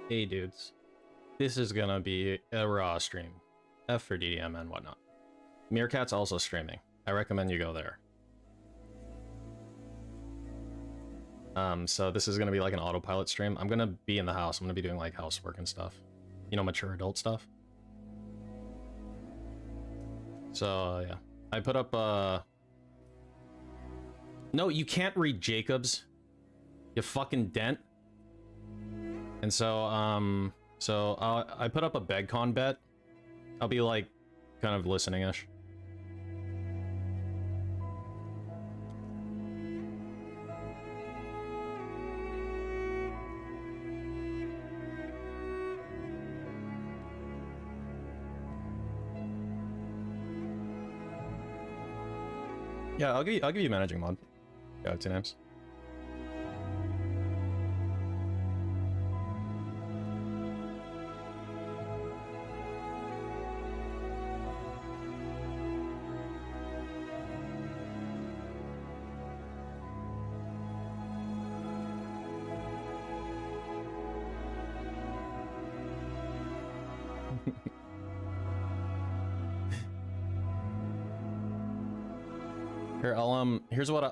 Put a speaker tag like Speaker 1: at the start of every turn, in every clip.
Speaker 1: Hey dudes, this is gonna be a raw stream. F for DDM and whatnot. Meerkat's also streaming. I recommend you go there. So this is gonna be like an autopilot stream. I'm gonna be in the house. I'm gonna be doing like housework and stuff. You know, mature adult stuff. So yeah. I put up No, you can't read Jacobs. You fucking dent. And so, I put up a BegCon bet. I'll be like, kind of listening-ish. Yeah, I'll give you managing mod. Yeah, 2 names.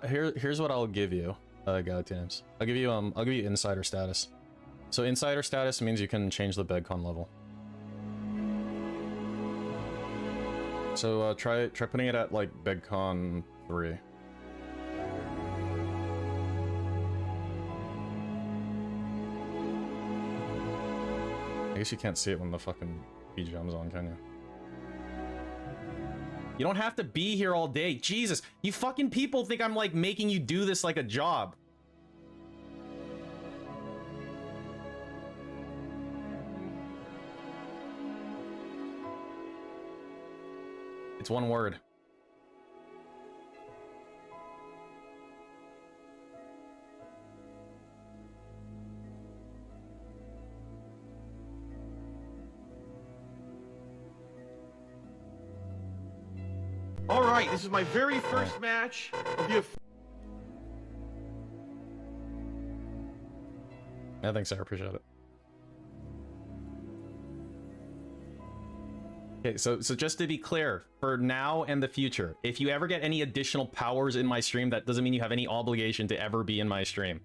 Speaker 1: Here, here's what I'll give you, Galactians. I'll give you insider status. So insider status means you can change the BegCon level. So try putting it at like BegCon 3. I guess you can't see it when the fucking BGM's on, can you? You don't have to be here all day. Jesus, you fucking people think I'm like making you do this like a job. It's one word.
Speaker 2: All right, this is my very first match of the.
Speaker 1: Yeah, thanks, I appreciate it. Okay, so just to be clear, for now and the future, if you ever get any additional powers in my stream, that doesn't mean you have any obligation to ever be in my stream.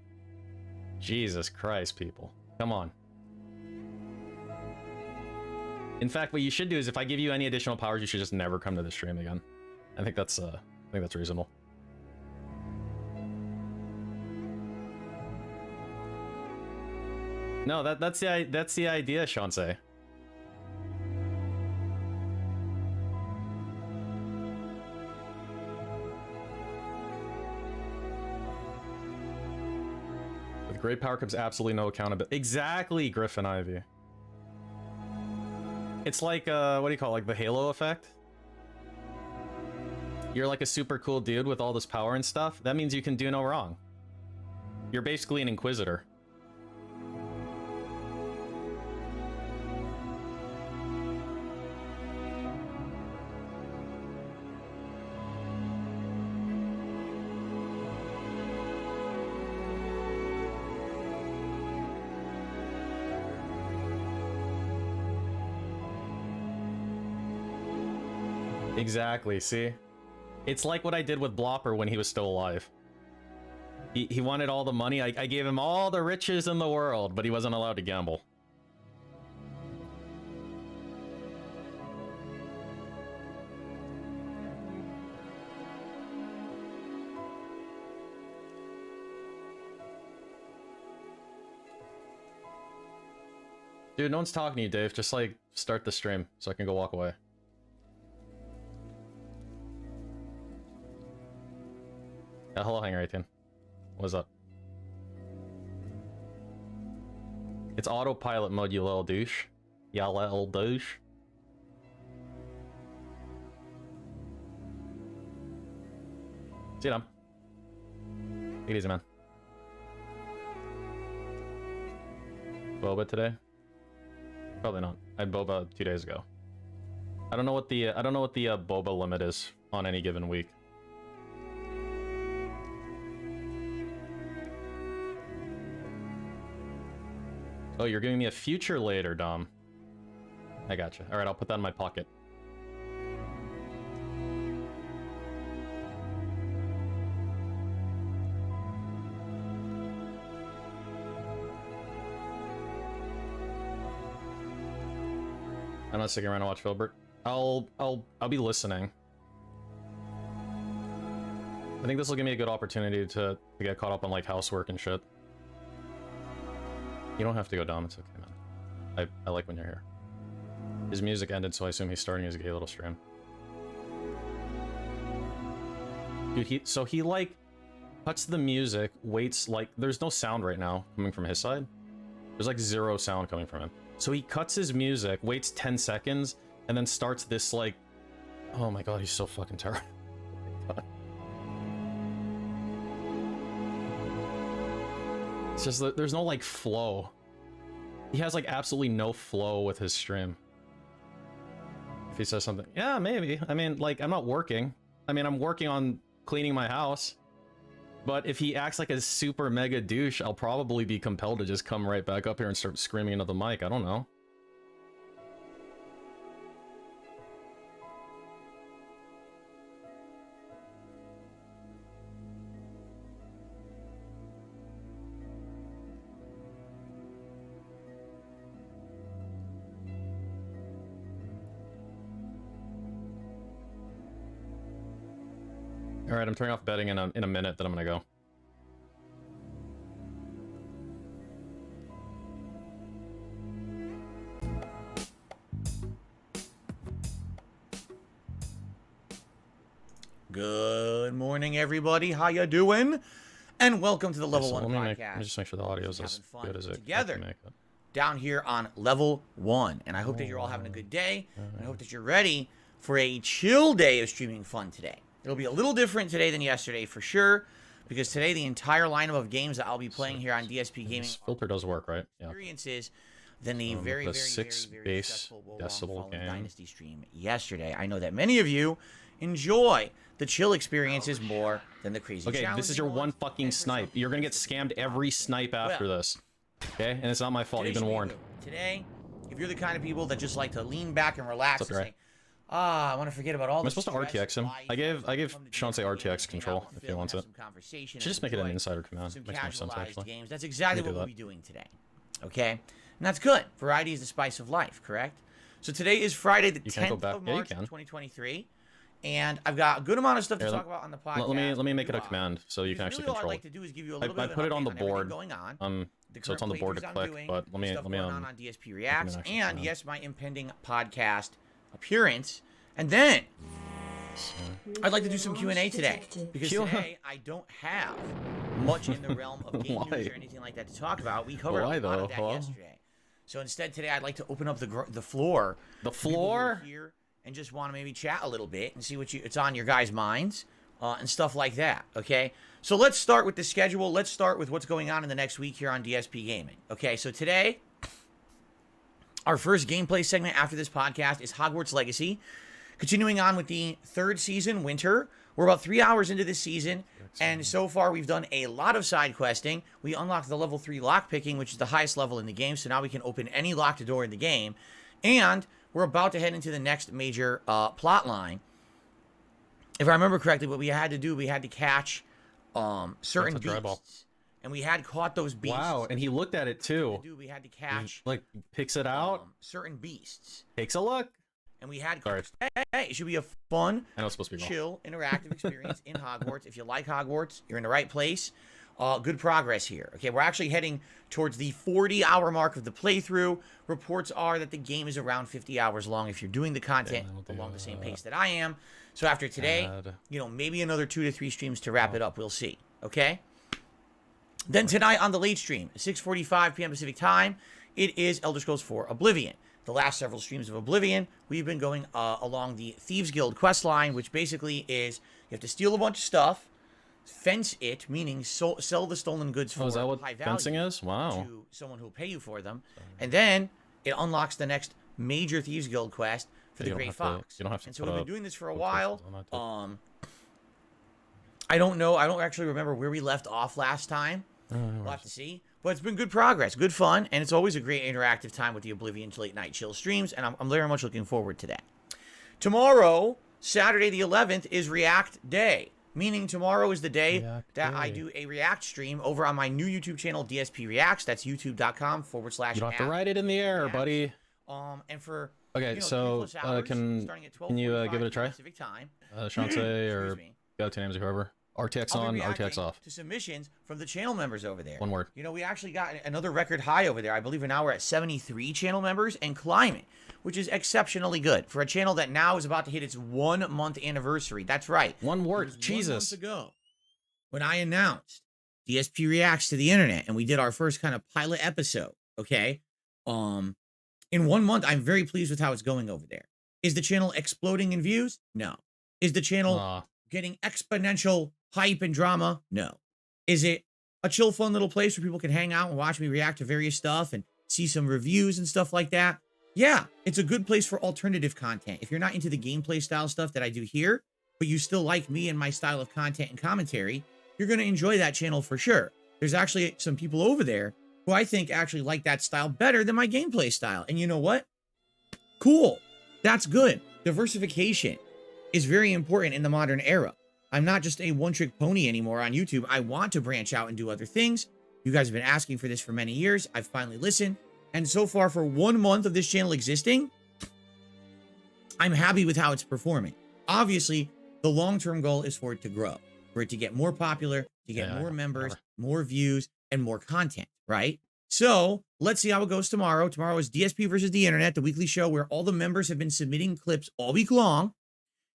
Speaker 1: Jesus Christ, people. Come on. In fact, what you should do is if I give you any additional powers, you should just never come to the stream again. I think that's reasonable. No, that's the idea, Shansei. With great power comes absolutely no accountability. Exactly, Griffin Ivy. It's like what do you call it? Like the Halo effect? You're like a super cool dude with all this power and stuff. That means you can do no wrong. You're basically an inquisitor. Exactly, see? It's like what I did with Blopper when he was still alive. He wanted all the money. I gave him all the riches in the world, but he wasn't allowed to gamble. Dude, no one's talking to you, Dave. Just like start the stream so I can go walk away. Hello, Hanger 18. What is up? It's autopilot mode, you little douche. Ya little douche. See you, Dom. Take it easy, man. Boba today? Probably not. I had Boba 2 days ago. I don't know what the Boba limit is on any given week. Oh, you're giving me a future later, Dom. I gotcha. All right, I'll put that in my pocket. I'm not sticking around to watch Filbert. I'll be listening. I think this will give me a good opportunity to get caught up on like housework and shit. You don't have to go, Dom. It's okay, man. I like when you're here. His music ended, so I assume he's starting his gay little stream. Dude, he like cuts the music, waits like there's no sound right now coming from his side. There's like zero sound coming from him. So he cuts his music, waits 10 seconds, and then starts this like, oh my god, he's so fucking terrible. It's just that there's no like flow. He has like absolutely no flow with his stream. If he says something, yeah, maybe. I mean, like, I'm not working. I mean, I'm working on cleaning my house. But if he acts like a super mega douche, I'll probably be compelled to just come right back up here and start screaming into the mic. I don't know. All right, I'm turning off betting in a minute, then I'm gonna go.
Speaker 3: Good morning, everybody. How you doing? And welcome to the Level 1 podcast.
Speaker 1: Let me just make sure the audio is as good as it
Speaker 3: together
Speaker 1: can make it.
Speaker 3: Down here on Level 1. And I hope that you're all having a good day. And I hope that you're ready for a chill day of streaming fun today. It'll be a little different today than yesterday for sure, because today the entire lineup of games that I'll be playing here on DSP Gaming
Speaker 1: this filter does work, right? Yeah.
Speaker 3: Experiences than the very
Speaker 1: base
Speaker 3: successful
Speaker 1: decibel game
Speaker 3: Dynasty stream yesterday. I know that many of you enjoy the chill experiences more than the crazy.
Speaker 1: Okay, this is your one fucking snipe. You're gonna get scammed every snipe after this. Okay, and it's not my fault. You've been warned.
Speaker 3: Today, if you're the kind of people that just like to lean back and relax and say, I want to forget about all.
Speaker 1: Am I supposed to RTX him? I gave Shawnce RTX control if he wants it. Should just make it an insider command. Makes more sense actually.
Speaker 3: Games. That's exactly what we'll be doing today. Okay, and that's good. Variety is the spice of life, correct? So today is Friday the 10th of March, 2023, and I've got a good amount of stuff to talk about on the podcast.
Speaker 1: Let me make it a command so you can actually control.
Speaker 3: All I'd like to do is give you a little bit of
Speaker 1: I put it on the board.
Speaker 3: Going on.
Speaker 1: So it's on the board to click, but let me
Speaker 3: on DSP Reacts, and yes, my impending podcast appearance. And then, I'd like to do some Q&A today, because today I don't have much in the realm of game news or anything like that to talk about. We covered a lot of that yesterday. So instead today I'd like to open up the floor. The floor? Here and just want to maybe chat a little bit and see what it's on your guys' minds and stuff like that, okay? So let's start with the schedule. Let's start with what's going on in the next week here on DSP Gaming. Okay, so today, our first gameplay segment after this podcast is Hogwarts Legacy. Continuing on with the third season, Winter. We're about 3 hours into this season, and so far we've done a lot of side questing. We unlocked the level 3 lockpicking, which is the highest level in the game, so now we can open any locked door in the game. And we're about to head into the next major plot line. If I remember correctly, what we had to do, we had to catch certain beasts. And we had caught those beasts.
Speaker 1: Wow, and he looked at it too.
Speaker 3: We had to catch...
Speaker 1: Like, picks it out.
Speaker 3: Certain beasts.
Speaker 1: Takes a look.
Speaker 3: And we had... Hey, it should be a fun,
Speaker 1: I know it's supposed to be
Speaker 3: chill, interactive experience in Hogwarts. If you like Hogwarts, you're in the right place. Good progress here. Okay, we're actually heading towards the 40-hour mark of the playthrough. Reports are that the game is around 50 hours long if you're doing the content along the same pace that I am. So after today, maybe another 2 to 3 streams to wrap it up. We'll see. Okay? Then tonight on the late stream, 6:45 p.m. Pacific time, it is Elder Scrolls 4 Oblivion. The last several streams of Oblivion, we've been going along the Thieves Guild quest line, which basically is you have to steal a bunch of stuff, fence it, meaning sell the stolen goods for
Speaker 1: is that what
Speaker 3: high value
Speaker 1: fencing is? Wow.
Speaker 3: to someone who will pay you for them, and then it unlocks the next major Thieves Guild quest for the Great Fox.
Speaker 1: You don't have to.
Speaker 3: And so we've been doing this for a while. I don't know. I don't actually remember where we left off last time. We'll have to see. But it's been good progress, good fun, and it's always a great interactive time with the Oblivion's Late Night Chill streams, and I'm very much looking forward to that. Tomorrow, Saturday the 11th, is React Day, meaning tomorrow is the day I do a React stream over on my new YouTube channel, DSP Reacts. That's youtube.com/.
Speaker 1: You don't have to write it in the air, buddy.
Speaker 3: And for
Speaker 1: okay, so can you give it a try?
Speaker 3: Pacific time.
Speaker 1: Shantae or go to names or whoever. RTX on, RTX off.
Speaker 3: To submissions from the channel members over there.
Speaker 1: One word.
Speaker 3: You know, we actually got another record high over there. I believe now we're at 73 channel members and climbing, which is exceptionally good for a channel that now is about to hit its 1 month anniversary. That's right.
Speaker 1: One word. Jesus.
Speaker 3: 1 month ago, when I announced DSP Reacts to the internet and we did our first kind of pilot episode, okay? In 1 month, I'm very pleased with how it's going over there. Is the channel exploding in views? No. Is the channel getting exponential hype and drama? No. Is it a chill, fun little place where people can hang out and watch me react to various stuff and see some reviews and stuff like that? Yeah, it's a good place for alternative content. If you're not into the gameplay style stuff that I do here, but you still like me and my style of content and commentary, you're going to enjoy that channel for sure. There's actually some people over there who I think actually like that style better than my gameplay style. And you know what? Cool. That's good. Diversification is very important in the modern era. I'm not just a one-trick pony anymore on YouTube. I want to branch out and do other things. You guys have been asking for this for many years. I've finally listened. And so far, for 1 month of this channel existing, I'm happy with how it's performing. Obviously, the long-term goal is for it to grow, for it to get more popular, to get more members, more views, and more content, right? So let's see how it goes tomorrow. Tomorrow is DSP versus the Internet, the weekly show where all the members have been submitting clips all week long.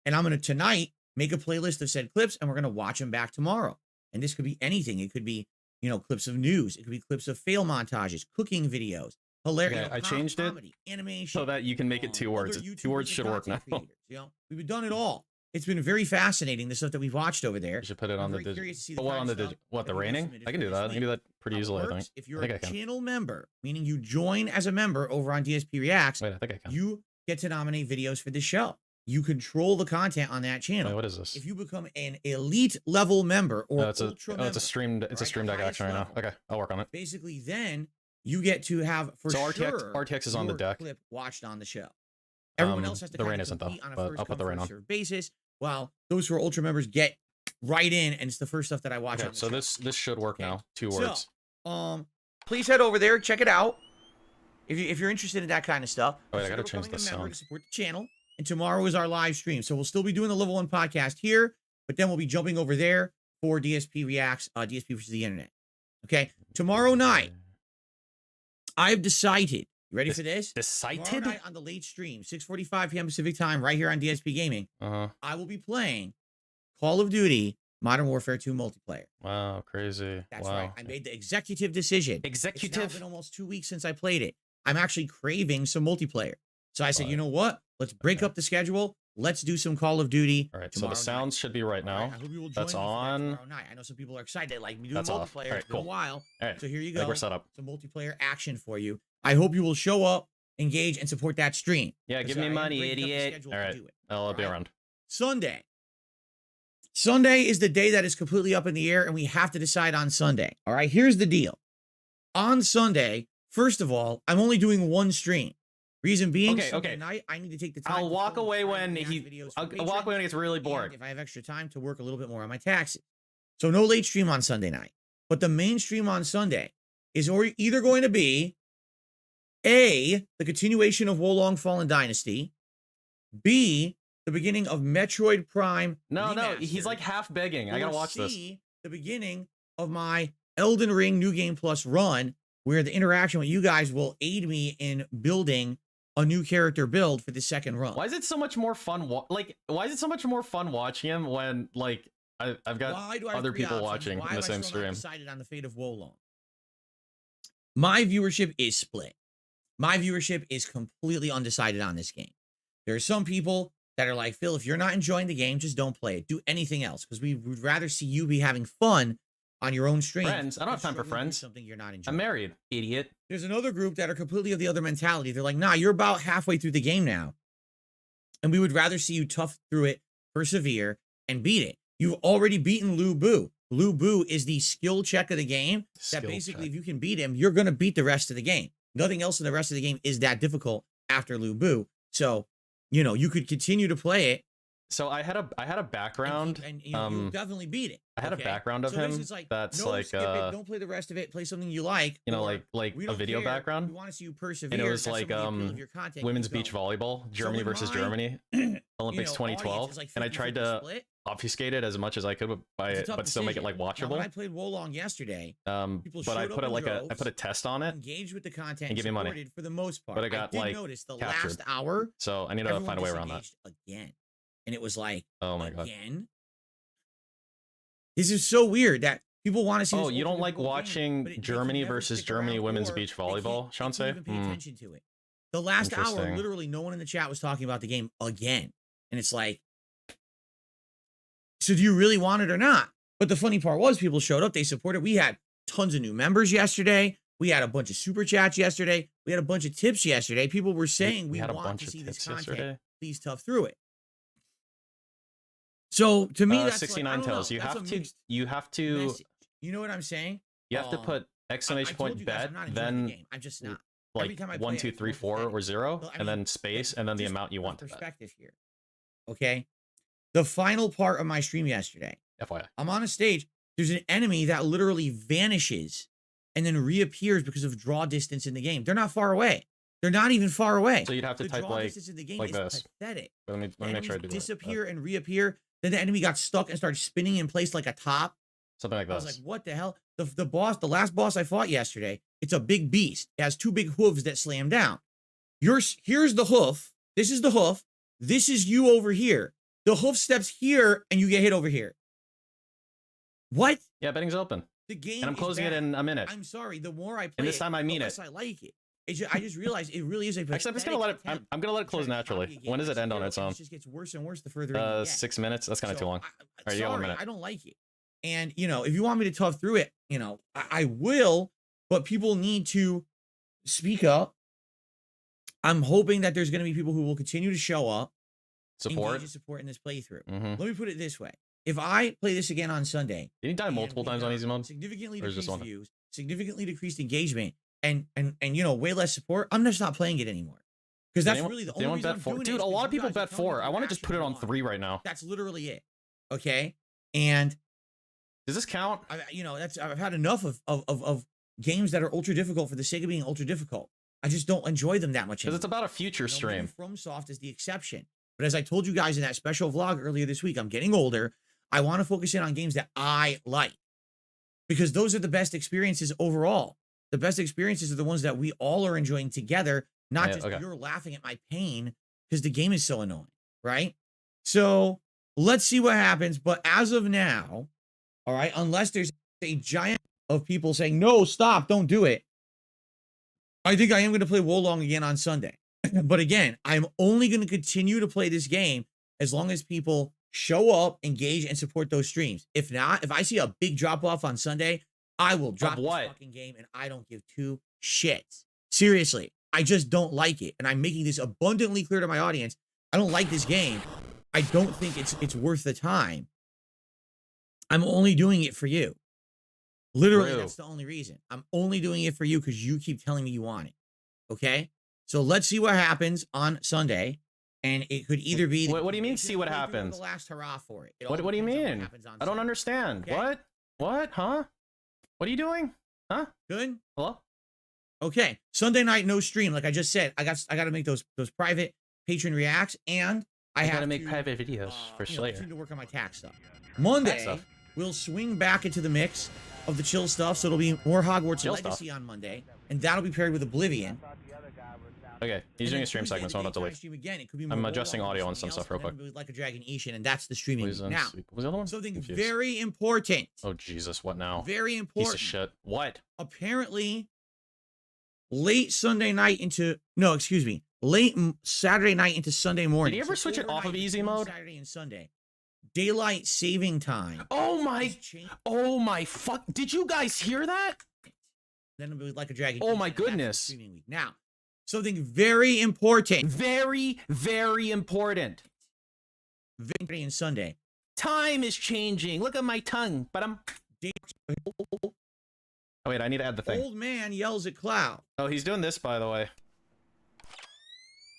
Speaker 3: And I'm going to tonight make a playlist of said clips, and we're going to watch them back tomorrow. And this could be anything. It could be, you know, clips of news. It could be clips of fail montages, cooking videos, hilarious.
Speaker 1: Okay, I changed
Speaker 3: comedy,
Speaker 1: it
Speaker 3: animation,
Speaker 1: so that you can make it 2 words. 2 words should work now.
Speaker 3: You know, we've done it all. It's been very fascinating, the stuff that we've watched over there.
Speaker 1: You should put it on the digital. What on the digital? What, the raining? I can do that. I can do that pretty easily, I think.
Speaker 3: If you're a channel member, meaning you join as a member over on DSP Reacts,
Speaker 1: wait, I think I can.
Speaker 3: You get to nominate videos for the show. You control the content on that channel.
Speaker 1: Wait, what is this?
Speaker 3: If you become an elite level member or
Speaker 1: it's
Speaker 3: ultra member,
Speaker 1: it's a stream deck action right now. Okay, I'll work on it.
Speaker 3: Basically, then you get to have
Speaker 1: RTX is on the deck.
Speaker 3: Clip watched on the show. Everyone else has to
Speaker 1: the rain isn't though,
Speaker 3: on a
Speaker 1: but I'll put the rain on
Speaker 3: basis. While those who are ultra members get right in, and it's the first stuff that I watch.
Speaker 1: Okay,
Speaker 3: on the
Speaker 1: so
Speaker 3: show.
Speaker 1: this should work now. 2 words.
Speaker 3: So, please head over there, check it out. If you're interested in that kind of stuff.
Speaker 1: Oh, wait, I gotta change the sound
Speaker 3: to support the channel. And tomorrow is our live stream, so we'll still be doing the Level 1 podcast here, but then we'll be jumping over there for DSP Reacts, DSP versus the Internet. Okay, tomorrow night, I've decided. You ready for this?
Speaker 1: Decided?
Speaker 3: Tomorrow night on the late stream, 6:45 p.m. Pacific time, right here on DSP Gaming. I will be playing Call of Duty Modern Warfare 2 multiplayer.
Speaker 1: Wow, crazy.
Speaker 3: That's right. I made the executive decision. It's now been almost 2 weeks since I played it. I'm actually craving some multiplayer. So I said, you know what? Let's break up the schedule. Let's do some Call of Duty.
Speaker 1: All right, so the sounds should be right now.
Speaker 3: I hope you will join
Speaker 1: That's on.
Speaker 3: I know some people are excited, like me doing
Speaker 1: That's
Speaker 3: multiplayer.
Speaker 1: Right,
Speaker 3: it's been a while.
Speaker 1: All right,
Speaker 3: so here you go.
Speaker 1: I think we're set up.
Speaker 3: Some multiplayer action for you. I hope you will show up, engage, and support that stream.
Speaker 1: Yeah, give me money, idiot. All right, I'll be around.
Speaker 3: Sunday. Sunday is the day that is completely up in the air, and we have to decide on Sunday. All right, here's the deal. On Sunday, first of all, I'm only doing 1 stream. Reason being, Sunday night, I need to take the time.
Speaker 1: I'll walk away when I'll walk away when he gets really bored.
Speaker 3: If I have extra time to work a little bit more on my taxes. So no late stream on Sunday night. But the main stream on Sunday is either going to be A, the continuation of Wolong Fallen Dynasty, B, the beginning of Metroid Prime.
Speaker 1: No, he's like half begging. I gotta watch this.
Speaker 3: The beginning of my Elden Ring New Game Plus run, where the interaction with you guys will aid me in building a new character build for the second run.
Speaker 1: Why is it so much more fun? Why is it so much more fun watching him when I've got other people watching in the same stream?
Speaker 3: Decided on the fate of Wolong. My viewership is split. My viewership is completely undecided on this game. There are some people that are like, Phil, if you're not enjoying the game, just don't play it. Do anything else, because we would rather see you be having fun on your own stream.
Speaker 1: Friends? I don't have time for friends.
Speaker 3: Something you're not enjoying.
Speaker 1: I'm married, idiot.
Speaker 3: There's another group that are completely of the other mentality. They're like, nah, you're about halfway through the game now, and we would rather see you tough through it, persevere, and beat it. You've already beaten Lu Bu. Blue Boo is the skill check of the game. That basically, if you can beat him, you're going to beat the rest of the game. Nothing else in the rest of the game is that difficult after Blue Boo. So, you know, you could continue to play it.
Speaker 1: So I had a background,
Speaker 3: and you'll definitely beat it.
Speaker 1: I had a background of him that's
Speaker 3: no,
Speaker 1: like
Speaker 3: skip it, don't play the rest of it. Play something you like.
Speaker 1: You know, like a video background.
Speaker 3: We want to see you persevere.
Speaker 1: And it was like women's beach volleyball, Germany versus Germany, Olympics 2012. And I tried to obfuscate it as much as I could, but still make it like watchable.
Speaker 3: When I played Wolong yesterday,
Speaker 1: but I put I put a test on it,
Speaker 3: engaged with the content,
Speaker 1: and give me money
Speaker 3: for the most part.
Speaker 1: But I got like
Speaker 3: notice the
Speaker 1: captured.
Speaker 3: last hour.
Speaker 1: So I need to find a way around that
Speaker 3: again. And it was like,
Speaker 1: oh my god,
Speaker 3: this is so weird that people want to see.
Speaker 1: Oh, you don't like watching Germany versus Germany women's beach volleyball, Shanse?
Speaker 3: They pay attention to it. The last hour, literally, no one in the chat was talking about the game again, and it's like, so do you really want it or not? But the funny part was, people showed up, they supported. We had tons of new members yesterday. We had a bunch of super chats yesterday. We had a bunch of tips yesterday. People were saying we want to see this content. Yesterday. Please tough through it. So to me, that's
Speaker 1: 69
Speaker 3: like,
Speaker 1: tells you have to
Speaker 3: message. You know what I'm saying?
Speaker 1: You have to put exclamation point bet, then
Speaker 3: I'm just not
Speaker 1: like 1, 2, 3, 4 or 0, and then space, and then the amount you want to bet.
Speaker 3: Perspective here. Okay. The final part of my stream yesterday.
Speaker 1: FYI.
Speaker 3: I'm on a stage. There's an enemy that literally vanishes and then reappears because of draw distance in the game. They're not far away. They're not even far away.
Speaker 1: So you'd have to type like this.
Speaker 3: Pathetic.
Speaker 1: Let me make sure I do that.
Speaker 3: Disappear and reappear. Then the enemy got stuck and started spinning in place like a top.
Speaker 1: Something like this.
Speaker 3: I was like, what the hell? The last boss I fought yesterday, it's a big beast. It has 2 big hooves that slam down. Here's the hoof. This is the hoof. This is you over here. The hoof steps here and you get hit over here. What?
Speaker 1: Yeah, betting's open.
Speaker 3: The game
Speaker 1: and I'm closing it in a minute.
Speaker 3: I'm sorry. The more I play
Speaker 1: and this time I mean
Speaker 3: the less I like it. I just realized it really is a.
Speaker 1: Actually, I'm just gonna let it. I'm gonna let it close naturally. When does it end on its own?
Speaker 3: It just gets worse and worse the further. In you get.
Speaker 1: 6 minutes. That's kind of too long. All right, you got 1 minute.
Speaker 3: I don't like it. And you know, if you want me to tough through it, you know, I will. But people need to speak up. I'm hoping that there's going to be people who will continue to show up, engage and support in this playthrough. Let me put it this way: if I play this again on Sunday,
Speaker 1: did you die multiple times on easy mode?
Speaker 3: Significantly decreased views, significantly decreased engagement. And you know, way less support. I'm just not playing it anymore because that's really the only reason I'm doing it.
Speaker 1: Dude, a lot of people bet 4. I want to just put it on 3 right now.
Speaker 3: That's literally it. Okay, and
Speaker 1: does this count?
Speaker 3: You know, I've had enough of games that are ultra difficult for the sake of being ultra difficult. I just don't enjoy them that much.
Speaker 1: Because it's about a future stream.
Speaker 3: FromSoft is the exception, but as I told you guys in that special vlog earlier this week, I'm getting older. I want to focus in on games that I like because those are the best experiences overall. The best experiences are the ones that we all are enjoying together, not just you're laughing at my pain because the game is so annoying, right? So let's see what happens. But as of now, all right, unless there's a giant of people saying, no, stop, don't do it. I think I am going to play Wolong again on Sunday. But again, I'm only going to continue to play this game as long as people show up, engage, and support those streams. If not, if I see a big drop off on Sunday, I will drop this fucking game and I don't give 2 shits. Seriously, I just don't like it. And I'm making this abundantly clear to my audience. I don't like this game. I don't think it's worth the time. I'm only doing it for you. Literally, that's the only reason. I'm only doing it for you because you keep telling me you want it. Okay? So let's see what happens on Sunday. And it could either be...
Speaker 1: What do you mean, see what happens?
Speaker 3: The last hurrah for it.
Speaker 1: What do you mean? I don't understand. Okay? What? Huh? What are you doing? Huh?
Speaker 3: Good?
Speaker 1: Hello?
Speaker 3: Okay. Sunday night, no stream. Like I just said, I got to make those private patron reacts, and I have to
Speaker 1: make private videos for Slayer.
Speaker 3: To work on my tax stuff. Monday, we'll swing back into the mix of the chill stuff, so it'll be more Hogwarts Legacy on Monday, and that'll be paired with Oblivion.
Speaker 1: Okay, he's doing a stream segment, so I'm not to leave. I'm adjusting audio on some stuff real quick.
Speaker 3: Like a Dragon Ishin, and that's the streaming week. Now,
Speaker 1: what was the other one?
Speaker 3: Something very important.
Speaker 1: Oh, Jesus, what now?
Speaker 3: Very important.
Speaker 1: Piece of shit. What?
Speaker 3: Apparently, late Sunday night into... No, excuse me. Late Saturday night into Sunday morning.
Speaker 1: Did you ever switch it off of easy mode?
Speaker 3: Saturday and Sunday. Daylight saving time.
Speaker 1: Oh my fuck. Did you guys hear that?
Speaker 3: Then it'll be like a Dragon.
Speaker 1: Oh my goodness.
Speaker 3: Now, something very important.
Speaker 1: Very, very important.
Speaker 3: Saturday and Sunday.
Speaker 1: Time is changing. Look at my tongue. But Oh, wait, I need to add the thing.
Speaker 3: Old man yells at cloud.
Speaker 1: Oh, he's doing this, by the way.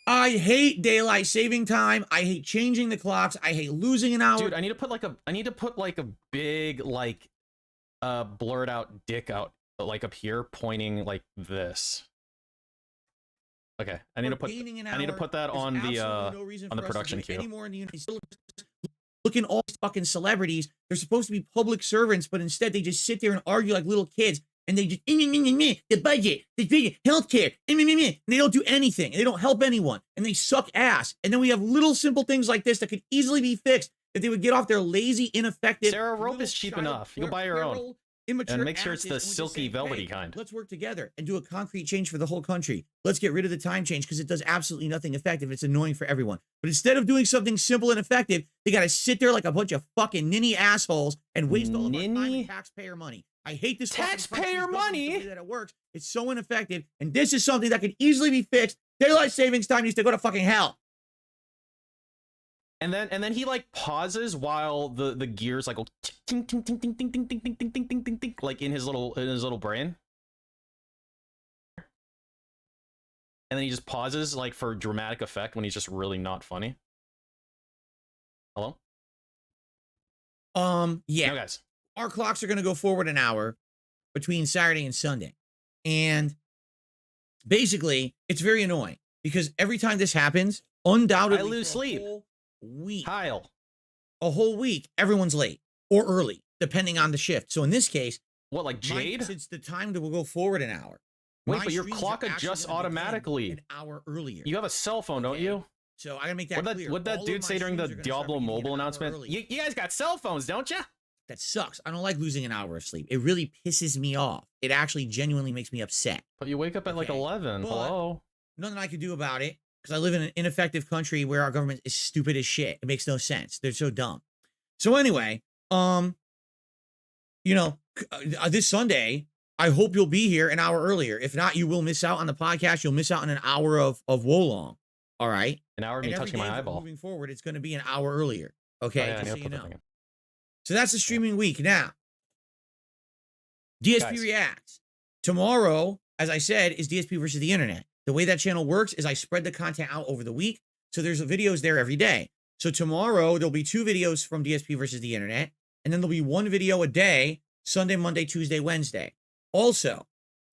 Speaker 3: I hate daylight saving time. I hate changing the clocks. I hate losing an hour.
Speaker 1: Dude, I need to put like a big like blurred out dick out like up here pointing like this. Okay, I need to put that on the production queue.
Speaker 3: Look at all these fucking celebrities. They're supposed to be public servants, but instead they just sit there and argue like little kids. And they just, the budget, the healthcare, and they don't do anything. And they don't help anyone. And they suck ass. And then we have little simple things like this that could easily be fixed if they would get off their lazy, ineffective.
Speaker 1: Sarah, rope is cheap enough. You can buy your own. And make sure it's the silky, velvety kind.
Speaker 3: Let's work together and do a concrete change for the whole country. Let's get rid of the time change because it does absolutely nothing effective. It's annoying for everyone. But instead of doing something simple and effective, they got to sit there like a bunch of fucking ninny assholes and waste all of our time and taxpayer money. I hate this
Speaker 1: taxpayer money.
Speaker 3: The way that it works. It's so ineffective. And this is something that could easily be fixed. Daylight savings time needs to go to fucking hell.
Speaker 1: And then he like pauses while the gears like go ting ting ting ting ting ting ting ting ting ting ting ting ting like in his little brain. And then he just pauses like for dramatic effect when he's just really not funny. Hello?
Speaker 3: Yeah.
Speaker 1: No, guys.
Speaker 3: Our clocks are going to go forward an hour between Saturday and Sunday. And basically, it's very annoying because every time this happens, undoubtedly,
Speaker 1: I lose sleep.
Speaker 3: Week.
Speaker 1: Kyle.
Speaker 3: A whole week, everyone's late or early, depending on the shift. So in this case,
Speaker 1: what, like Jade?
Speaker 3: It's the time that will go forward an hour.
Speaker 1: Wait, but your clock adjusts automatically.
Speaker 3: An hour earlier.
Speaker 1: You have a cell phone, don't you?
Speaker 3: So I gotta make that clear.
Speaker 1: What'd that dude say during the Diablo mobile announcement? You guys got cell phones, don't you?
Speaker 3: That sucks. I don't like losing an hour of sleep. It really pisses me off. It actually genuinely makes me upset.
Speaker 1: But you wake up at like 11. But hello.
Speaker 3: Nothing I can do about it because I live in an ineffective country where our government is stupid as shit. It makes no sense. They're so dumb. So anyway, this Sunday, I hope you'll be here an hour earlier. If not, you will miss out on the podcast. You'll miss out on an hour of Wolong. All right.
Speaker 1: An hour of me touching my eyeball.
Speaker 3: Moving forward, it's going to be an hour earlier. Okay.
Speaker 1: Oh, yeah,
Speaker 3: just so you know. So that's the streaming week. Now, DSP Reacts. Tomorrow, as I said, is DSP versus the internet. The way that channel works is I spread the content out over the week. So there's videos there every day. So tomorrow, there'll be 2 videos from DSP versus the internet. And then there'll be 1 video a day, Sunday, Monday, Tuesday, Wednesday. Also,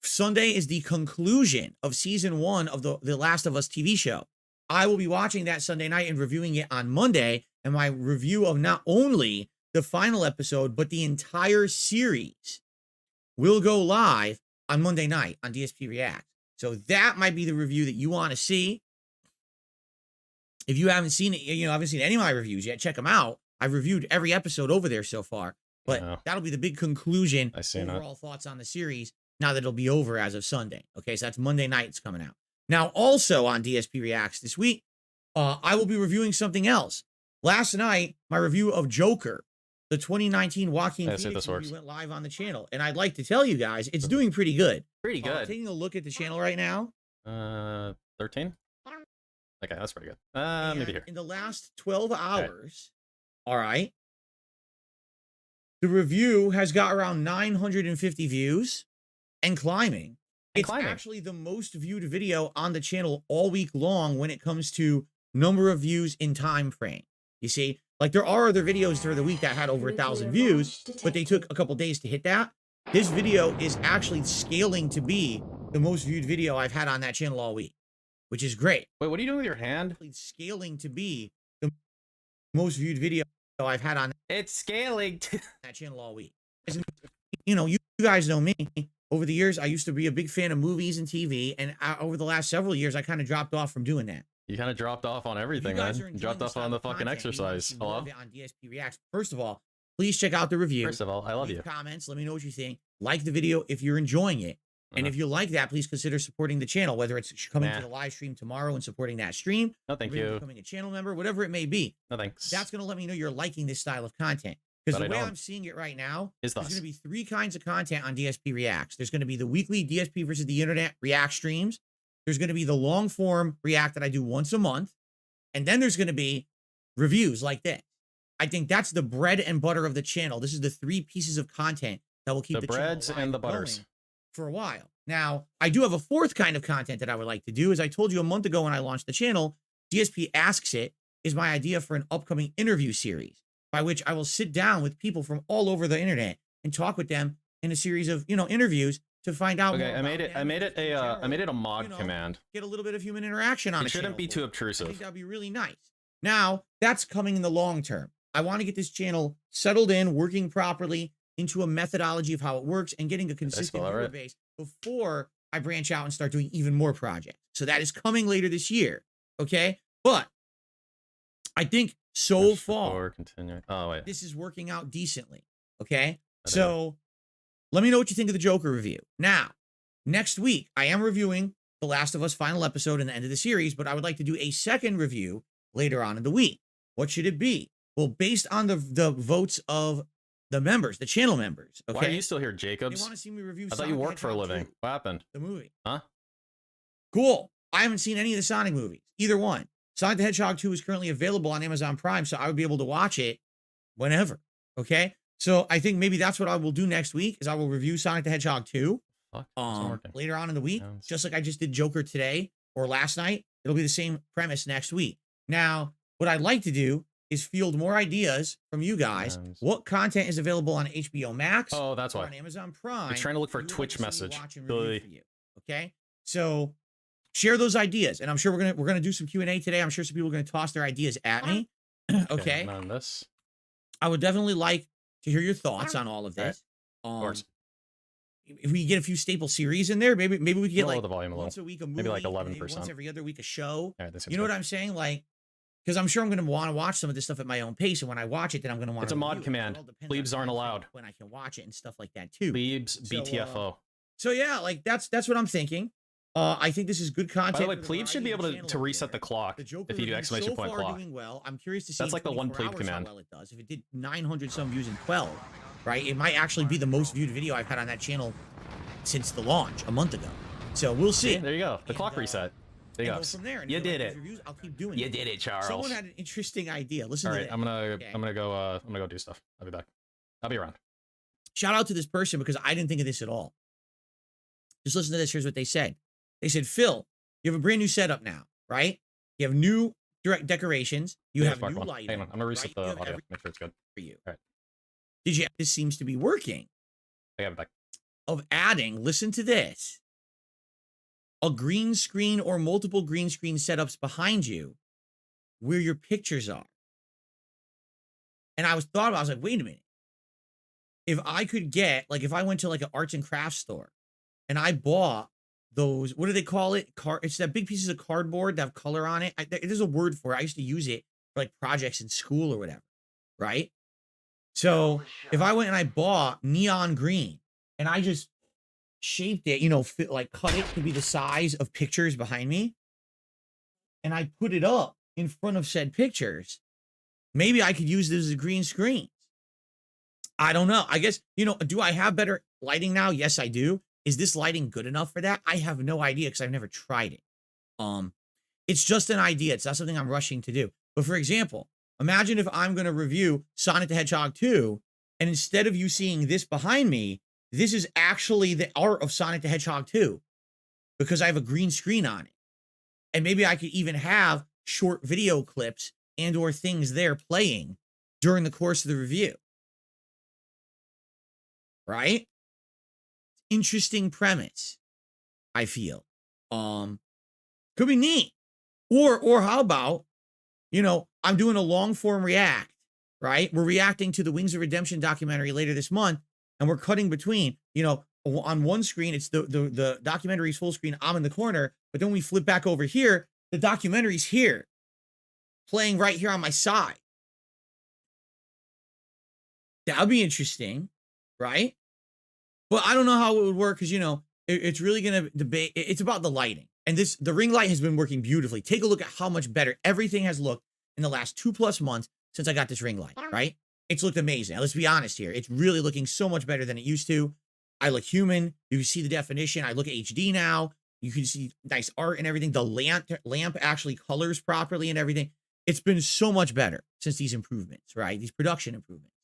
Speaker 3: Sunday is the conclusion of season 1 of the Last of Us TV show. I will be watching that Sunday night and reviewing it on Monday. And my review of not only the final episode, but the entire series will go live on Monday night on DSP React. So that might be the review that you want to see. If you haven't seen it, haven't seen any of my reviews yet, check them out. I've reviewed every episode over there so far, but that'll be the big conclusion. Overall thoughts on the series now that it'll be over as of Sunday. Okay, so that's Monday night. It's coming out. Now, also on DSP Reacts this week, I will be reviewing something else. Last night, my review of Joker, the 2019 Joaquin Phoenix movie, went live on the channel. And I'd like to tell you guys, it's doing pretty good.
Speaker 1: Pretty good.
Speaker 3: Taking a look at the channel right now.
Speaker 1: 13? Okay, that's pretty good. Maybe here.
Speaker 3: In the last 12 hours, all right, the review has got around 950 views and climbing. It's actually the most viewed video on the channel all week long when it comes to number of views in time frame. You see, like there are other videos through the week that had over 1,000 views, but they took a couple days to hit that. This video is actually scaling to be the most viewed video I've had on that channel all week, which is great.
Speaker 1: Wait, what are you doing with your hand?
Speaker 3: It's scaling to be the most viewed video I've had on that channel all week. You guys know me. Over the years, I used to be a big fan of movies and TV, and over the last several years, I kind of dropped off from doing that.
Speaker 1: You kind of dropped off on everything, man. You dropped off on the fucking exercise. Hello?
Speaker 3: On DSP Reacts. First of all, please check out the review.
Speaker 1: First of all, I love you.
Speaker 3: Comments. Let me know what you think. Like the video if you're enjoying it. And if you like that, please consider supporting the channel, whether it's coming to the live stream tomorrow and supporting that stream.
Speaker 1: No, thank you.
Speaker 3: Becoming a channel member, whatever it may be.
Speaker 1: No, thanks.
Speaker 3: That's going to let me know you're liking this style of content. Because the way I'm seeing it right now, there's going to be 3 kinds of content on DSP Reacts. There's going to be the weekly DSP versus the internet React streams. There's going to be the long form React that I do once a month. And then there's going to be reviews like this. I think that's the bread and butter of the channel. This is the 3 pieces of content that will keep
Speaker 1: the
Speaker 3: the channel
Speaker 1: breads and the butters
Speaker 3: going for a while. Now, I do have a 4th kind of content that I would like to do. As I told you a month ago when I launched the channel, DSP Asks It is my idea for an upcoming interview series by which I will sit down with people from all over the internet and talk with them in a series of, interviews to find out.
Speaker 1: Okay,
Speaker 3: more
Speaker 1: I made it a mod
Speaker 3: you know,
Speaker 1: command.
Speaker 3: Get a little bit of human interaction on
Speaker 1: It
Speaker 3: the channel.
Speaker 1: shouldn't be too
Speaker 3: I
Speaker 1: obtrusive.
Speaker 3: think that'd be really nice. Now, that's coming in the long term. I want to get this channel settled in, working properly into a methodology of how it works and getting a consistent viewer base before I branch out and start doing even more projects. So that is coming later this year. Okay. But I think so far, this is working out decently. Okay. So let me know what you think of the Joker review. Now, next week, I am reviewing The Last of Us final episode and the end of the series, but I would like to do a second review later on in the week. What should it be? Well, based on the votes of the members, the channel members. Okay.
Speaker 1: Why are you still here, Jacobs?
Speaker 3: They want to see me review
Speaker 1: I thought you worked for a living.
Speaker 3: 2,
Speaker 1: what happened?
Speaker 3: the movie.
Speaker 1: Huh?
Speaker 3: Cool. I haven't seen any of the Sonic movies, either one. Sonic the Hedgehog 2 is currently available on Amazon Prime, so I would be able to watch it whenever. Okay. So I think maybe that's what I will do next week is I will review Sonic the Hedgehog 2 later on in the week, just like I just did Joker today or last night. It'll be the same premise next week. Now, what I'd like to do is field more ideas from you guys. What content is available on HBO Max?
Speaker 1: Oh, that's why.
Speaker 3: On Amazon Prime.
Speaker 1: I'm trying to look for a Twitch message.
Speaker 3: For you, okay? So share those ideas, and I'm sure we're gonna do some Q&A today. I'm sure some people are gonna toss their ideas at me. Okay.
Speaker 1: On this.
Speaker 3: I would definitely like to hear your thoughts on all of this.
Speaker 1: Of course.
Speaker 3: If we get a few staple series in there, maybe we could get like
Speaker 1: the volume
Speaker 3: once a week a movie,
Speaker 1: maybe like 11%.
Speaker 3: once every other week a show.
Speaker 1: Right,
Speaker 3: you know what I'm saying? Like, because I'm sure I'm going to want to watch some of this stuff at my own pace, and when I watch it, then I'm going to want.
Speaker 1: It's a mod command. Plebes aren't allowed.
Speaker 3: When I can watch it and stuff like that too.
Speaker 1: Plebes, BTFO.
Speaker 3: So yeah, like that's what I'm thinking. I think this is good content.
Speaker 1: By the way, plebes should be able to reset the clock if you do exclamation point clock.
Speaker 3: Doing well. I'm curious to see.
Speaker 1: That's like the one plebe command.
Speaker 3: How well it does. If it did 900 some views in 12, right? It might actually be the most viewed video I've had on that channel since the launch a month ago. So we'll see.
Speaker 1: There you go. The clock reset. Big ups.
Speaker 3: From there.
Speaker 1: You did it.
Speaker 3: Reviews, I'll keep doing
Speaker 1: you did it, Charles.
Speaker 3: Someone had an interesting idea. Listen to this.
Speaker 1: I'm gonna go do stuff. I'll be back. I'll be around.
Speaker 3: Shout out to this person because I didn't think of this at all. Just listen to this. Here's what they said. They said, Phil, you have a brand new setup now, right? You have new direct decorations. You have new lighting.
Speaker 1: Hang on. I'm gonna reset the audio. Make sure it's good.
Speaker 3: For you.
Speaker 1: All right.
Speaker 3: This seems to be working.
Speaker 1: I have it back.
Speaker 3: Of adding, listen to this, a green screen or multiple green screen setups behind you where your pictures are. And I was like, wait a minute. If I could get, like, if I went to like an arts and crafts store and I bought those, what do they call it? It's that big pieces of cardboard that have color on it. There's a word for it. I used to use it for like projects in school or whatever, right? So if I went and I bought neon green and I just shaped it, cut it to be the size of pictures behind me, and I put it up in front of said pictures, maybe I could use this as a green screen. I don't know. I guess, do I have better lighting now? Yes, I do. Is this lighting good enough for that? I have no idea because I've never tried it. It's just an idea. It's not something I'm rushing to do. But for example, imagine if I'm going to review Sonic the Hedgehog 2, and instead of you seeing this behind me, this is actually the art of Sonic the Hedgehog 2 because I have a green screen on it. And maybe I could even have short video clips and or things there playing during the course of the review. Right? Interesting premise, I feel. Could be neat. Or how about, I'm doing a long form react, right? We're reacting to the Wings of Redemption documentary later this month, and we're cutting between, on one screen, it's the documentary's full screen, I'm in the corner, but then we flip back over here, the documentary's here, playing right here on my side. That would be interesting, right? Well, I don't know how it would work because, it's really going to debate. It's about the lighting. And the ring light has been working beautifully. Take a look at how much better everything has looked in the last 2+ months since I got this ring light, right? It's looked amazing. Now, let's be honest here. It's really looking so much better than it used to. I look human. You can see the definition. I look at HD now. You can see nice art and everything. The lamp actually colors properly and everything. it's been so much better since these improvements, right? These production improvements.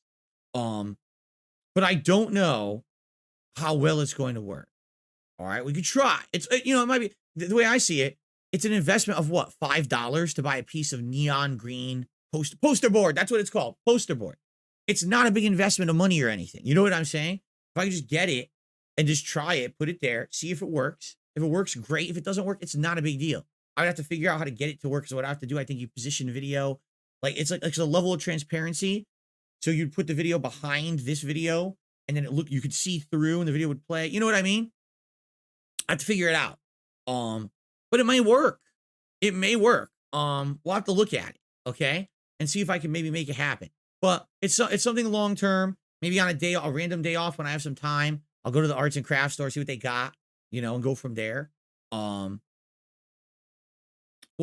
Speaker 3: But I don't know how well it's going to work. All right, we could try. It's, you know, it might be, the way I see it, it's an investment of what, $5 to buy a piece of neon green poster board. That's what it's called, poster board. It's not a big investment of money or anything. You know what I'm saying? If I could just get it and just try it, put it there, see if it works. If it works, great. If it doesn't work, it's not a big deal. I would have to figure out how to get it to work. So what I have to do, I think you position video, like it's a level of transparency. So you'd put the video behind this video, and then you could see through, and the video would play. You know what I mean? I have to figure it out. But it may work. It may work. We'll have to look at it, okay, and see if I can maybe make it happen. But it's something long term. Maybe on a random day off when I have some time, I'll go to the arts and crafts store, see what they got, you know, and go from there. We'll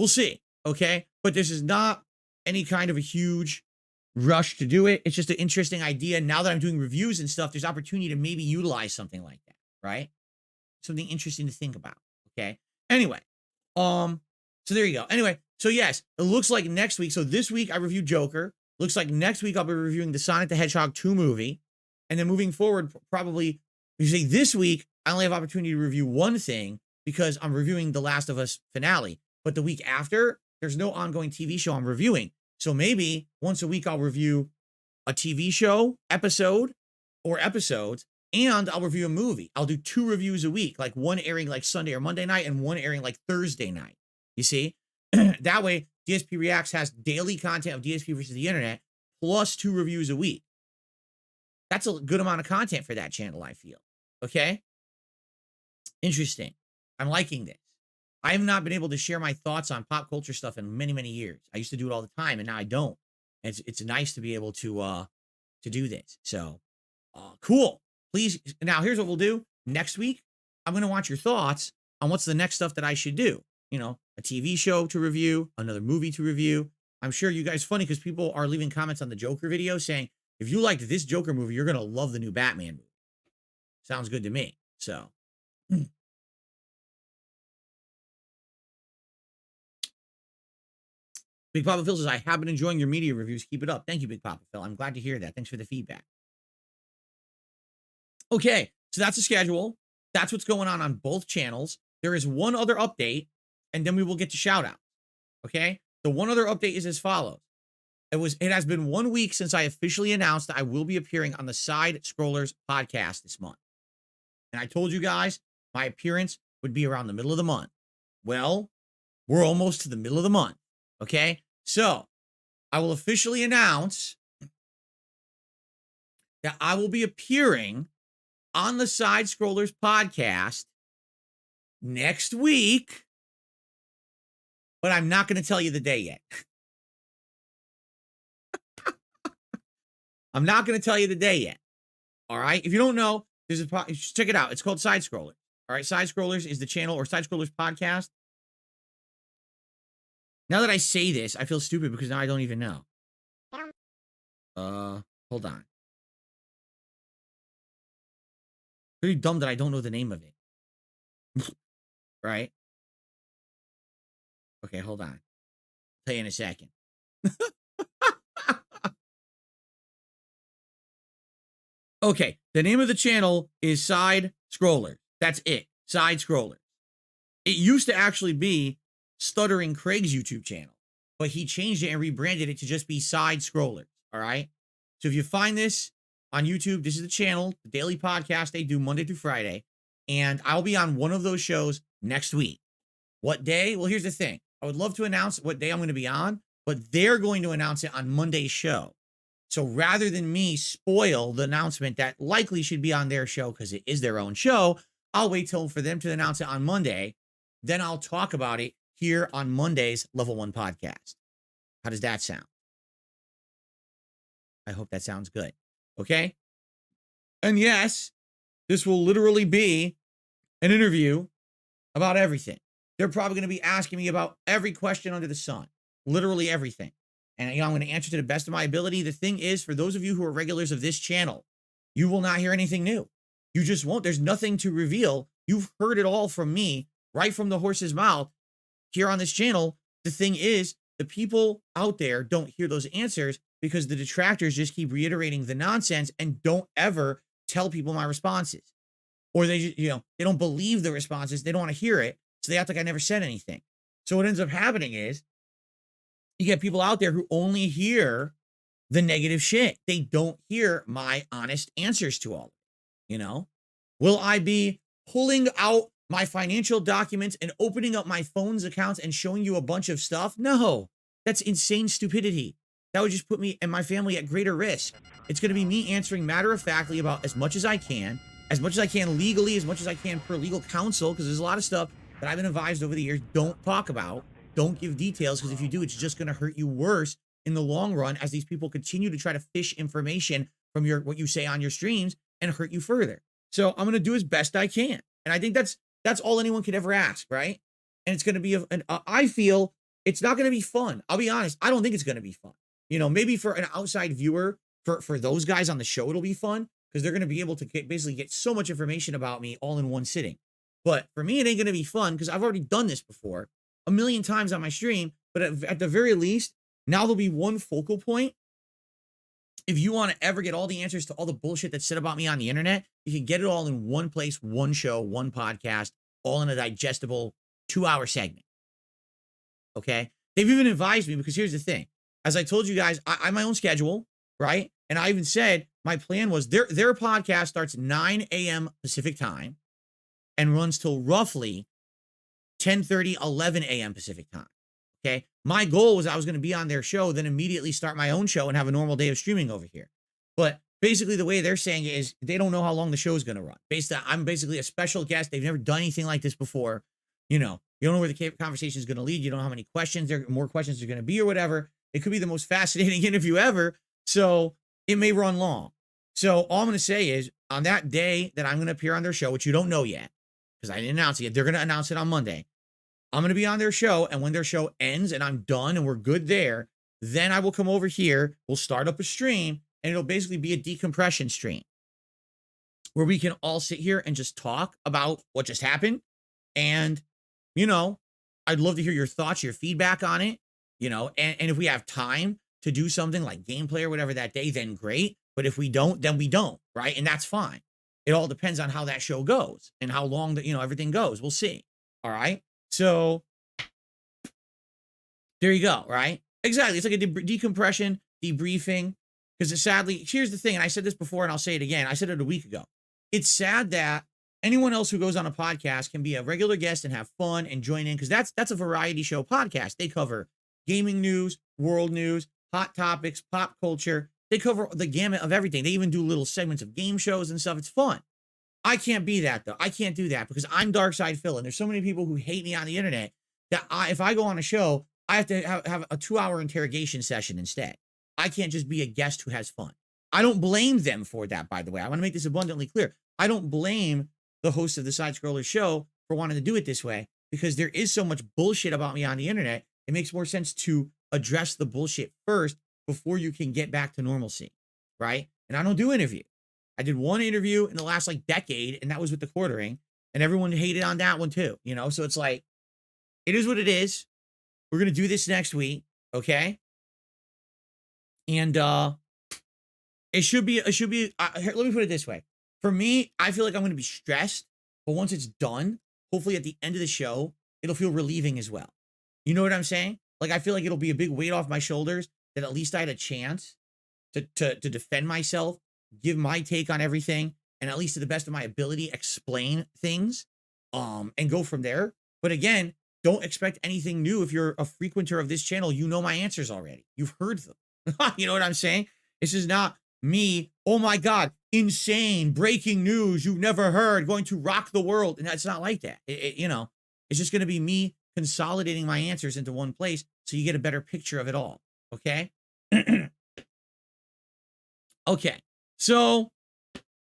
Speaker 3: see, okay? But this is not any kind of a huge rush to do it. It's just an interesting idea. Now that I'm doing reviews and stuff, there's opportunity to maybe utilize something like that, right? Something interesting to think about, okay? Anyway, so there you go. Anyway, so yes, it looks like next week. So this week I reviewed Joker. Looks like next week I'll be reviewing the Sonic the Hedgehog 2 movie. And then moving forward, probably, you say this week, I only have opportunity to review one thing because I'm reviewing The Last of Us finale. But the week after, there's no ongoing TV show I'm reviewing. So maybe once a week I'll review a TV show episode or episodes, and I'll review a movie. I'll do 2 reviews a week, like one airing like Sunday or Monday night and one airing like Thursday night. You see? That way, DSP Reacts has daily content of DSP versus the internet plus 2 reviews a week. That's a good amount of content for that channel, I feel. Okay? Interesting. I'm liking this. I have not been able to share my thoughts on pop culture stuff in many, many years. I used to do it all the time, and now I don't. And it's nice to be able to do this. So, cool. Please. Now, here's what we'll do. Next week, I'm going to want your thoughts on what's the next stuff that I should do. You know, a TV show to review, another movie to review. I'm sure you guys, funny because people are leaving comments on the Joker video saying, if you liked this Joker movie, you're going to love the new Batman movie. Sounds good to me. So. Big Papa Phil says, I have been enjoying your media reviews. Keep it up. Thank you, Big Papa Phil. I'm glad to hear that. Thanks for the feedback. Okay, so that's the schedule. That's what's going on both channels. There is one other update, and then we will get to shout out. Okay? The one other update is as follows. It has been 1 week since I officially announced that I will be appearing on the Side Scrollers podcast this month. And I told you guys my appearance would be around the middle of the month. Well, we're almost to the middle of the month. Okay? So, I will officially announce that I will be appearing on the Side Scrollers podcast next week, but I'm not going to tell you the day yet. I'm not going to tell you the day yet. All right? If you don't know, check it out. It's called Side Scrollers. All right? Side Scrollers is the channel, or Side Scrollers podcast. Now that I say this, I feel stupid because now I don't even know. Hold on. Pretty dumb that I don't know the name of it. Right? Okay, hold on. I'll tell you in a second. Okay, the name of the channel is Side Scrollers. That's it. Side Scrollers. It used to actually be Stuttering Craig's YouTube channel, but he changed it and rebranded it to just be Side Scrollers. All right. So if you find this on YouTube, this is the channel, the daily podcast they do Monday through Friday, and I'll be on one of those shows next week. What day? Well, here's the thing. I would love to announce what day I'm going to be on, but they're going to announce it on Monday's show. So rather than me spoil the announcement that likely should be on their show because it is their own show, I'll wait till for them to announce it on Monday. Then I'll talk about it here on Monday's Level 1 podcast. How does that sound? I hope that sounds good. Okay? And yes, this will literally be an interview about everything. They're probably going to be asking me about every question under the sun. Literally everything. And I'm going to answer to the best of my ability. The thing is, for those of you who are regulars of this channel, you will not hear anything new. You just won't. There's nothing to reveal. You've heard it all from me, right from the horse's mouth. Here on this channel, the thing is, the people out there don't hear those answers because the detractors just keep reiterating the nonsense and don't ever tell people my responses. Or they just, they don't believe the responses. They don't want to hear it. So they act like I never said anything. So what ends up happening is you get people out there who only hear the negative shit. They don't hear my honest answers to all of it. Will I be pulling out my financial documents and opening up my phone's accounts and showing you a bunch of stuff? No, that's insane stupidity. That would just put me and my family at greater risk. It's going to be me answering matter-of-factly about as much as I can legally, as much as I can per legal counsel, because there's a lot of stuff that I've been advised over the years, don't talk about, don't give details, because if you do, it's just going to hurt you worse in the long run as these people continue to try to fish information from what you say on your streams and hurt you further. So I'm going to do as best I can. And I think that's all anyone could ever ask, right? And it's going to be, I feel it's not going to be fun. I'll be honest. I don't think it's going to be fun. Maybe for an outside viewer, for those guys on the show, it'll be fun because they're going to be able to basically get so much information about me all in one sitting. But for me, it ain't going to be fun because I've already done this before a million times on my stream. But at the very least, now there'll be one focal point. If you want to ever get all the answers to all the bullshit that's said about me on the internet, you can get it all in one place, one show, one podcast, all in a digestible 2-hour segment. Okay? They've even advised me because here's the thing. As I told you guys, I have my own schedule, right? And I even said my plan was their podcast starts 9 a.m. Pacific time and runs till roughly 10:30, 11 a.m. Pacific time. Okay. My goal was I was going to be on their show, then immediately start my own show and have a normal day of streaming over here. But basically the way they're saying it is they don't know how long the show is going to run. I'm basically a special guest. They've never done anything like this before. You don't know where the conversation is going to lead. You don't know how many questions more questions are going to be or whatever. It could be the most fascinating interview ever. So it may run long. So all I'm going to say is on that day that I'm going to appear on their show, which you don't know yet, because I didn't announce it yet, they're going to announce it on Monday. I'm going to be on their show, and when their show ends and I'm done and we're good there, then I will come over here, we'll start up a stream, and it'll basically be a decompression stream where we can all sit here and just talk about what just happened. And, I'd love to hear your thoughts, your feedback on it, and if we have time to do something like gameplay or whatever that day, then great. But if we don't, then we don't, right? And that's fine. It all depends on how that show goes and how long everything goes. We'll see. All right. So there you go, right? Exactly. It's like a decompression, debriefing, because sadly, here's the thing, and I said this before and I'll say it again. I said it a week ago. It's sad that anyone else who goes on a podcast can be a regular guest and have fun and join in, because that's a variety show podcast. They cover gaming news, world news, hot topics, pop culture. They cover the gamut of everything. They even do little segments of game shows and stuff. It's fun. I can't be that, though. I can't do that because I'm Dark Side Phil, and there's so many people who hate me on the internet that if I go on a show, I have to have a 2-hour interrogation session instead. I can't just be a guest who has fun. I don't blame them for that, by the way. I want to make this abundantly clear. I don't blame the host of the Side Scroller show for wanting to do it this way because there is so much bullshit about me on the internet. It makes more sense to address the bullshit first before you can get back to normalcy, right? And I don't do interviews. I did one interview in the last decade, and that was with the quartering, and everyone hated on that one too, So it's like, it is what it is. We're going to do this next week. Okay. And, it should be, let me put it this way. For me, I feel like I'm going to be stressed, but once it's done, hopefully at the end of the show, it'll feel relieving as well. You know what I'm saying? I feel like it'll be a big weight off my shoulders that at least I had a chance to defend myself, give my take on everything, and at least to the best of my ability, explain things, and go from there. But again, don't expect anything new. If you're a frequenter of this channel, you know my answers already. You've heard them. You know what I'm saying? This is not me, oh my God, insane, breaking news you've never heard, going to rock the world. And that's not like that. It's just going to be me consolidating my answers into one place so you get a better picture of it all. Okay? Okay. So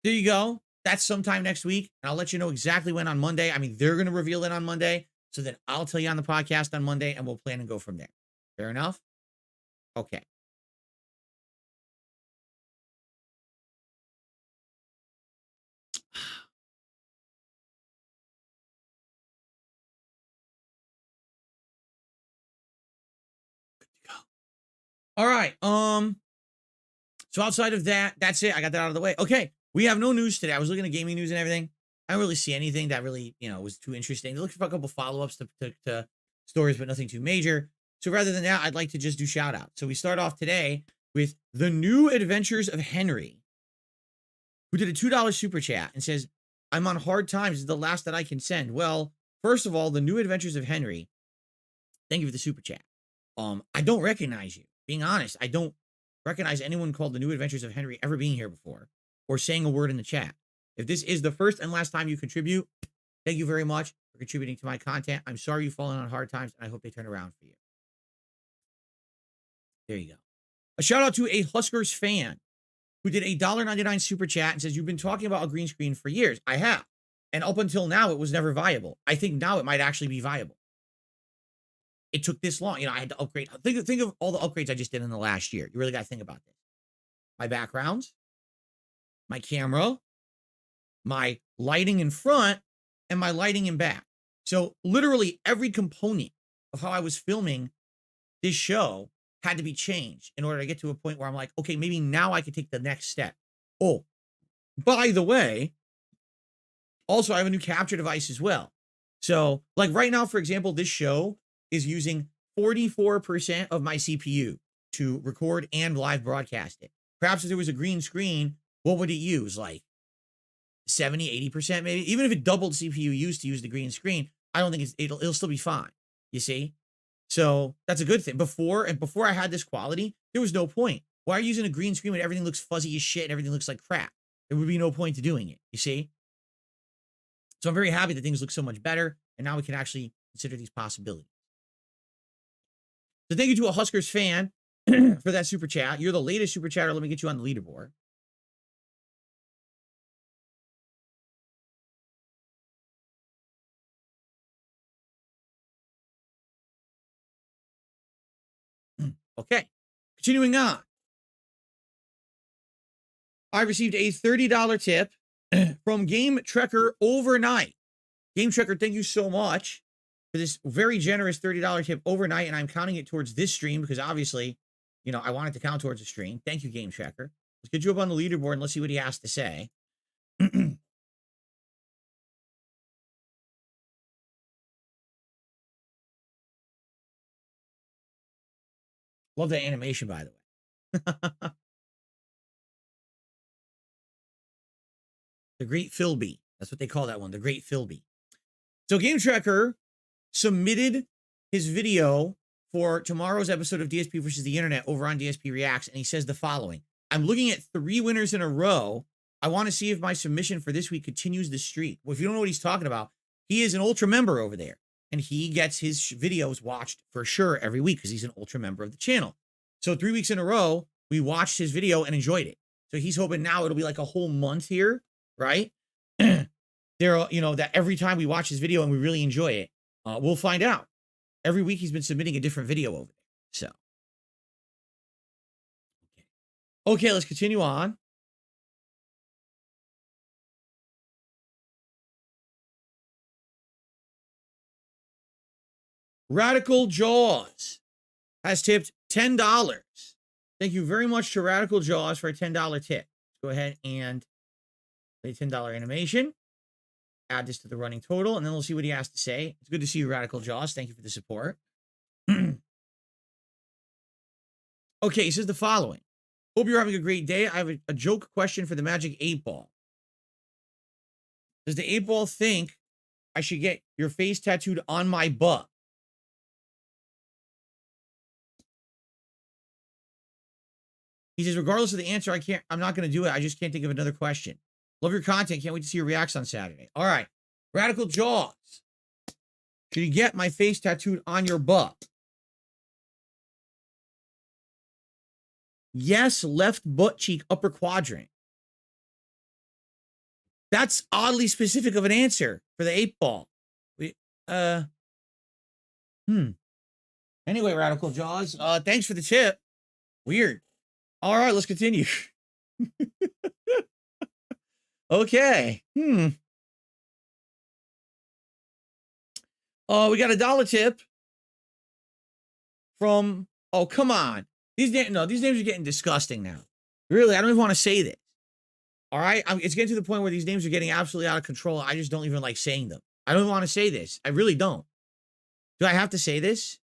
Speaker 3: there you go. That's sometime next week. And I'll let you know exactly when on Monday. I mean, they're going to reveal it on Monday. So then I'll tell you on the podcast on Monday and we'll plan and go from there. Fair enough? Okay. All right. So outside of that, that's it. I got that out of the way. Okay. We have no news today. I was looking at gaming news and everything. I don't really see anything that really, was too interesting. Looking for a couple follow-ups to stories, but nothing too major. So rather than that, I'd like to just do shout outs. So we start off today with The New Adventures of Henry, who did a $2 super chat and says, I'm on hard times. It's the last that I can send. Well, first of all, The New Adventures of Henry, thank you for the super chat. I don't recognize you. Being honest, I don't recognize anyone called The New Adventures of Henry ever being here before or saying a word in the chat. If this is the first and last time you contribute, thank you very much for contributing to my content. I'm sorry you've fallen on hard times, and I hope they turn around for you. There you go. A shout out to a Huskers fan who did a $1.99 super chat and says, you've been talking about a green screen for years. I have. And up until now, it was never viable. I think now it might actually be viable. It took this long. I had to upgrade. Think of all the upgrades I just did in the last year. You really got to think about this. My backgrounds, my camera, my lighting in front, and my lighting in back. So literally every component of how I was filming this show had to be changed in order to get to a point where I'm like, okay, maybe now I can take the next step. Oh, by the way, also I have a new capture device as well. So like right now, for example, this show is using 44% of my CPU to record and live broadcast it. Perhaps if there was a green screen, what would it use? Like 70, 80% maybe? Even if it doubled CPU use to use the green screen, I don't think it'll still be fine. You see? So that's a good thing. Before I had this quality, there was no point. Why are you using a green screen when everything looks fuzzy as shit and everything looks like crap? There would be no point to doing it. You see? So I'm very happy that things look so much better, and now we can actually consider these possibilities. So thank you to a Huskers fan for that super chat. You're the latest super chatter. Let me get you on the leaderboard. Okay. Continuing on. I received a $30 tip from Game Trekker overnight. Game Trekker, thank you so much for this very generous $30 tip overnight, and I'm counting it towards this stream because obviously, I want it to count towards the stream. Thank you, Game Trekker. Let's get you up on the leaderboard and let's see what he has to say. Love that animation, by the way. The Great Philby. That's what they call that one, the Great Philby. So Game Trekker submitted his video for tomorrow's episode of DSP versus the Internet over on DSP Reacts, and he says the following. I'm looking at 3 winners in a row. I want to see if my submission for this week continues the streak. Well, if you don't know what he's talking about, he is an Ultra member over there, and he gets his videos watched for sure every week because he's an Ultra member of the channel. So 3 weeks in a row, we watched his video and enjoyed it. So he's hoping now it'll be like a whole month here, right? That every time we watch his video and we really enjoy it, we'll find out. Every week he's been submitting a different video over there. So, okay, let's continue on. Radical Jaws has tipped $10. Thank you very much to Radical Jaws for a $10 tip. Go ahead and play $10 animation. Add this to the running total, and then we'll see what he has to say. It's good to see you, Radical Jaws. Thank you for the support. Okay, he says the following. Hope you're having a great day. I have a joke question for the Magic 8-Ball. Does the 8-Ball think I should get your face tattooed on my butt? He says, regardless of the answer, I'm not going to do it. I just can't think of another question. Love your content. Can't wait to see your reacts on Saturday. All right. Radical Jaws. Should you get my face tattooed on your butt? Yes, left butt cheek, upper quadrant. That's oddly specific of an answer for the 8-Ball. Anyway, Radical Jaws, thanks for the tip. Weird. All right, let's continue. Okay. We got a $1 tip from, oh, come on. These names are getting disgusting now. Really, I don't even want to say this. All right, it's getting to the point where these names are getting absolutely out of control. I just don't even like saying them. I don't want to say this. I really don't. Do I have to say this?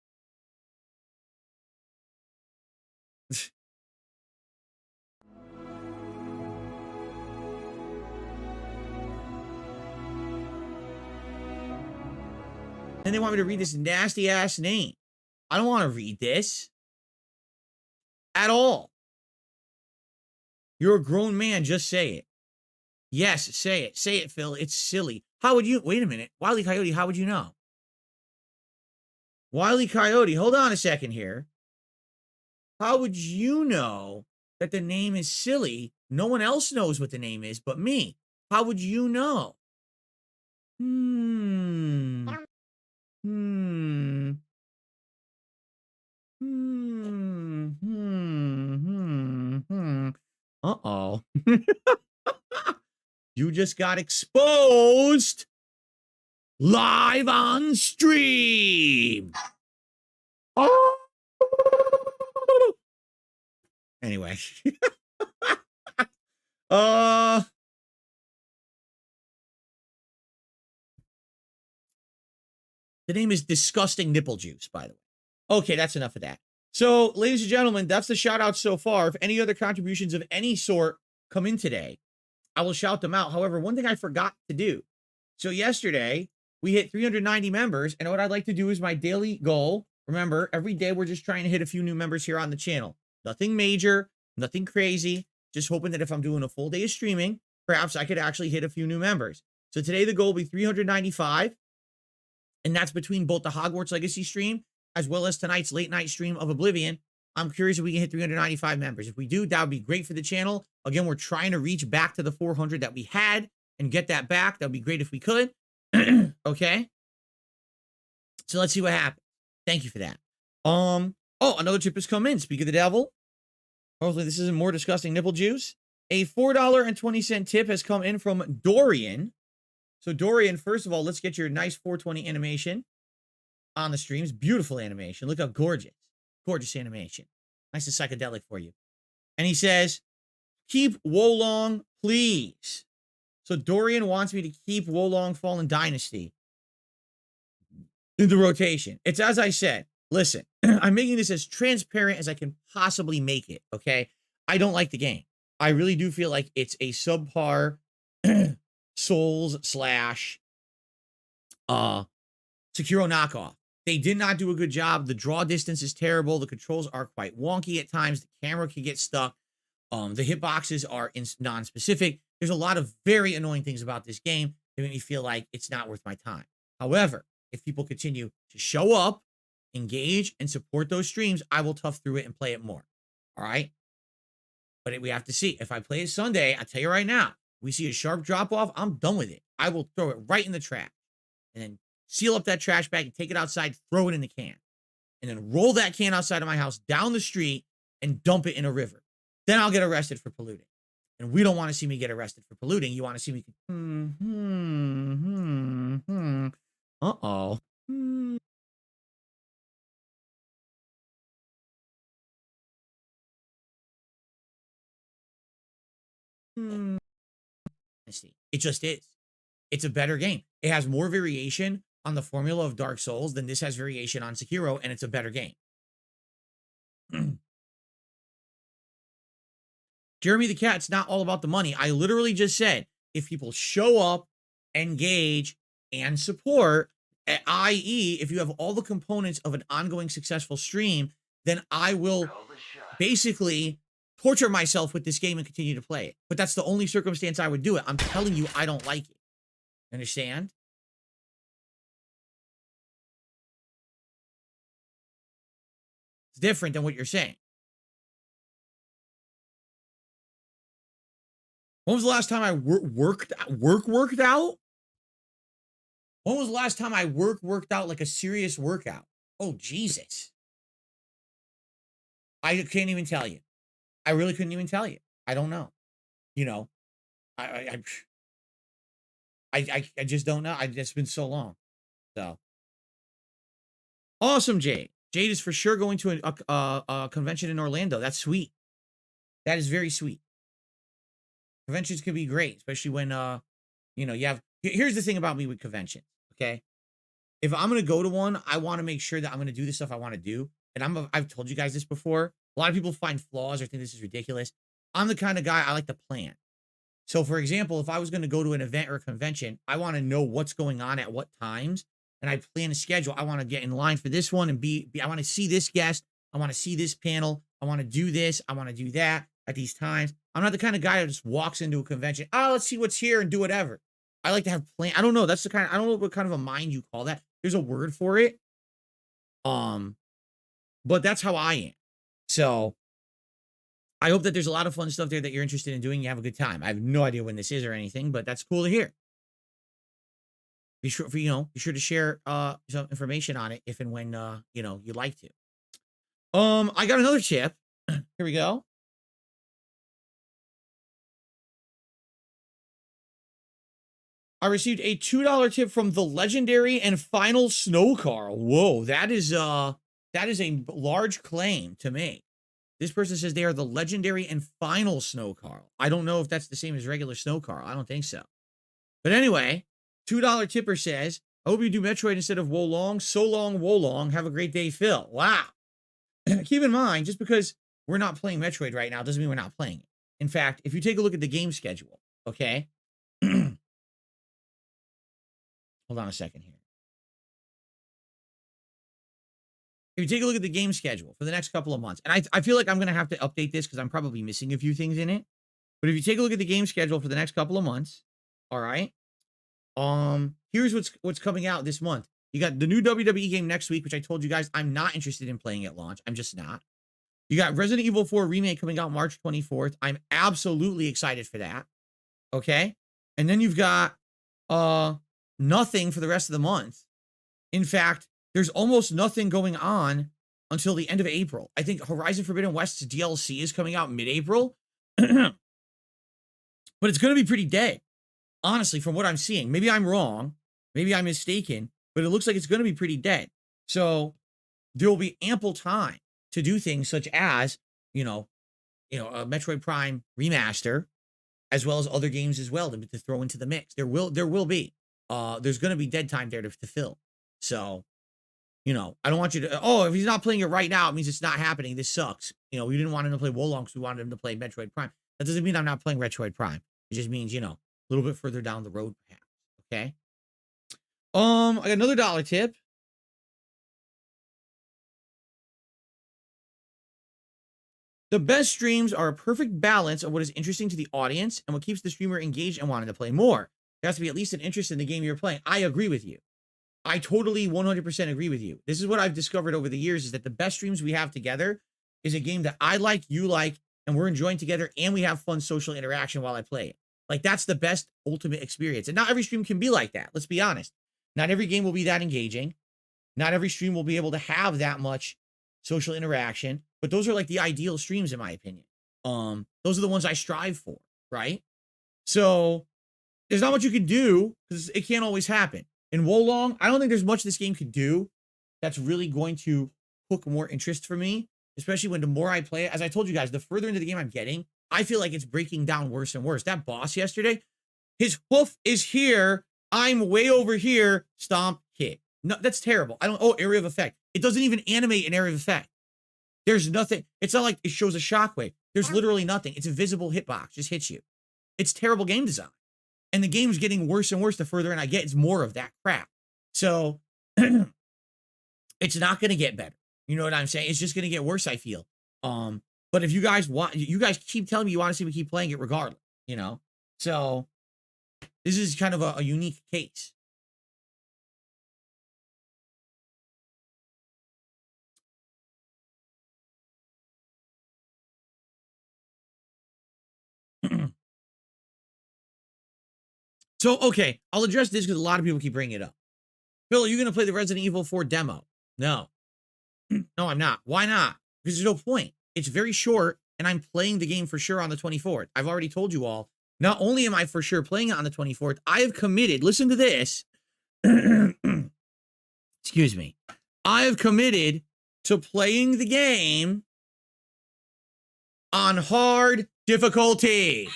Speaker 3: And they want me to read this nasty ass name. I don't want to read this at all. You're a grown man. Just say it. Yes, say it. Say it, Phil. It's silly. How would you? Wait a minute. Wile E. Coyote, how would you know? Wile E. Coyote, hold on a second here. How would you know that the name is silly? No one else knows what the name is but me. How would you know? Uh-oh. You just got exposed live on stream. Oh. Anyway. The name is Disgusting Nipple Juice, by the way. Okay, that's enough of that. So, ladies and gentlemen, that's the shout out so far. If any other contributions of any sort come in today, I will shout them out. However, one thing I forgot to do. So yesterday, we hit 390 members, and what I'd like to do is my daily goal. Remember, every day we're just trying to hit a few new members here on the channel. Nothing major, nothing crazy. Just hoping that if I'm doing a full day of streaming, perhaps I could actually hit a few new members. So today the goal will be 395, and that's between both the Hogwarts Legacy stream as well as tonight's late night stream of Oblivion. I'm curious if we can hit 395 members. If we do, that would be great for the channel. Again, we're trying to reach back to the 400 that we had and get that back. That would be great if we could. Okay. So let's see what happens. Thank you for that. Oh, another tip has come in. Speak of the devil. Hopefully this isn't more disgusting nipple juice. A $4.20 tip has come in from Dorian. So Dorian, first of all, let's get your nice 420 animation on the streams. Beautiful animation. Look how gorgeous. Gorgeous animation. Nice and psychedelic for you. And he says, keep Wolong, please. So Dorian wants me to keep Wolong Fallen Dynasty in the rotation. It's as I said. Listen, I'm making this as transparent as I can possibly make it, okay? I don't like the game. I really do feel like it's a subpar Souls / Sekiro knockoff. They did not do a good job. The draw distance is terrible. The controls are quite wonky at times. The camera can get stuck. The hitboxes are non-specific. There's a lot of very annoying things about this game that make me feel like it's not worth my time. However, if people continue to show up, engage, and support those streams, I will tough through it and play it more. All right? But we have to see. If I play it Sunday, I'll tell you right now, we see a sharp drop-off, I'm done with it. I will throw it right in the trash. And then seal up that trash bag and take it outside, throw it in the can. And then roll that can outside of my house, down the street, and dump it in a river. Then I'll get arrested for polluting. And we don't want to see me get arrested for polluting. You want to see me... Uh-oh. It just is. It's a better game. It has more variation on the formula of Dark Souls than this has variation on Sekiro, and it's a better game. Jeremy the Cat, it's not all about the money. I literally just said, if people show up, engage, and support, i.e., if you have all the components of an ongoing successful stream, then I will basically torture myself with this game and continue to play it. But that's the only circumstance I would do it. I'm telling you, I don't like it. Understand? It's different than what you're saying. When was the last time I worked out? When was the last time I worked out like a serious workout? Oh, Jesus. I can't even tell you. I really couldn't even tell you. I don't know. You know, I just don't know. It's been so long. So awesome, Jay. Jade is for sure going to a convention in Orlando. That's sweet. That is very sweet. Conventions can be great, especially when, you know, you have, here's the thing about me with conventions, okay? If I'm going to go to one, I want to make sure that I'm going to do the stuff I want to do. And I've told you guys this before. A lot of people find flaws or think this is ridiculous. I'm the kind of guy, I like to plan. So for example, if I was going to go to an event or a convention, I want to know what's going on at what times. And I plan a schedule. I want to get in line for this one and I want to see this guest. I want to see this panel. I want to do this. I want to do that at these times. I'm not the kind of guy that just walks into a convention. Oh, let's see what's here and do whatever. I like to have plan. I don't know. That's the kind of, I don't know what kind of a mind you call that. There's a word for it. But that's how I am. So I hope that there's a lot of fun stuff there that you're interested in doing. You have a good time. I have no idea when this is or anything, but that's cool to hear. Be sure to share some information on it if and when you'd like to. I got another tip. Here we go. I received a $2 tip from the legendary and final Snow Carl. Whoa, that is a large claim to make. This person says they are the legendary and final Snow Carl. I don't know if that's the same as regular Snow Carl. I don't think so. But anyway, $2 tipper says, I hope you do Metroid instead of Wolong. So long, Wolong. Have a great day, Phil. Wow. Keep in mind, just because we're not playing Metroid right now doesn't mean we're not playing it. In fact, if you take a look at the game schedule, okay? Hold on a second here. If you take a look at the game schedule for the next couple of months, and I feel like I'm going to have to update this because I'm probably missing a few things in it. But if you take a look at the game schedule for the next couple of months, all right, here's what's coming out this month. You got the new WWE game next week, which I told you guys I'm not interested in playing at launch. I'm just not. You got Resident Evil 4 Remake coming out March 24th. I'm absolutely excited for that. Okay? And then you've got nothing for the rest of the month. In fact, there's almost nothing going on until the end of April. I think Horizon Forbidden West's DLC is coming out mid-April. But it's going to be pretty dead. Honestly, from what I'm seeing. Maybe I'm wrong. Maybe I'm mistaken. But it looks like it's going to be pretty dead. So there will be ample time to do things such as, a Metroid Prime remaster, as well as other games as well to throw into the mix. There will be. There's going to be dead time there to fill. So, I don't want you to, if he's not playing it right now, it means it's not happening. This sucks. We didn't want him to play Wolong because we wanted him to play Metroid Prime. That doesn't mean I'm not playing Metroid Prime. It just means, a little bit further down the road, perhaps. Okay. I got another $1 tip. The best streams are a perfect balance of what is interesting to the audience and what keeps the streamer engaged and wanting to play more. There has to be at least an interest in the game you're playing. I agree with you. I totally 100% agree with you. This is what I've discovered over the years is that the best streams we have together is a game that I like, you like, and we're enjoying together, and we have fun social interaction while I play it. Like, that's the best ultimate experience. And not every stream can be like that. Let's be honest. Not every game will be that engaging. Not every stream will be able to have that much social interaction. But those are like the ideal streams, in my opinion. Those are the ones I strive for, right? So there's not much you can do because it can't always happen. In Wolong, I don't think there's much this game could do that's really going to hook more interest for me, especially when the more I play it. As I told you guys, the further into the game I'm getting, I feel like it's breaking down worse and worse. That boss yesterday, his hoof is here. I'm way over here. Stomp, hit. No, that's terrible. Area of effect. It doesn't even animate an area of effect. There's nothing. It's not like it shows a shockwave. There's literally nothing. It's a visible hitbox. Just hits you. It's terrible game design. And the game's getting worse and worse the further in I get. It's more of that crap. So it's not going to get better. You know what I'm saying? It's just going to get worse, I feel. But if you guys keep telling me you want to see me keep playing it regardless, So this is kind of a unique case. So, okay, I'll address this because a lot of people keep bringing it up. Phil, are you going to play the Resident Evil 4 demo? No. No, I'm not. Why not? Because there's no point. It's very short, and I'm playing the game for sure on the 24th. I've already told you all. Not only am I for sure playing it on the 24th, I have committed, listen to this. Excuse me. I have committed to playing the game on hard difficulty.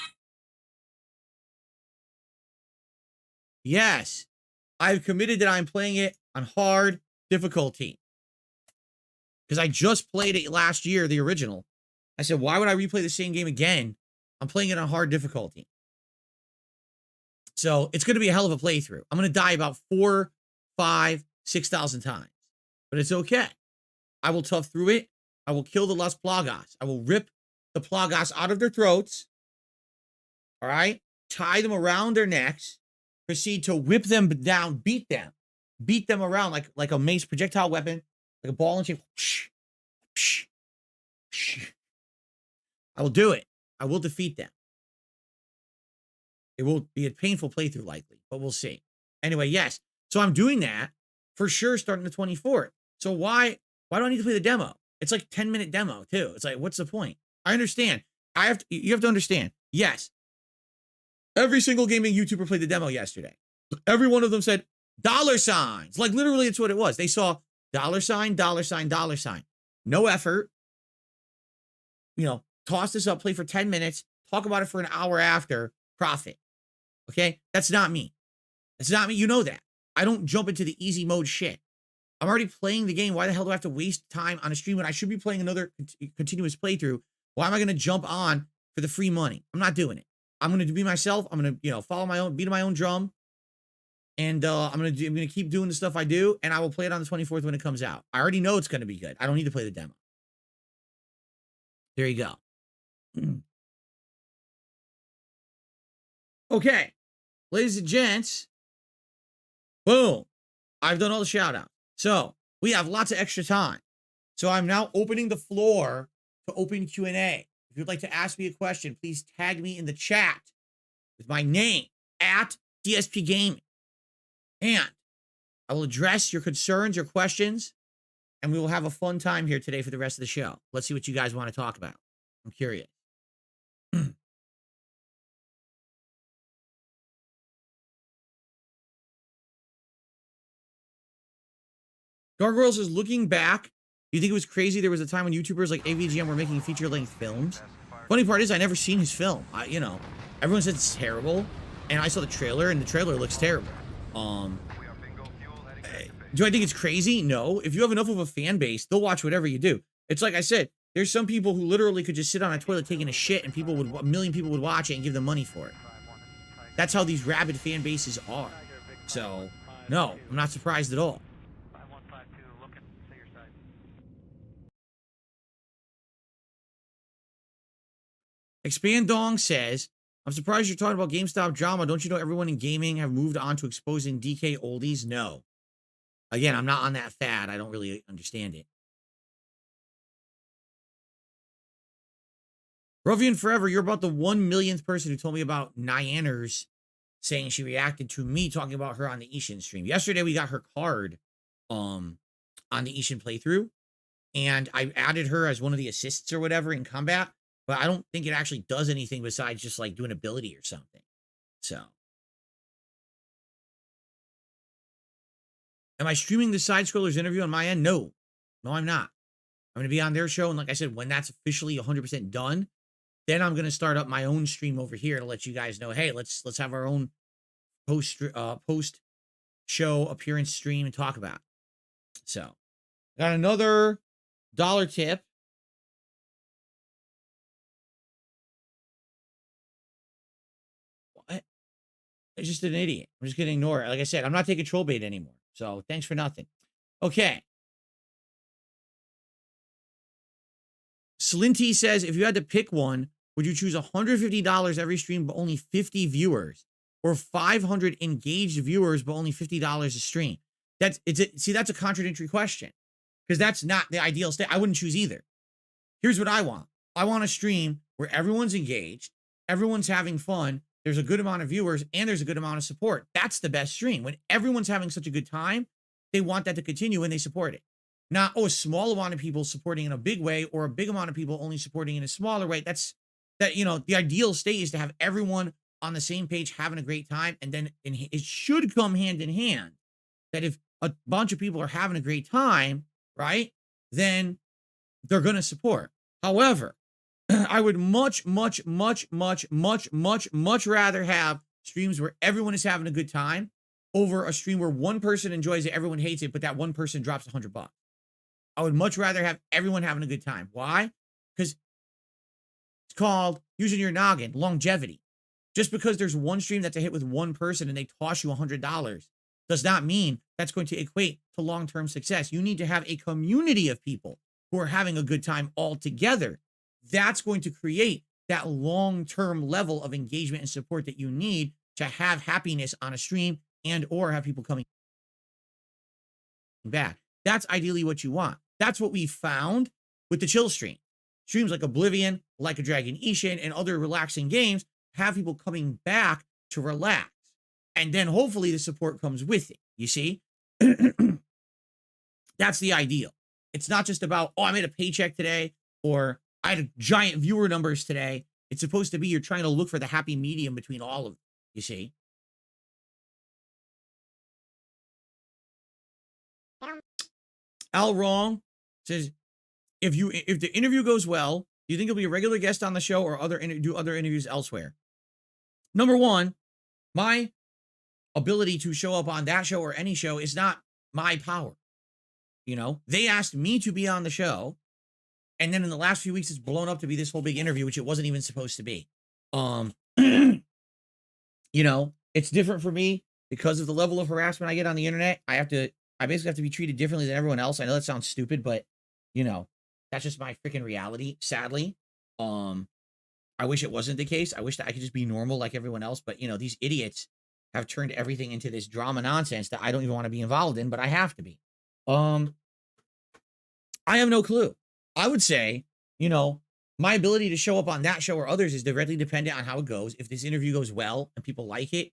Speaker 3: Yes, I've committed that I'm playing it on hard difficulty. Because I just played it last year, the original. I said, why would I replay the same game again? I'm playing it on hard difficulty. So it's going to be a hell of a playthrough. I'm going to die about 4, 5, 6,000 times. But it's okay. I will tough through it. I will kill the Las Plagas. I will rip the Plagas out of their throats. All right? Tie them around their necks. Proceed to whip them down, beat them. Beat them around like a mace projectile weapon. Like a ball and chain. I will do it. I will defeat them. It will be a painful playthrough likely, but we'll see. Anyway, yes. So I'm doing that for sure starting the 24th. So why do I need to play the demo? It's like 10-minute demo too. It's like, what's the point? I understand. You have to understand. Yes. Every single gaming YouTuber played the demo yesterday. Every one of them said dollar signs. Like literally it's what it was. They saw dollar sign, dollar sign, dollar sign. No effort. You know, toss this up, play for 10 minutes, talk about it for an hour after, profit. Okay? That's not me. That's not me. You know that. I don't jump into the easy mode shit. I'm already playing the game. Why the hell do I have to waste time on a stream when I should be playing another continuous playthrough? Why am I going to jump on for the free money? I'm not doing it. I'm going to be myself. I'm going to, follow my own, beat my own drum. And I'm going to keep doing the stuff I do. And I will play it on the 24th when it comes out. I already know it's going to be good. I don't need to play the demo. There you go. Okay. Ladies and gents. Boom. I've done all the shout outs. So we have lots of extra time. So I'm now opening the floor to open Q&A. If you'd like to ask me a question, please tag me in the chat with my name at DSP Gaming. And I will address your concerns, your questions, and we will have a fun time here today for the rest of the show. Let's see what you guys want to talk about. I'm curious. Gargoyles is looking back. Do you think it was crazy? There was a time when YouTubers like AVGM were making feature-length films. Funny part is I never seen his film. Everyone said it's terrible, and I saw the trailer, and the trailer looks terrible. Do I think it's crazy? No. If you have enough of a fan base, they'll watch whatever you do. It's like I said, there's some people who literally could just sit on a toilet taking a shit, and a million people would watch it and give them money for it. That's how these rabid fan bases are. So, no, I'm not surprised at all. Expand Dong says, I'm surprised you're talking about GameStop drama. Don't you know everyone in gaming have moved on to exposing DK oldies? No. Again, I'm not on that fad. I don't really understand it. Rovian Forever, you're about the 1 millionth person who told me about Nyaners saying she reacted to me talking about her on the Ishin stream. Yesterday, we got her card on the Ishin playthrough, and I added her as one of the assists or whatever in combat. But I don't think it actually does anything besides just like do an ability or something. So. Am I streaming the Side Scrollers interview on my end? No. No, I'm not. I'm going to be on their show. And like I said, when that's officially 100% done, then I'm going to start up my own stream over here to let you guys know, hey, let's have our own post show appearance stream and talk about it. So, got another dollar tip. It's just an idiot. I'm just going to ignore it. Like I said, I'm not taking troll bait anymore. So thanks for nothing. Okay. Slinty says, if you had to pick one, would you choose $150 every stream but only 50 viewers, or 500 engaged viewers but only $50 a stream? That's a contradictory question, because that's not the ideal state. I wouldn't choose either. Here's what I want. I want a stream where everyone's engaged, everyone's having fun, there's a good amount of viewers, and there's a good amount of support. That's the best stream. When everyone's having such a good time, they want that to continue and they support it. Not, a small amount of people supporting in a big way, or a big amount of people only supporting in a smaller way. The ideal state is to have everyone on the same page having a great time, and then it should come hand in hand that if a bunch of people are having a great time, right, then they're going to support. However, I would much rather have streams where everyone is having a good time over a stream where one person enjoys it, everyone hates it, but that one person drops $100. I would much rather have everyone having a good time. Why? Because it's called using your noggin, longevity. Just because there's one stream that's a hit with one person and they toss you $100 does not mean that's going to equate to long-term success. You need to have a community of people who are having a good time all together. That's going to create that long-term level of engagement and support that you need to have happiness on a stream and or have people coming back. That's ideally what you want. That's what we found with the chill stream. Streams like Oblivion, Like a Dragon Ishin, and other relaxing games have people coming back to relax. And then hopefully the support comes with it. You see? That's the ideal. It's not just about, oh, I made a paycheck today, or I had giant viewer numbers today. It's supposed to be you're trying to look for the happy medium between all of them. You see? Al Wrong says, if the interview goes well, do you think you'll be a regular guest on the show or do other interviews elsewhere? Number one, my ability to show up on that show or any show is not my power. You know, they asked me to be on the show, and then in the last few weeks, it's blown up to be this whole big interview, which it wasn't even supposed to be. You know, it's different for me because of the level of harassment I get on the internet. I basically have to be treated differently than everyone else. I know that sounds stupid, but you know, that's just my freaking reality, sadly. I wish it wasn't the case. I wish that I could just be normal like everyone else, but you know, these idiots have turned everything into this drama nonsense that I don't even want to be involved in, but I have to be. I have no clue. I would say, you know, my ability to show up on that show or others is directly dependent on how it goes. If this interview goes well and people like it,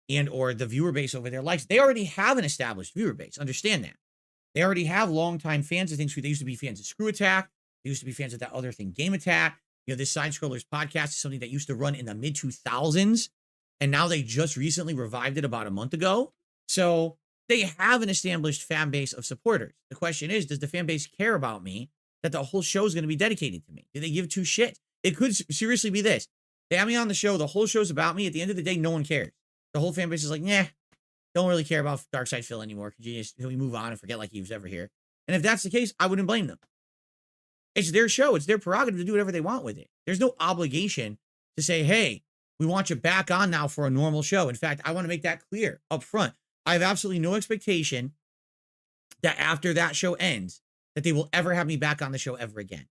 Speaker 3: and or the viewer base over there likes, they already have an established viewer base. Understand that. They already have longtime fans of things. They used to be fans of Screw Attack. They used to be fans of that other thing, Game Attack. You know, this Side Scrollers podcast is something that used to run in the mid 2000s. And now they just recently revived it about a month ago. So they have an established fan base of supporters. The question is, does the fan base care about me, that the whole show is going to be dedicated to me? Do they give two shits? It could seriously be this. They have me on the show. The whole show's about me. At the end of the day, no one cares. The whole fan base is like, nah, don't really care about Darkside Phil anymore. Can we move on and forget like he was ever here? And if that's the case, I wouldn't blame them. It's their show. It's their prerogative to do whatever they want with it. There's no obligation to say, hey, we want you back on now for a normal show. In fact, I want to make that clear up front. I have absolutely no expectation that after that show ends, that they will ever have me back on the show ever again.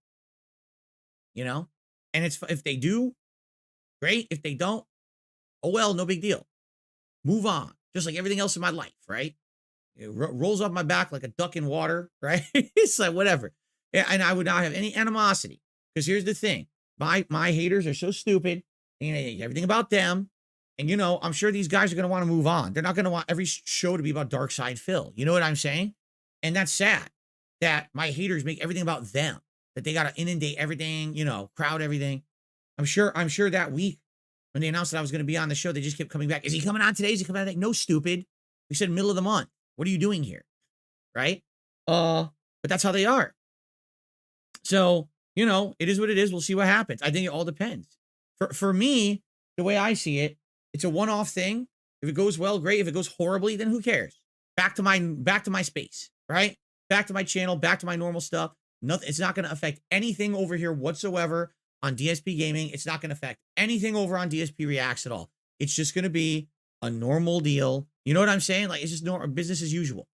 Speaker 3: You know? And it's if they do, great. If they don't, oh well, no big deal. Move on. Just like everything else in my life, right? It rolls off my back like a duck in water, right? It's like whatever. And I would not have any animosity. Because here's the thing. My haters are so stupid. And everything about them. And, you know, I'm sure these guys are going to want to move on. They're not going to want every show to be about Darkside Phil. You know what I'm saying? And that's sad that my haters make everything about them, that they got to inundate everything, you know, crowd everything. I'm sure that week when they announced that I was going to be on the show, they just kept coming back. Is he coming on today? Is he coming on today? No, stupid. We said middle of the month. What are you doing here? Right? But that's how they are. So, you know, it is what it is. We'll see what happens. I think it all depends. For me, the way I see it, it's a one-off thing. If it goes well, great. If it goes horribly, then who cares? Back to my space, right? Back to my channel, back to my normal stuff. Nothing. It's not going to affect anything over here whatsoever on DSP Gaming. It's not going to affect anything over on DSP Reacts at all. It's just going to be a normal deal. You know what I'm saying? Like, it's just normal business as usual.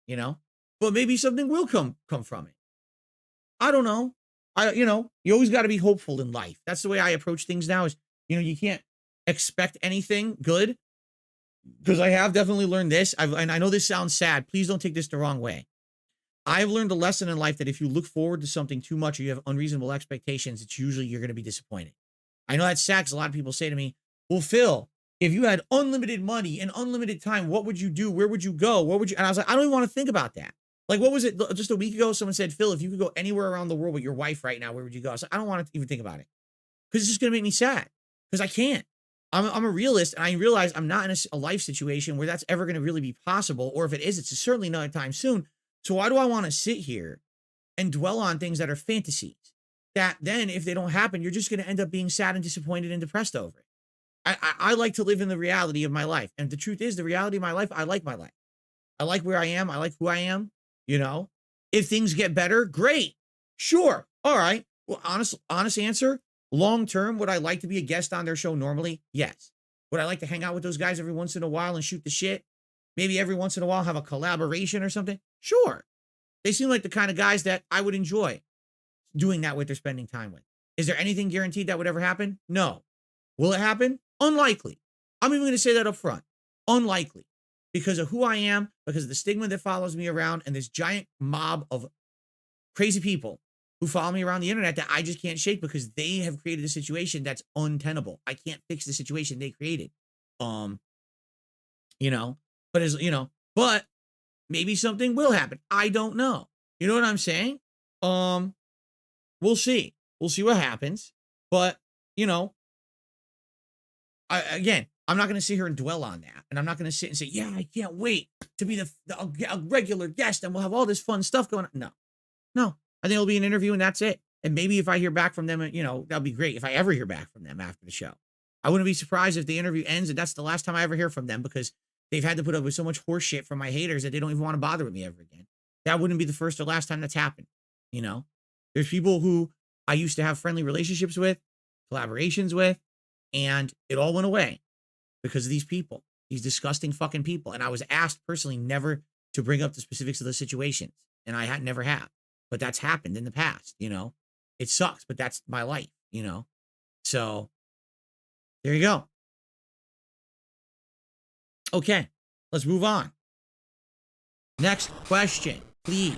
Speaker 3: You know? But maybe something will come from it. I don't know. You know, you always got to be hopeful in life. That's the way I approach things now is, you know, you can't expect anything good, because I have definitely learned this. And I know this sounds sad. Please don't take this the wrong way. I've learned a lesson in life that if you look forward to something too much or you have unreasonable expectations, it's usually you're going to be disappointed. I know that's sad because a lot of people say to me, well, Phil, if you had unlimited money and unlimited time, what would you do? Where would you go? What would you? And I was like, I don't even want to think about that. Like, what was it? Just a week ago, someone said, Phil, if you could go anywhere around the world with your wife right now, where would you go? I was like, I don't want to even think about it because it's just going to make me sad because I can't. I'm a realist, and I realize I'm not in a life situation where that's ever going to really be possible. Or if it is, it's certainly not anytime soon. So why do I want to sit here and dwell on things that are fantasies that then if they don't happen, you're just going to end up being sad and disappointed and depressed over it. I like to live in the reality of my life. And the truth is, the reality of my life, I like my life. I like where I am. I like who I am. You know, if things get better, great. Sure. All right. Well, honest answer. Long term, would I like to be a guest on their show normally? Yes. Would I like to hang out with those guys every once in a while and shoot the shit? Maybe every once in a while have a collaboration or something? Sure. They seem like the kind of guys that I would enjoy doing that with or spending time with. Is there anything guaranteed that would ever happen? No. Will it happen? Unlikely. I'm even going to say that up front. Unlikely. Because of who I am, because of the stigma that follows me around, and this giant mob of crazy people who follow me around the internet that I just can't shake because they have created a situation that's untenable. I can't fix the situation they created. You know, but maybe something will happen. I don't know. You know what I'm saying? We'll see. We'll see what happens. But, you know, I'm not going to sit here and dwell on that. And I'm not going to sit and say, yeah, I can't wait to be a regular guest and we'll have all this fun stuff going on. No. I think it'll be an interview and that's it. And maybe if I hear back from them, you know, that'll be great. If I ever hear back from them after the show, I wouldn't be surprised if the interview ends and that's the last time I ever hear from them because they've had to put up with so much horse shit from my haters that they don't even want to bother with me ever again. That wouldn't be the first or last time that's happened. You know, there's people who I used to have friendly relationships with, collaborations with, and it all went away because of these people, these disgusting fucking people. And I was asked personally never to bring up the specifics of the situations. And I never have, but that's happened in the past, you know, it sucks, but that's my life, you know? So there you go. Okay, let's move on. Next question, please.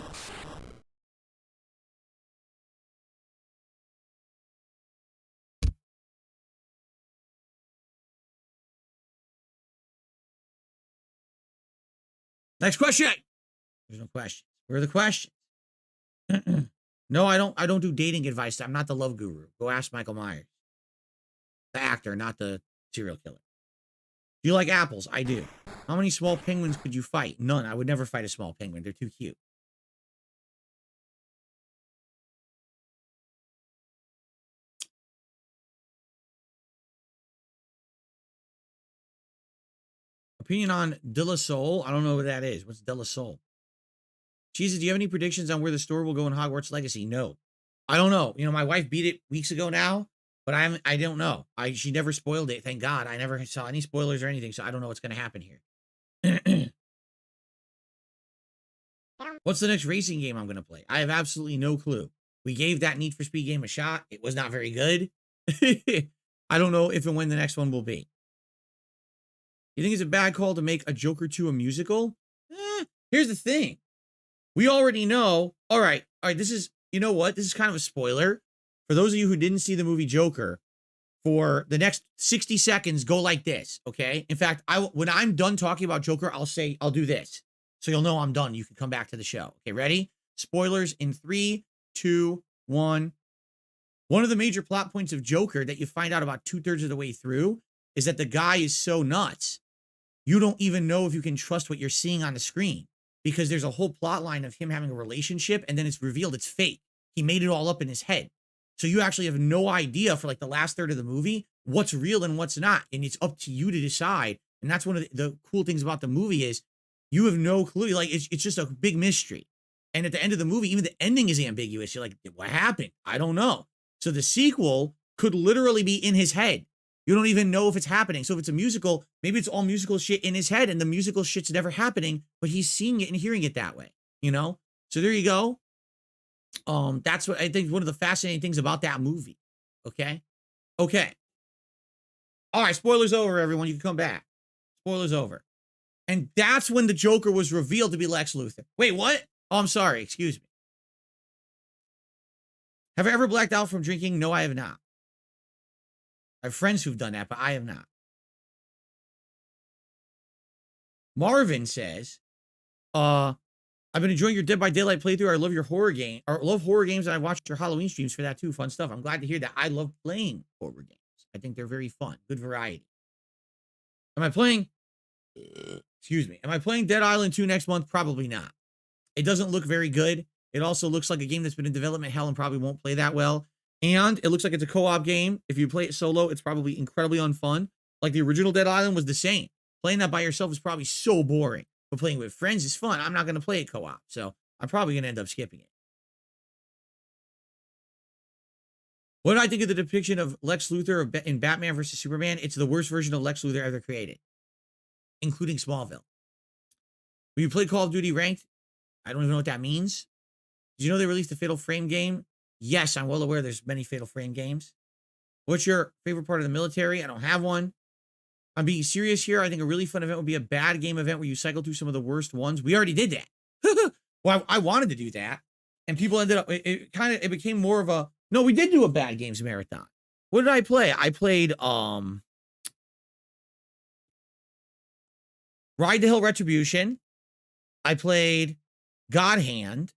Speaker 3: Next question. There's no questions. Where are the questions? No, I don't do dating advice. I'm not the love guru. Go ask Michael Myers. The actor, not the serial killer. Do you like apples? I do. How many small penguins could you fight? None. I would never fight a small penguin. They're too cute. Opinion on De La Soul? I don't know what that is. What's De La Soul? Jesus, do you have any predictions on where the story will go in Hogwarts Legacy? No. I don't know. You know, my wife beat it weeks ago now, but I don't know. She never spoiled it. Thank God. I never saw any spoilers or anything, so I don't know what's going to happen here. What's the next racing game I'm going to play? I have absolutely no clue. We gave that Need for Speed game a shot. It was not very good. I don't know if and when the next one will be. You think it's a bad call to make a Joker 2 a musical? Here's the thing. We already know. All right. This is, you know what? This is kind of a spoiler. For those of you who didn't see the movie Joker, for the next 60 seconds, go like this. Okay. In fact, when I'm done talking about Joker, I'll do this. So you'll know I'm done. You can come back to the show. Okay. Ready? Spoilers in 3, 2, 1. One of the major plot points of Joker that you find out about 2/3 of the way through is that the guy is so nuts. You don't even know if you can trust what you're seeing on the screen because there's a whole plot line of him having a relationship and then it's revealed it's fake. He made it all up in his head. So you actually have no idea for like the last third of the movie, what's real and what's not. And it's up to you to decide. And that's one of the cool things about the movie is you have no clue. Like it's just a big mystery. And at the end of the movie, even the ending is ambiguous. You're like, what happened? I don't know. So the sequel could literally be in his head. You don't even know if it's happening. So if it's a musical, maybe it's all musical shit in his head and the musical shit's never happening, but he's seeing it and hearing it that way, you know? So there you go. That's what I think one of the fascinating things about that movie. Okay. Okay. All right. Spoilers over, everyone. You can come back. Spoilers over. And that's when the Joker was revealed to be Lex Luthor. Wait, what? Oh, I'm sorry. Excuse me. Have I ever blacked out from drinking? No, I have not. I have friends who've done that, but I have not. Marvin says, I've been enjoying your Dead by Daylight playthrough. I love your horror game. I love horror games, and I watched your Halloween streams for that too. Fun stuff. I'm glad to hear that. I love playing horror games. I think they're very fun. Good variety. Am I playing Dead Island 2 next month? Probably not. It doesn't look very good. It also looks like a game that's been in development hell and probably won't play that well. And it looks like it's a co-op game. If you play it solo, it's probably incredibly unfun. Like the original Dead Island was the same. Playing that by yourself is probably so boring. But playing with friends is fun. I'm not going to play it co-op, so I'm probably going to end up skipping it. What did I think of the depiction of Lex Luthor in Batman versus Superman? It's the worst version of Lex Luthor ever created, including Smallville. When you play Call of Duty Ranked, I don't even know what that means. Did you know they released a Fatal Frame game? Yes, I'm well aware there's many Fatal Frame games. What's your favorite part of the military? I don't have one. I'm being serious here. I think a really fun event would be a bad game event where you cycle through some of the worst ones. We already did that. Well, I wanted to do that. And people ended up, it became more of a, no, we did do a bad games marathon. What did I play? I played Ride to Hell Retribution. I played God Hand.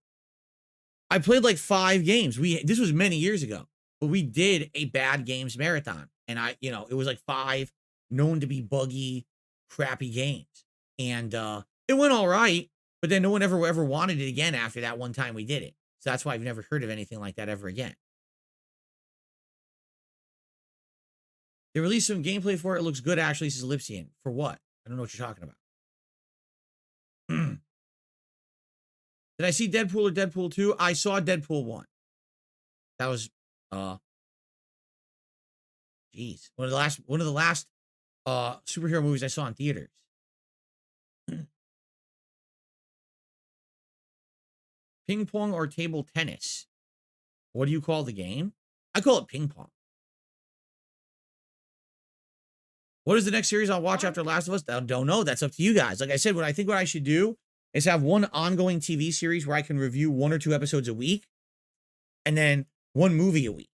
Speaker 3: I played like 5 games. This was many years ago, but we did a bad games marathon. And it was like 5 known to be buggy, crappy games. And it went all right, but then no one ever wanted it again after that one time we did it. So that's why I've never heard of anything like that ever again. They released some gameplay for it. It looks good, actually, says Lipsian. For what? I don't know what you're talking about. Did I see Deadpool or Deadpool 2? I saw Deadpool 1. That was, one of the last superhero movies I saw in theaters. Ping pong or table tennis? What do you call the game? I call it ping pong. What is the next series I'll watch after Last of Us? I don't know. That's up to you guys. Like I said, what I should do is have one ongoing TV series where I can review 1 or 2 episodes a week, and then 1 movie a week.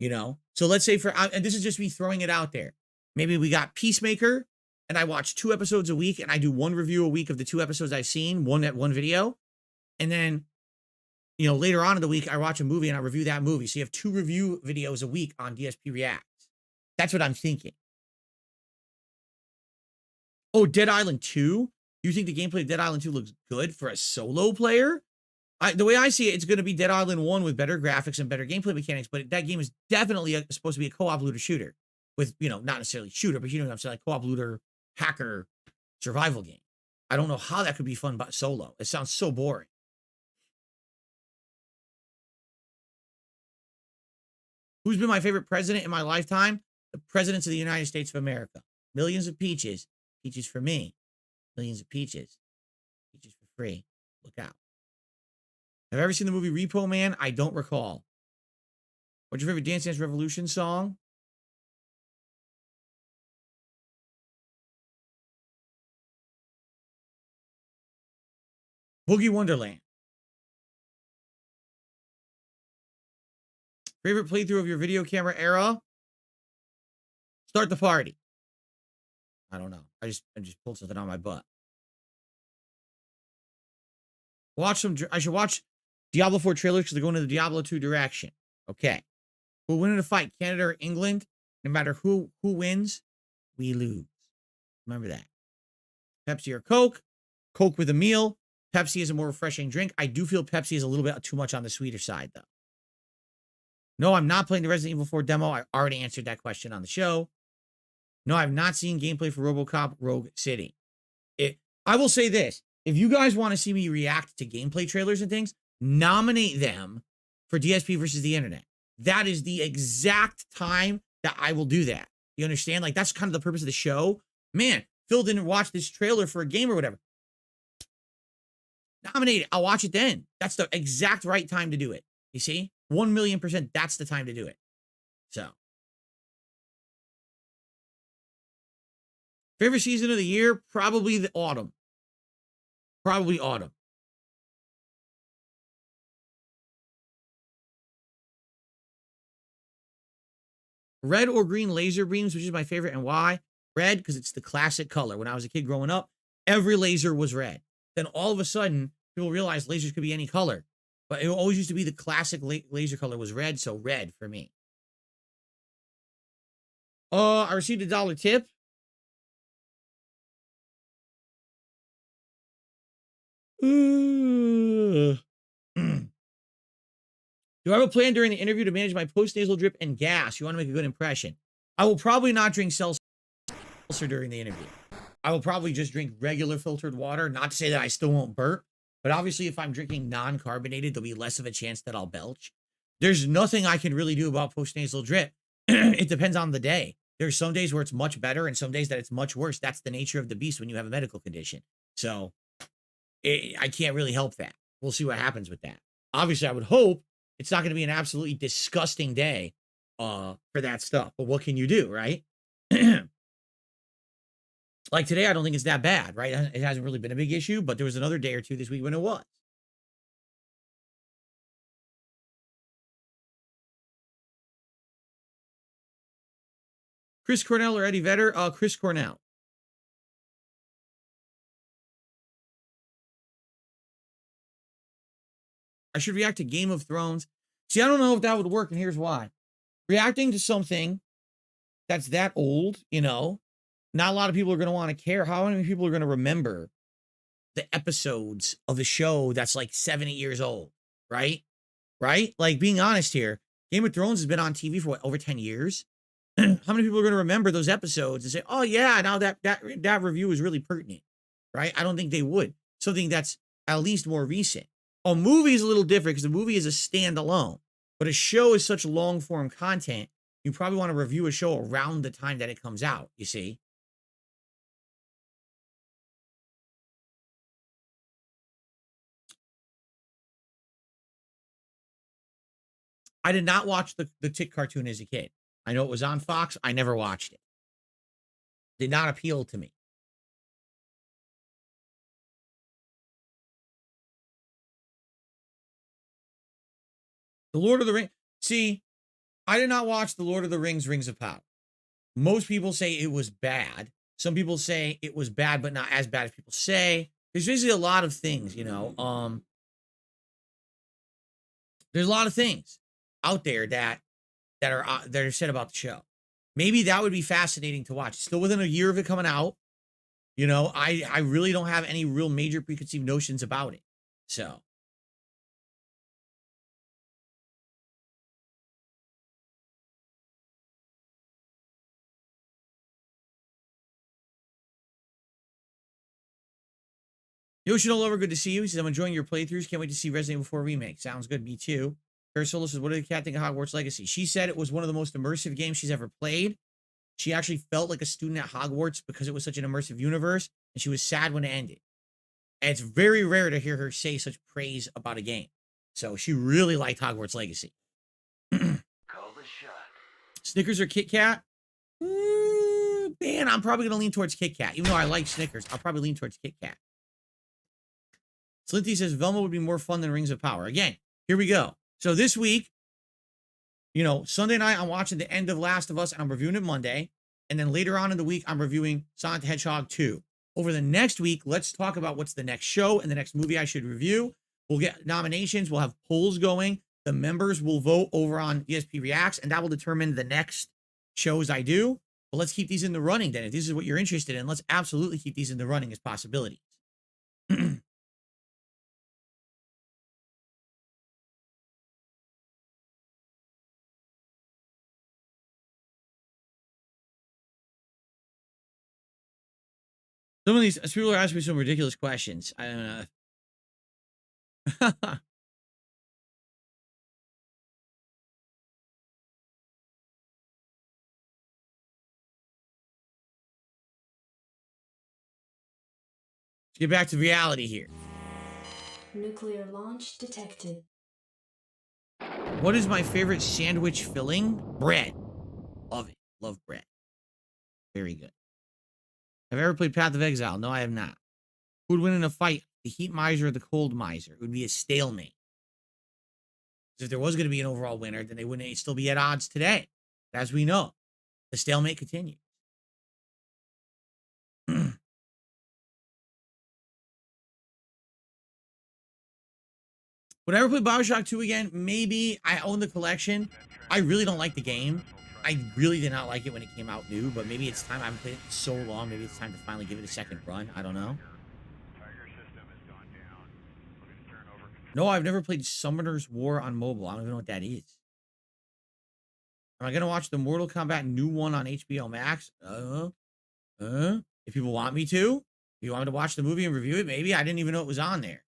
Speaker 3: So let's say and this is just me throwing it out there. Maybe we got Peacemaker, and I watch 2 episodes a week, and I do 1 review a week of the 2 episodes I've seen, one video. And then, later on in the week, I watch a movie and I review that movie. So you have 2 review videos a week on DSP Reacts. That's what I'm thinking. Oh, Dead Island 2? You think the gameplay of Dead Island 2 looks good for a solo player? The way I see it, it's going to be Dead Island 1 with better graphics and better gameplay mechanics, but that game is definitely supposed to be a co-op looter shooter. With, not necessarily shooter, but what I'm saying, like co-op looter, hacker, survival game. I don't know how that could be fun but solo. It sounds so boring. Who's been my favorite president in my lifetime? The presidents of the United States of America. Millions of peaches. Peaches for me. Millions of peaches. Peaches for free. Look out. Have I ever seen the movie Repo Man? I don't recall. What's your favorite Dance Dance Revolution song? Boogie Wonderland. Favorite playthrough of your video camera era? Start the party. I don't know. I just pulled something on my butt. I should watch Diablo 4 trailers because they're going in the Diablo 2 direction. Okay. Who'll win in a fight, Canada or England? No matter who wins, we lose. Remember that. Pepsi or Coke? Coke with a meal. Pepsi is a more refreshing drink. I do feel Pepsi is a little bit too much on the sweeter side, though. No, I'm not playing the Resident Evil 4 demo. I already answered that question on the show. No, I've not seen gameplay for RoboCop Rogue City. I will say this. If you guys want to see me react to gameplay trailers and things, nominate them for DSP versus the internet. That is the exact time that I will do that. You understand? Like, that's kind of the purpose of the show. Man, Phil didn't watch this trailer for a game or whatever. Nominate it. I'll watch it then. That's the exact right time to do it. You see? 1,000,000%, that's the time to do it. So. Favorite season of the year? Probably the autumn. Probably autumn. Red or green laser beams, which is my favorite and why? Red, because it's the classic color. When I was a kid growing up, every laser was red. Then all of a sudden, people realized lasers could be any color. But it always used to be the classic laser color was red, so red for me. I received a $1 tip. Do I have a plan during the interview to manage my post-nasal drip and gas? You want to make a good impression. I will probably not drink seltzer during the interview. I will probably just drink regular filtered water. Not to say that I still won't burp, but obviously if I'm drinking non-carbonated, there'll be less of a chance that I'll belch. There's nothing I can really do about post-nasal drip. It depends on the day. There's some days where it's much better and some days that it's much worse. That's the nature of the beast when you have a medical condition. So I can't really help that. We'll see what happens with that. Obviously, I would hope it's not going to be an absolutely disgusting day for that stuff. But what can you do, right? Like today, I don't think it's that bad, right? It hasn't really been a big issue, but there was another day or two this week when it was. Chris Cornell or Eddie Vedder? Chris Cornell. I should react to Game of Thrones. See, I don't know if that would work, and here's why. Reacting to something that's that old, you know, not a lot of people are going to want to care. How many people are going to remember the episodes of the show that's like 70 years old, right? Right? Like, being honest here, Game of Thrones has been on TV for what, over 10 years? How many people are going to remember those episodes and say, oh yeah, now that review is really pertinent, right? I don't think they would. Something that's at least more recent. A movie is a little different because the movie is a standalone, but a show is such long form content. You probably want to review a show around the time that it comes out, you see? I did not watch the Tick cartoon as a kid. I know it was on Fox. I never watched it. Did not appeal to me. The Lord of the Rings. See, I did not watch The Lord of the Rings, Rings of Power. Most people say it was bad. Some people say it was bad, but not as bad as people say. There's basically a lot of things, you know. There's a lot of things out there that are said about the show. Maybe that would be fascinating to watch. Still within a year of it coming out. You know, I really don't have any real major preconceived notions about it. So. Yoshinola, good to see you. He says, I'm enjoying your playthroughs. Can't wait to see Resident Evil 4 Remake. Sounds good. Me too. Ursula says, what did the cat think of Hogwarts Legacy? She said it was one of the most immersive games she's ever played. She actually felt like a student at Hogwarts because it was such an immersive universe, and she was sad when it ended. And it's very rare to hear her say such praise about a game. So she really liked Hogwarts Legacy. Call the shot. Snickers or Kit Kat? Man, I'm probably going to lean towards Kit Kat. Even though I like Snickers, I'll probably lean towards Kit Kat. Slinty says, Velma would be more fun than Rings of Power. Again, here we go. So this week, you know, Sunday night, I'm watching the end of Last of Us, and I'm reviewing it Monday. And then later on in the week, I'm reviewing Sonic the Hedgehog 2. Over the next week, let's talk about what's the next show and the next movie I should review. We'll get nominations. We'll have polls going. The members will vote over on ESP Reacts, and that will determine the next shows I do. But let's keep these in the running then. If this is what you're interested in, let's absolutely keep these in the running as possibilities. Some of these people are asking me some ridiculous questions. I don't know. Let's get back to reality here.
Speaker 4: Nuclear launch detected.
Speaker 3: What is my favorite sandwich filling? Bread. Love it. Love bread. Very good. Have I ever played Path of Exile? No, I have not. Who would win in a fight? The Heat Miser or the Cold Miser? It would be a stalemate. Because if there was going to be an overall winner, then they wouldn't still be at odds today. As we know, the stalemate continues. Would I ever play Bioshock 2 again? Maybe. I own the collection. I really don't like the game. I really did not like it when it came out new, but maybe it's time. I haven't played it in so long. Maybe it's time to finally give it a second run. I don't know. No, I've never played Summoner's War on mobile. I don't even know what that is. Am I going to watch the Mortal Kombat new one on HBO Max? If people want me to. If you want me to watch the movie and review it, maybe. I didn't even know it was on there.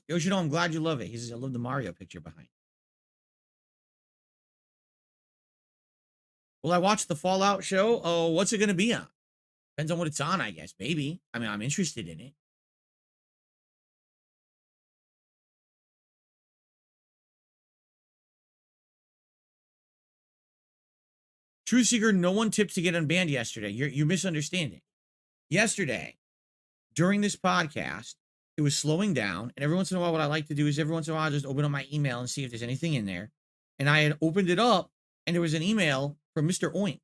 Speaker 3: Yoshino, I'm glad you love it. He says, I love the Mario picture behind. Will I watch the Fallout show? Oh, what's it going to be on? Depends on what it's on, I guess. Maybe. I mean, I'm interested in it. Truth Seeker, no one tipped to get unbanned yesterday. You're misunderstanding. Yesterday, during this podcast, it was slowing down. And every once in a while, what I like to do is every once in a while, I just open up my email and see if there's anything in there. And I had opened it up, and there was an email from Mr. Oink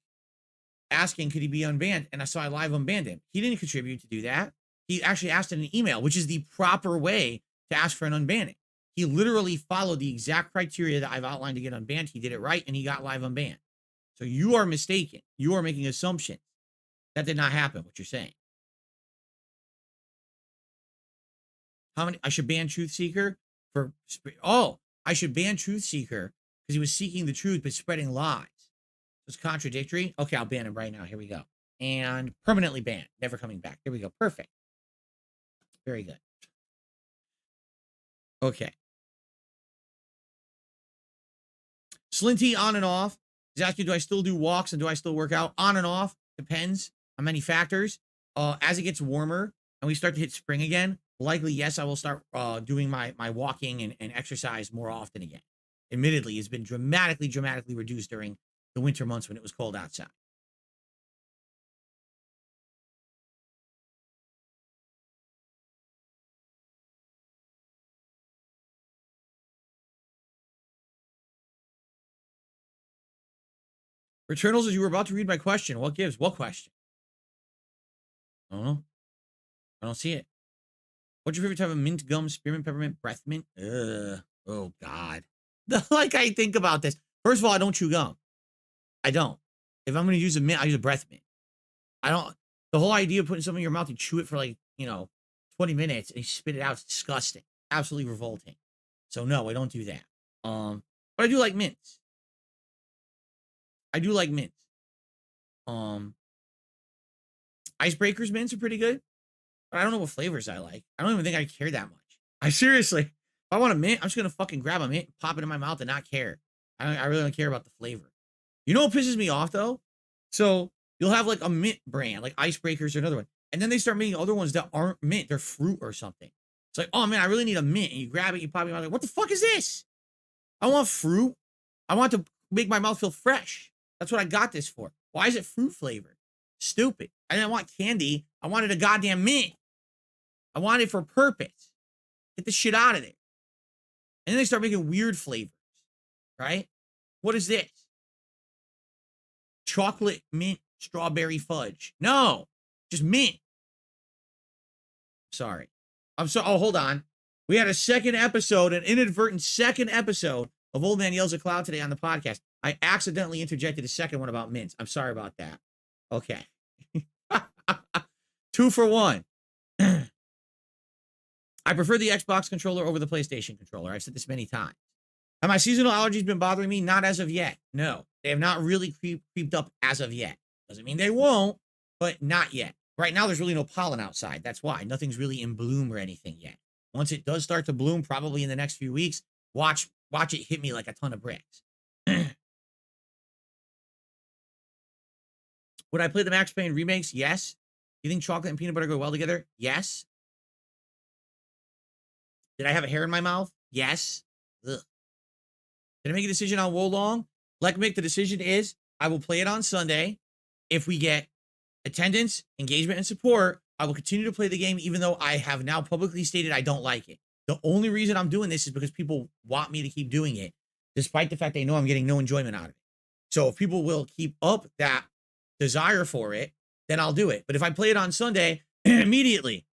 Speaker 3: asking, could he be unbanned? And I live unbanned him. He didn't contribute to do that. He actually asked in an email, which is the proper way to ask for an unbanning. He literally followed the exact criteria that I've outlined to get unbanned. He did it right, and he got live unbanned. So you are mistaken. You are making assumptions. That did not happen, what you're saying. How many? I should ban Truth Seeker for... Oh, I should ban Truth Seeker because he was seeking the truth but spreading lies. It's contradictory. Okay, I'll ban him right now. Here we go. And permanently banned. Never coming back. Here we go. Perfect. Very good. Okay. Slinty on and off. He's asking, do I still do walks and do I still work out? On and off. Depends on many factors. As it gets warmer and we start to hit spring again, likely, yes, I will start doing my walking and exercise more often again. Admittedly, it's been dramatically reduced during the winter months when it was cold outside. Returnals, as you were about to read my question. What gives? What question? I don't know. I don't see it. What's your favorite type of mint, gum, spearmint, peppermint, breath mint? Oh, God. Like, I think about this. First of all, I don't chew gum. I don't. If I'm going to use a mint, I use a breath mint. I don't. The whole idea of putting something in your mouth, you chew it for like, 20 minutes and you spit it out. It's disgusting. Absolutely revolting. So, no, I don't do that. But I do like mints. Icebreakers mints are pretty good. But I don't know what flavors I like. I don't even think I care that much. I seriously, if I want a mint, I'm just going to fucking grab a mint, pop it in my mouth and not care. I really don't care about the flavor. You know what pisses me off, though? So you'll have like a mint brand, like Icebreakers or another one. And then they start making other ones that aren't mint. They're fruit or something. It's like, oh, man, I really need a mint. And you grab it, you pop it in your mouth. Like, what the fuck is this? I want fruit. I want to make my mouth feel fresh. That's what I got this for. Why is it fruit flavored? Stupid. I didn't want candy. I wanted a goddamn mint. I want it for purpose. Get the shit out of there. And then they start making weird flavors, right? What is this? Chocolate mint strawberry fudge. No, just mint. Sorry. I'm sorry. Oh, hold on. We had a second episode, an inadvertent second episode of Old Man Yells at Cloud today on the podcast. I accidentally interjected a second one about mints. I'm sorry about that. Okay. 2 for 1. I prefer the Xbox controller over the PlayStation controller. I've said this many times. Have my seasonal allergies been bothering me? Not as of yet. No, they have not really creeped up as of yet. Doesn't mean they won't, but not yet. Right now, there's really no pollen outside. That's why. Nothing's really in bloom or anything yet. Once it does start to bloom, probably in the next few weeks, watch it hit me like a ton of bricks. Would I play the Max Payne remakes? Yes. You think chocolate and peanut butter go well together? Yes. Did I have a hair in my mouth? Yes. Ugh. Did I make a decision on Wolong? Like, make the decision is I will play it on Sunday. If we get attendance, engagement, and support, I will continue to play the game, even though I have now publicly stated I don't like it. The only reason I'm doing this is because people want me to keep doing it, despite the fact they know I'm getting no enjoyment out of it. So if people will keep up that desire for it, then I'll do it. But if I play it on Sunday, immediately,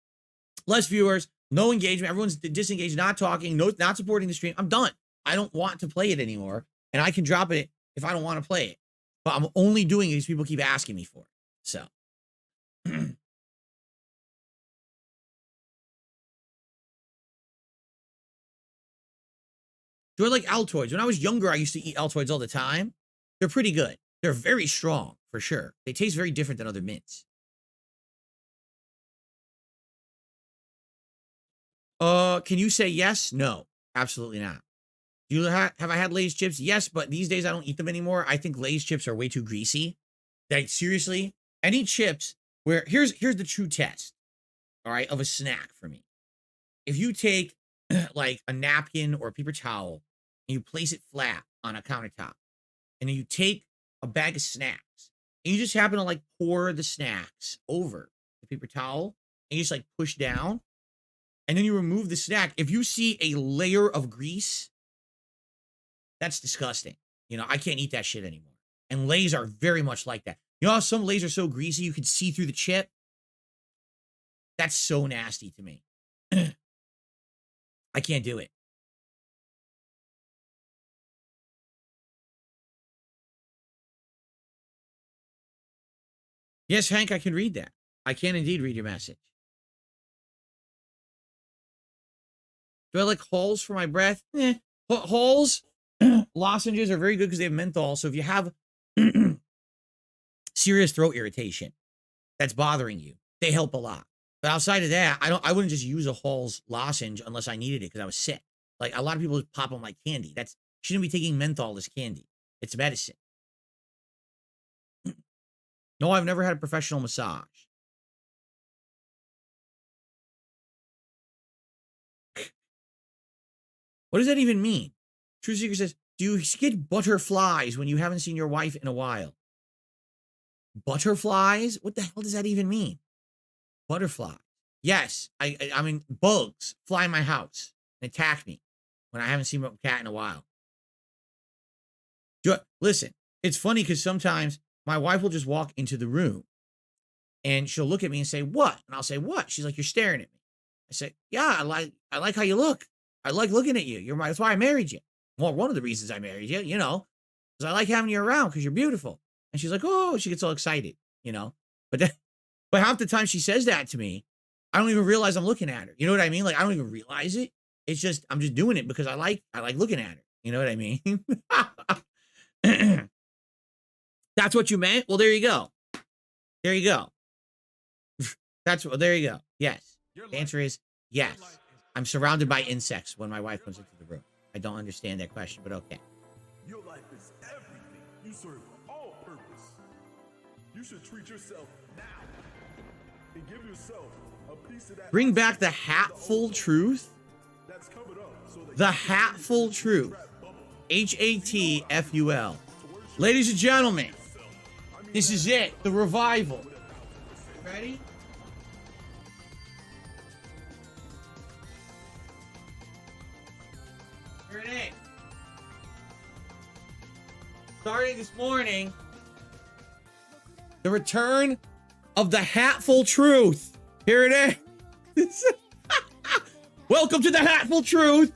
Speaker 3: less viewers, no engagement, everyone's disengaged, not talking, not supporting the stream, I'm done. I don't want to play it anymore, and I can drop it if I don't want to play it. But I'm only doing it because people keep asking me for it. So Do I like Altoids? When I was younger, I used to eat Altoids all the time. They're pretty good. They're very strong, for sure. They taste very different than other mints. Can you say yes? No, absolutely not. Do you have I had Lay's chips? Yes, but these days I don't eat them anymore. I think Lay's chips are way too greasy. Like, seriously, any chips where here's the true test, all right, of a snack for me. If you take like a napkin or a paper towel and you place it flat on a countertop, and then you take a bag of snacks and you just happen to like pour the snacks over the paper towel and you just like push down, and then you remove the snack. If you see a layer of grease, that's disgusting. You know, I can't eat that shit anymore. And Lay's are very much like that. You know how some Lay's are so greasy you can see through the chip? That's so nasty to me. I can't do it. Yes, Hank, I can read that. I can indeed read your message. Do I like Halls for my breath? Halls lozenges are very good because they have menthol. So if you have serious throat irritation that's bothering you, they help a lot. But outside of that, I wouldn't just use a Halls lozenge unless I needed it because I was sick. Like, a lot of people just pop them like candy. Shouldn't be taking menthol as candy. It's medicine. No, I've never had a professional massage. What does that even mean? True Seeker says, do you get butterflies when you haven't seen your wife in a while? Butterflies? What the hell does that even mean? Butterfly. Yes, I mean, bugs fly in my house and attack me when I haven't seen my cat in a while. Listen, it's funny because sometimes my wife will just walk into the room and she'll look at me and say, what? And I'll say, what? She's like, you're staring at me. I say, yeah, I like how you look. I like looking at you. That's why I married you. Well, one of the reasons I married you, you know, because I like having you around because you're beautiful. And she's like, oh, she gets all excited, you know. But half the time she says that to me, I don't even realize I'm looking at her. You know what I mean? Like, I don't even realize it. It's just, I'm just doing it because I like looking at her. You know what I mean? That's what you meant? Well, there you go. There you go. There you go. Yes. The answer is yes. I'm surrounded by insects when my wife comes into the room. I don't understand that question, but okay.
Speaker 5: Your life is everything. You serve all purpose. You should treat yourself now and give yourself a piece of that.
Speaker 3: Bring back the hatful truth.
Speaker 5: That's coming up.
Speaker 3: The hatful truth. HATFUL. Ladies and gentlemen, this is it. The revival. Ready? Here it is. Starting this morning, the return of the hatful truth. Here it is. Welcome to the hatful truth,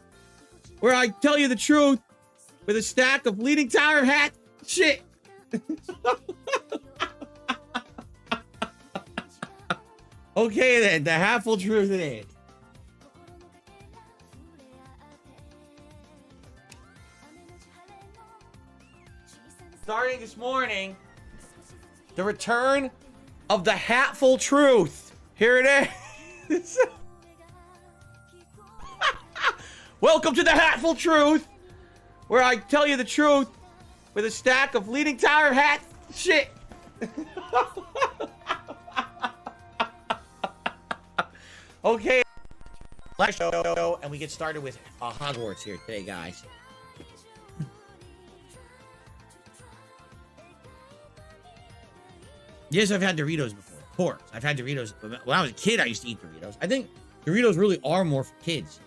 Speaker 3: where I tell you the truth with a stack of Leaning Tower hat shit. Okay then, the hatful truth it is. Starting this morning, the return of the hatful truth. Here it is. Welcome to the hatful truth, where I tell you the truth with a stack of Leaning Tower hat shit. Okay. Last show, and we get started with Hogwarts here today, guys. Yes, I've had Doritos before. Of course. I've had Doritos. When I was a kid, I used to eat Doritos. I think Doritos really are more for kids.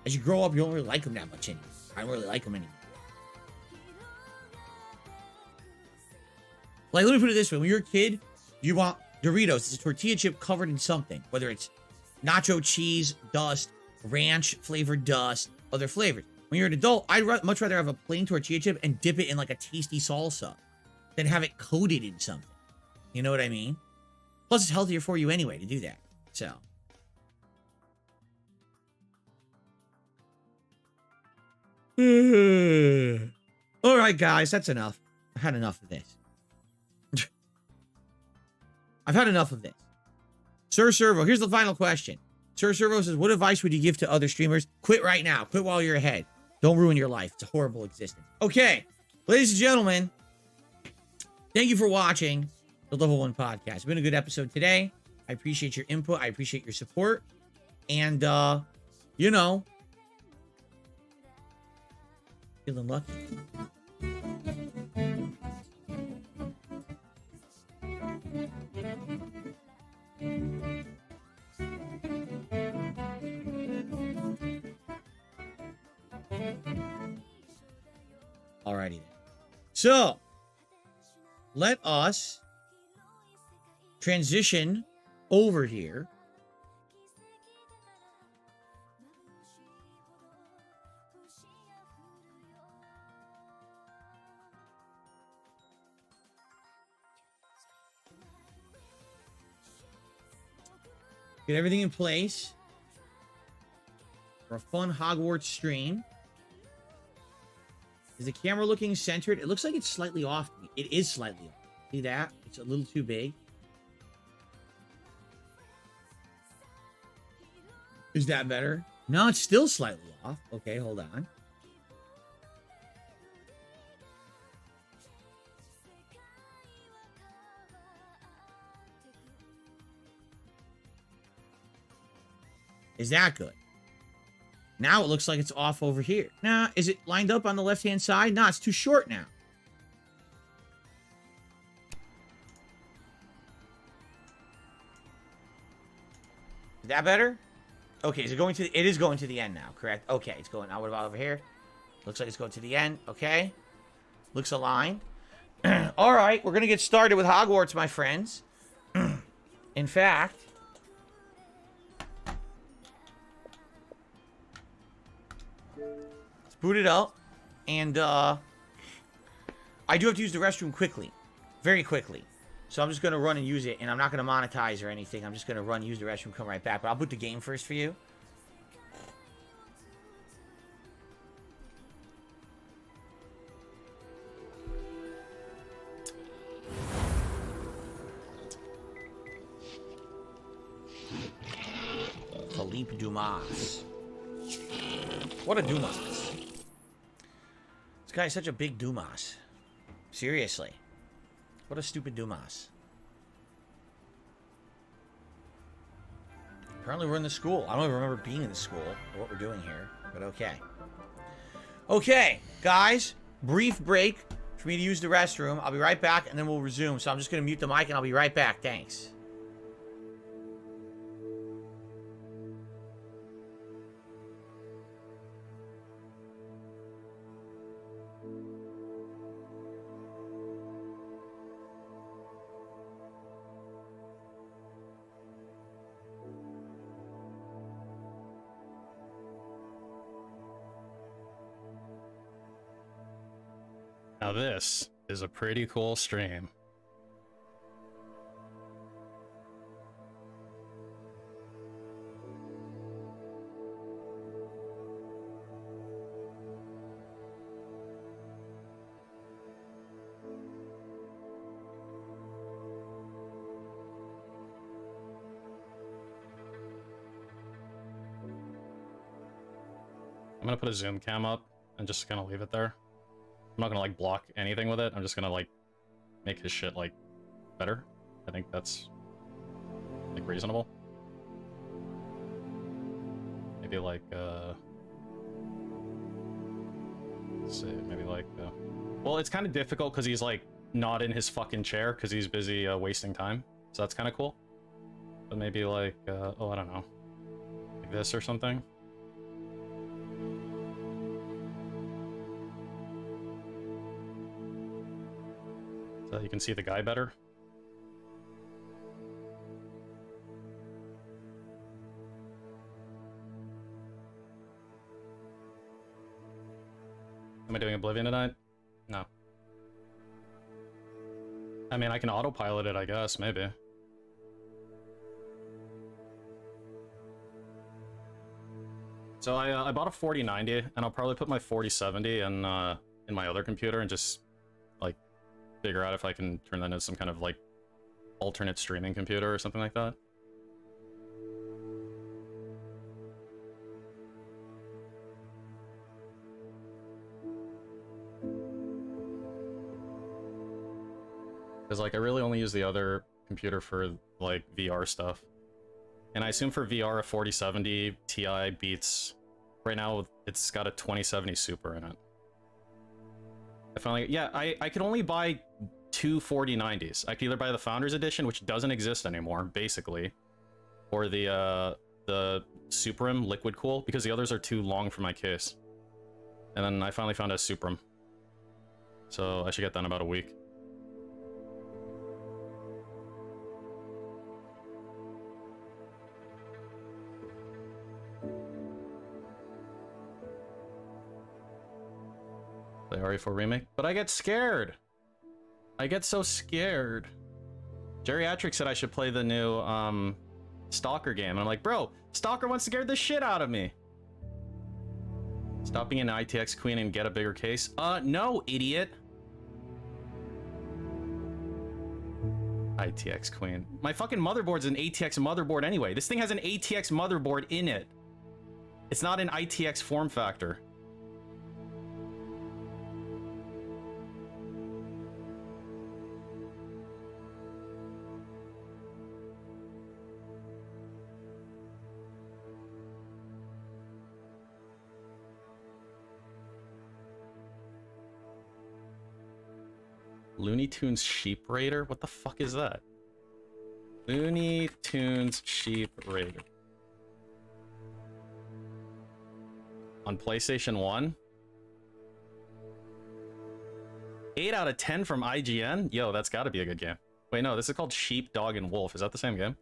Speaker 3: As you grow up, you don't really like them that much anymore. I don't really like them anymore. Like, let me put it this way. When you're a kid, you want Doritos. It's a tortilla chip covered in something. Whether it's nacho cheese, dust, ranch flavored dust, other flavors. When you're an adult, I'd much rather have a plain tortilla chip and dip it in like a tasty salsa than have it coated in something. You know what I mean? Plus, it's healthier for you anyway to do that. So. All right, guys, that's enough. I've had enough of this. I've had enough of this. Sir Servo, here's the final question. Sir Servo says, what advice would you give to other streamers? Quit right now. Quit while you're ahead. Don't ruin your life. It's a horrible existence. Okay, ladies and gentlemen, thank you for watching the Level 1 Podcast. It's been a good episode today. I appreciate your input. I appreciate your support. And, you know, feeling lucky. Alrighty then. So, let us transition over here. Get everything in place for a fun Hogwarts stream. Is the camera looking centered? It looks like it's slightly off. It is slightly off. See that? It's a little too big. Is that better? No, it's still slightly off. Okay, hold on. Is that good? Now it looks like it's off over here. Now, is it lined up on the left-hand side? No, it's too short now. Is that better? Okay, is it going to the, it is going to the end now, correct? Okay, it's going, now what about over here? Looks like it's going to the end, okay. Looks aligned. All right, we're going to get started with Hogwarts, my friends. In fact, let's boot it up. And, I do have to use the restroom quickly. Very quickly. So I'm just going to run and use it, and I'm not going to monetize or anything. I'm just going to run, use the restroom, come right back. But I'll boot the game first for you. Philippe Dumas. What a Dumas. This guy is such a big Dumas. Seriously. What a stupid Dumas. Apparently we're in the school. I don't even remember being in the school or what we're doing here, but okay. Okay, guys, brief break for me to use the restroom. I'll be right back and then we'll resume. So I'm just going to mute the mic and I'll be right back. Thanks.
Speaker 1: Now this is a pretty cool stream. I'm gonna put a zoom cam up and just gonna leave it there. I'm not gonna like block anything with it. I'm just gonna like make his shit like better. I think that's like reasonable. Maybe like let's see, maybe like well, it's kind of difficult because he's like not in his fucking chair because he's busy wasting time. So that's kind of cool. But maybe like oh, I don't know, like this or something. So you can see the guy better. Am I doing Oblivion tonight? No. I mean, I can autopilot it, I guess, maybe. So I bought a 4090, and I'll probably put my 4070 in my other computer and just like figure out if I can turn that into some kind of like alternate streaming computer or something like that. Because like I really only use the other computer for like VR stuff. And I assume for VR a 4070 Ti beats, right now it's got a 2070 Super in it. I finally, yeah, I could only buy two 4090s. I could either buy the Founders Edition, which doesn't exist anymore, basically, or the Supreme Liquid Cool, because the others are too long for my case. And then I finally found a Supreme. So I should get that in about a week. The RE4 remake, but I get scared. I get so scared. Geriatric said I should play the new Stalker game, and I'm like, bro, Stalker wants to scare the shit out of me. Stop being an ITX queen and get a bigger case. No, idiot. ITX queen. My fucking motherboard's an ATX motherboard anyway. This thing has an ATX motherboard in it. It's not an ITX form factor. Looney Tunes Sheep Raider? What the fuck is that? Looney Tunes Sheep Raider. On PlayStation 1? 8 out of 10 from IGN? Yo, that's gotta be a good game. Wait, no, this is called Sheep, Dog, and Wolf. Is that the same game?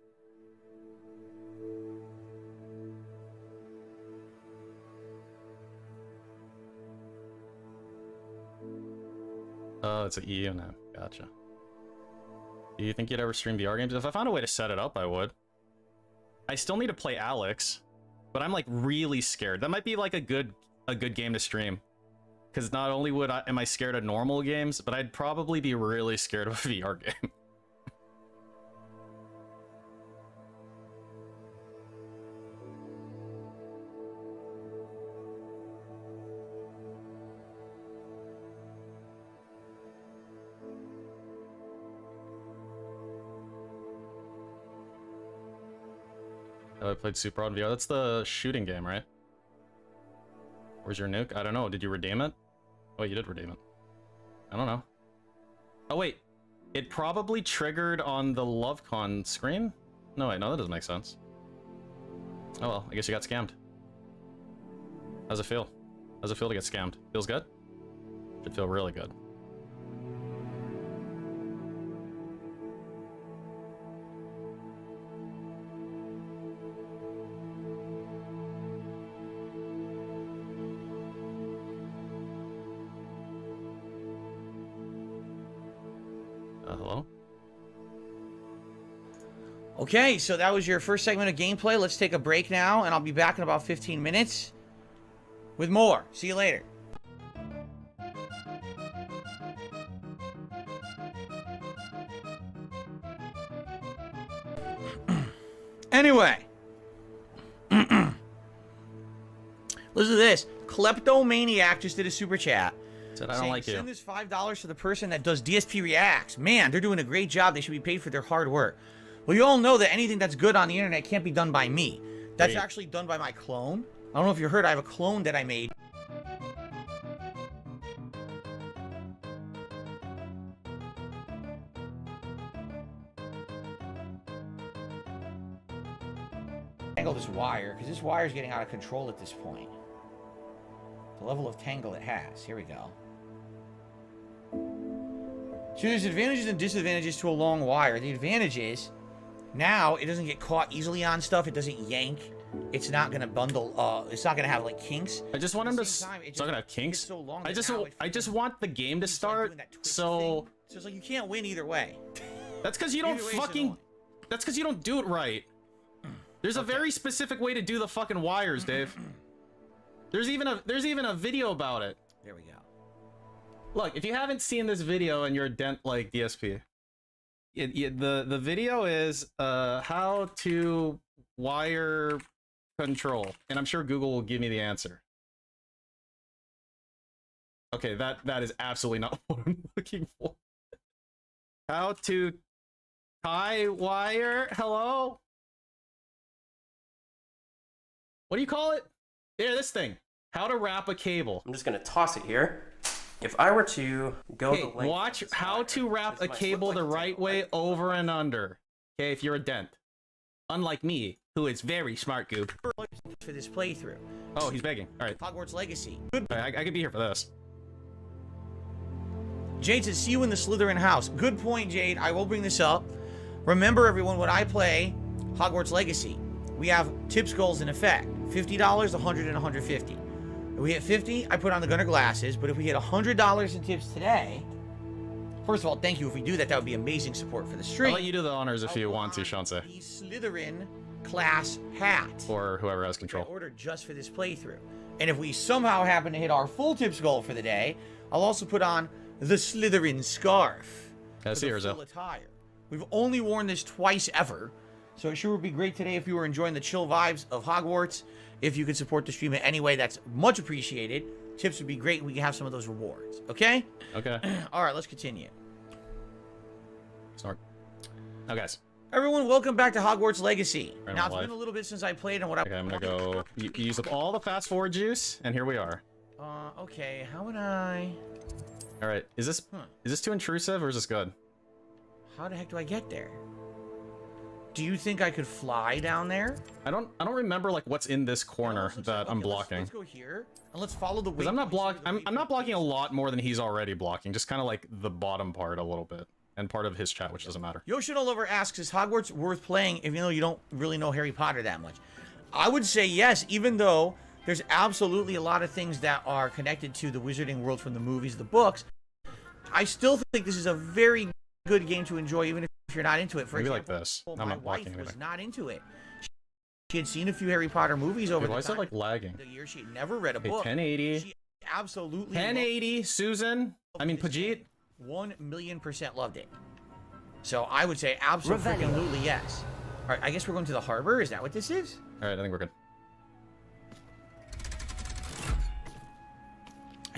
Speaker 1: Oh, it's an EU now. Gotcha. Do you think you'd ever stream VR games? If I found a way to set it up, I would. I still need to play Alex, but I'm like really scared. That might be like a good game to stream. Because not only am I scared of normal games, but I'd probably be really scared of a VR game. I played Super on VR. That's the shooting game, right? Where's your nuke? I don't know. Did you redeem it? Oh, you did redeem it. I don't know. Oh, wait. It probably triggered on the LoveCon screen? No, wait. No, that doesn't make sense. Oh, well. I guess you got scammed. How's it feel? How's it feel to get scammed? Feels good? Should feel really good. Hello?
Speaker 3: Okay, so that was your first segment of gameplay. Let's take a break now, and I'll be back in about 15 minutes with more. See you later. Anyway. Listen to this. Kleptomaniac just did a super chat.
Speaker 1: Said, I don't like you.
Speaker 3: Send this $5 to the person that does DSP Reacts. Man, they're doing a great job. They should be paid for their hard work. Well, you all know that anything that's good on the internet can't be done by me. That's actually done by my clone. I don't know if you heard, I have a clone that I made. Tangle this wire, because this wire is getting out of control at this point. The level of tangle it has. Here we go. So there's advantages and disadvantages to a long wire. The advantage is, now it doesn't get caught easily on stuff. It doesn't yank. It's not gonna bundle. It's not gonna have like kinks.
Speaker 1: I just want him to. It's not gonna have kinks.
Speaker 3: So long
Speaker 1: I just want the game to start. So
Speaker 3: it's like you can't win either way.
Speaker 1: That's because you don't fucking. That's because you don't do it right. There's a very specific way to do the fucking wires, Dave. There's even a video about it.
Speaker 3: There we go.
Speaker 1: Look, if you haven't seen this video and you're a dent like DSP, the video is how to wire control, and I'm sure Google will give me the answer. Okay, that is absolutely not what I'm looking for. How to tie wire? Hello? What do you call it? There, this thing. How to wrap a cable.
Speaker 6: I'm just gonna toss it here. If I were to go the length,
Speaker 1: watch how to wrap a cable the right way over and under. Okay, if you're a dent. Unlike me, who is very smart, Goob.
Speaker 3: For this playthrough.
Speaker 1: Oh, he's begging. All right.
Speaker 3: Hogwarts Legacy. Good.
Speaker 1: I could be here for this.
Speaker 3: Jade says, see you in the Slytherin house. Good point, Jade. I will bring this up. Remember, everyone, when I play Hogwarts Legacy, we have tips goals in effect. $50, $100, and $150. If we hit 50, I put on the Gunner glasses. But if we hit $100 in tips today, first of all, thank you. If we do that, that would be amazing support for the stream.
Speaker 1: I'll let you do the honors if you want to, Shanse.
Speaker 3: The Slytherin class hat.
Speaker 1: Or whoever has control.
Speaker 3: Ordered just for this playthrough. And if we somehow happen to hit our full tips goal for the day, I'll also put on the Slytherin scarf.
Speaker 1: That's yours,
Speaker 3: full attire. We've only worn this twice ever. So it sure would be great today if you were enjoying the chill vibes of Hogwarts. If you could support the stream in any way, that's much appreciated. Tips would be great. We can have some of those rewards. Okay?
Speaker 1: Okay.
Speaker 3: All right, let's continue.
Speaker 1: Snort. Now, guys.
Speaker 3: Everyone, welcome back to Hogwarts Legacy.
Speaker 1: Right,
Speaker 3: now, it's been a little bit since I played and what
Speaker 1: Okay, I'm gonna go use up all the fast forward juice, and here we are.
Speaker 3: Okay, how would I...
Speaker 1: All right, is this too intrusive or is this good?
Speaker 3: How the heck do I get there? Do you think I could fly down there?
Speaker 1: I don't remember like what's in this corner that I'm blocking.
Speaker 3: Let's go here and let's follow the.
Speaker 1: Because I'm not blocking a lot more than he's already blocking. Just kind of like the bottom part a little bit, and part of his chat, which doesn't matter.
Speaker 3: Yoshino Lover asks, "Is Hogwarts worth playing? Even though you don't really know Harry Potter that much?" I would say yes, even though there's absolutely a lot of things that are connected to the Wizarding World from the movies, the books. I still think this is a very good game to enjoy, even if you're not into it. For
Speaker 1: Maybe
Speaker 3: example,
Speaker 1: like this.
Speaker 3: my
Speaker 1: I'm not blocking
Speaker 3: wife was
Speaker 1: anything.
Speaker 3: not into it. She had seen a few Harry Potter movies over
Speaker 1: Why
Speaker 3: the
Speaker 1: is
Speaker 3: time.
Speaker 1: it like lagging?
Speaker 3: The year she had never read a
Speaker 1: Okay,
Speaker 3: book.
Speaker 1: 1080.
Speaker 3: She absolutely
Speaker 1: 1080, Susan. I mean, Pajit.
Speaker 3: 1,000,000% loved it. So I would say absolutely yes. All right, I guess we're going to the harbor. Is that what this is?
Speaker 1: All right, I think we're good.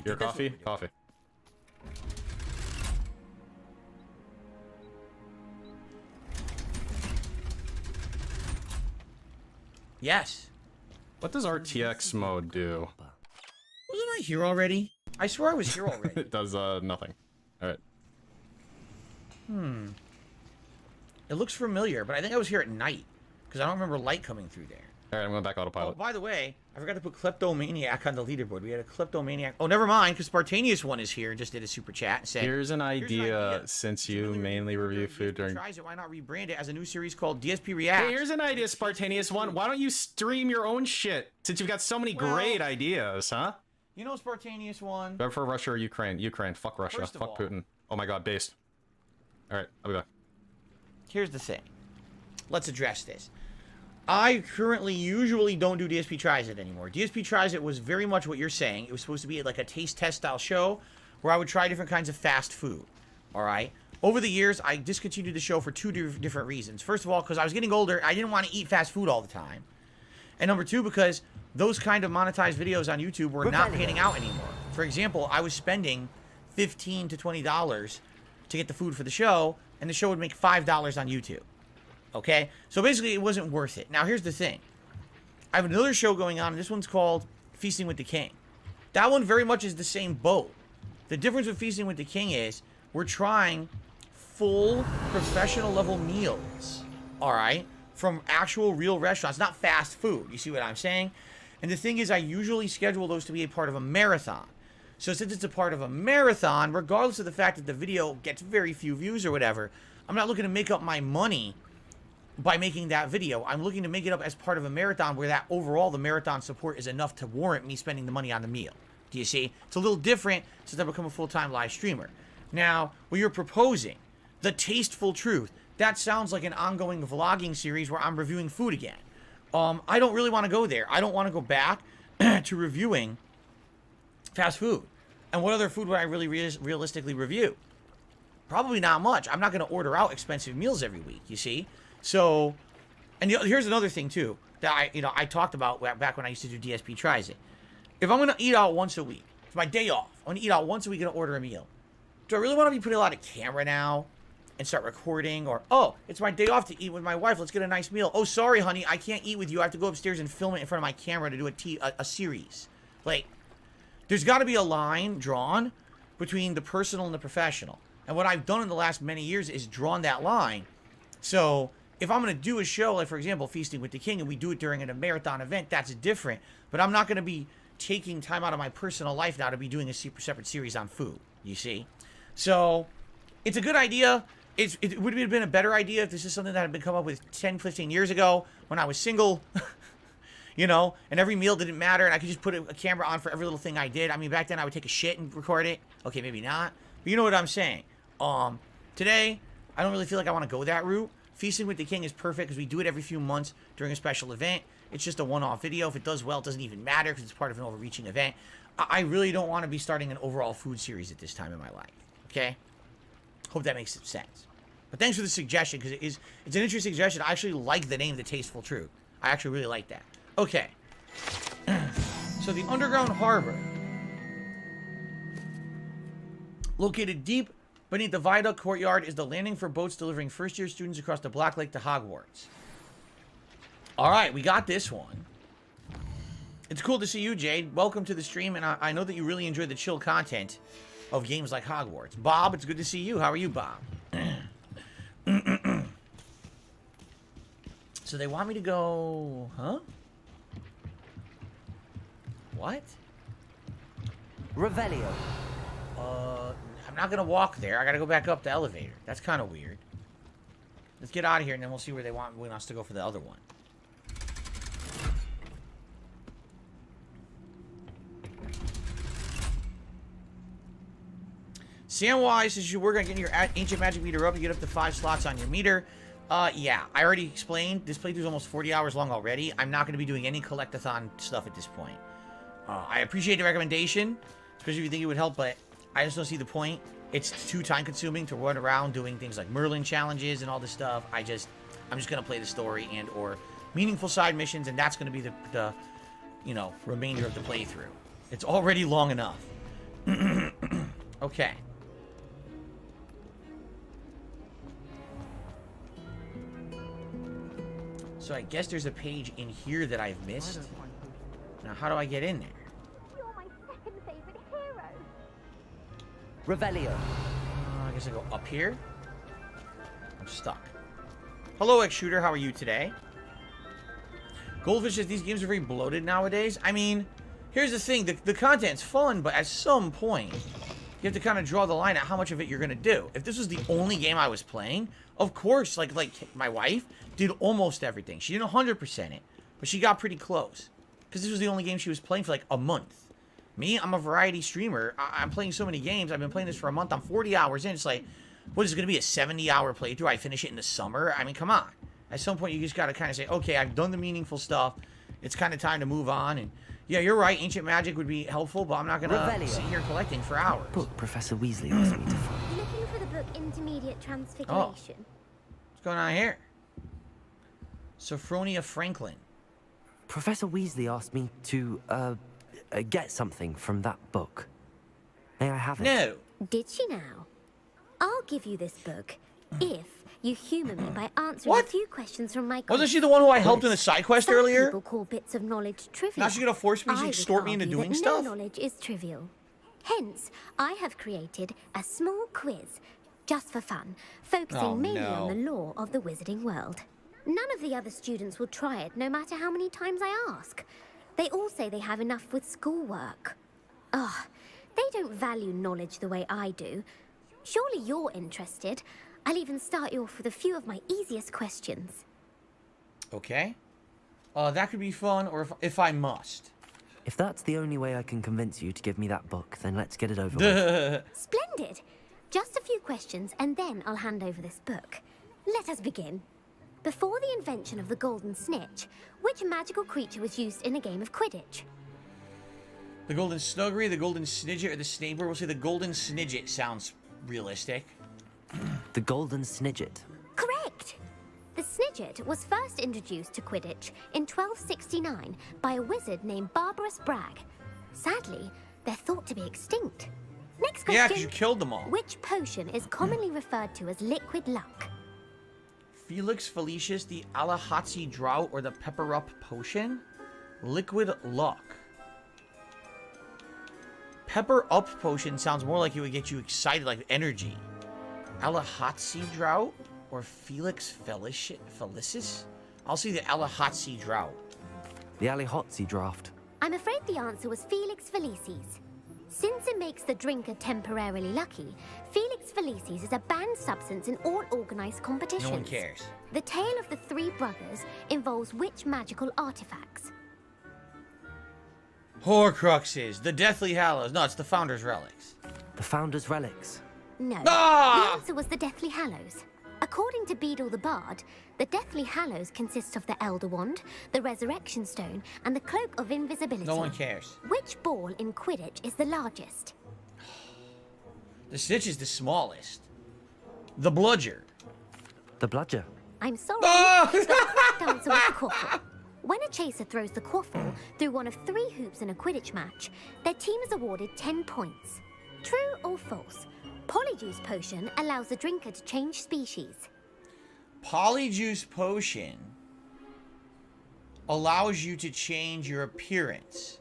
Speaker 1: Your coffee? Coffee.
Speaker 3: Yes.
Speaker 1: What does RTX mode do?
Speaker 3: Wasn't I here already? I swear I was here already.
Speaker 1: It does nothing. All right.
Speaker 3: It looks familiar, but I think I was here at night because I don't remember light coming through there.
Speaker 1: All right, I'm going back
Speaker 3: Oh,
Speaker 1: autopilot.
Speaker 3: by the way, I forgot to put Kleptomaniac on the leaderboard. We had a Kleptomaniac. Oh, never mind, because Spartanius one is here and just did a super chat and said,
Speaker 1: Here's an idea, since you mainly review food during...
Speaker 3: Tries it, why not rebrand it as a new series called DSP React?
Speaker 1: Hey, here's an idea, Spartanius one. Why don't you stream your own shit, since you've got so many great ideas, huh?
Speaker 3: You know Spartanius one?
Speaker 1: Go for Russia or Ukraine. Ukraine. Fuck Russia.
Speaker 3: First of
Speaker 1: Fuck
Speaker 3: all-
Speaker 1: Putin. Oh my god, based. All right, I'll be back.
Speaker 3: Here's the thing. Let's address this. I currently usually don't do DSP Tries It anymore. DSP Tries It was very much what you're saying. It was supposed to be like a taste test style show where I would try different kinds of fast food. All right? Over the years, I discontinued the show for two different reasons. First of all, because I was getting older, I didn't want to eat fast food all the time. And number two, because those kind of monetized videos on YouTube were not panning out anymore. For example, I was spending $15 to $20 to get the food for the show, and the show would make $5 on YouTube. Okay? So basically, it wasn't worth it. Now, here's the thing. I have another show going on, and this one's called Feasting with the King. That one very much is the same boat. The difference with Feasting with the King is we're trying full professional level meals. All right? From actual real restaurants, not fast food. You see what I'm saying? And the thing is, I usually schedule those to be a part of a marathon. So since it's a part of a marathon, regardless of the fact that the video gets very few views or whatever, I'm not looking to make up my money by making that video. I'm looking to make it up as part of a marathon where that overall the marathon support is enough to warrant me spending the money on the meal. Do you see? It's a little different since I've become a full-time live streamer. Now, what you're proposing, the Tasteful Truth, that sounds like an ongoing vlogging series where I'm reviewing food again. I don't really want to go there. I don't want to go back to reviewing fast food. And what other food would I really realistically review? Probably not much. I'm not going to order out expensive meals every week, you see? So, and here's another thing too that I talked about back when I used to do DSP Tries It. If I'm going to eat out once a week, it's my day off, I'm going to eat out once a week and order a meal. Do I really want to be putting a lot of camera now and start recording? Or, oh, it's my day off to eat with my wife. Let's get a nice meal. Oh, sorry, honey, I can't eat with you. I have to go upstairs and film it in front of my camera to do a series. Like, there's got to be a line drawn between the personal and the professional. And what I've done in the last many years is drawn that line. So if I'm going to do a show, like, for example, Feasting with the King, and we do it during a marathon event, that's different. But I'm not going to be taking time out of my personal life now to be doing a separate series on food, you see? So it's a good idea. It would have been a better idea if this is something that had been come up with 10, 15 years ago when I was single, you know, and every meal didn't matter, and I could just put a camera on for every little thing I did. I mean, back then I would take a shit and record it. Okay, maybe not. But you know what I'm saying. Today, I don't really feel like I want to go that route. Feasting with the King is perfect because we do it every few months during a special event. It's just a one-off video. If it does well, it doesn't even matter because it's part of an overreaching event. I really don't want to be starting an overall food series at this time in my life. Okay? Hope that makes sense. But thanks for the suggestion because it's an interesting suggestion. I actually like the name The Tasteful Truth. I actually really like that. Okay. So the underground harbor. Located deep beneath the viaduct courtyard is the landing for boats delivering first-year students across the Black Lake to Hogwarts. Alright, we got this one. It's cool to see you, Jade. Welcome to the stream, and I know that you really enjoy the chill content of games like Hogwarts. Bob, it's good to see you. How are you, Bob? So they want me to go... Huh? What?
Speaker 7: Revelio.
Speaker 3: I'm not gonna walk there. I gotta go back up the elevator. That's kind of weird. Let's get out of here, and then we'll see where they want us to go for the other one. Samwise says you work on getting your ancient magic meter up. You get up to 5 slots on your meter. Yeah, I already explained. This playthrough is almost 40 hours long already. I'm not going to be doing any collectathon stuff at this point. I appreciate the recommendation, especially if you think it would help, but I just don't see the point. It's too time-consuming to run around doing things like Merlin challenges and all this stuff. I'm just going to play the story and or meaningful side missions, and that's going to be the you know, remainder of the playthrough. It's already long enough. Okay. So I guess there's a page in here that I've missed. Now, how do I get in there?
Speaker 8: You're my second favorite hero.
Speaker 7: Revelio.
Speaker 3: I guess I go up here. I'm stuck. Hello, X-Shooter. How are you today? Goldfish says these games are very bloated nowadays. I mean, here's the thing. The content's fun, but at some point, you have to kind of draw the line at how much of it you're going to do. If this was the only game I was playing, of course, like my wife did almost everything. She didn't 100% it, but she got pretty close. Because this was the only game she was playing for like a month. Me, I'm a variety streamer. I'm playing so many games. I've been playing this for a month. I'm 40 hours in. It's like, what is it going to be, a 70-hour playthrough? I finish it in the summer? I mean, come on. At some point, you just got to kind of say, okay, I've done the meaningful stuff. It's kind of time to move on. And yeah, you're right. Ancient magic would be helpful, but I'm not going to sit here collecting for hours.
Speaker 7: Book Professor Weasley asked me to find.
Speaker 8: Looking for the book Intermediate Transfiguration.
Speaker 3: Oh. What's going on here? Sophronia Franklin.
Speaker 7: Professor Weasley asked me to, get something from that book. May I have it?
Speaker 3: No.
Speaker 8: Did she now? I'll give you this book if you humor me by answering a few questions from my quiz.
Speaker 3: Wasn't she the one who I helped in the side quest
Speaker 8: Some
Speaker 3: earlier?
Speaker 8: People call bits of knowledge trivial.
Speaker 3: Now she's gonna force me to extort me into doing stuff?
Speaker 8: No knowledge is trivial. Hence, I have created a small quiz, just for fun, focusing mainly on the lore of the wizarding world. None of the other students will try it, no matter how many times I ask. They all say they have enough with schoolwork. Ugh, they don't value knowledge the way I do. Surely you're interested. I'll even start you off with a few of my easiest questions.
Speaker 3: Okay. That could be fun, or if I must.
Speaker 7: If that's the only way I can convince you to give me that book, then let's get it over with.
Speaker 8: Splendid! Just a few questions, and then I'll hand over this book. Let us begin. Before the invention of the golden snitch, which magical creature was used in a game of Quidditch?
Speaker 3: The Golden Snuggery, the Golden Snidget, or the Snaper? We'll say the Golden Snidget sounds realistic.
Speaker 7: The Golden Snidget.
Speaker 8: Correct! The Snidget was first introduced to Quidditch in 1269 by a wizard named Barbarous Bragg. Sadly, they're thought to be extinct. Next question.
Speaker 3: Yeah, because you killed them all.
Speaker 8: Which potion is commonly referred to as liquid luck?
Speaker 3: Felix Felicis, the Alahatsi Drought, or the Pepper Up Potion? Liquid Luck. Pepper Up Potion sounds more like it would get you excited, like energy. Alahatsi Drought or Felix Felicis? I'll see the Alahatsi Drought.
Speaker 7: The Alihatsi draft.
Speaker 8: I'm afraid the answer was Felix Felicis. Since it makes the drinker temporarily lucky, Felix Felicis is a banned substance in all organized competitions.
Speaker 3: No one cares.
Speaker 8: The tale of the three brothers involves which magical artifacts?
Speaker 3: Horcruxes, the Deathly Hallows. No, it's the Founder's Relics.
Speaker 7: The Founder's Relics.
Speaker 8: No.
Speaker 3: Ah!
Speaker 8: The answer was the Deathly Hallows. According to Beedle the Bard, the Deathly Hallows consists of the Elder Wand, the Resurrection Stone, and the Cloak of Invisibility.
Speaker 3: No one cares.
Speaker 8: Which ball in Quidditch is the largest?
Speaker 3: The Snitch is the smallest. The Bludger.
Speaker 7: The Bludger.
Speaker 8: I'm sorry.
Speaker 3: Ah!
Speaker 8: The correct answer was the Quaffle. When a chaser throws the Quaffle through one of 3 hoops in a Quidditch match, their team is awarded 10 points. True or false? Polyjuice Potion allows the drinker to change species.
Speaker 3: Polyjuice Potion allows you to change your appearance.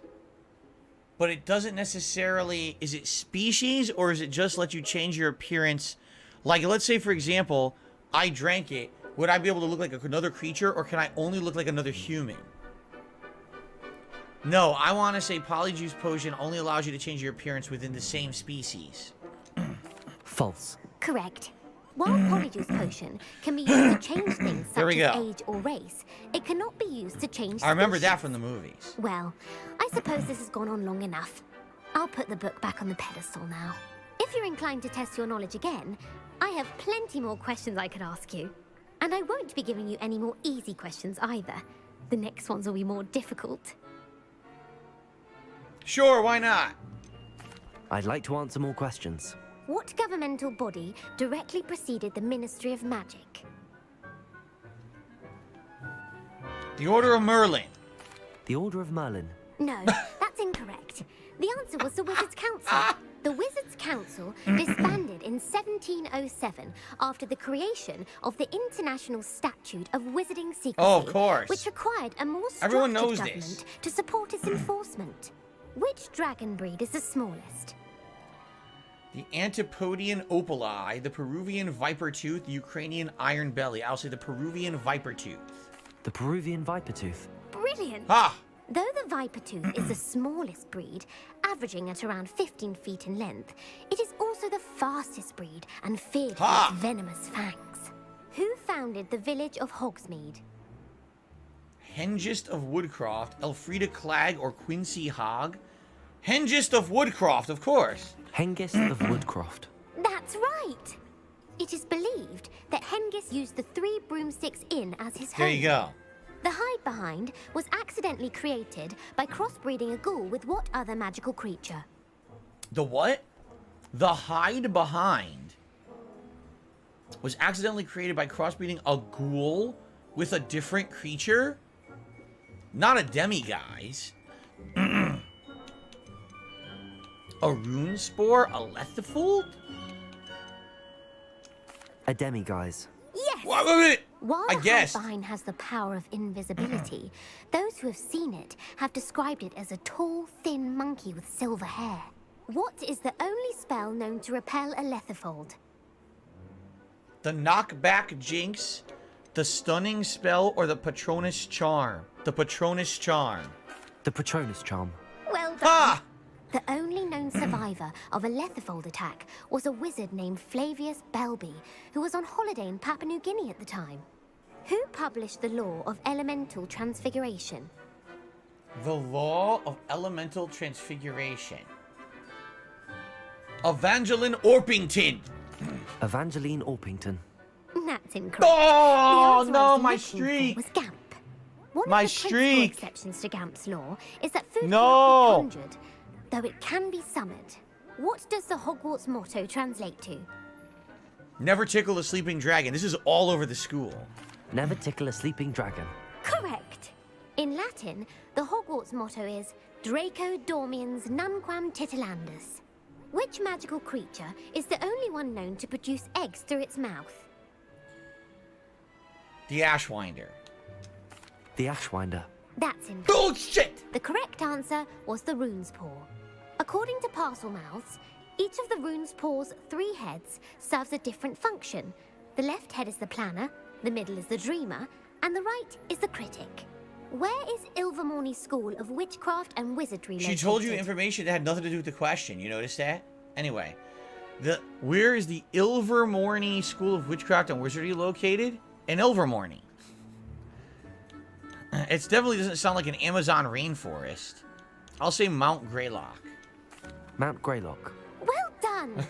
Speaker 3: But it doesn't necessarily... Is it species, or is it just let you change your appearance? Like, let's say, for example, I drank it. Would I be able to look like another creature, or can I only look like another human? No, I want to say Polyjuice Potion only allows you to change your appearance within the same species.
Speaker 7: False.
Speaker 8: Correct. While Polyjuice Potion can be used to change things
Speaker 3: There
Speaker 8: such
Speaker 3: we
Speaker 8: as
Speaker 3: go.
Speaker 8: age or race, it cannot be used to change
Speaker 3: I remember
Speaker 8: species.
Speaker 3: that from the movies.
Speaker 8: Well, I suppose this has gone on long enough. I'll put the book back on the pedestal now. If you're inclined to test your knowledge again, I have plenty more questions I could ask you. And I won't be giving you any more easy questions either. The next ones will be more difficult.
Speaker 3: Sure, why not?
Speaker 7: I'd like to answer more questions.
Speaker 8: What governmental body directly preceded the Ministry of Magic?
Speaker 3: The Order of Merlin.
Speaker 7: The Order of Merlin.
Speaker 8: No, that's incorrect. The answer was the Wizards' Council. The Wizards' Council disbanded in 1707 after the creation of the International Statute of Wizarding Secrecy.
Speaker 3: Oh, of course.
Speaker 8: Which required a more
Speaker 3: Everyone
Speaker 8: structured
Speaker 3: knows
Speaker 8: government
Speaker 3: this.
Speaker 8: to support its enforcement. Which dragon breed is the smallest?
Speaker 3: The Antipodian Opali, the Peruvian Viper Tooth, the Ukrainian Iron Belly. I'll say the Peruvian Viper Tooth.
Speaker 7: The Peruvian Viper Tooth.
Speaker 8: Brilliant!
Speaker 3: Ah!
Speaker 8: Though the Viper Tooth is the smallest breed, averaging at around 15 feet in length, it is also the fastest breed and feared for
Speaker 3: Ha!
Speaker 8: its venomous fangs. Who founded the village of Hogsmeade?
Speaker 3: Hengist of Woodcroft, Elfrida Clegg, or Quincy Hogg? Hengist of Woodcroft, of course.
Speaker 7: Hengist of Woodcroft.
Speaker 8: That's right! It is believed that Hengist used the 3 broomsticks inn as his home.
Speaker 3: There you go.
Speaker 8: The Hide Behind was accidentally created by crossbreeding a ghoul with what other magical creature?
Speaker 3: The what? The Hide Behind was accidentally created by crossbreeding a ghoul with a different creature? Not a demiguise. A rune spore? A lethifold?
Speaker 7: A demiguise.
Speaker 8: Yes!
Speaker 3: Wait a minute!
Speaker 8: While
Speaker 3: I
Speaker 8: the
Speaker 3: guessed.
Speaker 8: Hide Behind has the power of invisibility, those who have seen it have described it as a tall, thin monkey with silver hair. What is the only spell known to repel a lethifold?
Speaker 3: The Knockback Jinx, the Stunning Spell, or the Patronus Charm? The Patronus Charm.
Speaker 7: The Patronus Charm.
Speaker 8: Well done!
Speaker 3: Ha!
Speaker 8: The only known survivor of a lethifold attack was a wizard named Flavius Belby, who was on holiday in Papua New Guinea at the time. Who published the law of elemental transfiguration?
Speaker 3: The Law of Elemental Transfiguration. Evangeline Orpington.
Speaker 7: Evangeline Orpington.
Speaker 8: That's incorrect.
Speaker 3: Oh,
Speaker 8: The answer I
Speaker 3: no,
Speaker 8: was
Speaker 3: my
Speaker 8: looking for
Speaker 3: streak.
Speaker 8: was Gamp. One
Speaker 3: My
Speaker 8: of the principal
Speaker 3: streak.
Speaker 8: exceptions to Gamp's law is that food
Speaker 3: No.
Speaker 8: cannot be conjured. though it can be summoned. What does the Hogwarts motto translate to?
Speaker 3: Never tickle a sleeping dragon. This is all over the school.
Speaker 7: Never tickle a sleeping dragon.
Speaker 8: Correct. In Latin, the Hogwarts motto is Draco Dormiens Nunquam Titilandus. Which magical creature is the only one known to produce eggs through its mouth?
Speaker 3: The Ashwinder.
Speaker 7: The Ashwinder.
Speaker 8: That's incorrect.
Speaker 3: Bullshit!
Speaker 8: The correct answer was the Rune's Paw. According to Parselmouths, each of the Rune's Paw's 3 heads serves a different function. The left head is the planner, the middle is the dreamer, and the right is the critic. Where is Ilvermorny School of Witchcraft and Wizardry located?
Speaker 3: She told you information that had nothing to do with the question. You noticed that? Anyway, where is the Ilvermorny School of Witchcraft and Wizardry located? In Ilvermorny. It definitely doesn't sound like an Amazon rainforest. I'll say Mount Greylock.
Speaker 7: Mount Greylock.
Speaker 8: Well done!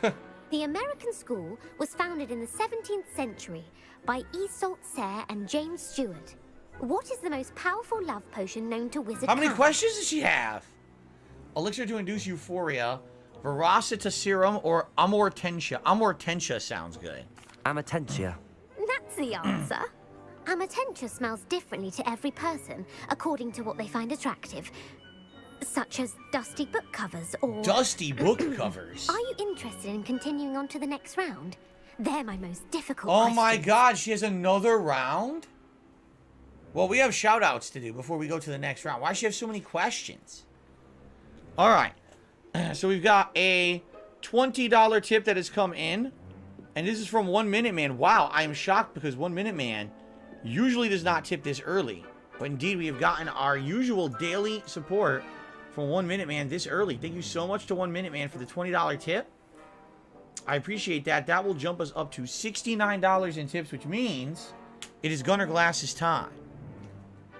Speaker 8: The American school was founded in the 17th century by Iseult Sayre and James Stewart. What is the most powerful love potion known to wizard
Speaker 3: How many
Speaker 8: kind?
Speaker 3: questions does she have? Elixir to induce euphoria, Veracita serum, or Amortentia. Amortentia sounds good.
Speaker 7: Amatentia.
Speaker 8: That's the answer. Amatentia smells differently to every person, according to what they find attractive. Such as dusty book covers or...
Speaker 3: Dusty book covers.
Speaker 8: Are you interested in continuing on to the next round? They're my most difficult
Speaker 3: Oh
Speaker 8: questions.
Speaker 3: my god, she has another round? Well, we have shout-outs to do before we go to the next round. Why does she have so many questions? Alright. So we've got a $20 tip that has come in. And this is from 1 Minute Man. Wow, I am shocked because 1 Minute Man usually does not tip this early. But indeed, we have gotten our usual daily support from 1 Minute Man this early. Thank you so much to 1 Minute Man for the $20 tip. I appreciate that. That will jump us up to $69 in tips, which means it is Gunnar Glass's time.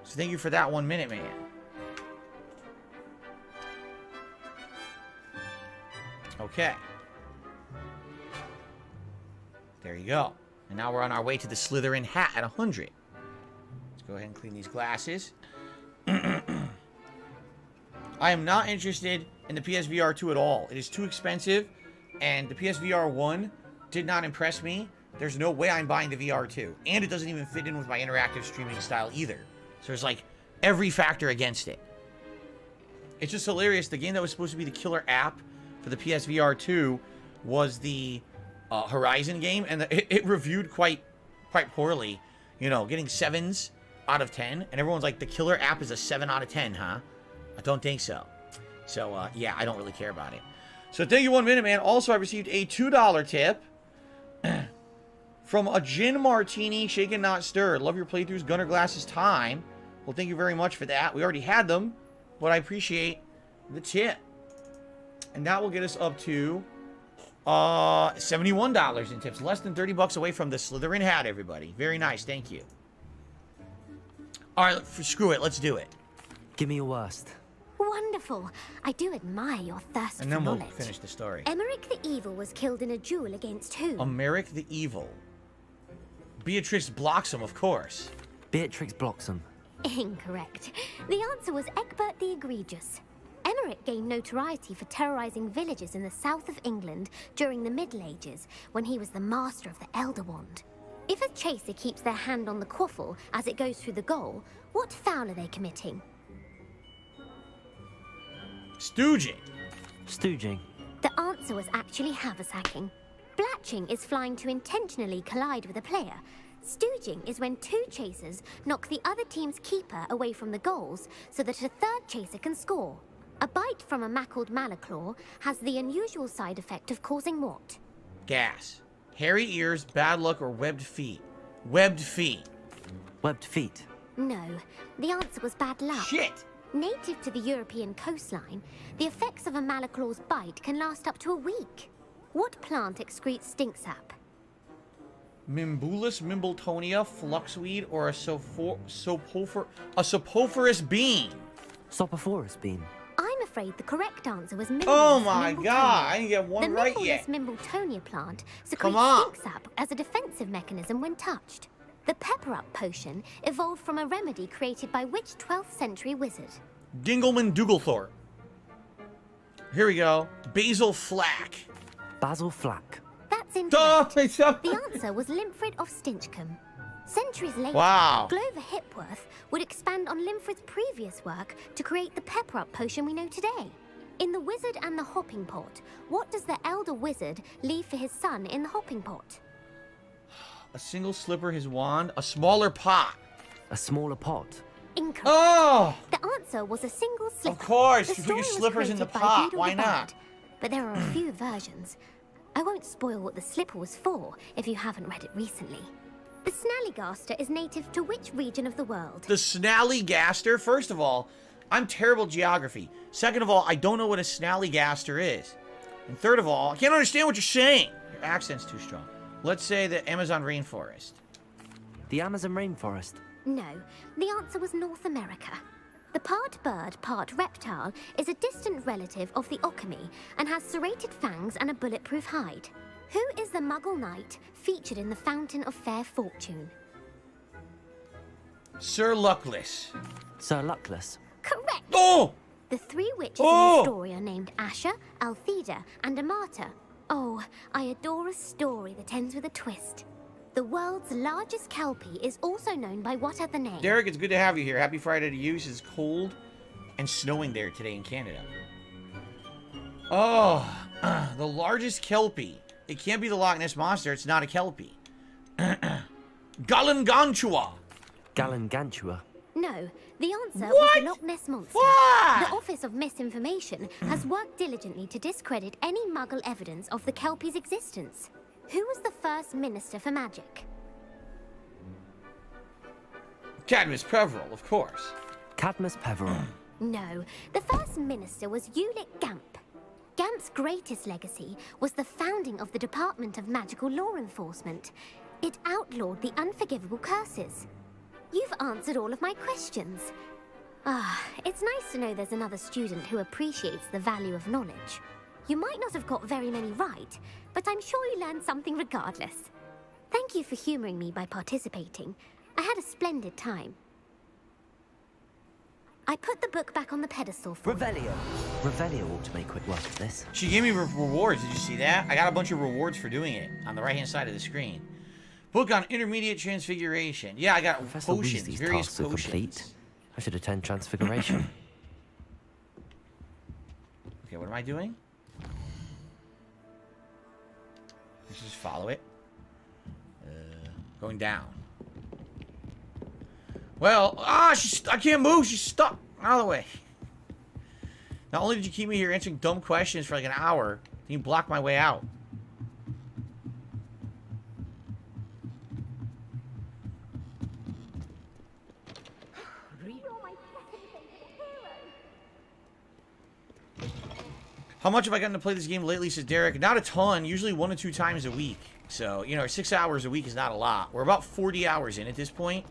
Speaker 3: So thank you for that, 1 Minute Man. Okay. There you go. And now we're on our way to the Slytherin hat at 100. Let's go ahead and clean these glasses. I am not interested in the PSVR 2 at all. It is too expensive, and the PSVR 1 did not impress me. There's no way I'm buying the VR 2. And it doesn't even fit in with my interactive streaming style either. So there's like every factor against it. It's just hilarious. The game that was supposed to be the killer app for the PSVR 2 was the Horizon game, and it reviewed quite poorly. You know, getting 7s out of 10, and everyone's like, the killer app is a 7 out of 10, huh? I don't think so. So, yeah, I don't really care about it. So thank you, 1 Minute Man. Also, I received a $2 tip from a Gin Martini, Shaken Not Stirred. Love your playthroughs, Gunnar Glass's time. Well, thank you very much for that. We already had them, but I appreciate the tip. And that will get us up to $71 in tips. Less than 30 bucks away from the Slytherin hat, everybody. Very nice. Thank you. All right, screw it. Let's do it.
Speaker 7: Give me your worst.
Speaker 8: Wonderful. I do admire your thirst
Speaker 3: And
Speaker 8: for
Speaker 3: then we'll
Speaker 8: knowledge.
Speaker 3: finish the story.
Speaker 8: Emmerich the Evil was killed in a duel against who?
Speaker 3: Emmerich the Evil. Beatrix Bloxham, of course.
Speaker 7: Beatrix Bloxham.
Speaker 8: Incorrect. The answer was Egbert the Egregious. Emmerich gained notoriety for terrorizing villages in the south of England during the Middle Ages, when he was the master of the Elder Wand. If a chaser keeps their hand on the quaffle as it goes through the goal, what foul are they committing?
Speaker 3: Stooging.
Speaker 7: Stooging.
Speaker 8: The answer was actually haversacking. Blatching is flying to intentionally collide with a player. Stooging is when 2 chasers knock the other team's keeper away from the goals so that a third chaser can score. A bite from a mackled malaclaw has the unusual side effect of causing what?
Speaker 3: Gas. Hairy ears, bad luck, or webbed feet. Webbed feet.
Speaker 7: Webbed feet.
Speaker 8: No, the answer was bad luck.
Speaker 3: Shit!
Speaker 8: Native to the European coastline, the effects of a malaclaw's bite can last up to a week. What plant excretes stink sap?
Speaker 3: Mimbulus, Mimbletonia, fluxweed, or a sopophorus bean.
Speaker 7: Sopophorus bean.
Speaker 8: I'm afraid the correct answer was Mimbulus
Speaker 3: Oh my
Speaker 8: Mimbletonia.
Speaker 3: god, I didn't get one right yet.
Speaker 8: The Mimbulus Mimbletonia plant
Speaker 3: Come
Speaker 8: secretes
Speaker 3: on.
Speaker 8: stink sap as a defensive mechanism when touched. The pepper-up potion evolved from a remedy created by which 12th century wizard?
Speaker 3: Dingleman Douglethorpe. Here we go. Basil Flack.
Speaker 7: Basil Flack.
Speaker 8: That's
Speaker 3: Oh,
Speaker 8: incorrect.
Speaker 3: it's up.
Speaker 8: The answer was Limfrid of Stinchcombe. Centuries later,
Speaker 3: Wow.
Speaker 8: Glover Hipworth would expand on Limfrid's previous work to create the pepper-up potion we know today. In The Wizard and the Hopping Pot, what does the elder wizard leave for his son in the hopping pot?
Speaker 3: A single slipper, his wand, a smaller pot.
Speaker 7: A smaller pot.
Speaker 8: Incorrect.
Speaker 3: Oh!
Speaker 8: The answer was a single slipper.
Speaker 3: Of course,
Speaker 8: The
Speaker 3: you put your
Speaker 8: story was
Speaker 3: slippers in the
Speaker 8: created by
Speaker 3: pot.
Speaker 8: Beedle
Speaker 3: Why
Speaker 8: the
Speaker 3: not?
Speaker 8: Bard, but there are a few versions. I won't spoil what the slipper was for if you haven't read it recently. The Snallygaster is native to which region of the world?
Speaker 3: The Snallygaster? First of all, I'm terrible at geography. Second of all, I don't know what a Snallygaster is. And third of all, I can't understand what you're saying. Your accent's too strong. Let's say the Amazon rainforest.
Speaker 7: The Amazon rainforest.
Speaker 8: No, the answer was North America. The part bird, part reptile is a distant relative of the Occamy and has serrated fangs and a bulletproof hide. Who is the Muggle knight featured in the Fountain of Fair Fortune?
Speaker 3: Sir Luckless.
Speaker 7: Sir Luckless.
Speaker 8: Correct!
Speaker 3: Oh!
Speaker 8: The three witches
Speaker 3: Oh!
Speaker 8: in the story are named Asher, Altheda, and Amata. Oh, I adore a story that ends with a twist. The world's largest kelpie is also known by what other name?
Speaker 3: Derek, it's good to have you here. Happy Friday to you. It's cold and snowing there today in Canada. Oh, the largest kelpie. It can't be the Loch Ness Monster. It's not a kelpie. Galangantua.
Speaker 7: Galangantua.
Speaker 8: No, the answer was
Speaker 3: What?
Speaker 8: the Loch Ness Monster.
Speaker 3: What?
Speaker 8: The Office of Misinformation has worked diligently to discredit any Muggle evidence of the kelpie's existence. Who was the first Minister for Magic?
Speaker 3: Cadmus Peveril, of course.
Speaker 7: Cadmus Peveril.
Speaker 8: No, the first Minister was Ulick Gamp. Gamp's greatest legacy was the founding of the Department of Magical Law Enforcement. It outlawed the unforgivable curses. You've answered all of my questions. Ah, it's nice to know there's another student who appreciates the value of knowledge. You might not have got very many right, but I'm sure you learned something regardless. Thank you for humoring me by participating. I had a splendid time. I put the book back on the pedestal for you.
Speaker 7: Revelio. Revelio ought to make quick work of this.
Speaker 3: She gave me rewards. Did you see that? I got a bunch of rewards for doing it on the right-hand side of the screen. Book on intermediate transfiguration. Yeah, I got
Speaker 7: Professor
Speaker 3: potions,
Speaker 7: Weasley's
Speaker 3: various
Speaker 7: tasks are
Speaker 3: potions.
Speaker 7: complete. I should attend Transfiguration.
Speaker 3: Okay, what am I doing? Let's just follow it. Going down. Well, I can't move. She's stuck. Out of the way. Not only did you keep me here answering dumb questions for like an hour, you blocked my way out. How much have I gotten to play this game lately, says Derek? Not a ton, usually 1 to 2 times a week. So, you know, 6 hours a week is not a lot. We're about 40 hours in at this point.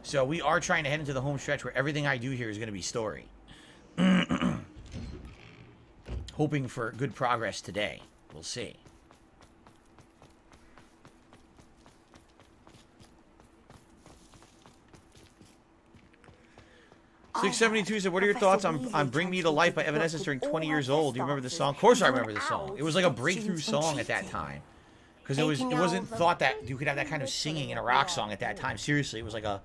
Speaker 3: So we are trying to head into the home stretch where everything I do here is going to be story. Hoping for good progress today. We'll see. $672 said, what are your thoughts on Bring Me to Life by Evanescence during 20 years old? Do you remember the song? Of course I remember the song. It was like a breakthrough song at that time. Because it wasn't thought that you could have that kind of singing in a rock song at that time. Seriously, it was like a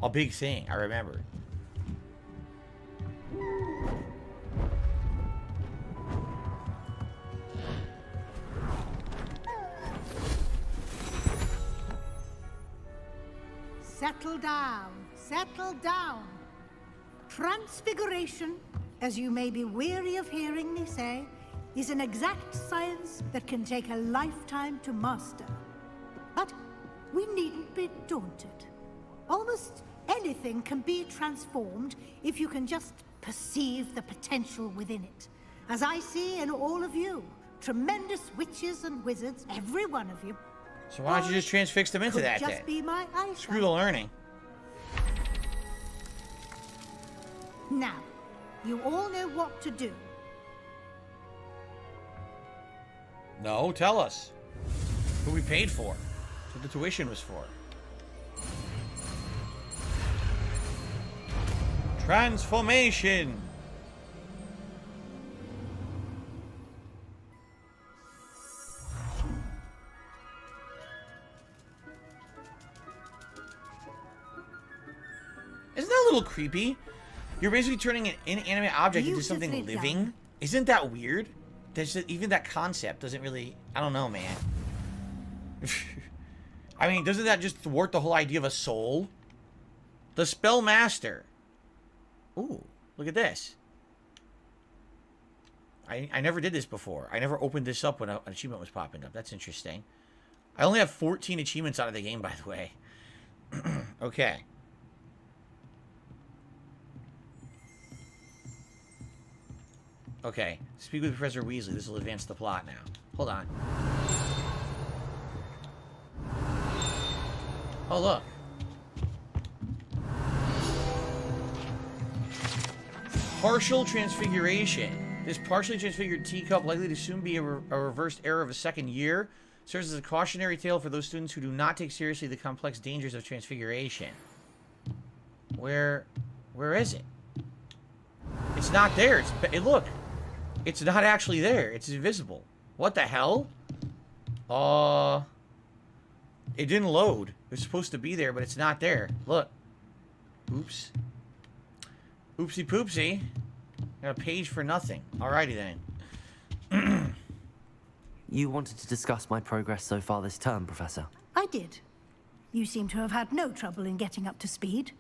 Speaker 3: big thing. I remember.
Speaker 9: Settle down. Settle down. Transfiguration, as you may be weary of hearing me say, is an exact science that can take a lifetime to master. But we needn't be daunted. Almost anything can be transformed if you can just perceive the potential within it. As I see in all of you, tremendous witches and wizards, every one of you.
Speaker 3: So why don't you just transfix them into that
Speaker 9: just
Speaker 3: then?
Speaker 9: be my eyesight.
Speaker 3: Screw the learning.
Speaker 9: Now, you all know what to do.
Speaker 3: No, tell us. Who we paid for. That's what the tuition was for. Transformation. little creepy. You're basically turning an inanimate object into something living. Isn't that weird? Even that concept doesn't really... I don't know, man. I mean, doesn't that just thwart the whole idea of a soul? The Spellmaster. Ooh, look at this. I never did this before. I never opened this up when an achievement was popping up. That's interesting. I only have 14 achievements out of the game, by the way. Okay. Okay. Speak with Professor Weasley. This will advance the plot now. Hold on. Oh, look. Partial transfiguration. This partially transfigured teacup, likely to soon be a reversed error of a second year, serves as a cautionary tale for those students who do not take seriously the complex dangers of transfiguration. Where is it? It's not there. Look. It's not actually there. It's invisible. What the hell? It didn't load. It was supposed to be there, but it's not there. Look. Oops. Oopsie poopsie. Got a page for nothing. Alrighty then.
Speaker 7: You wanted to discuss my progress so far this term, Professor?
Speaker 9: I did. You seem to have had no trouble in getting up to speed.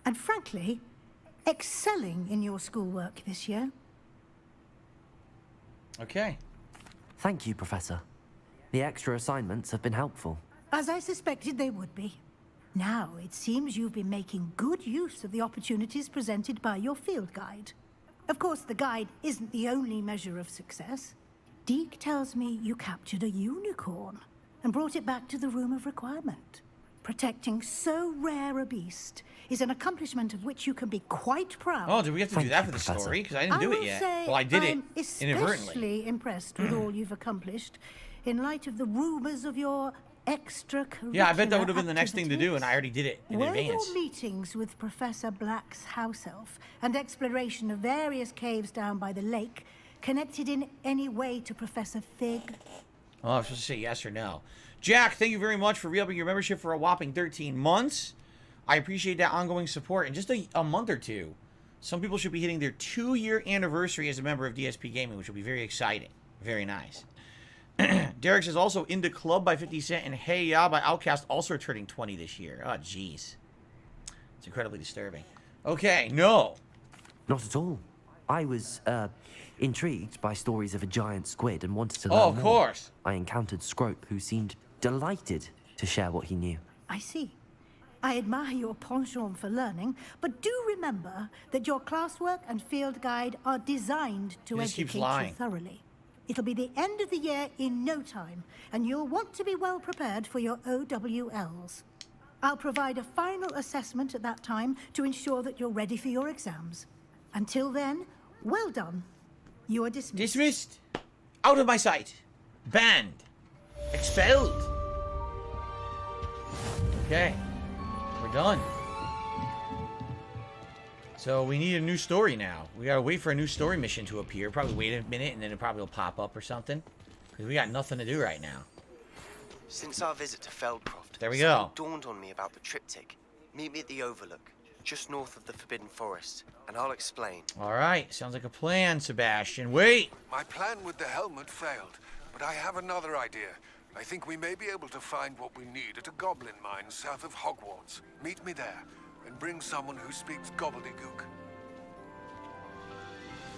Speaker 9: And frankly, excelling in your schoolwork this year.
Speaker 3: Okay.
Speaker 7: Thank you, Professor. The extra assignments have been helpful.
Speaker 9: As I suspected they would be. Now, it seems you've been making good use of the opportunities presented by your field guide. Of course, the guide isn't the only measure of success. Deke tells me you captured a unicorn and brought it back to the Room of Requirement. Protecting so rare a beast is an accomplishment of which you can be quite proud.
Speaker 3: Oh, did we have to do that for the story? Because I didn't do it yet. Well, I did it inadvertently.
Speaker 9: I'm especially impressed with all you've accomplished in light of the rumors of your extracurricular.
Speaker 3: Yeah, I bet that would have been the next thing to do, and I already did it in advance.
Speaker 9: Were your meetings with Professor Black's house elf and exploration of various caves down by the lake connected in any way to Professor Fig?
Speaker 3: Oh, I was supposed to say yes or no. Jack, thank you very much for re-upping your membership for a whopping 13 months. I appreciate that ongoing support in just a month or two. Some people should be hitting their 2-year anniversary as a member of DSP Gaming, which will be very exciting. Very nice. Derek says also Into Club by 50 Cent and Hey Ya by Outkast also turning 20 this year. Oh, jeez. It's incredibly disturbing. Okay, no.
Speaker 7: Not at all. I was, intrigued by stories of a giant squid and wanted to learn
Speaker 3: more. Of course.
Speaker 7: I encountered Scrope, who seemed delighted to share what he knew.
Speaker 9: I see. I admire your penchant for learning, but do remember that your classwork and field guide are designed to educate you thoroughly. It'll be the end of the year in no time, and you'll want to be well prepared for your OWLs. I'll provide a final assessment at that time to ensure that you're ready for your exams. Until then, well done. You are dismissed.
Speaker 3: Dismissed. Out of my sight. Banned. Expelled. Okay. We're done. So we need a new story now. We gotta wait for a new story mission to appear. Probably wait a minute and then it probably will pop up or something. Because we got nothing to do right now.
Speaker 10: Since our visit to Feldcroft,
Speaker 3: there we go.
Speaker 10: It dawned on me about the triptych. Meet me at the Overlook, just north of the Forbidden Forest, and I'll explain.
Speaker 3: Alright, sounds like a plan, Sebastian. Wait!
Speaker 11: My plan with the helmet failed, but I have another idea. I think we may be able to find what we need at a goblin mine south of Hogwarts. Meet me there, and bring someone who speaks gobbledygook.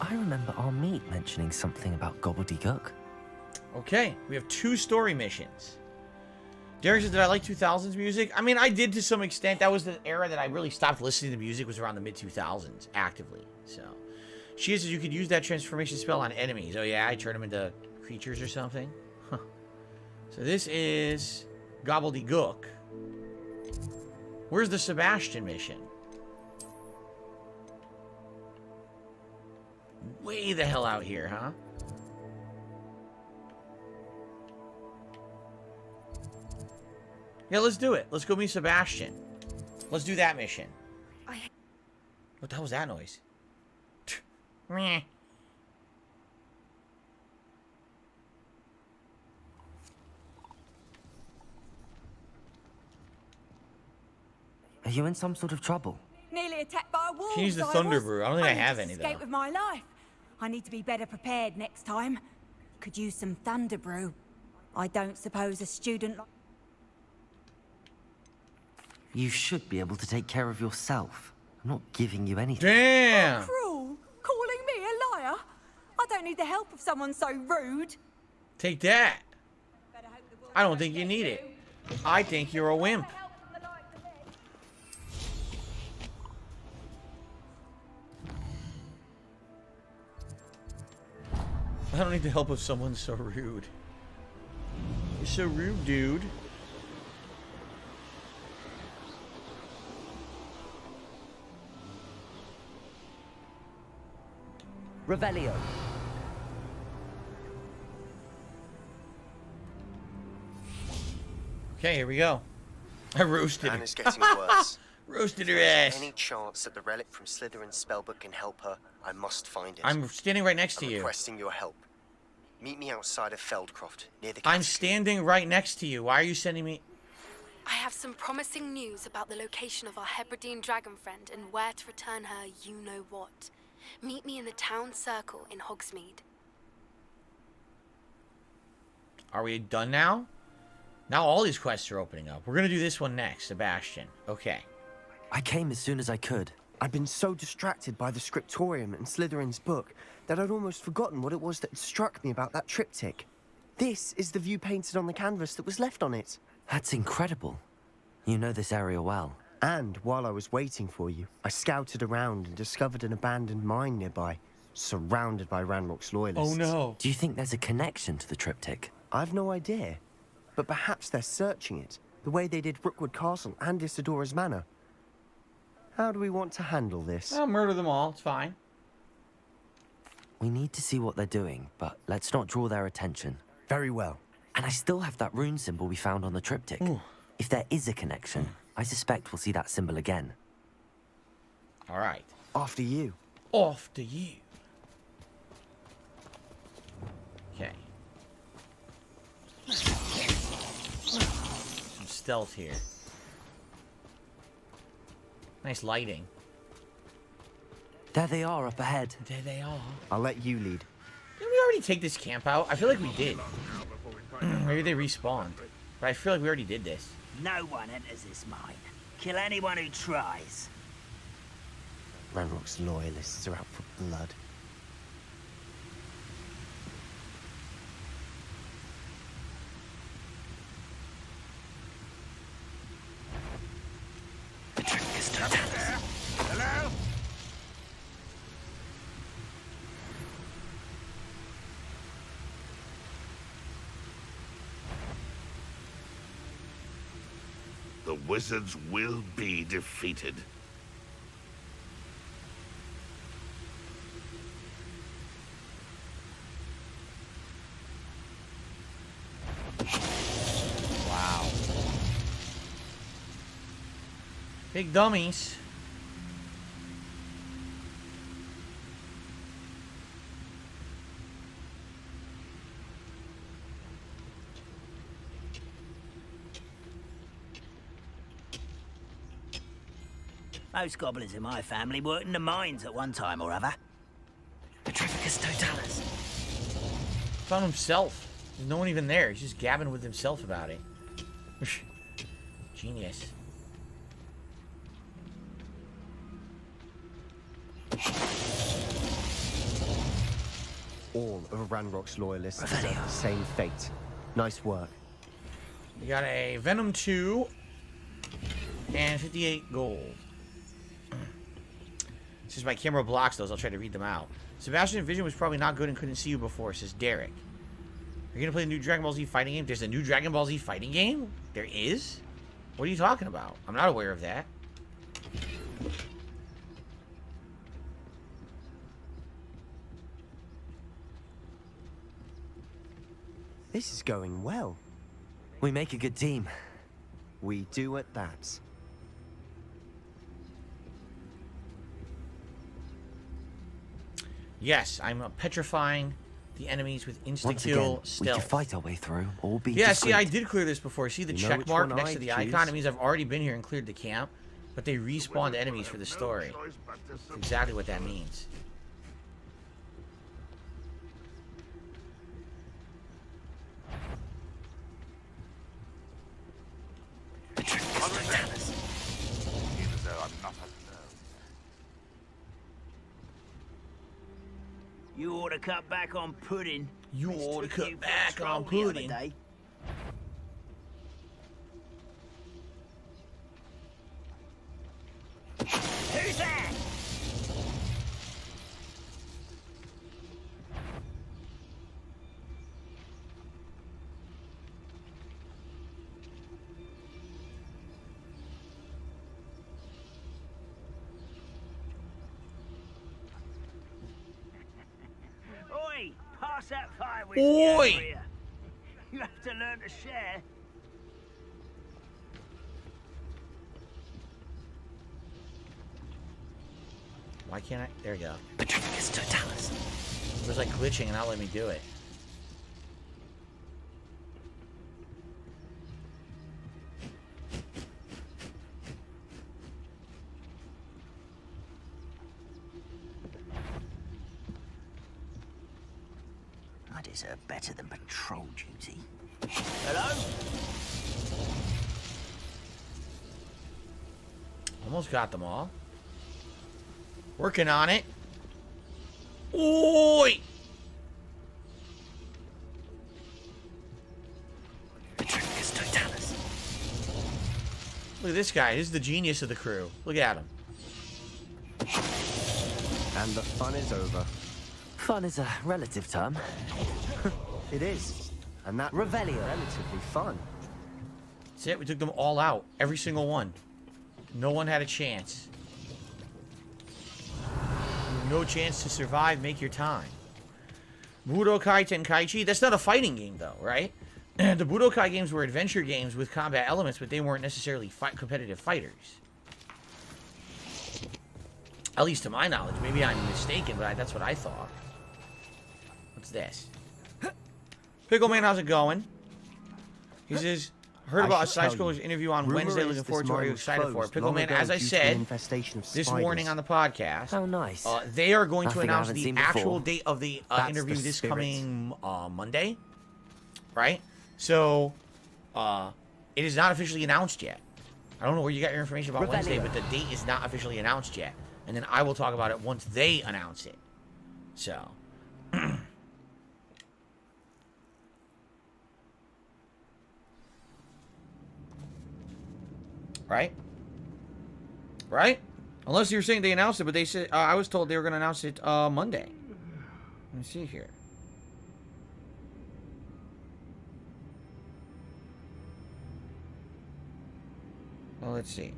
Speaker 7: I remember our meet mentioning something about gobbledygook.
Speaker 3: Okay, we have 2 story missions. Derek says, did I like 2000s music? I mean, I did to some extent. That was the era that I really stopped listening to music, was around the mid-2000s, actively. So, she says you could use that transformation spell on enemies. Oh yeah, I turn them into creatures or something? Huh. So this is gobbledygook. Where's the Sebastian mission? Way the hell out here, huh? Yeah, let's do it. Let's go meet Sebastian. Let's do that mission. What the hell was that noise? Meh.
Speaker 7: Are you in some sort of trouble?
Speaker 12: Nearly attacked by
Speaker 3: She needs the Thunder Brew. I don't think I have any, though.
Speaker 12: Escape with my life. I need to be better prepared next time. Could use some Thunder Brew. I don't suppose a student...
Speaker 7: You should be able to take care of yourself. I'm not giving you anything.
Speaker 3: Damn!
Speaker 12: Cruel! Calling me a liar? I don't need the help of someone so rude.
Speaker 3: Take that. I don't think you need it. I think you're a wimp. I don't need the help of someone so rude. You're so rude, dude.
Speaker 7: Revelio.
Speaker 3: Okay, here we go. I roasted her.
Speaker 10: Anna's getting worse.
Speaker 3: Roasted her
Speaker 10: If there's
Speaker 3: ass.
Speaker 10: any chance that the relic from Slytherin's spellbook can help her, I must find it.
Speaker 3: I'm standing right next to
Speaker 10: I'm
Speaker 3: you.
Speaker 10: requesting your help. Meet me outside of Feldcroft, near the
Speaker 3: I'm standing right next to you. Why are you sending me...
Speaker 13: I have some promising news about the location of our Hebridean dragon friend and where to return her you-know-what. Meet me in the town circle in Hogsmeade.
Speaker 3: Are we done now? Now all these quests are opening up. We're gonna do this one next, Sebastian. Okay.
Speaker 7: I came as soon as I could.
Speaker 14: I'd been so distracted by the scriptorium and Slytherin's book that I'd almost forgotten what it was that struck me about that triptych. This is the view painted on the canvas that was left on it.
Speaker 7: That's incredible. You know this area well.
Speaker 14: And while I was waiting for you, I scouted around and discovered an abandoned mine nearby, surrounded by Ranrock's loyalists.
Speaker 3: Oh no.
Speaker 7: Do you think there's a connection to the triptych?
Speaker 14: I've no idea. But perhaps they're searching it, the way they did Brookwood Castle and Isidora's Manor. How do we want to handle this?
Speaker 3: I'll murder them all. It's fine.
Speaker 7: We need to see what they're doing, but let's not draw their attention.
Speaker 14: Very well.
Speaker 7: And I still have that rune symbol we found on the triptych.
Speaker 3: Ooh.
Speaker 7: If there is a connection, I suspect we'll see that symbol again.
Speaker 3: All right.
Speaker 14: After you.
Speaker 3: Off to you. Okay. Some stealth here. Nice lighting.
Speaker 7: There they are up ahead.
Speaker 3: There they are.
Speaker 14: I'll let you lead.
Speaker 3: Didn't we already take this camp out? I feel like we did. Maybe they respawned. But I feel like we already did this.
Speaker 15: No one enters this mine. Kill anyone who tries.
Speaker 14: Ranrock's loyalists are out for blood.
Speaker 11: Hello?
Speaker 16: The wizards will be defeated.
Speaker 3: Wow. Big dummies.
Speaker 15: Most goblins in my family worked in the mines at one time or other.
Speaker 7: Petrificus totalis.
Speaker 3: Found himself. There's no one even there. He's just gabbing with himself about it. Genius.
Speaker 14: All of Ranrock's loyalists deserve the same fate. Nice work.
Speaker 3: We got a Venom 2 and 58 gold. Since my camera blocks those, I'll try to read them out. Sebastian's vision was probably not good and couldn't see you before, says Derek. Are you gonna play the new Dragon Ball Z fighting game? There's a new Dragon Ball Z fighting game? There is? What are you talking about? I'm not aware of that.
Speaker 14: This is going well.
Speaker 7: We make a good team.
Speaker 14: We do at that.
Speaker 3: Yes, I'm petrifying the enemies with
Speaker 7: Once
Speaker 3: insta-kill
Speaker 7: again, we
Speaker 3: stealth.
Speaker 7: can fight our way through, or be
Speaker 3: Yeah,
Speaker 7: discreet.
Speaker 3: see, I did clear this before. See the
Speaker 14: You know
Speaker 3: check
Speaker 14: which
Speaker 3: mark
Speaker 14: one
Speaker 3: next
Speaker 14: I
Speaker 3: to the
Speaker 14: choose?
Speaker 3: icon? It means I've already been here and cleared the camp. But they respawned enemies for the story. That's exactly what that means.
Speaker 15: You ought to cut back on pudding.
Speaker 3: You ought to cut back on pudding.
Speaker 15: Who's that? Oi! Pass that fire with
Speaker 3: Oi!
Speaker 15: You have to learn to share.
Speaker 3: Why can't I? There you go. Petrificus totalis. It was like glitching and not letting me do it.
Speaker 15: I deserve better than patrol duty. Hello?
Speaker 3: Almost got them all. Working on it. Oi! Petrificus totalis. Look at this guy. This is the genius of the crew. Look at him.
Speaker 14: And the fun is over.
Speaker 7: Fun is a relative term.
Speaker 14: It is. And that
Speaker 7: Revelio.
Speaker 14: relatively fun.
Speaker 3: That's it. We took them all out. Every single one. No one had a chance. No chance to survive. Make your time. Budokai Tenkaichi. That's not a fighting game, though, right? The Budokai games were adventure games with combat elements, but they weren't necessarily competitive fighters. At least to my knowledge. Maybe I'm mistaken, but that's what I thought. What's this? Pickleman, how's it going? He says, heard about a side-scroller's interview on Wednesday. Looking forward to it. Are you excited for it? Pickleman, as I said this morning on the podcast,
Speaker 7: how nice.
Speaker 3: They are going to
Speaker 7: Nothing I
Speaker 3: announce
Speaker 7: haven't
Speaker 3: the
Speaker 7: seen
Speaker 3: actual
Speaker 7: before.
Speaker 3: date of the
Speaker 14: That's
Speaker 3: interview
Speaker 14: the
Speaker 3: this
Speaker 14: spirit.
Speaker 3: coming Monday, right? So, it is not officially announced yet. I don't know where you got your information about Wednesday, but the date is not officially announced yet. And then I will talk about it once they announce it. So. Right? Right? Unless you're saying they announced it, but they said I was told they were going to announce it Monday. Let me see here. Well, let's see.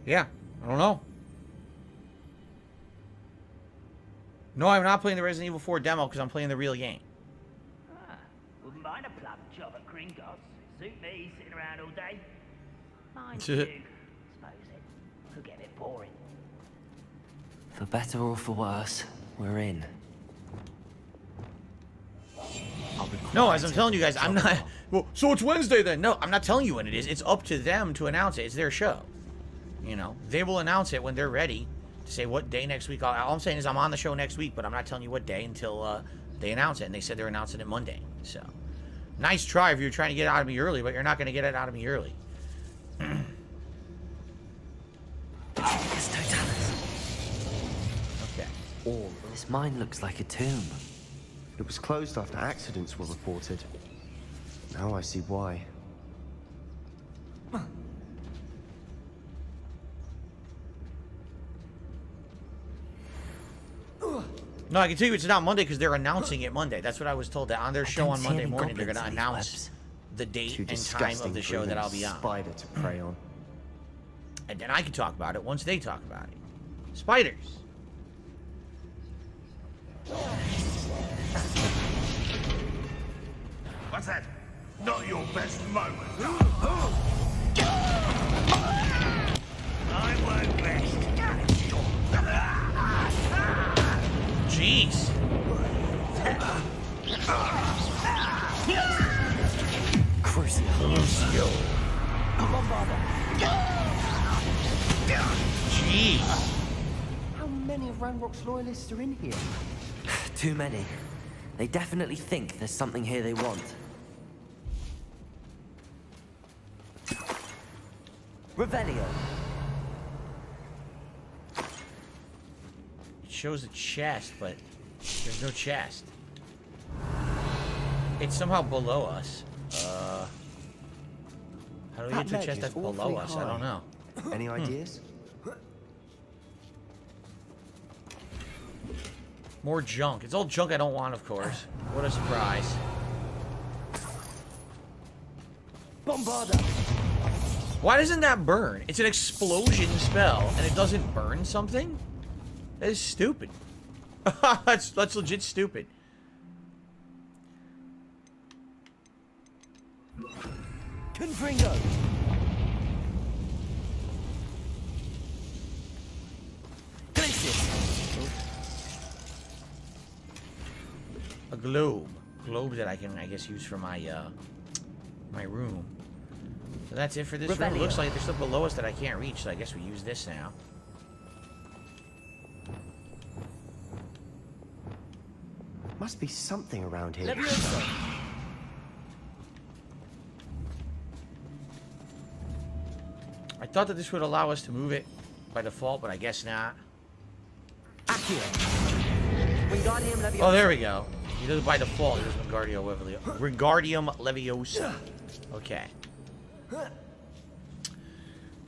Speaker 3: Yeah, I don't know. No, I'm not playing the Resident Evil 4 demo because I'm playing the real game.
Speaker 15: Wouldn't mind a plum job at Gringotts. Suit me, sitting around all day. Mind
Speaker 3: It's
Speaker 15: you,
Speaker 3: it.
Speaker 15: suppose it could get a bit boring.
Speaker 7: For better or for worse, we're in.
Speaker 3: No, as I'm telling you guys, I'm not... Well, so it's Wednesday then. No, I'm not telling you when it is. It's up to them to announce it. It's their show. You know, they will announce it when they're ready to say what day next week. All I'm saying is I'm on the show next week, but I'm not telling you what day until they announce it. And they said they're announcing it Monday. So, nice try if you're trying to get it out of me early, but you're not going to get it out of me early.
Speaker 7: Okay.
Speaker 14: All.
Speaker 7: This mine looks like a tomb.
Speaker 14: It was closed after accidents were reported. Now I see why.
Speaker 3: No, I can tell you it's not Monday because they're announcing it Monday. That's what I was told. That on their show on Monday morning, they're going to announce the date and time of the show that I'll be on.
Speaker 14: Spider to prey on.
Speaker 3: And then I can talk about it once they talk about it. Spiders.
Speaker 16: What's that? Not your best moment.
Speaker 15: I won't rest.
Speaker 3: Jeez.
Speaker 7: Crucio.
Speaker 3: baba. Jeez.
Speaker 14: How many of Ranrock's loyalists are in here?
Speaker 7: Too many. They definitely think there's something here they want. Revelio.
Speaker 3: It shows a chest, but there's no chest. It's somehow below us. How do we get to a chest that's below us? I don't know.
Speaker 14: Any ideas?
Speaker 3: More junk. It's all junk I don't want, of course. What a surprise.
Speaker 14: Bombarda.
Speaker 3: Why doesn't that burn? It's an explosion spell, and it doesn't burn something? That is stupid. that's legit stupid.
Speaker 7: Confringo.
Speaker 3: A globe. Globe that I can, I guess, use for my, my room. So that's it for this room. It looks like there's stuff below us that I can't reach, so I guess we use this now.
Speaker 14: Must be something around here.
Speaker 3: I thought that this would allow us to move it by default, but I guess not. Oh, there we go. He does it by default. He does Wingardium Leviosa. Okay.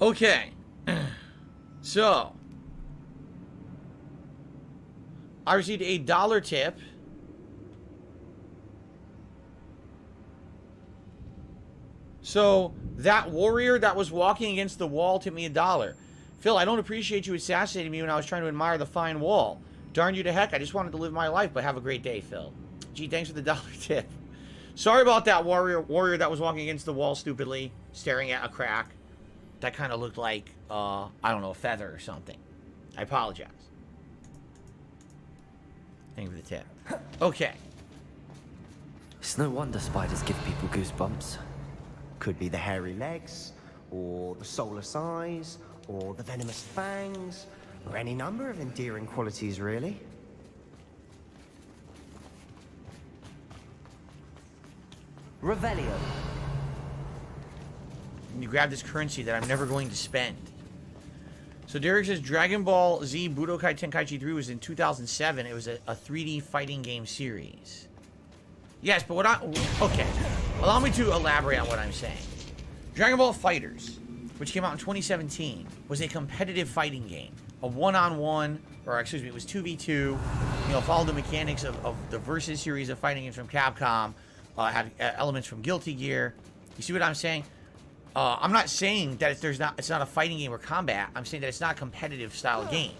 Speaker 3: Okay. So. I received a $1 tip. So, that warrior that was walking against the wall tipped me $1. Phil, I don't appreciate you assassinating me when I was trying to admire the fine wall. Darn you to heck, I just wanted to live my life, but have a great day, Phil. Gee, thanks for the $1 tip. Sorry about that warrior that was walking against the wall stupidly, staring at a crack. That kind of looked like, I don't know, a feather or something. I apologize. Thank you for the tip. Okay.
Speaker 7: It's no wonder spiders give people goosebumps.
Speaker 14: Could be the hairy legs, or the soulless eyes, or the venomous fangs, or any number of endearing qualities, really.
Speaker 7: Revelio.
Speaker 3: You grab this currency that I'm never going to spend. So Derek says Dragon Ball Z Budokai Tenkaichi 3 was in 2007. It was a 3D fighting game series. Yes, but okay. Allow me to elaborate on what I'm saying. Dragon Ball FighterZ, which came out in 2017, was a competitive fighting game. A one-on-one, or excuse me, it was 2v2. You know, followed the mechanics of the Versus series of fighting games from Capcom. Had elements from Guilty Gear. You see what I'm saying? I'm not saying that it's not a fighting game or combat. I'm saying that it's not a competitive style game.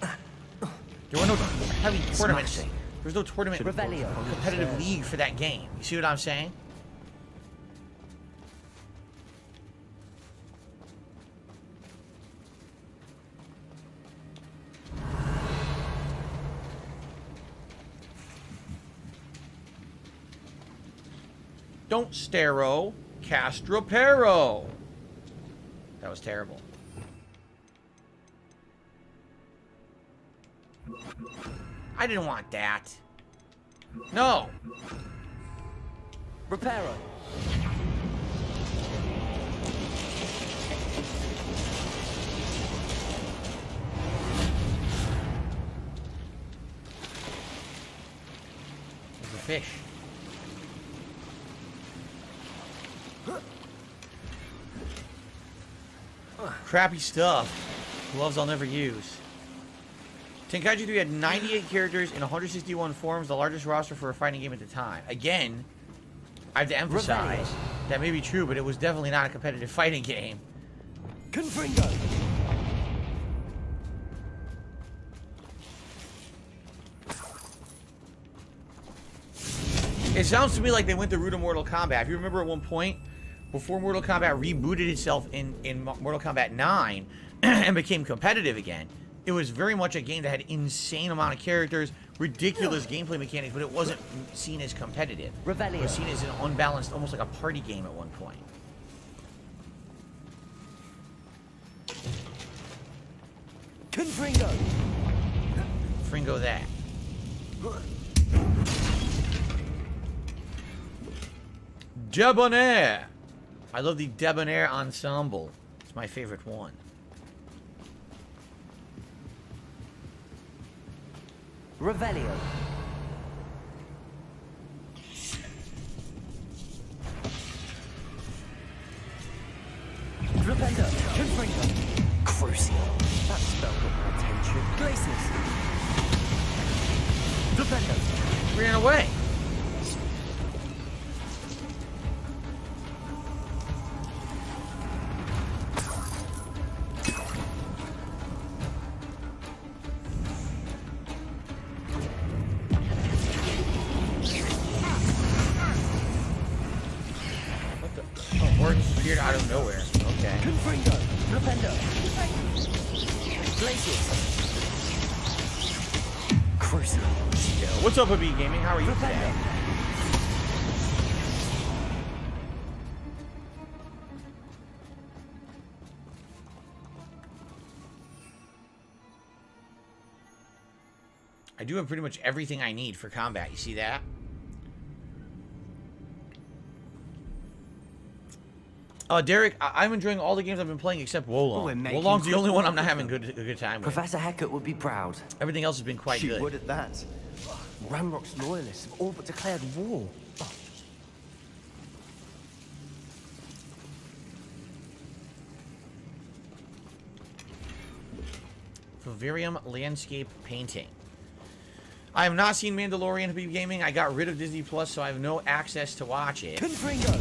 Speaker 3: There were no heavy tournaments. There was no tournament or competitive league for that game. You see what I'm saying? Don't staro, Castropero. That was terrible. I didn't want that. No.
Speaker 7: Reparo.
Speaker 3: There's a fish. Crappy stuff. Gloves I'll never use. Tenkaichi 3 had 98 characters in 161 forms, the largest roster for a fighting game at the time. Again, I have to emphasize that may be true, but it was definitely not a competitive fighting game.
Speaker 7: Confringo.
Speaker 3: It sounds to me like they went the route of Mortal Kombat. If you remember at one point, before Mortal Kombat rebooted itself in Mortal Kombat 9 and became competitive again, it was very much a game that had insane amount of characters, ridiculous gameplay mechanics, but it wasn't seen as competitive. It was seen as an unbalanced, almost like a party game at one point.
Speaker 7: Confringo.
Speaker 3: Fringo that. Debonair. I love the Debonair ensemble. It's my favorite one.
Speaker 7: Revelio. Repender. Confringo. Crucio. That spell got my attention. Glacius. Repender.
Speaker 3: Ran away. Out of nowhere. Okay.
Speaker 7: Confringo. Repender. Glacius. Crucio.
Speaker 3: What's up, AB Gaming? How are you today? I do have pretty much everything I need for combat. You see that? Derek, I'm enjoying all the games I've been playing except Wolong. Wolong's the only one I'm not having a good time with.
Speaker 7: Professor Hecat would be proud.
Speaker 3: Everything else has been quite good.
Speaker 14: She would at that. Ranrock's loyalists have all but declared war.
Speaker 3: Vivarium landscape painting. I have not seen Mandalorian to be gaming. I got rid of Disney Plus, so I have no access to watch it.
Speaker 7: Confringo.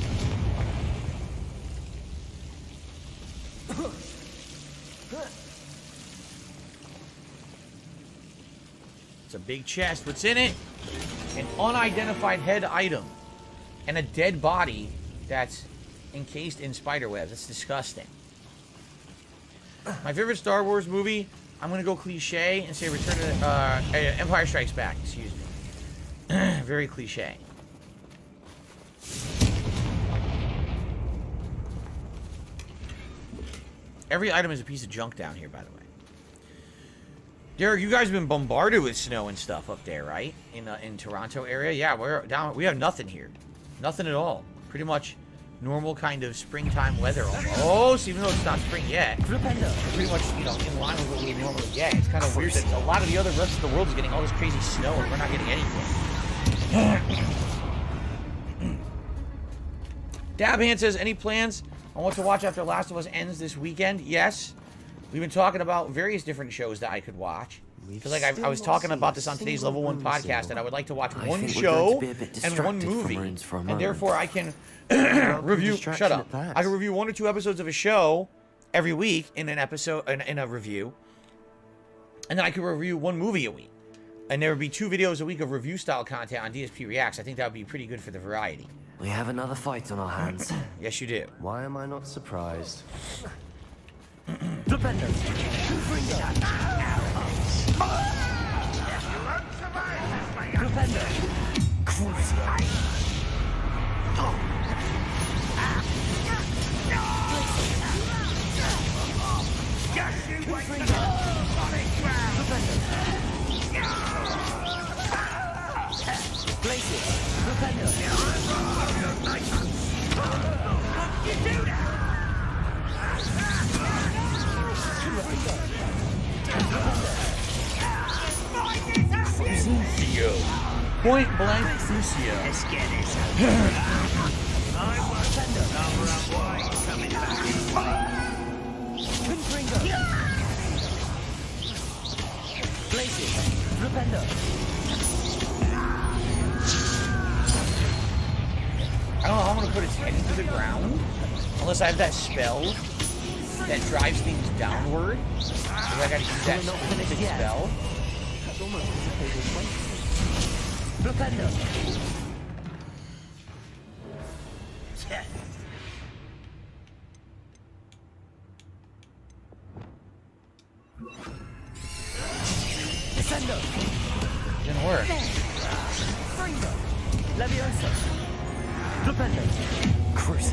Speaker 3: It's a big chest. What's in it? An unidentified head item. And a dead body that's encased in spider webs. That's disgusting. My favorite Star Wars movie, I'm going to go cliche and say Return to Empire Strikes Back. Excuse me. Very cliche. Every item is a piece of junk down here, by the way. Derek, you guys have been bombarded with snow and stuff up there, right? In Toronto area? Yeah, we're down. We have nothing here. Nothing at all. Pretty much normal kind of springtime weather almost, even though it's not spring yet. Pretty much, you know, in line with what we normally get. It's kind of weird that a lot of the other rest of the world is getting all this crazy snow and we're not getting anything. Dabhand says, any plans on what to watch after Last of Us ends this weekend? Yes. We've been talking about various different shows that I could watch. Because like I was talking about this on today's Level 1 podcast, that I would like to watch one show and one movie. And therefore I can review, shut up. I can review 1 or 2 episodes of a show every week in an episode, in a review. And then I could review 1 movie a week. And there would be 2 videos a week of review style content on DSP Reacts. I think that would be pretty good for the variety.
Speaker 7: We have another fight on our hands.
Speaker 3: Yes, you do.
Speaker 14: Why am I not surprised?
Speaker 7: Defender. Defender.
Speaker 3: Crucio. Point blank Crucio.
Speaker 15: Let's get this over. I want to cover up why it's coming back in fight.
Speaker 7: Blazes. Repender.
Speaker 3: I don't know how I'm gonna put its head into the ground unless I have that spell that drives things downward. So I gotta use that specific spell.
Speaker 14: That's almost as if they were waiting.
Speaker 7: Repender. Descendo.
Speaker 3: Didn't work.
Speaker 7: Leviosa. Repender.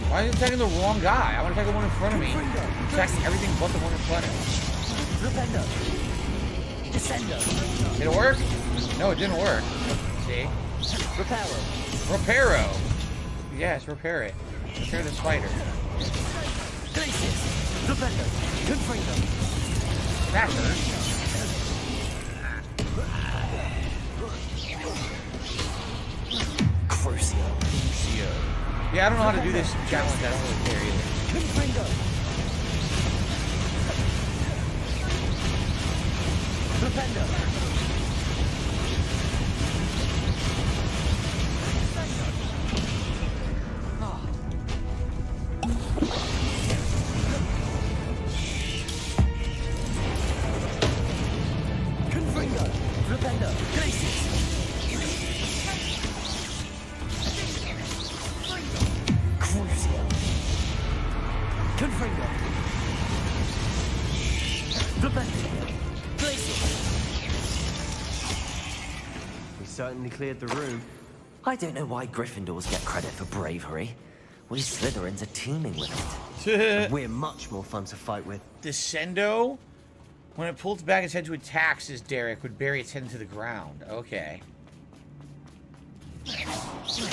Speaker 3: Why are you attacking the wrong guy? I want to attack the one in front of me. Attacking everything but the one in front of me.
Speaker 7: Repender.
Speaker 3: Did it work? No, it didn't work. See? Reparo. Yes, repair it. Repair the spider. That hurt. Crucio. Yeah, I don't know how to do this challenge. I don't really care either.
Speaker 14: We certainly cleared the room.
Speaker 7: I don't know why Gryffindors get credit for bravery. We Slytherins are teeming with it.
Speaker 14: We're much more fun to fight with.
Speaker 3: Descendo? When it pulls back its head to attack, says Derek, would bury its head into the ground. Okay. Is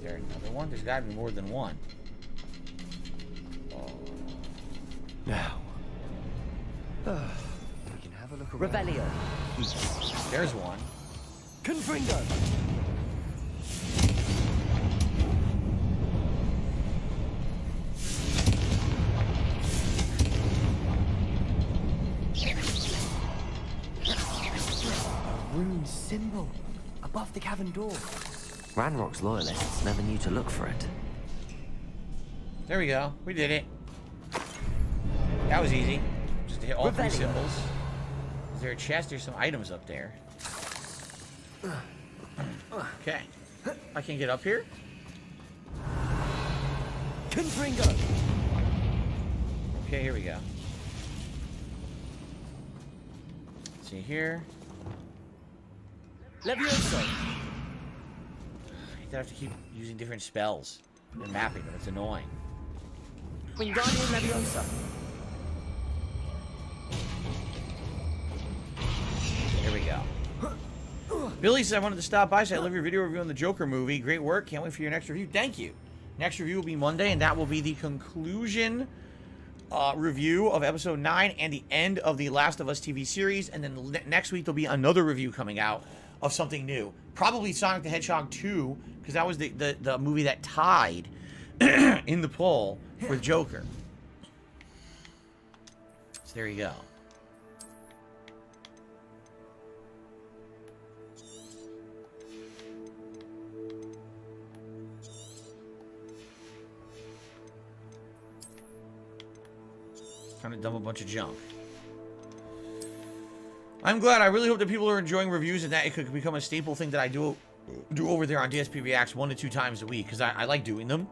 Speaker 3: there another one? There's gotta be more than one. Oh.
Speaker 14: Now. We can have a look around.
Speaker 7: Revelio.
Speaker 3: There's one.
Speaker 7: Confringo.
Speaker 14: A rune symbol above the cavern door.
Speaker 7: Ranrock's loyalists never knew to look for it.
Speaker 3: There we go. We did it. That was easy. Just hit all three symbols. Is there a chest? There's some items up there. Okay. I can get up here?
Speaker 7: Confringo.
Speaker 3: Okay, here we go. Let's see here.
Speaker 7: Levioso.
Speaker 3: I have to keep using different spells and mapping them. It's annoying.
Speaker 7: Wingardium Leviosa.
Speaker 3: Here we go. Billy said, I wanted to stop by, so I love your video review on the Joker movie. Great work. Can't wait for your next review. Thank you. Next review will be Monday, and that will be the conclusion review of episode 9 and the end of the Last of Us TV series. And then next week, there'll be another review coming out of something new. Probably Sonic the Hedgehog 2, because that was the movie that tied in the poll with Joker. So there you go. Trying to dump a bunch of junk. I'm glad. I really hope that people are enjoying reviews and that it could become a staple thing that I do over there on DSP Reacts 1 to 2 times a week, because I like doing them.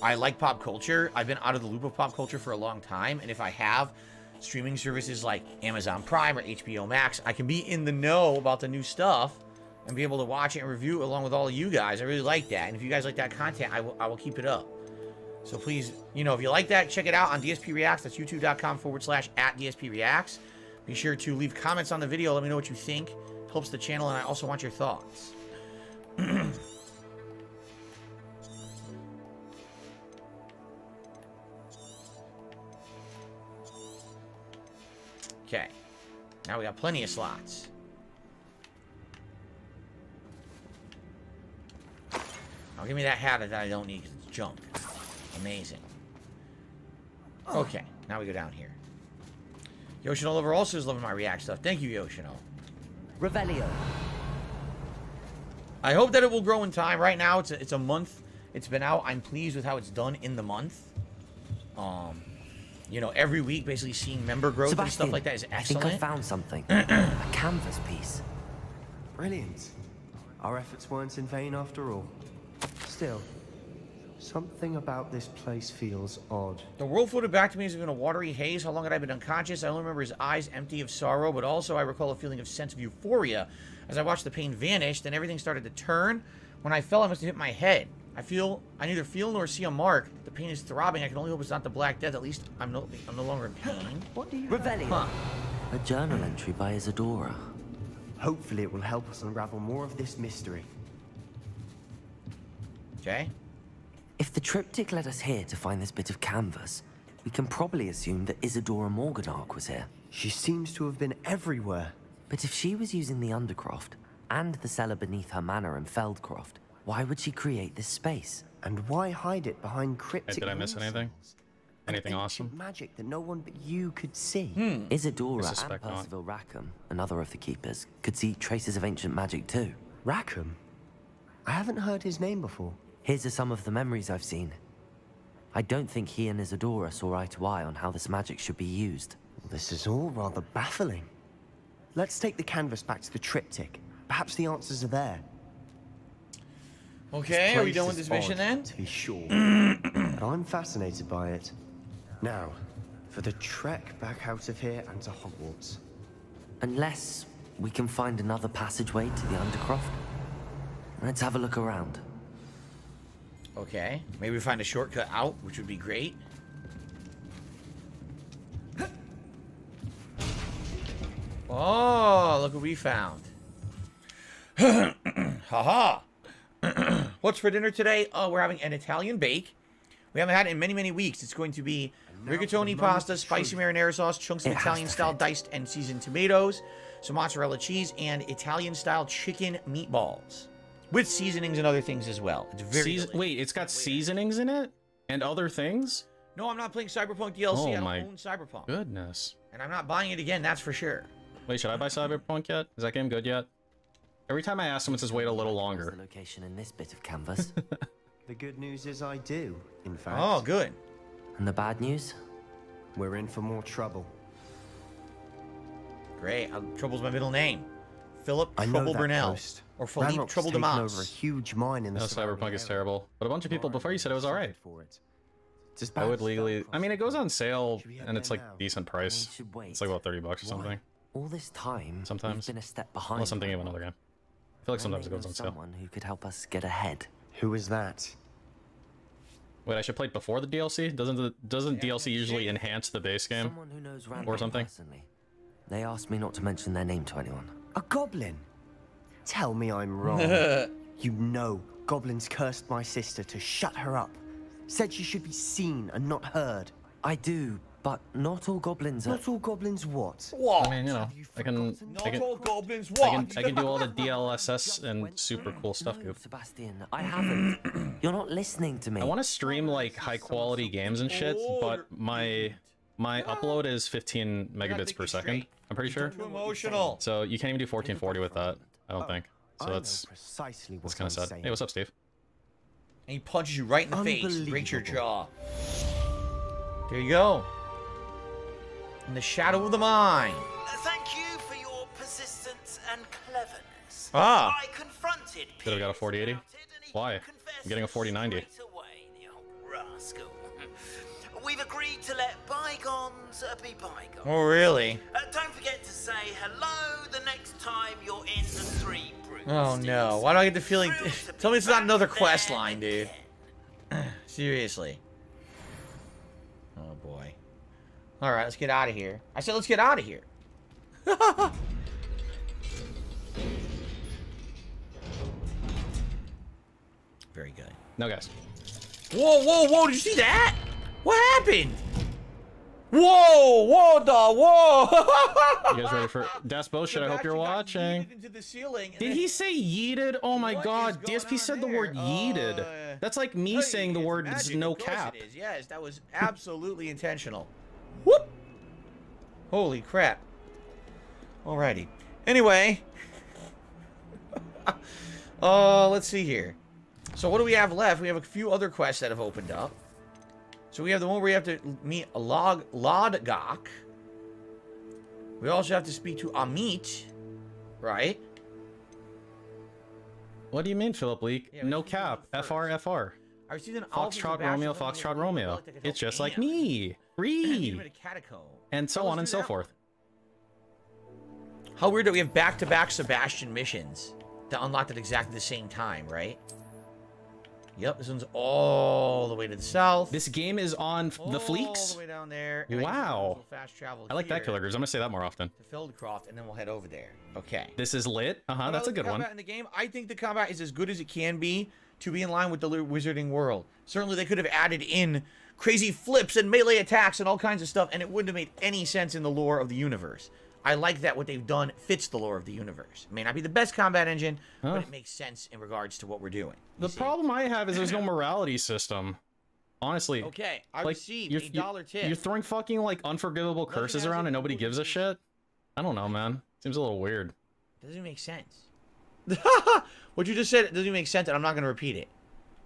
Speaker 3: I like pop culture. I've been out of the loop of pop culture for a long time, and if I have streaming services like Amazon Prime or HBO Max, I can be in the know about the new stuff and be able to watch it and review it along with all of you guys. I really like that, and if you guys like that content, I will keep it up. So please, you know, if you like that, check it out on DSP Reacts. That's youtube.com/@DSP Reacts. Be sure to leave comments on the video. Let me know what you think. Helps the channel, and I also want your thoughts. Okay. Now we got plenty of slots. Now give me that hat that I don't need because it's junk. Amazing. Okay, now we go down here. Yoshino Lover also is loving my React stuff. Thank you, Yoshino.
Speaker 7: Revelio.
Speaker 3: I hope that it will grow in time. Right now, it's a month. It's been out. I'm pleased with how it's done in the month. You know, every week, basically seeing member growth and stuff like that is excellent.
Speaker 7: I think I found something. A canvas piece.
Speaker 14: Brilliant. Our efforts weren't in vain after all. Still, something about this place feels odd.
Speaker 3: The world floated back to me as if in a watery haze. How long had I been unconscious? I only remember his eyes empty of sorrow, but also I recall a feeling of sense of euphoria as I watched the pain vanish. Then everything started to turn. When I fell, I must have hit my head. I neither feel nor see a mark. The pain is throbbing. I can only hope it's not the Black Death. At least I'm no longer in pain.
Speaker 14: What do you
Speaker 7: Revelio.
Speaker 3: Huh.
Speaker 7: A journal entry by Isadora.
Speaker 14: Hopefully it will help us unravel more of this mystery.
Speaker 3: Okay.
Speaker 7: If the triptych led us here to find this bit of canvas, we can probably assume that Isadora Morganark was here.
Speaker 14: She seems to have been everywhere.
Speaker 7: But if she was using the Undercroft and the cellar beneath her manor in Feldcroft, why would she create this space?
Speaker 14: And why hide it behind cryptic
Speaker 1: Did I miss anything? Anything awesome?
Speaker 14: Magic that no one but you could see.
Speaker 7: Isadora
Speaker 1: I
Speaker 7: and
Speaker 1: suspect not.
Speaker 7: Percival Rackham, another of the keepers, could see traces of ancient magic too.
Speaker 14: Rackham? I haven't heard his name before.
Speaker 7: Here's are some of the memories I've seen. I don't think he and Isadora saw eye to eye on how this magic should be used.
Speaker 14: This is all rather baffling. Let's take the canvas back to the triptych. Perhaps the answers are there.
Speaker 3: Okay, are we done with this mission then?
Speaker 14: To be sure. But I'm fascinated by it. Now, for the trek back out of here and to Hogwarts.
Speaker 7: Unless we can find another passageway to the Undercroft. Let's have a look around.
Speaker 3: Okay, maybe we find a shortcut out, which would be great. Oh, look what we found. Haha. What's for dinner today? Oh, we're having an Italian bake. We haven't had it in many, many weeks. It's going to be rigatoni pasta, spicy marinara sauce, chunks of Italian-style diced and seasoned tomatoes, some mozzarella cheese, and Italian-style chicken meatballs. With seasonings and other things as well. It's very delicious.
Speaker 1: Wait, it's got seasonings in it? And other things?
Speaker 3: No, I'm not playing Cyberpunk DLC.
Speaker 1: Oh
Speaker 3: I don't
Speaker 1: my
Speaker 3: own Cyberpunk.
Speaker 1: goodness.
Speaker 3: And I'm not buying it again, that's for sure.
Speaker 1: Wait, should I buy Cyberpunk yet? Is that game good yet? Every time I ask him, it says wait a little longer.
Speaker 7: The location in this bit of canvas.
Speaker 14: The good news is I do, in fact.
Speaker 3: Oh, good.
Speaker 7: And the bad news?
Speaker 14: We're in for more trouble.
Speaker 3: Great. Trouble's my middle name. Philip
Speaker 14: I know
Speaker 3: Trouble
Speaker 14: that
Speaker 3: Burnell.
Speaker 14: coast.
Speaker 3: Or Philippe
Speaker 14: Ranrock's
Speaker 3: Trouble
Speaker 14: taken
Speaker 3: Demas.
Speaker 14: over a huge mine in the
Speaker 1: No, Cyberpunk is terrible. But a bunch of people before you said it was alright. I would legally... I mean, it goes on sale, and it's like decent price. It's like about 30 bucks or something.
Speaker 7: All this time,
Speaker 1: Sometimes.
Speaker 7: we've been a step behind.
Speaker 1: Unless I'm thinking of another game. I feel like sometimes it goes on sale.
Speaker 7: Someone who could help us get ahead.
Speaker 14: Who is that?
Speaker 1: Wait, I should play it before the DLC? Doesn't DLC usually enhance the base game?
Speaker 7: Someone who knows
Speaker 1: Or something?
Speaker 7: personally. They asked me not to mention their name to anyone.
Speaker 14: A goblin? Tell me I'm wrong. You know, goblins cursed my sister to shut her up. Said she should be seen and not heard.
Speaker 7: I do, but not all goblins are...
Speaker 14: Not all goblins what?
Speaker 3: What?
Speaker 1: I mean, you know, I can
Speaker 3: all goblins what?
Speaker 1: I can do all the DLSS and super cool stuff,
Speaker 7: No,
Speaker 1: Goop.
Speaker 7: Sebastian, I haven't. You're not listening to me.
Speaker 1: I want to stream like high quality games and shit, but my upload is 15 megabits per second. I'm pretty sure.
Speaker 3: Too emotional.
Speaker 1: So you can't even do 1440 with that. I don't think. So
Speaker 14: I know
Speaker 1: that's
Speaker 14: precisely what
Speaker 1: kind of
Speaker 14: I'm
Speaker 1: sad.
Speaker 14: saying.
Speaker 1: Hey, what's up, Steve?
Speaker 3: And he punches you right in the face. Breaks your jaw. There you go. In the shadow of the mine.
Speaker 15: Thank you for your persistence and cleverness.
Speaker 3: Ah.
Speaker 15: I confronted
Speaker 1: Could have got a 4080. Why? I'm getting a 4090.
Speaker 15: rascal. We've agreed to let bygones be bygones.
Speaker 3: Oh, really?
Speaker 15: Don't forget to say hello the next time you're in the Three Brews.
Speaker 3: Oh, no. Why do I get the feeling... Tell me it's not another quest line, dude. Seriously. Oh, boy. All right, let's get out of here. I said let's get out of here. Very good.
Speaker 1: No, guys.
Speaker 3: Whoa, whoa, whoa, did you see that? What happened? Whoa, whoa, whoa.
Speaker 1: You guys ready for Daspo? Should I hope you're watching?
Speaker 3: Into the ceiling.
Speaker 1: Did he say yeeted? Oh my god, DSP said the word yeeted. That's like me saying the word no cap.
Speaker 3: It is. Yes, that was absolutely intentional. Whoop. Holy crap. Alrighty. Anyway. Let's see here. So what do we have left? We have a few other quests that have opened up. So we have the one where you have to meet a Lodgok. We also have to speak to Amit, right?
Speaker 1: What do you mean, Philip Leak?
Speaker 3: Yeah,
Speaker 1: no cap. FR.
Speaker 3: I received an
Speaker 1: Foxtrot Romeo, Foxtrot Romeo. It's just like me. Free. And so on and so forth.
Speaker 3: How weird that we have back-to-back Sebastian missions to unlock at exactly the same time, right? Yep, this one's all the way to the south.
Speaker 1: This game is on the fleeks?
Speaker 3: All the way down there.
Speaker 1: Wow.
Speaker 3: Fast travel
Speaker 1: I like that, Killer Grizz. I'm gonna say that more often.
Speaker 3: To Feldcroft, and then we'll head over there. Okay.
Speaker 1: This is lit. That's a good one.
Speaker 3: In the game, I think the combat is as good as it can be to be in line with the Wizarding World. Certainly, they could have added in crazy flips and melee attacks and all kinds of stuff, and it wouldn't have made any sense in the lore of the universe. I like that what they've done fits the lore of the universe. It may not be the best combat engine, but it makes sense in regards to what we're doing.
Speaker 1: The problem I have is there's no morality system. Honestly.
Speaker 3: Okay, I
Speaker 1: like,
Speaker 3: received a $1 tip.
Speaker 1: You're throwing fucking, like, unforgivable curses around and nobody gives a shit? I don't know, man. Seems a little weird.
Speaker 3: Doesn't make sense. What you just said doesn't even make sense, and I'm not going to repeat it.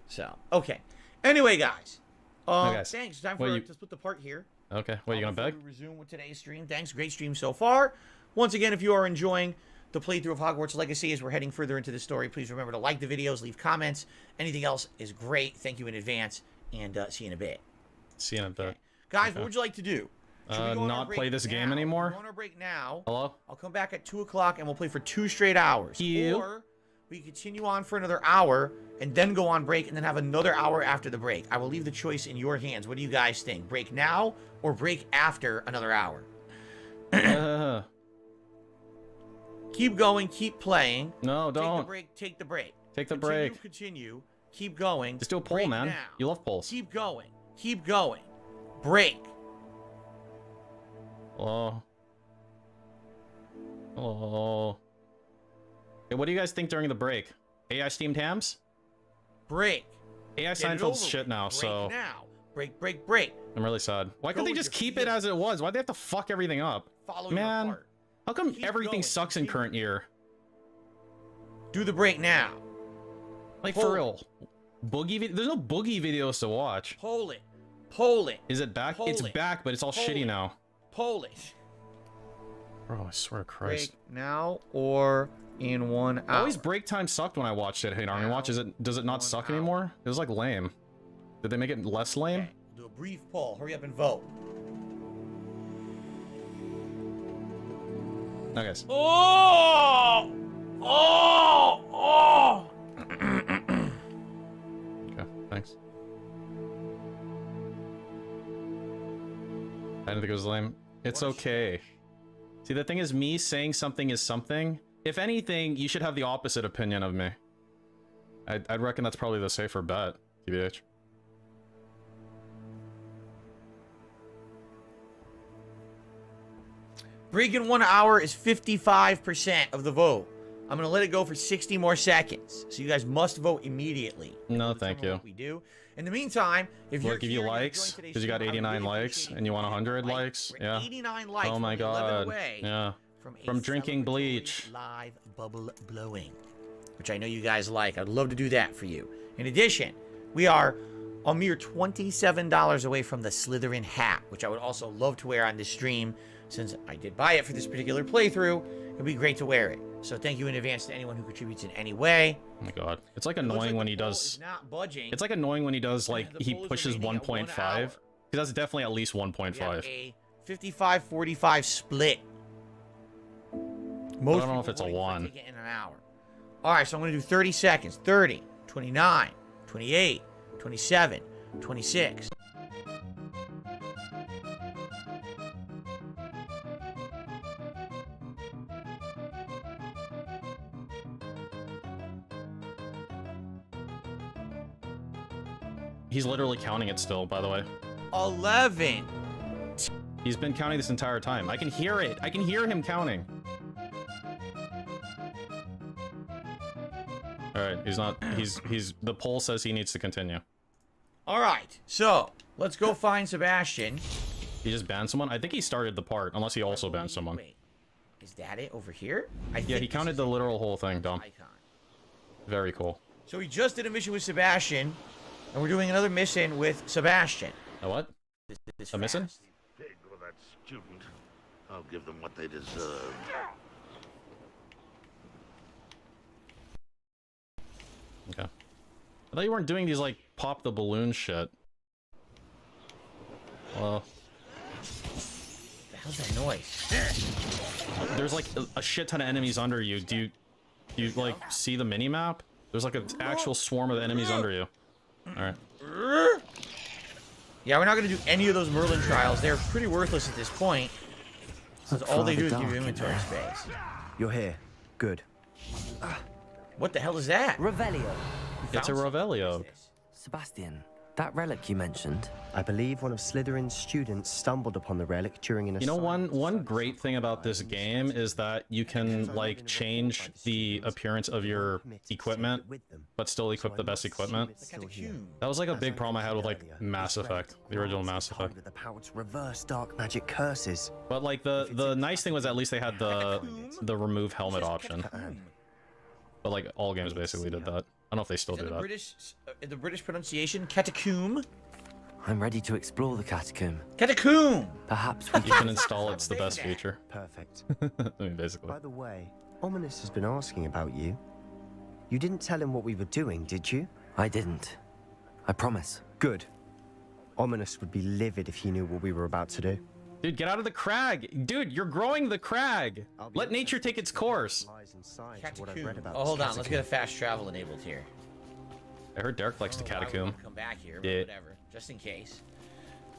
Speaker 3: So, okay. Anyway, guys. Thanks. Time for to split the part here.
Speaker 1: Okay. What, are you going to beg?
Speaker 3: Resume with today's stream. Thanks. Great stream so far. Once again, if you are enjoying the playthrough of Hogwarts Legacy as we're heading further into the story, please remember to like the videos, leave comments. Anything else is great. Thank you in advance, and see you in a bit.
Speaker 1: See you in a bit.
Speaker 3: Okay. Guys, what would you like to do?
Speaker 1: Not play this game anymore?
Speaker 3: We're on our break now.
Speaker 1: Hello?
Speaker 3: I'll come back at 2 o'clock, and we'll play for 2 straight hours. Or we continue on for another hour, and then go on break, and then have another hour after the break. I will leave the choice in your hands. What do you guys think? Break now, or break after another hour? Keep going, keep playing.
Speaker 1: No, don't.
Speaker 3: Take the break, take the break.
Speaker 1: Take the break.
Speaker 3: Continue. Keep going.
Speaker 1: Just do a poll, man.
Speaker 3: Now.
Speaker 1: You love polls.
Speaker 3: Keep going. Keep going. Break.
Speaker 1: Hello. Hello. Hey, what do you guys think during the break? AI steamed hams?
Speaker 3: Break.
Speaker 1: AI Seinfeld's shit now, so...
Speaker 3: Now. Break, break, break.
Speaker 1: I'm really sad. Why couldn't they just keep it as it was? Why'd they have to fuck everything up?
Speaker 3: Follow
Speaker 1: Man,
Speaker 3: your heart.
Speaker 1: How come everything sucks in current year?
Speaker 3: Do the break now.
Speaker 1: Like, for real. There's no Boogie videos to watch.
Speaker 3: Pull it. Pull it.
Speaker 1: Is it back? It's back, but it's all shitty now.
Speaker 3: Pull it.
Speaker 1: Bro, I swear to Christ.
Speaker 3: Break now or in 1 hour.
Speaker 1: Always break time sucked when I watched it. Hey, Army Watch, does it not suck anymore? It was like lame. Did they make it less lame?
Speaker 3: Okay. We'll do a brief poll. Hurry up and vote.
Speaker 1: No, guys.
Speaker 3: Oh! Oh! Oh!
Speaker 1: Okay, thanks. I didn't think it was lame. It's okay. See, the thing is, me saying something is something. If anything, you should have the opposite opinion of me. I'd reckon that's probably the safer bet, TBH.
Speaker 3: Break in 1 hour is 55% of the vote. I'm going to let it go for 60 more seconds. So you guys must vote immediately.
Speaker 1: No, thank you.
Speaker 3: We do. In the meantime, if you're
Speaker 1: give you likes, because you got 89 likes and you want 100 likes, yeah.
Speaker 3: 89 likes.
Speaker 1: Oh my god. Yeah. From drinking bleach.
Speaker 3: Live bubble blowing, which I know you guys like. I'd love to do that for you. In addition, we are a mere $27 away from the Slytherin hat, which I would also love to wear on this stream. Since I did buy it for this particular playthrough, it'd be great to wear it. So thank you in advance to anyone who contributes in any way.
Speaker 1: Oh my god. It's like annoying when he does...
Speaker 3: not budging.
Speaker 1: It's like annoying when he does, like, he pushes 1.5. Because that's definitely at least 1.5.
Speaker 3: A 55-45 split. Most
Speaker 1: I don't know if it's a 1.
Speaker 3: Take it in an hour. Alright, so I'm going to do 30 seconds. 30, 29, 28, 27, 26.
Speaker 1: He's literally counting it still, by the way.
Speaker 3: 11.
Speaker 1: He's been counting this entire time. I can hear it. I can hear him counting. All right, he's not. He's. The poll says he needs to continue.
Speaker 3: All right, so let's go find Sebastian.
Speaker 1: He just banned someone. I think he started the part, unless he also banned someone.
Speaker 3: Wait, is that it over here?
Speaker 1: Yeah, he counted the literal whole thing, Dom. Very cool.
Speaker 3: So we just did a mission with Sebastian, and we're doing another mission with Sebastian.
Speaker 1: A what? A mission?
Speaker 16: Pig or that student. I'll give them what they deserve.
Speaker 1: Okay. I thought you weren't doing these, like, pop the balloon shit. Well...
Speaker 3: What the hell's that noise?
Speaker 1: There's, like, a shit ton of enemies under you. Do you like, see the mini-map? There's, like, an actual swarm of enemies under you. Alright.
Speaker 3: Yeah, we're not going to do any of those Merlin trials. They're pretty worthless at this point. Since all they do is give you inventory space.
Speaker 14: You're here. Good.
Speaker 3: What the hell is that?
Speaker 7: Revelio.
Speaker 1: It's a Revelio.
Speaker 7: Sebastian, that relic you mentioned.
Speaker 14: I believe one of Slytherin's students stumbled upon the relic during an
Speaker 1: You know, one great thing about this game is that you can like change the appearance of your equipment, but still equip the best equipment. That was like a big problem I had with like Mass Effect, the original Mass Effect.
Speaker 14: The power to reverse dark magic curses.
Speaker 1: But like the nice thing was at least they had the remove helmet option. But like all games basically did that. I don't know if they still do that.
Speaker 3: The British pronunciation, catacomb.
Speaker 7: I'm ready to explore the catacomb.
Speaker 3: Catacomb!
Speaker 7: Perhaps we
Speaker 1: You can install it's the best feature.
Speaker 14: Perfect.
Speaker 1: I mean, basically.
Speaker 14: By the way, Ominous has been asking about you. You didn't tell him what we were doing, did you?
Speaker 7: I didn't. I promise.
Speaker 14: Good. Ominous would be livid if he knew what we were about to do.
Speaker 1: Dude, get out of the crag! Dude, you're growing the crag! Let nature take its course!
Speaker 3: Oh, hold on. Let's get a fast travel enabled here.
Speaker 1: I heard Derek likes the catacomb.
Speaker 3: Come back here, but whatever. Just in case.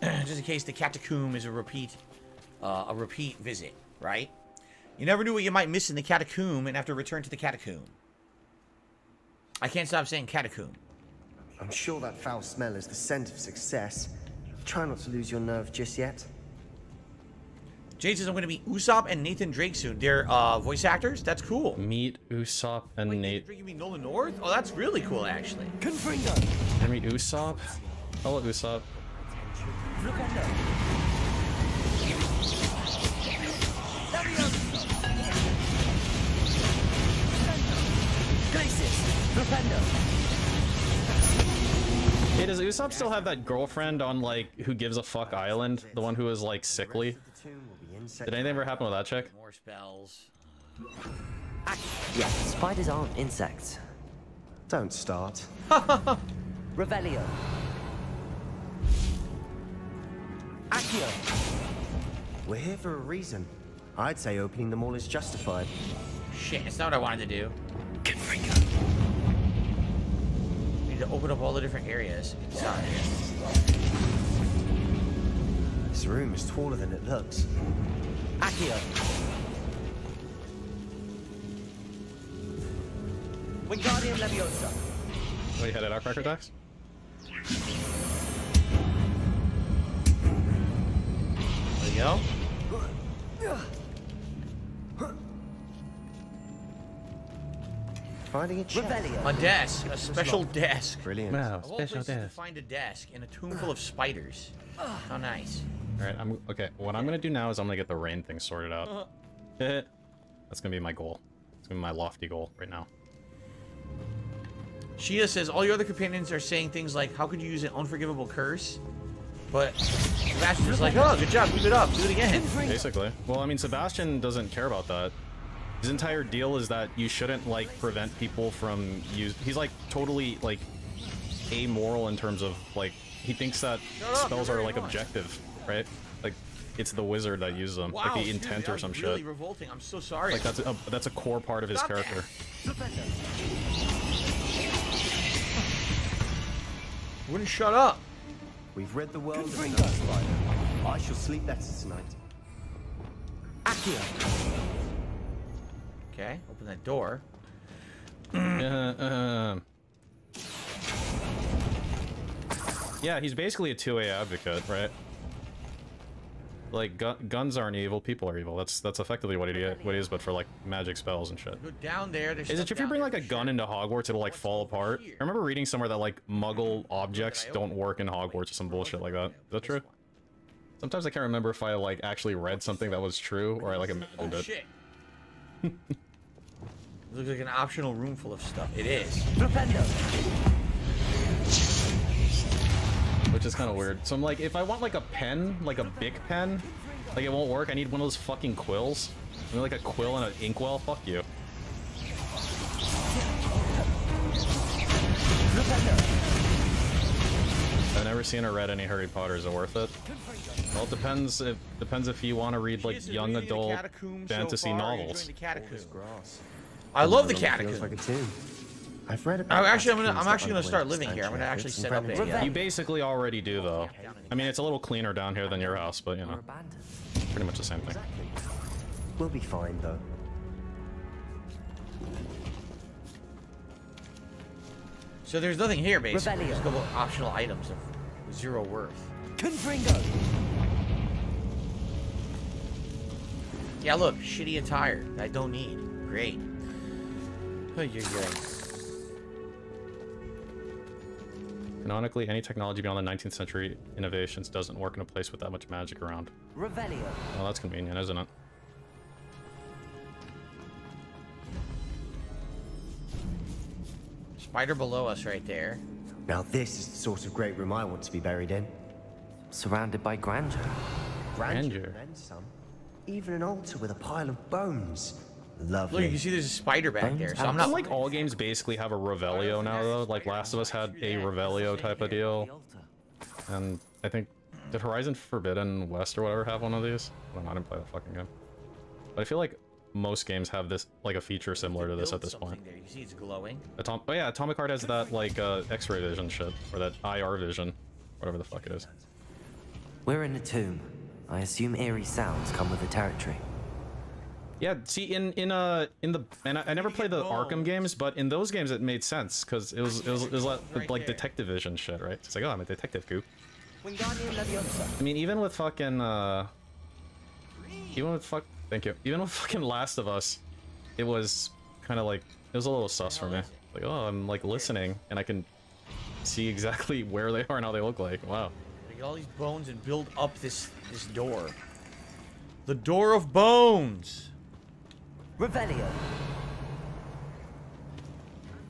Speaker 3: Just in case the catacomb is a repeat visit, right? You never knew what you might miss in the catacomb and have to return to the catacomb. I can't stop saying catacomb.
Speaker 14: I'm sure that foul smell is the scent of success. Try not to lose your nerve just yet.
Speaker 3: Jade says I'm going to meet Usopp and Nathan Drake soon. They're voice actors? That's cool.
Speaker 1: Meet Usopp and Nate.
Speaker 3: You mean Nolan North? Oh, that's really cool, actually.
Speaker 1: I meet Usopp? Hello, Usopp. Hey, does Usopp still have that girlfriend on, like, Who Gives a Fuck Island? The one who is, like, sickly? Did anything ever happen with that chick?
Speaker 3: More spells.
Speaker 7: Yeah, spiders aren't insects.
Speaker 14: Don't start.
Speaker 7: Revelio. Accio.
Speaker 14: We're here for a reason. I'd say opening them all is justified.
Speaker 3: Shit, it's not what I wanted to do. Need to open up all the different areas. Sorry.
Speaker 14: This room is taller than it looks.
Speaker 7: Accio. Wingardium Leviosa.
Speaker 1: Oh, you had an arc record decks?
Speaker 3: There you go.
Speaker 14: Finding a chair.
Speaker 3: A desk. A special desk.
Speaker 14: Brilliant.
Speaker 1: Wow,
Speaker 3: Of all
Speaker 1: special
Speaker 3: places to
Speaker 1: desk.
Speaker 3: find a desk in a tomb full of spiders. How nice.
Speaker 1: Alright, okay, what I'm gonna do now is I'm gonna get the rain thing sorted out. That's gonna be my goal. It's gonna be my lofty goal right now.
Speaker 3: Shia says, all your other companions are saying things like, how could you use an unforgivable curse? But Sebastian's like, oh, good job, keep it up, do it again.
Speaker 1: Basically. Well, I mean, Sebastian doesn't care about that. His entire deal is that you shouldn't, like, prevent people from he's, like, totally, like, amoral in terms of, like, he thinks that spells are, like, objective, right? Like, it's the wizard that uses them, like the intent or some shit.
Speaker 3: Really revolting. I'm so sorry.
Speaker 1: Like, that's a core part of his character.
Speaker 3: Wouldn't shut up.
Speaker 14: We've read the world of another spider. I shall sleep better tonight.
Speaker 3: Accio. Okay, open that door.
Speaker 1: Yeah, he's basically a 2A advocate, right? Like, guns aren't evil, people are evil. That's effectively what he is, but for, like, magic spells and shit.
Speaker 3: Go down there. There's
Speaker 1: Is it if you bring, like, a gun into Hogwarts, it'll, like, fall apart? I remember reading somewhere that, like, Muggle objects don't work in Hogwarts or some bullshit like that. Is that true? Sometimes I can't remember if I, like, actually read something that was true, or I, like, imagined it.
Speaker 3: Shit. It looks like an optional room full of stuff. It is.
Speaker 1: Which is kind of weird. So I'm like, if I want like a pen, like a big pen, like it won't work. I need one of those fucking quills. I mean, like a quill and an inkwell. Fuck you. I've never seen or read any Harry Potter. Is it worth it? Well, it depends. It depends if you want to read like young adult fantasy novels.
Speaker 3: I love the catacomb.
Speaker 14: Feels like a tomb. I've read about.
Speaker 3: I'm actually gonna start living here. I'm gonna actually set up a.
Speaker 1: You basically already do though. I mean, it's a little cleaner down here than your house, but you know, pretty much the same thing.
Speaker 14: We'll be fine though.
Speaker 3: So there's nothing here, basically. Just a couple optional items of 0 worth.
Speaker 7: Confringo.
Speaker 3: Yeah, look, shitty attire that I don't need. Great.
Speaker 1: Canonically, any technology beyond the 19th century innovations doesn't work in a place with that much magic around.
Speaker 7: Revelio.
Speaker 1: Well, that's convenient, isn't it?
Speaker 3: Spider below us right there.
Speaker 14: Now this is the sort of great room I want to be buried in.
Speaker 7: Surrounded by grandeur.
Speaker 14: Grandeur. And some. Even an altar with a pile of bones. Lovely.
Speaker 3: Look, you can see there's a spider back there. So I'm not
Speaker 1: like all games basically have a Revelio now though. Like Last of Us had a Revelio type of deal, and I think did Horizon Forbidden West or whatever have one of these? I don't know, I didn't play that fucking game, but I feel like most games have this like a feature similar to this at this point.
Speaker 3: there. You see it's glowing.
Speaker 1: Oh yeah, Atomic Heart has that like X-ray vision shit or that IR vision, whatever the fuck it is.
Speaker 7: We're in a tomb. I assume eerie sounds come with the territory.
Speaker 1: Yeah, see, in the and I never played the Arkham games, but in those games it made sense because it was like detective vision shit, right? It's like, oh, I'm a detective goop. I mean, even with fucking even with fucking Last of Us, it was kind of like it was a little sus for me. Like, oh, I'm like listening and I can see exactly where they are and how they look like. Wow.
Speaker 3: Get all these bones and build up this door. The door of bones.
Speaker 7: Revelio.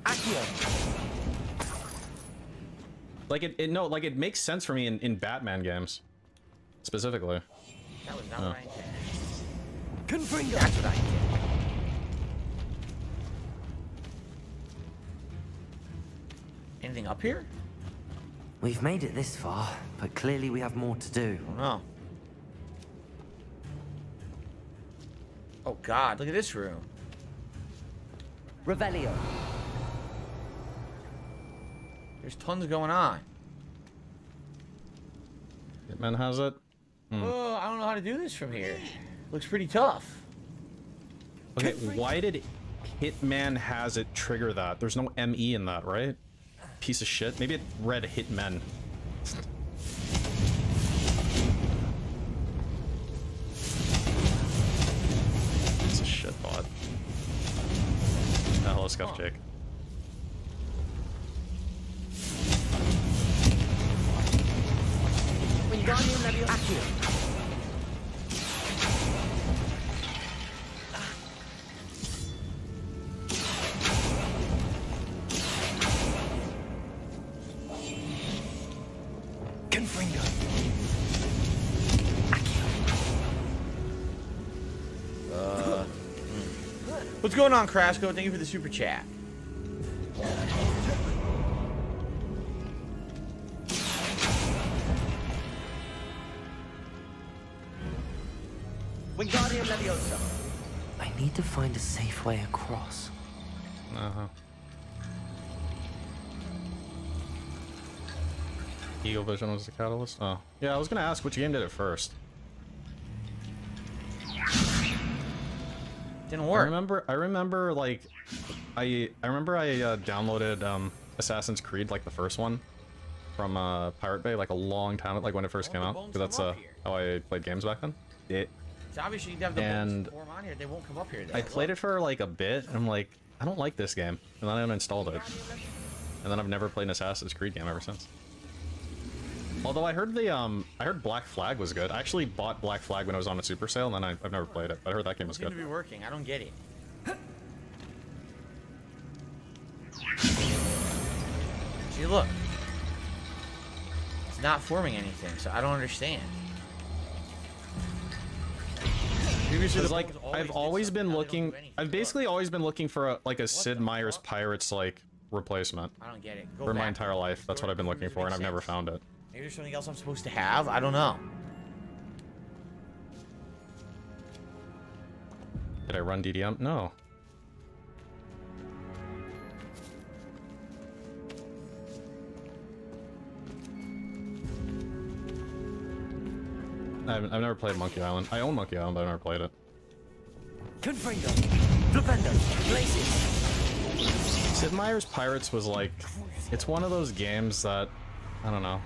Speaker 7: Accio.
Speaker 1: Like it makes sense for me in Batman games, specifically.
Speaker 3: That was not what I intended.
Speaker 7: Confringo.
Speaker 3: That's what I intended. Anything up here?
Speaker 7: We've made it this far, but clearly we have more to do.
Speaker 3: Oh no. Oh god, look at this room.
Speaker 7: Revelio.
Speaker 3: There's tons going on.
Speaker 1: Hitman has it.
Speaker 3: Oh, I don't know how to do this from here. Looks pretty tough.
Speaker 1: Okay, why did Hitman has it trigger that? There's no ME in that, right? Piece of shit. Maybe it read Hitmen. Piece of shit bot. Oh, hello, Scuff Jake.
Speaker 3: What's going on, Crasco? Thank you for the super chat.
Speaker 7: Wingardium Leviosa. I need to find a safe way across.
Speaker 1: Eagle Vision was the catalyst? Oh. Yeah, I was gonna ask which game did it first.
Speaker 3: Didn't work.
Speaker 1: I remember like I downloaded Assassin's Creed, like the first one, from Pirate Bay like a long time, like when it first came out. Because that's how I played games back then.
Speaker 3: It's obviously you have the bones form on here. They won't come up here.
Speaker 1: I played it for like a bit, and I'm like, I don't like this game, and then I uninstalled it, and then I've never played an Assassin's Creed game ever since. Although I heard I heard Black Flag was good. I actually bought Black Flag when it was on a super sale, and then I've never played it. But I heard that game was good.
Speaker 3: It seems to be working. I don't get it. See, look. It's not forming anything, so I don't understand.
Speaker 1: Because like I've always been looking, I've basically always been looking for a Sid Meier's Pirates like replacement.
Speaker 3: I don't get it.
Speaker 1: For my entire life, that's what I've been looking for, and I've never found it.
Speaker 3: Maybe there's something else I'm supposed to have. I don't know.
Speaker 1: Did I run DDM? No. I've never played Monkey Island. I own Monkey Island, but I've never played it.
Speaker 7: Confringo. Flipendo. Places.
Speaker 1: Sid Meier's Pirates was like, it's one of those games that, I don't know.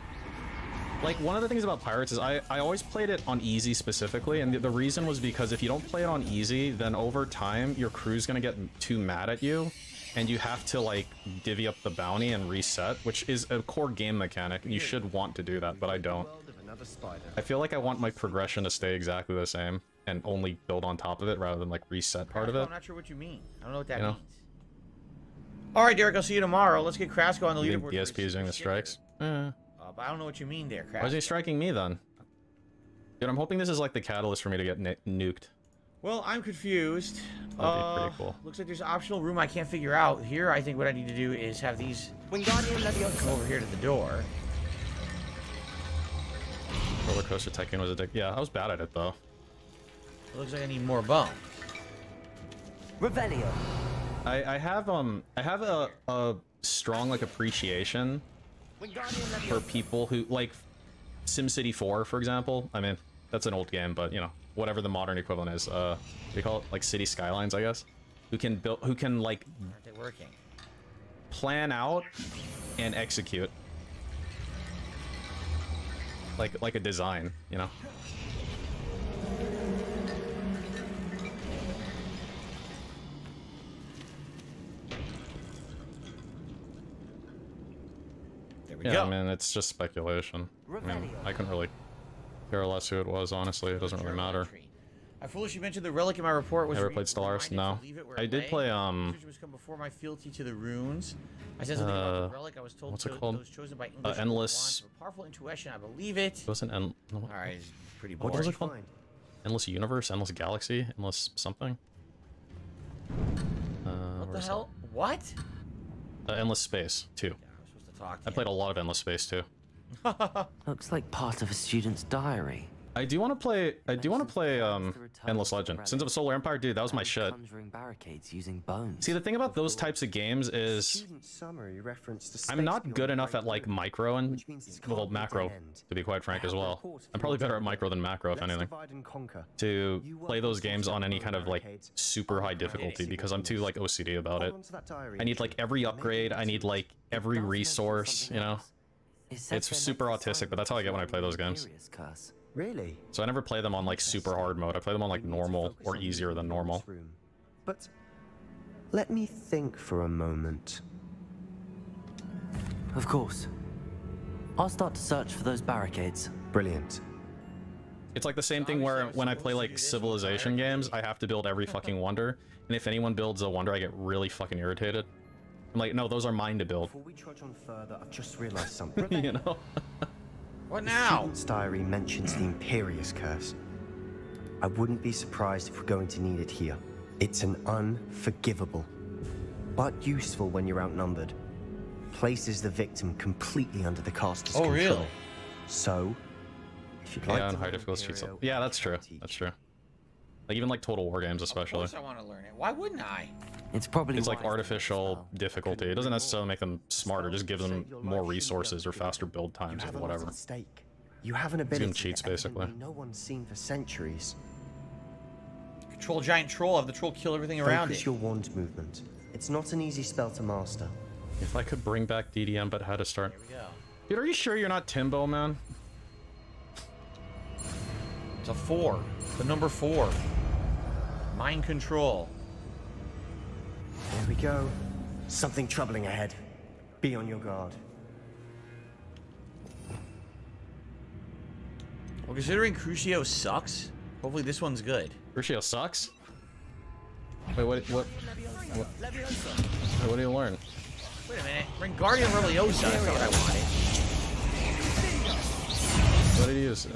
Speaker 1: Like, one of the things about Pirates is I always played it on easy specifically, and the reason was because if you don't play it on easy, then over time, your crew's gonna get too mad at you, and you have to, like, divvy up the bounty and reset, which is a core game mechanic, and you should want to do that, but I don't. I feel like I want my progression to stay exactly the same, and only build on top of it rather than, like, reset part of it.
Speaker 3: I'm not sure what you mean. I don't know what that means. Alright, Derek, I'll see you tomorrow. Let's get Krasko on the leaderboard.
Speaker 1: DSP is doing the strikes?
Speaker 3: But I don't know what you mean there, Krasko.
Speaker 1: Why is he striking me, then? Dude, I'm hoping this is, like, the catalyst for me to get nuked.
Speaker 3: Well, I'm confused.
Speaker 1: That'd be pretty cool.
Speaker 3: Looks like there's an optional room I can't figure out. Here, I think what I need to do is have these come over here to the door.
Speaker 1: Roller Coaster Tycoon was a dick. Yeah, I was bad at it, though.
Speaker 3: It looks like I need more bones.
Speaker 7: Revelio.
Speaker 1: I have a strong, like, appreciation for people who, like, SimCity 4, for example. I mean, that's an old game, but, you know, whatever the modern equivalent is. We call it, like, City Skylines, I guess. Who can, like,
Speaker 3: Aren't they working?
Speaker 1: plan out and execute. Like a design, you know? Yeah, I mean, it's just speculation. I mean, I couldn't really care less who it was, honestly. It doesn't really matter.
Speaker 3: I foolishly mentioned the relic in my report was.
Speaker 1: Never played Stellaris? No. I did play,
Speaker 3: was come before my fealty to the runes. I said something about the relic. I was told
Speaker 1: what's it called?
Speaker 3: Those chosen by English
Speaker 1: Endless.
Speaker 3: Powerful intuition. I believe it.
Speaker 1: It wasn't no,
Speaker 3: Alright, it's pretty boring.
Speaker 1: What was it called? Endless Universe? Endless Galaxy? Endless something?
Speaker 3: What the hell? What?
Speaker 1: Endless Space 2. I played a lot of Endless Space 2.
Speaker 7: Looks like part of a student's diary.
Speaker 1: I do want to play Endless Legend. Sins of a Solar Empire, dude, that was my shit.
Speaker 7: Barricades using bones.
Speaker 1: See, the thing about those types of games is I'm not good enough at, like, micro and, well, macro, to be quite frank, as well. I'm probably better at micro than macro, if anything, to play those games on any kind of, like, super high difficulty, because I'm too, like, OCD about it. I need, like, every upgrade, I need, like, every resource, you know? It's super autistic, but that's how I get when I play those games.
Speaker 14: Really?
Speaker 1: So I never play them on, like, super hard mode. I play them on, like, normal or easier than normal.
Speaker 14: But let me think for a moment.
Speaker 7: Of course. I'll start to search for those barricades.
Speaker 14: Brilliant.
Speaker 1: It's like the same thing where when I play, like, Civilization games, I have to build every fucking wonder. And if anyone builds a wonder, I get really fucking irritated. I'm like, no, those are mine to build.
Speaker 14: Before we trudge on further, I've just realized something.
Speaker 1: You know?
Speaker 3: What
Speaker 14: The
Speaker 3: now?
Speaker 14: student's diary mentions the Imperious Curse. I wouldn't be surprised if we're going to need it here. It's an unforgivable, but useful when you're outnumbered. Places the victim completely under the caster's control.
Speaker 3: Really?
Speaker 14: So, if you'd like
Speaker 1: Yeah, on
Speaker 14: to
Speaker 1: high
Speaker 14: learn
Speaker 1: difficulty cheats.
Speaker 14: Imperio,
Speaker 1: Yeah, that's true. That's true. Like, even, like, Total War games, especially.
Speaker 3: Of course I want to learn it. Why wouldn't I?
Speaker 7: It's probably
Speaker 1: It's like artificial difficulty. It doesn't necessarily make them smarter, it just gives them more resources or faster build times or whatever.
Speaker 14: at stake. You have an
Speaker 1: It's
Speaker 14: ability
Speaker 1: doing cheats,
Speaker 14: that
Speaker 1: basically.
Speaker 14: evidently no one's seen for centuries.
Speaker 3: Control giant troll. Have the troll kill everything around
Speaker 14: Focus
Speaker 3: it.
Speaker 14: your wand movement. It's not an easy spell to master.
Speaker 1: If I could bring back DDM, but how to start.
Speaker 3: There we go.
Speaker 1: Dude, are you sure you're not Timbo, man?
Speaker 3: It's a 4. The number 4. Mind control.
Speaker 14: There we go. Something troubling ahead. Be on your guard.
Speaker 3: Well, considering Crucio sucks, hopefully this one's good.
Speaker 1: Crucio sucks? Wait, what do you learn?
Speaker 3: Wait a minute. Wingardium Leviosa. That's not what I wanted.
Speaker 1: What did he use?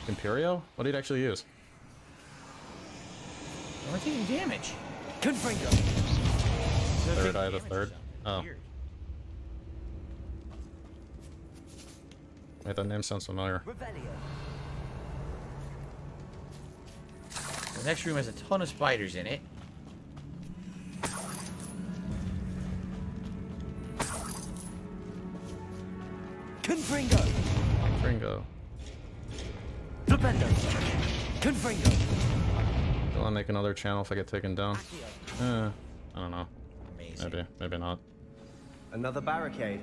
Speaker 1: Imperio? What did he actually use?
Speaker 3: We're taking damage.
Speaker 7: Confringo.
Speaker 1: Third eye of the third? Oh. Wait, that name sounds familiar.
Speaker 3: The next room has a ton of spiders in it.
Speaker 7: Confringo.
Speaker 1: Confringo. Will I make another channel if I get taken down? I don't know. Maybe, maybe not.
Speaker 14: Another barricade.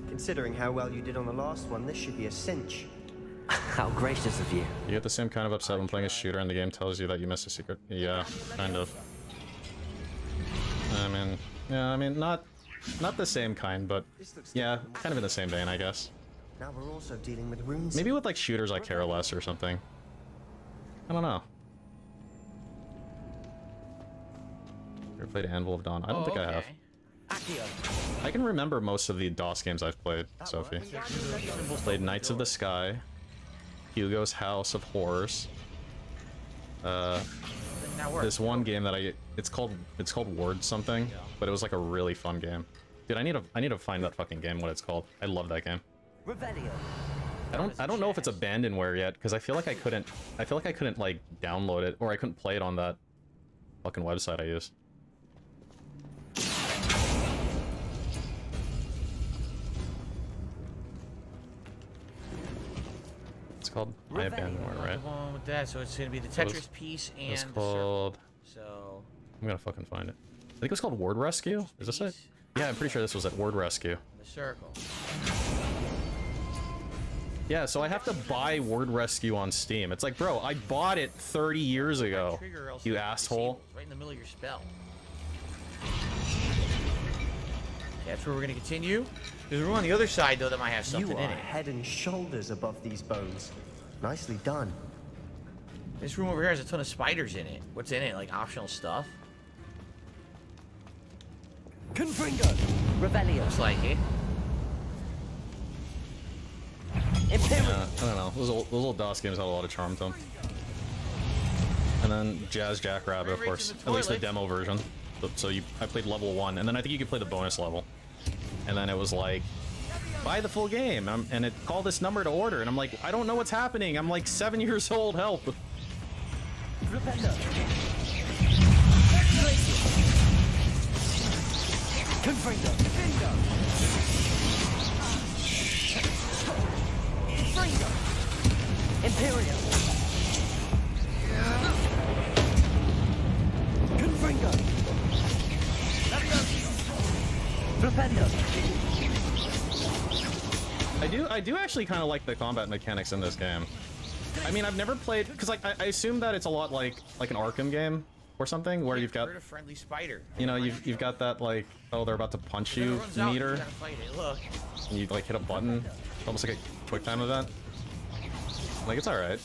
Speaker 14: Considering how well you did on the last one, this should be a cinch.
Speaker 7: How gracious of you.
Speaker 1: You get the same kind of upset when playing a shooter and the game tells you that you missed a secret. Yeah, kind of. I mean, yeah, I mean, not the same kind, but yeah, kind of in the same vein, I guess.
Speaker 14: Now we're also dealing with runes.
Speaker 1: Maybe with like shooters I care less or something. I don't know. Ever played Anvil of Dawn? I don't think I have. I can remember most of the DOS games I've played, Sophie. Played Knights of the Sky, Hugo's House of Horrors. This one game that it's called Word something, but it was like a really fun game. Dude, I need to find that fucking game, what it's called. I love that game. I don't know if it's abandonware yet, because I feel like I couldn't like download it, or I couldn't play it on that fucking website I use. It's called My Abandonware, right?
Speaker 3: With that, so it's gonna be the Tetris piece and
Speaker 1: it's called.
Speaker 3: So
Speaker 1: I'm gonna fucking find it. I think it's called Word Rescue. Is this it? Yeah, I'm pretty sure this was at Word Rescue.
Speaker 3: The circle.
Speaker 1: Yeah, so I have to buy Word Rescue on Steam. It's like, bro, I bought it 30 years ago. You asshole.
Speaker 3: Right in the middle of your spell. That's where we're gonna continue. There's a room on the other side though that might have something
Speaker 14: You
Speaker 3: in
Speaker 14: are
Speaker 3: it.
Speaker 14: head and shoulders above these bones. Nicely done.
Speaker 3: This room over here has a ton of spiders in it. What's in it? Like optional stuff?
Speaker 7: Confringo! Revelio.
Speaker 3: Looks like it.
Speaker 1: Yeah, I don't know. Those old DOS games had a lot of charm to them. And then Jazz Jackrabbit, of course. At least the demo version. So I played level 1, and then I think you could play the bonus level. And then it was like, buy the full game, and it called this number to order, and I'm like, I don't know what's happening. I'm like 7 years old. Help.
Speaker 7: Imperial. Confringo.
Speaker 1: I do actually kind of like the combat mechanics in this game. I mean, I've never played, because like I assume that it's a lot like an Arkham game or something, where you've got
Speaker 3: a friendly spider.
Speaker 1: You know, you've got that like, oh, they're about to punch you meter,
Speaker 3: Look.
Speaker 1: and you like hit a button, almost like a quick time event. Like, it's all right,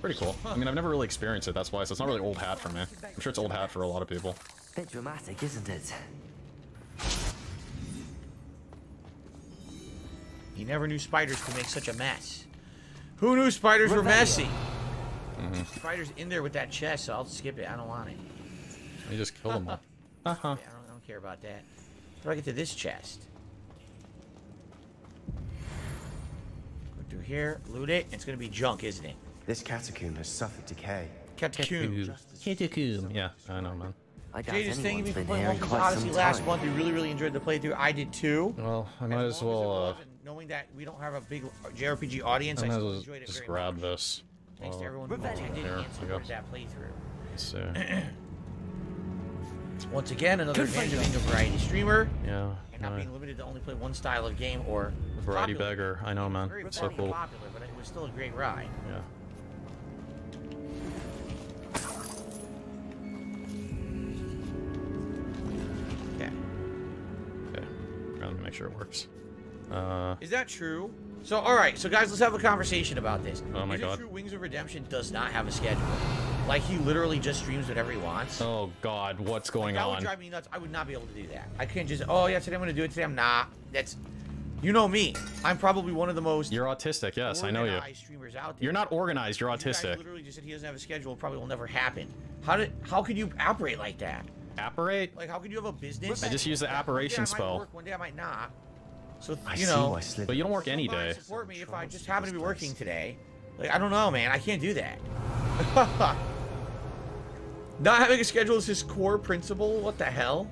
Speaker 1: pretty cool. I mean, I've never really experienced it, that's why. So it's not really old hat for me. I'm sure it's old hat for a lot of people.
Speaker 7: Bit dramatic, isn't it?
Speaker 3: You never knew spiders could make such a mess. Who knew spiders were messy? Spiders in there with that chest, so I'll skip it. I don't want it.
Speaker 1: You just kill them all.
Speaker 3: Yeah, I don't care about that. How do I get to this chest? Go through here, loot it. It's gonna be junk, isn't it?
Speaker 14: This catacomb has suffered decay.
Speaker 3: Catacomb.
Speaker 1: Catacomb. Yeah, I know, man.
Speaker 3: Jay just thanking me for playing One Piece Odyssey last month. We really enjoyed the playthrough. I did too.
Speaker 1: Well, I might as well.
Speaker 3: Knowing that we don't have a big JRPG audience, I still enjoyed it
Speaker 1: just
Speaker 3: very
Speaker 1: grab
Speaker 3: much.
Speaker 1: this.
Speaker 3: Thanks to everyone who attended and supported that playthrough.
Speaker 1: Let's see.
Speaker 3: Once again, another advantage of being a variety streamer.
Speaker 1: Yeah.
Speaker 3: And not being limited to only play one style of game or
Speaker 1: variety beggar. I know, man.
Speaker 3: It's
Speaker 1: so cool.
Speaker 3: popular, but it was still a great ride.
Speaker 1: Yeah.
Speaker 3: Okay.
Speaker 1: Okay. Let me make sure it works.
Speaker 3: Is that true? So, alright, so guys, let's have a conversation about this.
Speaker 1: Oh my
Speaker 3: Is
Speaker 1: God.
Speaker 3: it true Wings of Redemption does not have a schedule? Like, he literally just streams whatever he wants?
Speaker 1: Oh God, what's going
Speaker 3: That
Speaker 1: on?
Speaker 3: would drive me nuts. I would not be able to do that. I can't just, oh yeah, today I'm going to do it, today I'm not. That's, you know me. I'm probably one of the most...
Speaker 1: You're autistic, yes, I know you.
Speaker 3: Streamers out there.
Speaker 1: You're not organized, you're
Speaker 3: You guys
Speaker 1: autistic.
Speaker 3: literally just said he doesn't have a schedule. It probably will never happen. How could you operate like that?
Speaker 1: Apparate?
Speaker 3: Like, how could you have a business?
Speaker 1: I just use the apparition
Speaker 3: One day I might
Speaker 1: spell.
Speaker 3: work, one day I might not. So,
Speaker 1: I
Speaker 3: you
Speaker 1: see
Speaker 3: know,
Speaker 1: why But you don't work any day.
Speaker 3: support me if I just happen to be working today. Like, I don't know, man. I can't do that. Not having a schedule is his core principle. What the hell?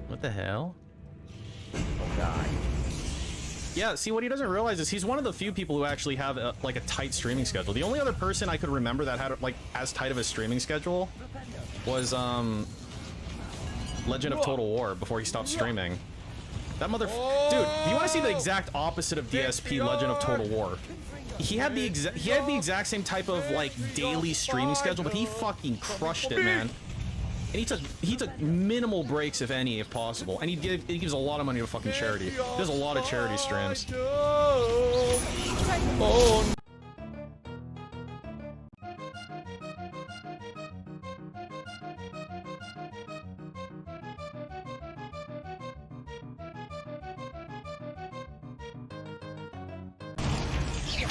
Speaker 1: What the hell?
Speaker 3: Oh God.
Speaker 1: Yeah, see, what he doesn't realize is he's one of the few people who actually have like a tight streaming schedule. The only other person I could remember that had like as tight of a streaming schedule was Legend of Total War before he stopped streaming. That dude, do you want to see the exact opposite of DSP Legend of Total War? He had the exact same type of like daily streaming schedule, but he fucking crushed it, man. And he took minimal breaks, if any, if possible. And he gives a lot of money to fucking charity. There's a lot of charity streams.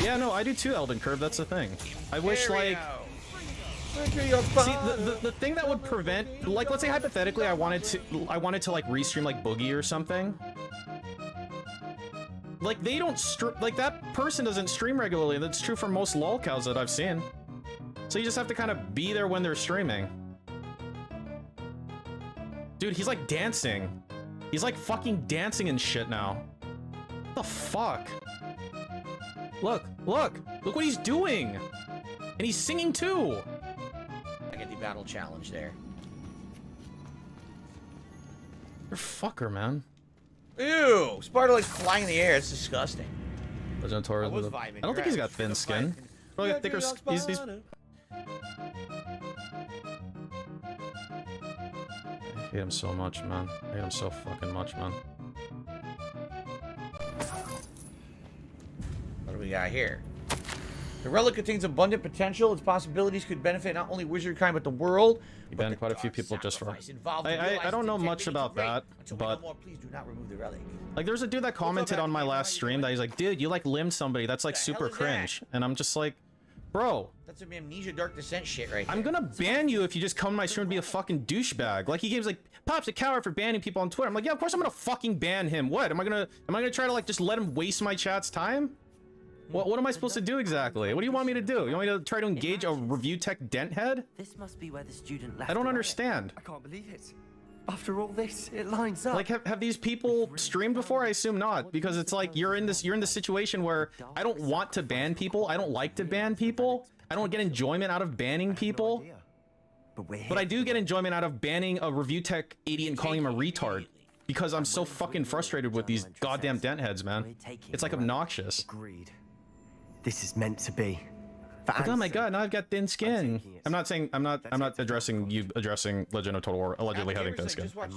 Speaker 1: Yeah, no, I do too, Elden Curve. That's the thing. I wish, like... See, the thing that would prevent... Like, let's say, hypothetically, I wanted to, like, restream, like, Boogie or something. Like, they don't like, that person doesn't stream regularly. That's true for most lolcows that I've seen. So you just have to kind of be there when they're streaming. Dude, he's, like, dancing. He's, like, fucking dancing and shit now. What the fuck? Look what he's doing! And he's singing too!
Speaker 3: I get the battle challenge there.
Speaker 1: You're a fucker, man.
Speaker 3: Ew! Sparta like flying in the air, it's disgusting.
Speaker 1: I don't think he's got thin skin. Probably got thicker he's I hate him so much, man. I hate him so fucking much, man.
Speaker 3: What do we got here? The relic contains abundant potential. Its possibilities could benefit not only wizardkind but the world.
Speaker 1: You banned quite a few people just for... I don't know much about that, but...
Speaker 3: Please do not remove the relic.
Speaker 1: Like, there's a dude that commented on my last stream that he's like, dude, you like limbed somebody. That's like super cringe. And I'm just like, bro.
Speaker 3: That's some Amnesia Dark Descent shit right there.
Speaker 1: I'm gonna ban you if you just come to my stream and be a fucking douchebag. Like, he gives like, Pop's a coward for banning people on Twitter. I'm like, yeah, of course I'm gonna fucking ban him. What? Am I gonna try to like just let him waste my chat's time? What am I supposed to do exactly? What do you want me to do? You want me to try to engage a review tech dent head?
Speaker 7: This must be where the student left.
Speaker 1: I don't understand.
Speaker 7: I can't believe it. After all this, it lines up.
Speaker 1: Like, have these people streamed before? I assume not, because it's like you're in this situation where I don't want to ban people. I don't like to ban people. I don't get enjoyment out of banning people. But I do get enjoyment out of banning a review tech idiot and calling him a retard. Because I'm so fucking frustrated with these goddamn dent heads, man. It's like obnoxious.
Speaker 14: Agreed. This is meant to be.
Speaker 1: Like, oh my god, now I've got thin skin. I'm not addressing Legend of Total War allegedly having thin skin. But,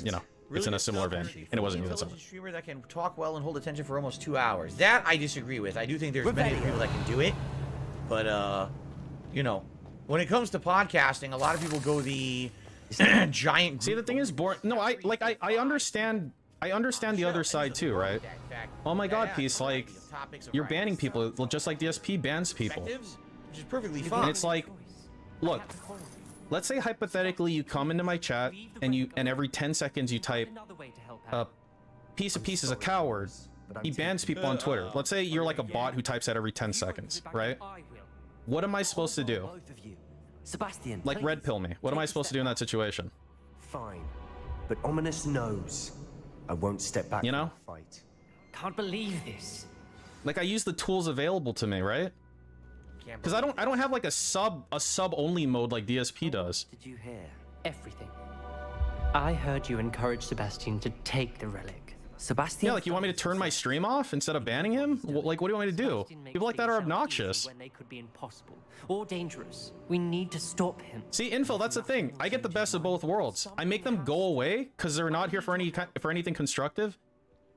Speaker 1: you know, it's in a similar vein. And it wasn't you, that's all.
Speaker 3: A streamer that can talk well and hold attention for almost 2 hours. That I disagree with. I do think there's many people that can do it. But, you know, when it comes to podcasting, a lot of people go the giant...
Speaker 1: See, the thing is, no, I understand... I understand the other side too, right? Oh my god, Peace, like, you're banning people just like DSP bans people.
Speaker 3: Which is perfectly fine.
Speaker 1: And it's like, look, let's say hypothetically you come into my chat and every 10 seconds you type, piece of Peace is a coward. He bans people on Twitter. Let's say you're like a bot who types that every 10 seconds, right? What am I supposed to do?
Speaker 7: Sebastian,
Speaker 1: like, red pill me. What am I supposed to do in that situation?
Speaker 14: Fine, but Ominous knows I won't step back.
Speaker 1: You know?
Speaker 14: From the fight.
Speaker 15: Can't believe this.
Speaker 1: Like, I use the tools available to me, right? Because I don't have like a sub only mode like DSP does.
Speaker 7: Did you hear?
Speaker 17: Everything. I heard you encourage Sebastian to take the relic.
Speaker 7: Sebastian?
Speaker 1: Yeah, like, you want me to turn my stream off instead of banning him? Like, what do you want me to do? People like that are obnoxious.
Speaker 17: When they could be impossible or dangerous. We need to stop him.
Speaker 1: See, Info, that's the thing. I get the best of both worlds. I make them go away because they're not here for anything constructive,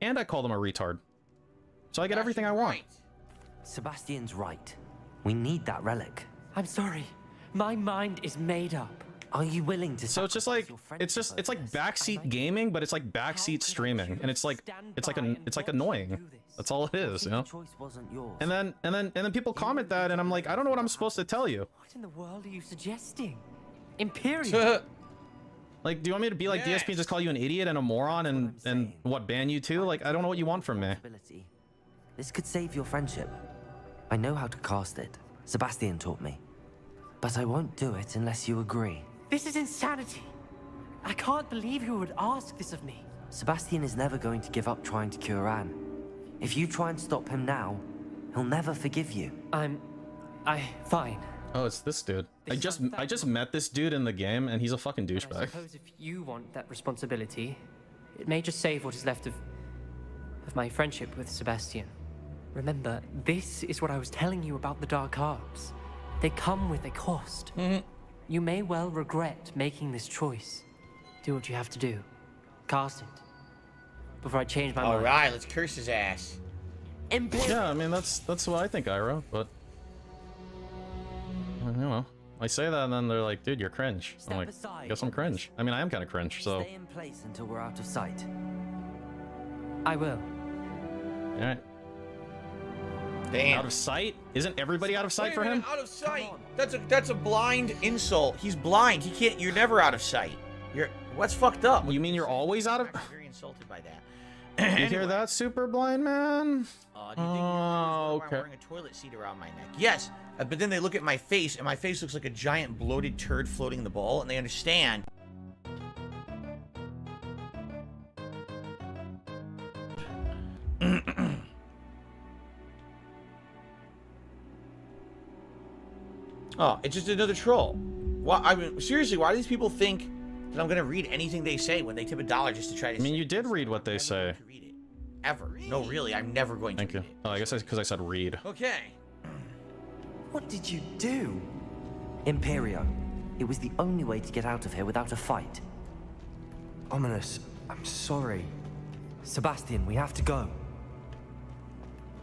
Speaker 1: and I call them a retard. So I get everything I want.
Speaker 7: Sebastian's right. We need that relic.
Speaker 17: I'm sorry. My mind is made up.
Speaker 7: Are you willing to?
Speaker 1: So it's just like it's like backseat gaming, but it's like backseat streaming, and it's like annoying. That's all it is, you know. And then people comment that, and I'm like, I don't know what I'm supposed to tell you.
Speaker 17: What in the world are you suggesting? Imperial.
Speaker 1: Like, do you want me to be like DSP and just call you an idiot and a moron and what, ban you too? Like, I don't know what you want from me.
Speaker 7: This could save your friendship. I know how to cast it. Sebastian taught me. But I won't do it unless you agree.
Speaker 17: This is insanity. I can't believe you would ask this of me.
Speaker 7: Sebastian is never going to give up trying to cure Anne. If you try and stop him now, he'll never forgive you.
Speaker 17: Fine.
Speaker 1: Oh, it's this dude. I just met this dude in the game, and he's a fucking
Speaker 17: I
Speaker 1: douchebag.
Speaker 17: suppose if you want that responsibility, it may just save what is left of my friendship with Sebastian. Remember, this is what I was telling you about the dark arts. They come with a cost. You may well regret making this choice. Do what you have to do. Cast it. Before I change my mind.
Speaker 3: Alright, let's curse his ass.
Speaker 1: Yeah, I mean, that's what I think, Ira, but... You know, I say that and then they're like, dude, you're cringe. I'm like, guess I'm cringe. I mean, I am kind of cringe, so...
Speaker 7: Stay in place until we're out of sight.
Speaker 17: I will.
Speaker 1: Alright.
Speaker 3: Damn.
Speaker 1: Out of sight? Isn't everybody out of sight for him?
Speaker 3: Out of sight? That's a blind insult. He's blind. He can't. You're never out of sight. What's fucked up?
Speaker 1: You mean you're always out of?
Speaker 3: I'm very insulted by that.
Speaker 1: You hear that, super blind man?
Speaker 3: Do you think I'm wearing a toilet seat around my neck? Yes, but then they look at my face, and my face looks like a giant bloated turd floating in the bowl, and they understand. Oh, it's just another troll. Why? I mean, seriously, why do these people think that I'm gonna read anything they say when they tip $1 just to try to?
Speaker 1: I mean, you did read what they say.
Speaker 3: Ever? No, really, I'm never going to.
Speaker 1: Thank you. Oh, I guess because I said read.
Speaker 3: Okay.
Speaker 7: What did you do? Imperio. It was the only way to get out of here without a fight. Ominous, I'm sorry. Sebastian, we have to go.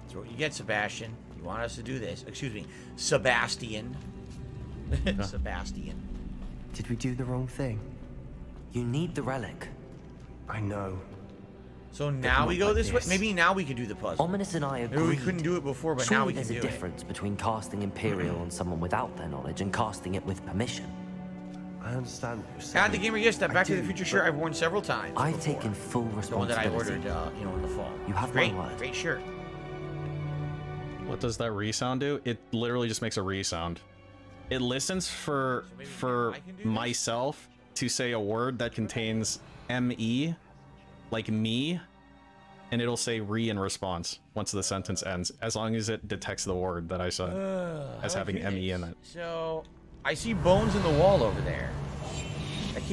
Speaker 3: That's what you get, Sebastian. You want us to do this. Excuse me, Sebastian. Sebastian.
Speaker 7: Did we do the wrong thing? You need the relic. I know.
Speaker 3: So now we go this way? Maybe now we can do the puzzle.
Speaker 7: Ominous and I agreed.
Speaker 3: Maybe we couldn't do it before, but now we can do it.
Speaker 7: There's a difference between casting Imperial on someone without their knowledge and casting it with permission.
Speaker 14: I understand what you're saying.
Speaker 3: Add the gamer, yes, that Back to the Future shirt I've worn several times.
Speaker 7: I've taken full
Speaker 3: The one that I
Speaker 7: responsibility.
Speaker 3: ordered, in the fall.
Speaker 7: You have
Speaker 3: Great,
Speaker 7: my word.
Speaker 3: great shirt.
Speaker 1: What does that resound do? It literally just makes a resound. It listens for myself to say a word that contains me, like me, and it'll say re in response once the sentence ends, as long as it detects the word that I said as having me in it.
Speaker 3: So, I see bones in the wall over there.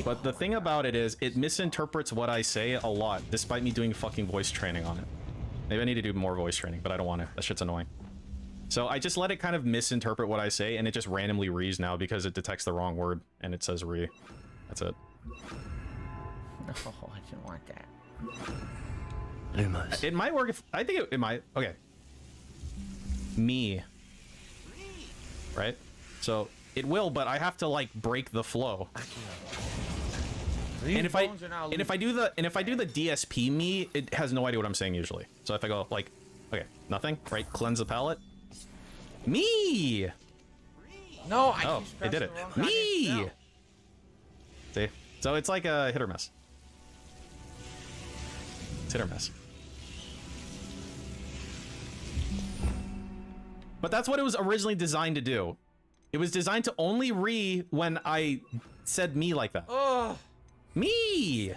Speaker 1: But the thing about it is, it misinterprets what I say a lot, despite me doing fucking voice training on it. Maybe I need to do more voice training, but I don't want to. That shit's annoying. So I just let it kind of misinterpret what I say, and it just randomly reads now because it detects the wrong word, and it says re. That's it.
Speaker 3: No, I didn't want that.
Speaker 7: Lumos.
Speaker 1: It might work if... I think it might... Okay. Me. Right? So, it will, but I have to, like, break the flow. And if I do the DSP me, it has no idea what I'm saying usually. So if I go like, okay, nothing, right? Cleanse the palette. Me.
Speaker 3: No,
Speaker 1: oh, it did it. Me. See, so it's like a hit or miss. It's hit or miss. But that's what it was originally designed to do. It was designed to only re when I said me like that.
Speaker 3: Oh.
Speaker 1: Me!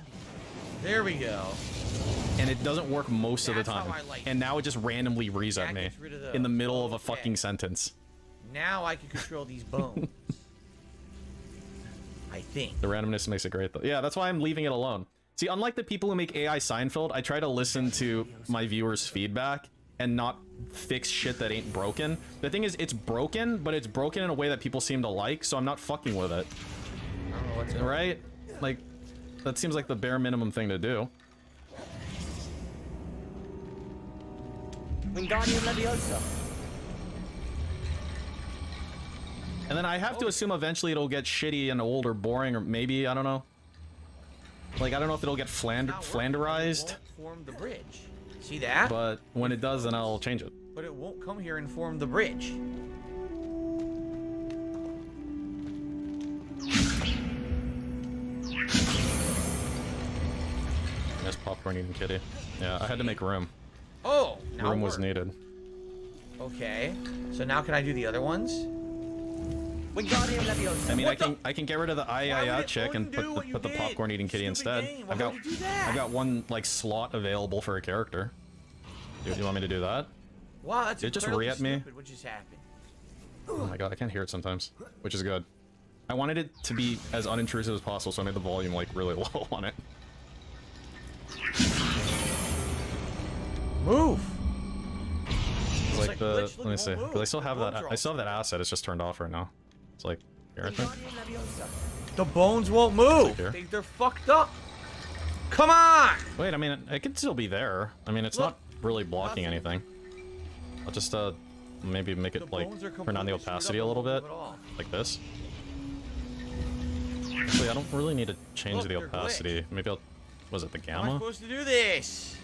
Speaker 3: There we go.
Speaker 1: And it doesn't work most of the time. And now it just randomly reads at me in the middle of a fucking sentence.
Speaker 3: Now I can control these bones. I think.
Speaker 1: The randomness makes it great though. Yeah, that's why I'm leaving it alone. See, unlike the people who make AI Seinfeld, I try to listen to my viewers' feedback and not fix shit that ain't broken. The thing is, it's broken, but it's broken in a way that people seem to like, so I'm not fucking with it.
Speaker 3: I don't know what's in
Speaker 1: right? Like, that seems like the bare minimum thing to do.
Speaker 3: Wingardium Leviosa.
Speaker 1: And then I have to assume eventually it'll get shitty and old or boring, or maybe, I don't know. Like, I don't know if it'll get flanderized.
Speaker 3: Form the bridge. See that?
Speaker 1: But when it does, then I'll change it.
Speaker 3: But it won't come here and form the bridge.
Speaker 1: Yes, popcorn eating kitty. Yeah, I had to make room.
Speaker 3: Oh, now
Speaker 1: room was needed.
Speaker 3: Okay, so now can I do the other ones? Wingardium Leviosa.
Speaker 1: I mean, I can get rid of the chick and put the popcorn eating kitty instead. I've got one like slot available for a character. You want me to do that?
Speaker 3: Wow, that's
Speaker 1: Did it just
Speaker 3: incredibly
Speaker 1: re-at me?
Speaker 3: stupid. What just happened?
Speaker 1: Oh my god, I can't hear it sometimes, which is good. I wanted it to be as unintrusive as possible, so I made the volume like really low on it.
Speaker 3: Move.
Speaker 1: Like the let me see, because I still have that. I still have that asset. It's just turned off right now. It's like here, I think.
Speaker 3: The bones won't move. They're fucked up. Come on.
Speaker 1: Wait, I mean, it could still be there. I mean, it's not really blocking anything. I'll just maybe make it like turn down the opacity a little bit, like this. Actually, I don't really need to change the opacity. Maybe I'll. Was it the
Speaker 3: How am I
Speaker 1: gamma?
Speaker 3: supposed to do this?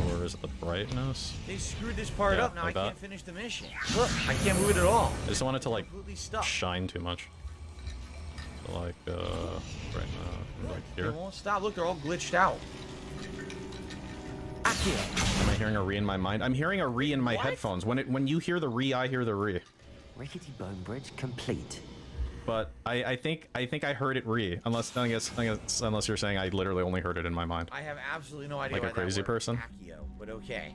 Speaker 1: Or is it the brightness?
Speaker 3: They screwed this part
Speaker 1: Yeah,
Speaker 3: up. Now
Speaker 1: like
Speaker 3: I can't
Speaker 1: that.
Speaker 3: finish the mission. Look, I can't move it at all.
Speaker 1: I just don't want it to like
Speaker 3: Completely stuck.
Speaker 1: shine too much. So like right now, like
Speaker 3: They
Speaker 1: here.
Speaker 3: won't stop. Look, they're all glitched out.
Speaker 1: Am I hearing a re in my mind? I'm hearing a re in my headphones. When you hear the re, I hear the re.
Speaker 7: Rickety bone bridge complete.
Speaker 1: But I think I heard it re. Unless unless you're saying I literally only heard it in my mind.
Speaker 3: I have absolutely no idea.
Speaker 1: Like a
Speaker 3: why that
Speaker 1: crazy
Speaker 3: worked.
Speaker 1: person.
Speaker 3: Accio, but okay.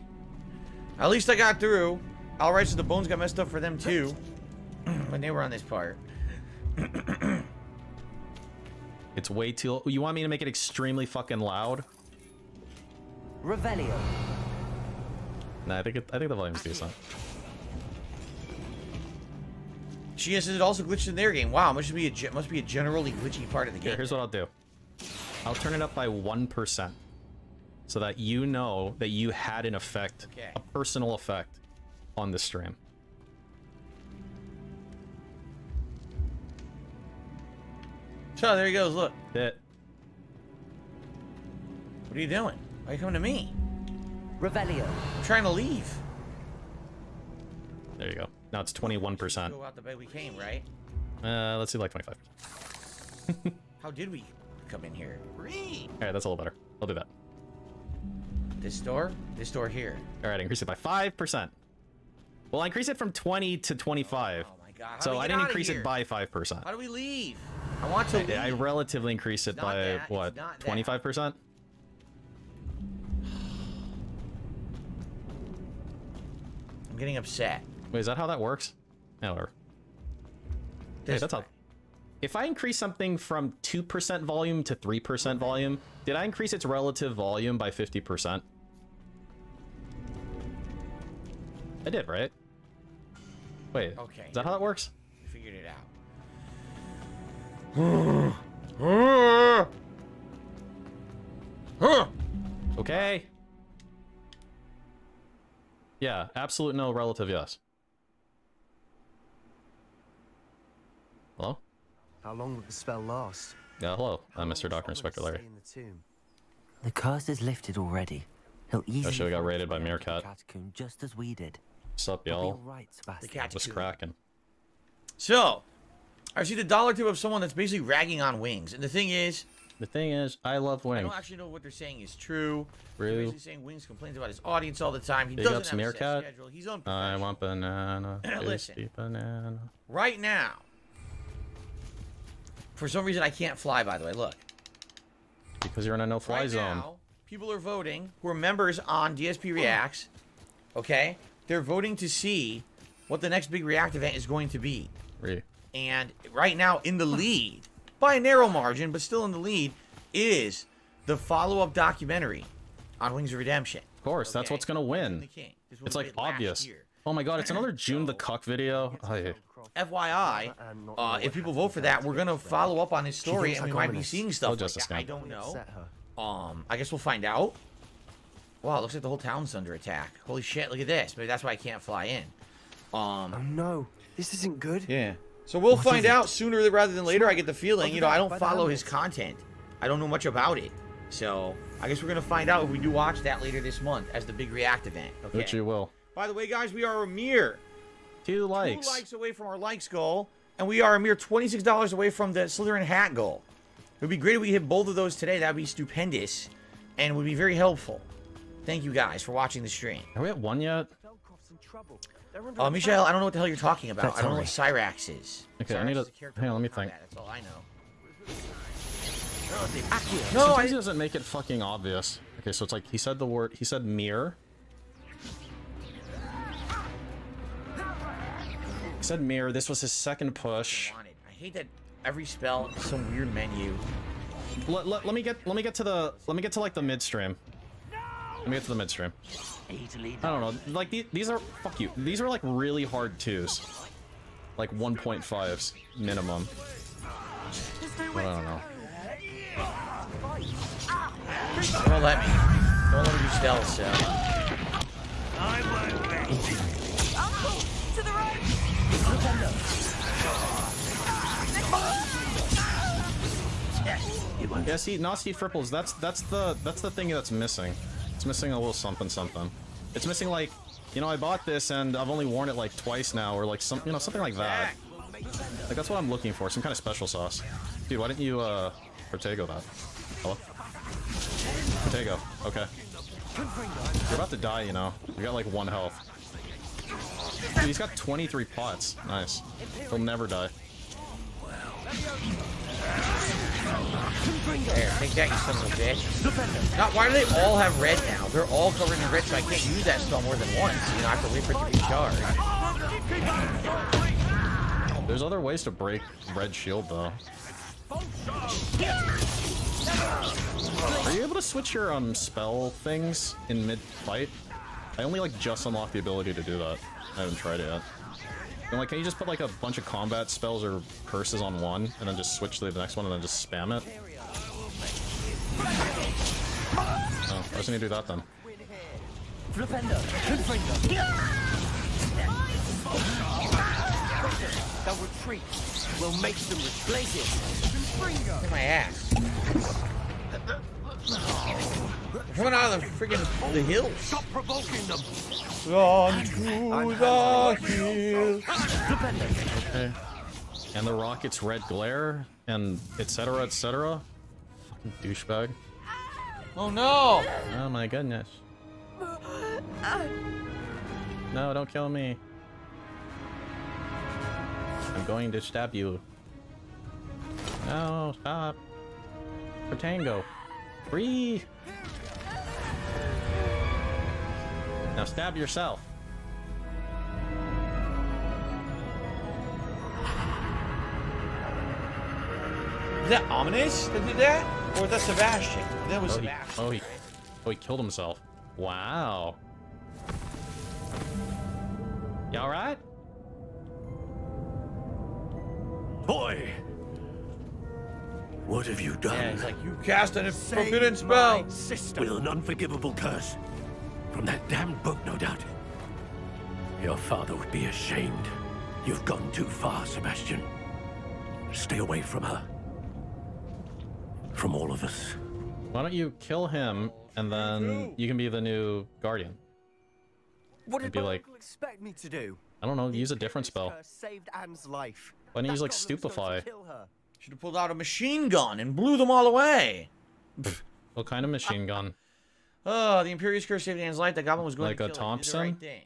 Speaker 3: At least I got through. Alright, so the bones got messed up for them too. When they were on this part.
Speaker 1: It's way too. You want me to make it extremely fucking loud?
Speaker 7: Revelio.
Speaker 1: Nah, I think the volume's decent.
Speaker 3: She says it also glitched in their game. Wow, must be a generally glitchy part of the game.
Speaker 1: Here, here's what I'll do. I'll turn it up by 1%, so that you know that you had an effect, a personal effect, on the stream.
Speaker 3: So there he goes. Look.
Speaker 1: It.
Speaker 3: What are you doing? Why are you coming to me?
Speaker 7: Revelio.
Speaker 3: I'm trying to leave.
Speaker 1: There you go. Now it's 21%.
Speaker 3: Go out the bed we came, right?
Speaker 1: Let's do like 25%.
Speaker 3: How did we come in here?
Speaker 1: Alright, that's a little better. I'll do that.
Speaker 3: This door? This door here.
Speaker 1: Alright, increase it by 5%. Well, I increased it from 20 to 25.
Speaker 3: Oh my god. How do
Speaker 1: So
Speaker 3: we
Speaker 1: I
Speaker 3: get
Speaker 1: didn't
Speaker 3: out of
Speaker 1: increase
Speaker 3: here?
Speaker 1: it by 5%.
Speaker 3: How do we leave? I want to leave.
Speaker 1: I relatively increased it by,
Speaker 3: that,
Speaker 1: what, 25%?
Speaker 3: I'm getting upset.
Speaker 1: Wait, is that how that works? Yeah, whatever. Hey, that's how. If I increase something from 2% volume to 3% volume, did I increase its relative volume by 50%? I did, right? Wait,
Speaker 3: okay.
Speaker 1: Is that how that works?
Speaker 3: I figured it out.
Speaker 1: Okay. Yeah, absolute no, relative yes. Hello?
Speaker 14: How long will the spell last?
Speaker 1: Yeah, hello, Mr. Dr. Inspector Larry.
Speaker 7: The curse is lifted already. He'll easily.
Speaker 1: I should have got
Speaker 7: find
Speaker 1: raided
Speaker 7: his
Speaker 1: by
Speaker 7: way out of the
Speaker 1: Meerkat.
Speaker 7: catacomb just as we did.
Speaker 1: What's up,
Speaker 7: You'll be
Speaker 1: y'all?
Speaker 7: all right, Sebastian.
Speaker 1: What's cracking?
Speaker 3: So, I see the dollar tip of someone that's basically ragging on Wings. And the thing is,
Speaker 1: I love Wings.
Speaker 3: I don't actually know what they're saying is true.
Speaker 1: True.
Speaker 3: They're basically saying Wings complains about his audience all the time. He
Speaker 1: Big
Speaker 3: doesn't
Speaker 1: ups,
Speaker 3: have a set
Speaker 1: Meerkat.
Speaker 3: schedule. He's on.
Speaker 1: I want banana.
Speaker 3: Listen.
Speaker 1: Tasty banana.
Speaker 3: Right now, for some reason I can't fly, by the way. Look.
Speaker 1: Because you're in a no-fly
Speaker 3: Right
Speaker 1: zone.
Speaker 3: now, people are voting who are members on DSP Reacts. Okay? They're voting to see what the next big React event is going to be.
Speaker 1: Re.
Speaker 3: And right now, in the lead, by a narrow margin, but still in the lead, is the follow-up documentary on Wings of Redemption.
Speaker 1: Of course, that's what's gonna win. It's like obvious. Oh my god, it's another June the Cuck video. Oh, yeah.
Speaker 3: FYI, if people vote for that, we're gonna follow up on his story, and we might be seeing stuff like
Speaker 1: Justice
Speaker 3: that. I
Speaker 1: Scam.
Speaker 3: don't know. I guess we'll find out. Wow, it looks like the whole town's under attack. Holy shit, look at this. Maybe that's why I can't fly in.
Speaker 14: Oh no, this isn't good.
Speaker 3: Yeah. So we'll
Speaker 14: What
Speaker 3: find
Speaker 14: is it?
Speaker 3: out sooner rather than later. I get the feeling.
Speaker 14: Over
Speaker 3: You know, I
Speaker 14: there,
Speaker 3: don't
Speaker 14: by the
Speaker 3: follow his
Speaker 14: helmet.
Speaker 3: content. I don't know much about it. So I guess we're gonna find out if we do watch that later this month as the big React event. Okay.
Speaker 1: Which you will.
Speaker 3: By the way, guys, we are a mere
Speaker 1: 2 likes.
Speaker 3: 2 likes away from our likes goal, and we are a mere $26 away from the Slytherin hat goal. It would be great if we hit both of those today. That would be stupendous, and would be very helpful. Thank you guys for watching the stream.
Speaker 1: Are we at 1 yet?
Speaker 3: Michelle, I don't know what the hell you're talking about.
Speaker 1: That's
Speaker 3: I don't know
Speaker 1: all
Speaker 3: what Cyrax is.
Speaker 1: Okay, I
Speaker 3: Cyrax
Speaker 1: need to.
Speaker 3: is a character
Speaker 1: Hang on, let me
Speaker 3: from
Speaker 1: think.
Speaker 3: combat, that's all I know.
Speaker 1: No, sometimes he doesn't make it fucking obvious. Okay, so it's like he said the word. He said mirror, said mirror. This was his second push.
Speaker 3: I hate that every spell is some weird menu.
Speaker 1: Let me get to like the midstream. Let me get to the midstream. I don't know. Like these are fuck you. These are like really hard twos. Like 1.5s minimum. But I don't know.
Speaker 3: Don't let me. Don't let me do stealth, so.
Speaker 12: To the right.
Speaker 1: Yeah, see, Nasty Fripples, that's the thing that's missing. It's missing a little something something. It's missing like, you know, I bought this and I've only worn it like twice now, or like some, you know, something like that. Like that's what I'm looking for, some kind of special sauce. Dude, why didn't you Protego that? Hello? Protego, okay. You're about to die, you know. You got like 1 health. Dude, he's got 23 pots. Nice. He'll never die.
Speaker 3: There, take that, you son of a bitch. Now, why do they all have red now? They're all covered in red, so I can't use that spell more than once. You know, I have to wait for it to recharge.
Speaker 1: There's other ways to break red shield, though. Are you able to switch your spell things in mid-fight? I only like just unlocked the ability to do that. I haven't tried it yet. And like, can you just put like a bunch of combat spells or curses on one, and then just switch to the next one, and then just spam it? Oh, I was gonna do that then.
Speaker 7: They'll retreat. We'll make them replace it.
Speaker 3: Get my ass. They're coming out of the friggin' the hills.
Speaker 11: Stop provoking them.
Speaker 3: On to the hills.
Speaker 1: Okay. And the rocket's red glare, and etc. etc. Fucking douchebag.
Speaker 3: Oh no!
Speaker 1: Oh my goodness. No, don't kill me. I'm going to stab you. No, stop. Pretango. Breathe. Now stab yourself.
Speaker 3: Is that Ominous that did that? Or was that Sebastian? That was Sebastian.
Speaker 1: He killed himself. Wow. You alright?
Speaker 11: Boy! What have you done?
Speaker 3: Yeah, it's like you cast a forbidden spell.
Speaker 11: With an unforgivable curse. From that damned book, no doubt. Your father would be ashamed. You've gone too far, Sebastian. Stay away from her. From all of us.
Speaker 1: Why don't you kill him, and then you can be the new guardian?
Speaker 7: What did
Speaker 1: be
Speaker 7: my
Speaker 1: like,
Speaker 7: uncle expect me to do?
Speaker 1: I don't know, use a different spell.
Speaker 7: Saved Anne's life.
Speaker 1: Why don't you use like Stupefy?
Speaker 3: Should have pulled out a machine gun and blew them all away.
Speaker 1: What kind of machine gun?
Speaker 3: Oh, the Imperious Curse saved Anne's life. That goblin was going
Speaker 1: like
Speaker 3: to
Speaker 1: a
Speaker 3: kill
Speaker 1: Thompson?
Speaker 3: her. You did the right thing.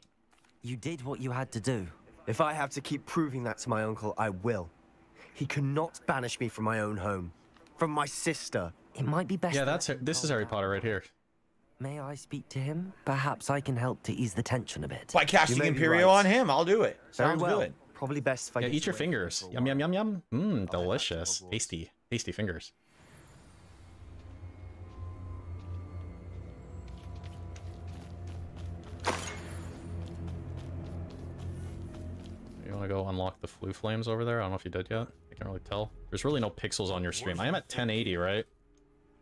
Speaker 7: You did what you had to do. If I have to keep proving that to my uncle, I will. He cannot banish me from my own home. From my sister. It might be best.
Speaker 1: Yeah, this is Harry Potter right here.
Speaker 7: May I speak to him? Perhaps I can help to ease the tension a bit.
Speaker 3: By casting Imperio on him, I'll do it. Sounds good.
Speaker 7: Probably best if I
Speaker 1: eat your fingers. Yum yum yum yum. Mmm, delicious. Tasty. Tasty fingers. You wanna go unlock the flue flames over there? I don't know if you did yet. I can't really tell. There's really no pixels on your stream. I am at 1080, right?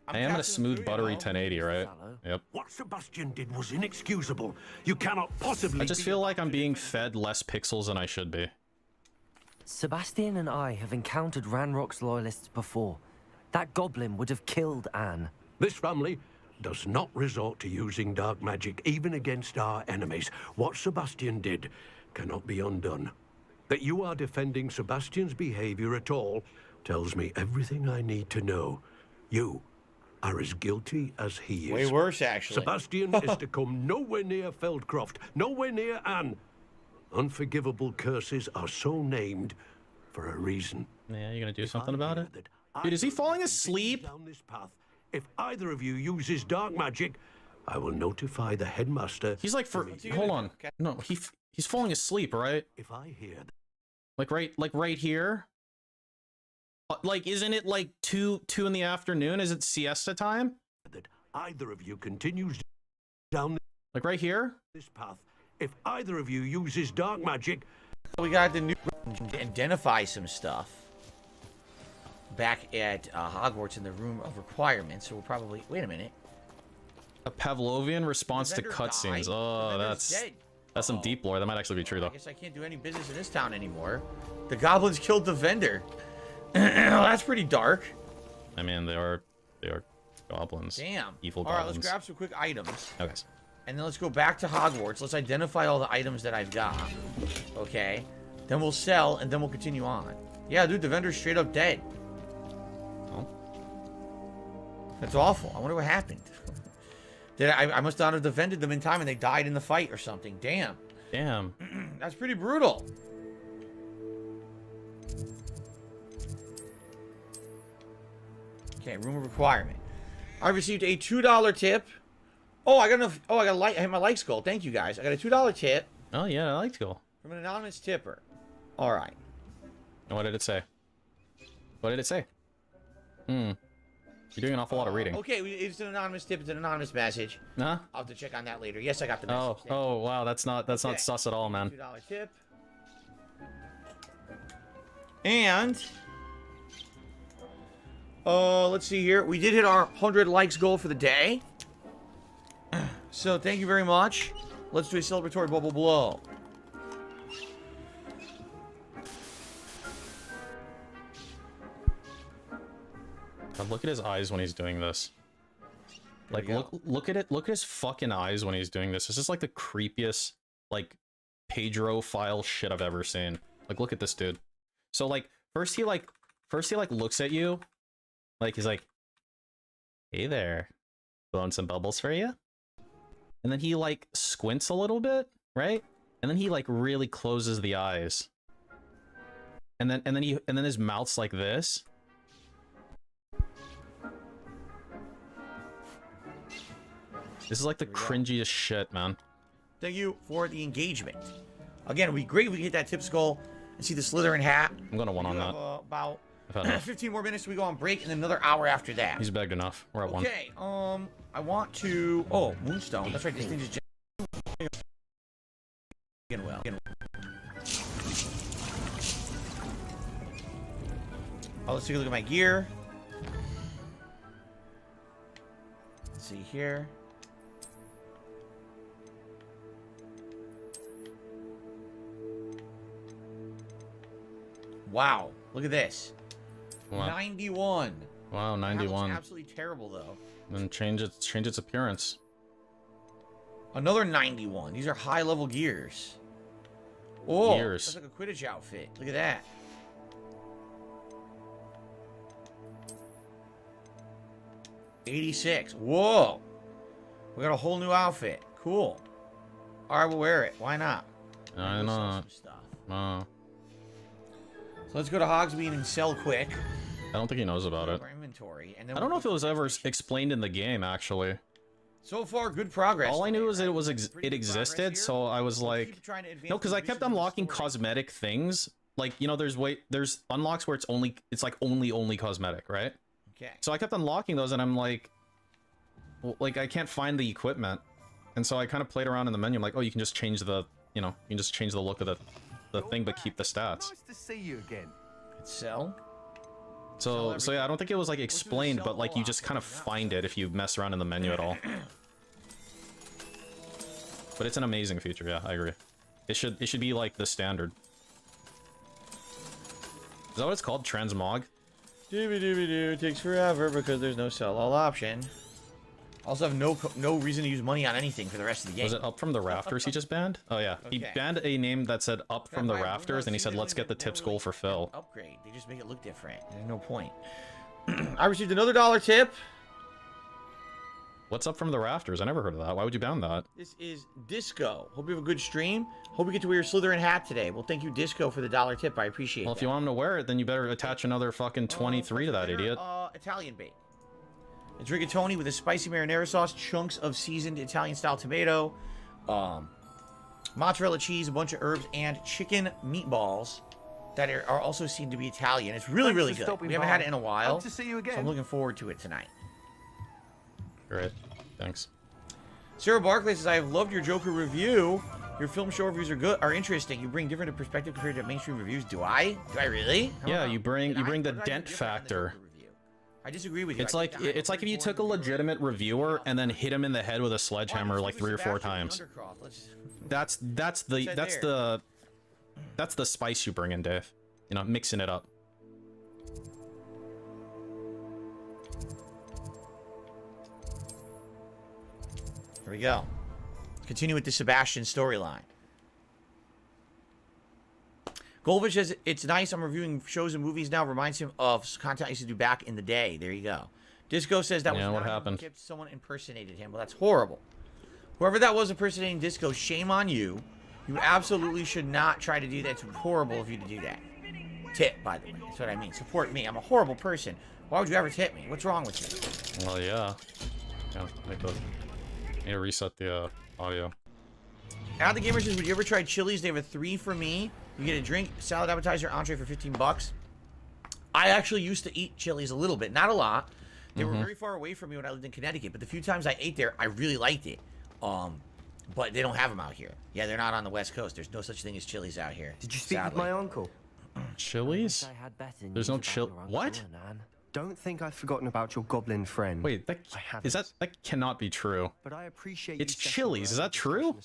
Speaker 1: I am at a smooth, buttery 1080, right? Yep.
Speaker 11: What Sebastian did was inexcusable. You cannot possibly.
Speaker 1: I just feel like I'm being fed less pixels than I should be.
Speaker 7: Sebastian and I have encountered Ranrock's loyalists before. That goblin would have killed Anne.
Speaker 11: This family does not resort to using dark magic even against our enemies. What Sebastian did cannot be undone. That you are defending Sebastian's behavior at all tells me everything I need to know. You are as guilty as he is.
Speaker 3: Way worse, actually.
Speaker 11: Sebastian is to come nowhere near Feldcroft, nowhere near Anne. Unforgivable curses are so named for a reason.
Speaker 1: Yeah, you gonna do something about it? Dude, is he falling asleep?
Speaker 11: Down this path. If either of you uses dark magic, I will notify the headmaster.
Speaker 1: He's like, hold on. No, he's falling asleep, right?
Speaker 11: If I hear
Speaker 1: Like right here? Like, isn't it like 2 in the afternoon? Is it siesta time?
Speaker 18: That either of you continues down
Speaker 1: like right here?
Speaker 18: This path. If either of you uses dark magic,
Speaker 3: we got to identify some stuff back at Hogwarts in the room of requirements. So we'll probably wait a minute.
Speaker 1: A Pavlovian response to cutscenes. Oh, that's some deep lore. That might actually be true though.
Speaker 3: I guess I can't do any business in this town anymore. The goblins killed the vendor. That's pretty dark.
Speaker 1: I mean, they are goblins.
Speaker 3: Damn.
Speaker 1: Evil
Speaker 3: All right,
Speaker 1: goblins.
Speaker 3: let's grab some quick items.
Speaker 1: Okay.
Speaker 3: And then let's go back to Hogwarts. Let's identify all the items that I've got. Okay. Then we'll sell, and then we'll continue on. Yeah, dude, the vendor's straight up dead.
Speaker 1: Oh.
Speaker 3: That's awful. I wonder what happened. I must not have defended them in time, and they died in the fight or something. Damn.
Speaker 1: Damn.
Speaker 3: That's pretty brutal. Okay, room of requirement. I received a $2 tip. Oh, I got enough. Oh, I hit my like skull. Thank you guys. I got a $2 tip.
Speaker 1: Oh yeah, I like skull.
Speaker 3: From an anonymous tipper. All right.
Speaker 1: And what did it say? What did it say? You're doing an awful lot of reading.
Speaker 3: Okay, it's an anonymous tip. It's an anonymous message.
Speaker 1: Huh?
Speaker 3: I'll have to check on that later. Yes, I got the message.
Speaker 1: Oh wow, that's not sus at all, man.
Speaker 3: $2 tip. And let's see here. We did hit our 100 likes goal for the day. So thank you very much. Let's do a celebratory bubble blow.
Speaker 1: God, look at his eyes when he's doing this. Like, look at it. Look at his fucking eyes when he's doing this. This is like the creepiest, like, Pedro file shit I've ever seen. Like, look at this dude. So, like, first he looks at you. Like, he's like, hey there. Blowing some bubbles for you? And then he, like, squints a little bit, right? And then he, like, really closes the eyes. And then his mouth's like this. This is like the cringiest shit, man.
Speaker 3: Thank you for the engagement. Again, it'd be great if we could hit that tip skull and see the Slytherin hat.
Speaker 1: I'm gonna one on that.
Speaker 3: About
Speaker 1: I've had
Speaker 3: 15 more minutes till we go on break, and then another hour after that.
Speaker 1: He's begged enough. We're at 1.
Speaker 3: Okay, I want to... Oh, Moonstone. That's right, this thing just... Well. Oh, let's take a look at my gear. Let's see here. Wow, look at this.
Speaker 1: Wow.
Speaker 3: 91.
Speaker 1: Wow, 91.
Speaker 3: That looks absolutely terrible, though.
Speaker 1: Then change its appearance.
Speaker 3: Another 91. These are high-level gears. Oh,
Speaker 1: Gears.
Speaker 3: that's like a Quidditch outfit. Look at that. $86. Whoa. We got a whole new outfit. Cool. All right, we'll wear it. Why not?
Speaker 1: I know. No.
Speaker 3: So let's go to Hogsmeade and sell quick.
Speaker 1: I don't think he knows about it.
Speaker 3: Our inventory, and then
Speaker 1: I don't know if it was ever explained in the game, actually.
Speaker 3: So far, good progress.
Speaker 1: All I knew was it existed, so I was like, no, because I kept unlocking cosmetic things. Like, you know, there's unlocks where it's like only cosmetic, right?
Speaker 3: Okay.
Speaker 1: So I kept unlocking those, and I'm like, well, like I can't find the equipment, and so I kind of played around in the menu. I'm like, oh, you can just change the, you know, you can just change the look of the thing, but keep the stats.
Speaker 18: Nice to see you again.
Speaker 3: Sell.
Speaker 1: So yeah, I don't think it was like explained, but like you just kind of find it if you mess around in the menu at all. But it's an amazing feature, yeah, I agree. It should be like the standard. Is that what it's called? Transmog?
Speaker 3: Dooby takes forever because there's no sell all option. Also have no reason to use money on anything for the rest of the game.
Speaker 1: Was it Up From the Rafters he just banned? Oh yeah, he banned a name that said Up From the Rafters, and he said let's get the tip skull for Phil.
Speaker 3: Upgrade. They just make it look different. There's no point. I received another $1 tip.
Speaker 1: What's Up From the Rafters? I never heard of that. Why would you ban that?
Speaker 3: This is Disco. Hope you have a good stream. Hope you get to wear your Slytherin hat today. Well, thank you, Disco, for the $1 tip. I appreciate it.
Speaker 1: Well, if you want him to wear it, then you better attach another fucking 23 to that idiot.
Speaker 3: Italian bait. It's rigatoni with a spicy marinara sauce, chunks of seasoned Italian-style tomato, mozzarella cheese, a bunch of herbs, and chicken meatballs. that are also seen to be Italian. It's really, really good. We haven't had it in a while.
Speaker 5: Hope to see you again.
Speaker 3: So I'm looking forward to it tonight.
Speaker 1: Great. Thanks.
Speaker 3: Sarah Barclay says, I have loved your Joker review. Your film show reviews are interesting. You bring different perspective compared to mainstream reviews. Do I? Do I really?
Speaker 1: Yeah, you bring the dent factor.
Speaker 3: I disagree with you.
Speaker 1: It's like if you took a legitimate reviewer and then hit him in the head with a sledgehammer like 3 or 4 times. That's the spice you bring in, Dave. You know, mixing it up.
Speaker 3: Here we go. Continue with the Sebastian storyline. Golvish says, it's nice. I'm reviewing shows and movies now. Reminds him of content I used to do back in the day. There you go. Disco says that was
Speaker 1: what
Speaker 3: not
Speaker 1: happened.
Speaker 3: Someone impersonated him. Well, that's horrible. Whoever that was impersonating Disco, shame on you. You absolutely should not try to do that. It's horrible of you to do that. Tip, by the way. That's what I mean. Support me. I'm a horrible person. Why would you ever tip me? What's wrong with you?
Speaker 1: Well, yeah. Yeah, I need to reset the audio.
Speaker 3: Out the Gamer says, would you ever try Chili's? They have a 3 for me. You get a drink, salad, appetizer, entree for 15 bucks. I actually used to eat Chili's a little bit, not a lot. They were very far away from me when I lived in Connecticut, but the few times I ate there, I really liked it. But they don't have them out here. Yeah, they're not on the West Coast. There's no such thing as Chili's out here.
Speaker 14: Did you speak with my uncle?
Speaker 1: Chili's? There's no What?
Speaker 14: Don't think I've forgotten about your goblin friend.
Speaker 1: Wait, that cannot be true.
Speaker 14: But I appreciate
Speaker 1: it's Chili's. Is that true?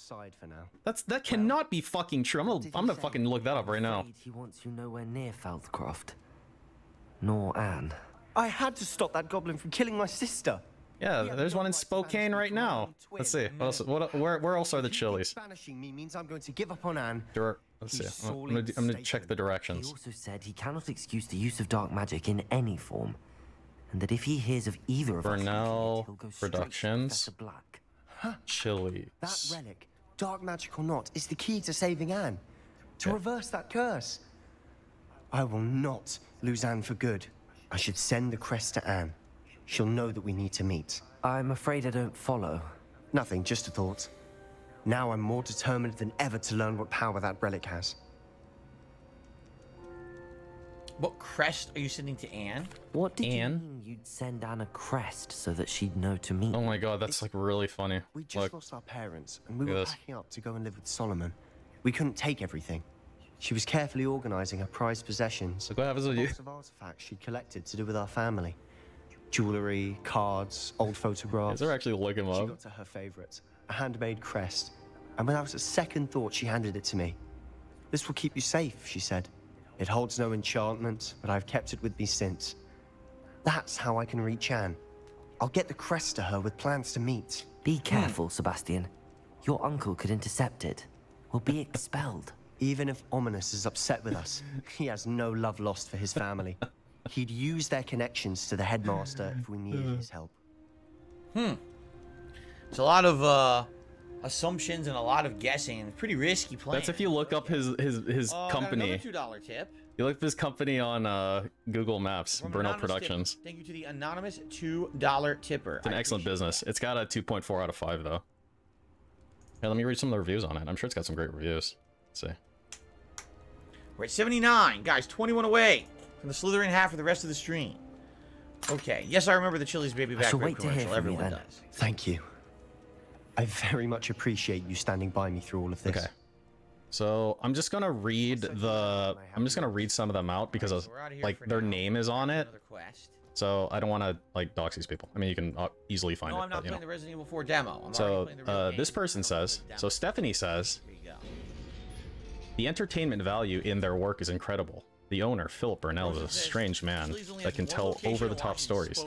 Speaker 1: That cannot be fucking true. I'm gonna fucking look that up right now.
Speaker 7: He wants you nowhere near Feldcroft. Nor Anne.
Speaker 14: I had to stop that goblin from killing my sister.
Speaker 1: Yeah, there's one in Spokane right now. Let's see. Where else are the Chili's?
Speaker 14: Banishing me means I'm going to give up on Anne.
Speaker 1: Let's see. I'm gonna check the directions.
Speaker 7: He also said he cannot excuse the use of dark magic in any form, and that if he hears of either of us, he'll go
Speaker 1: Productions.
Speaker 7: Black.
Speaker 1: Chili's.
Speaker 14: That relic, dark magic or not, is the key to saving Anne. To reverse that curse. I will not lose Anne for good. I should send the crest to Anne. She'll know that we need to meet.
Speaker 7: I'm afraid I don't follow.
Speaker 14: Nothing, just a thought. Now I'm more determined than ever to learn what power that relic has.
Speaker 3: What crest are you sending to Anne?
Speaker 7: What did you mean you'd send Anne a crest so that she'd know to meet?
Speaker 1: Oh my god, that's like really funny.
Speaker 14: We just lost our parents, and we were packing up to go and live with Solomon. We couldn't take everything. She was carefully organizing her prized possessions.
Speaker 1: Look what happens with you.
Speaker 14: Of artifacts she'd collected to do with our family. Jewelry, cards, old photographs.
Speaker 1: They're actually looking them up.
Speaker 14: She got to her favorite, a handmade crest. And without a second thought, she handed it to me. This will keep you safe, she said. It holds no enchantment, but I've kept it with me since. That's how I can reach Anne. I'll get the crest to her with plans to meet.
Speaker 7: Be careful, Sebastian. Your uncle could intercept it. We'll be expelled.
Speaker 14: Even if Ominous is upset with us, he has no love lost for his family. He'd use their connections to the headmaster if we needed his help.
Speaker 3: It's a lot of assumptions and a lot of guessing and pretty risky plan.
Speaker 1: That's if you look up his company.
Speaker 3: Another $2 tip.
Speaker 1: You look up his company on Google Maps, Burnout Productions.
Speaker 3: Thank you to the anonymous $2 tipper.
Speaker 1: It's an excellent business. It's got a 2.4 out of 5 though. Here, let me read some of the reviews on it. I'm sure it's got some great reviews. Let's see.
Speaker 3: We're at 79. Guys, 21 away from the Slytherin half for the rest of the stream. Okay. Yes, I remember the Chili's Baby Back Rib commercial. Everyone does.
Speaker 14: Thank you. I very much appreciate you standing by me through all of this.
Speaker 1: Okay. So I'm just gonna read some of them out because like their name is on it. So I don't want to like dox these people. I mean, you can easily find it.
Speaker 3: No, I'm not playing the Resident Evil 4 demo.
Speaker 1: So this person says. So Stephanie says. The entertainment value in their work is incredible. The owner, Philip Burnell, is a strange man that can tell over-the-top stories.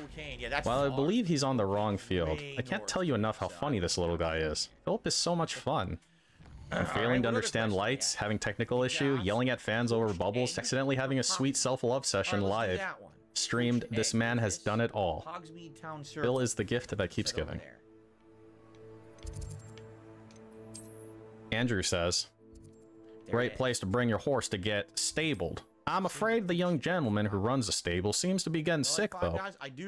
Speaker 1: While I believe he's on the wrong field, I can't tell you enough how funny this little guy is. Philip is so much fun. I'm failing to understand lights, having technical issue, yelling at fans over bubbles, accidentally having a sweet self-love session live. Streamed, this man has done it all. Phil is the gift that keeps giving. Andrew says, great place to bring your horse to get stabled. I'm afraid the young gentleman who runs the stable seems to be getting sick, though,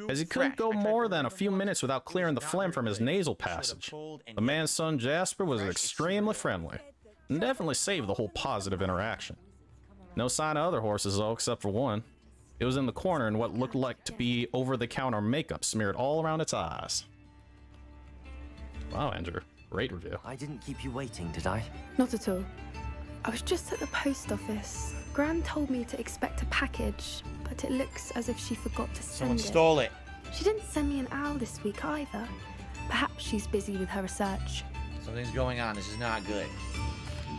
Speaker 1: as he couldn't go more than a few minutes without clearing the phlegm from his nasal passage. The man's son Jasper was extremely friendly, and definitely saved the whole positive interaction. No sign of other horses though, except for one. It was in the corner in what looked like to be over-the-counter makeup smeared all around its eyes. Wow, Andrew. Great review.
Speaker 7: I didn't keep you waiting, did I?
Speaker 13: Not at all. I was just at the post office. Gran told me to expect a package, but it looks as if she forgot to send
Speaker 3: Someone
Speaker 13: it.
Speaker 3: stole it.
Speaker 13: She didn't send me an owl this week either. Perhaps she's busy with her research.
Speaker 3: Something's going on. This is not good.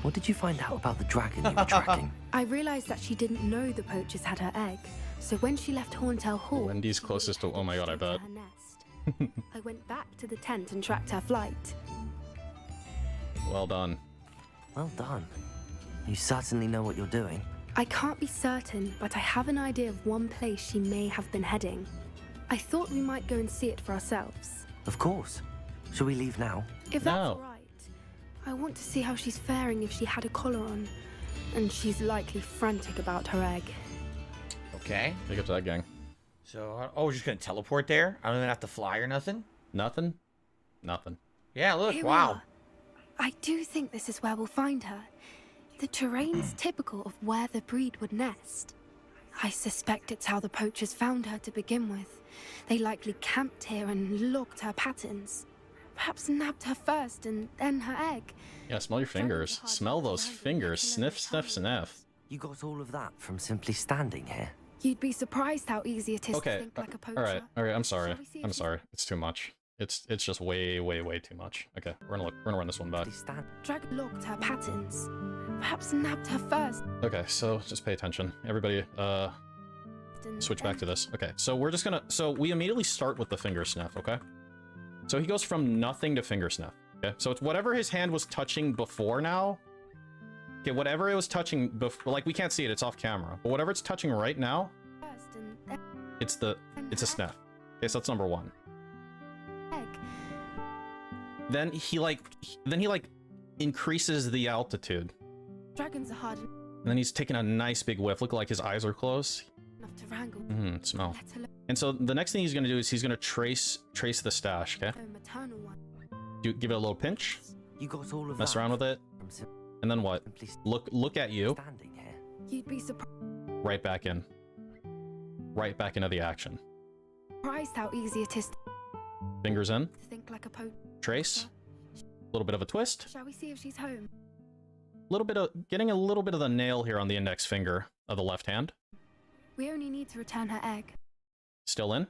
Speaker 7: What did you find out about the dragon you were tracking?
Speaker 13: I realized that she didn't know the poachers had her egg, so when she left Horntail Hall...
Speaker 1: Wendy's closest to... Oh my god, I bet.
Speaker 13: I went back to the tent and tracked her flight.
Speaker 1: Well done.
Speaker 7: Well done. You certainly know what you're doing.
Speaker 13: I can't be certain, but I have an idea of one place she may have been heading. I thought we might go and see it for ourselves.
Speaker 7: Of course. Shall we leave now?
Speaker 13: If that's all right, I want to see how she's faring if she had a collar on. And she's likely frantic about her egg.
Speaker 3: Okay.
Speaker 1: Pick up that gang.
Speaker 3: So, oh, we're just gonna teleport there? I don't even have to fly or nothing?
Speaker 1: Nothing? Nothing.
Speaker 3: Yeah, look,
Speaker 13: Here we
Speaker 3: wow.
Speaker 13: are. I do think this is where we'll find her. The terrain's typical of where the breed would nest. I suspect it's how the poachers found her to begin with. They likely camped here and logged her patterns. Perhaps nabbed her first and then her egg.
Speaker 1: Yeah, smell your fingers. Smell those fingers. Sniff, sniff, sniff.
Speaker 7: You got all of that from simply standing here?
Speaker 13: You'd be surprised how easy it is to think like a poacher.
Speaker 1: Alright, I'm sorry. I'm sorry. It's too much. It's just way too much. Okay, we're gonna run this one back.
Speaker 13: Dragon logged her patterns. Perhaps nabbed her first.
Speaker 1: Okay, so just pay attention. Everybody, switch back to this. Okay, so we're just gonna... So we immediately start with the finger sniff, okay? So he goes from nothing to finger sniff. Okay, so it's whatever his hand was touching before now. Okay, whatever it was touching before... Like, we can't see it, it's off camera. But whatever it's touching right now, it's a sniff. Okay, so that's number one. Then he increases the altitude.
Speaker 13: Dragons are hard
Speaker 1: And then he's taking a nice big whiff. Look like his eyes are closed.
Speaker 13: enough to wrangle.
Speaker 1: Smell. And so the next thing he's gonna do is he's gonna trace the stash, okay?
Speaker 13: Maternal one.
Speaker 1: Give it a little pinch.
Speaker 7: You got all of
Speaker 1: Mess
Speaker 7: that
Speaker 1: around with it. And then what? Look at you.
Speaker 13: You'd be surprised
Speaker 1: Right back in. Right back into the action.
Speaker 13: how easy it is
Speaker 1: Fingers in.
Speaker 13: to think like a poacher.
Speaker 1: Trace. A little bit of a twist.
Speaker 13: Shall we see if she's home?
Speaker 1: Getting a little bit of the nail here on the index finger of the left hand.
Speaker 13: We only need to return her egg.
Speaker 1: Still in.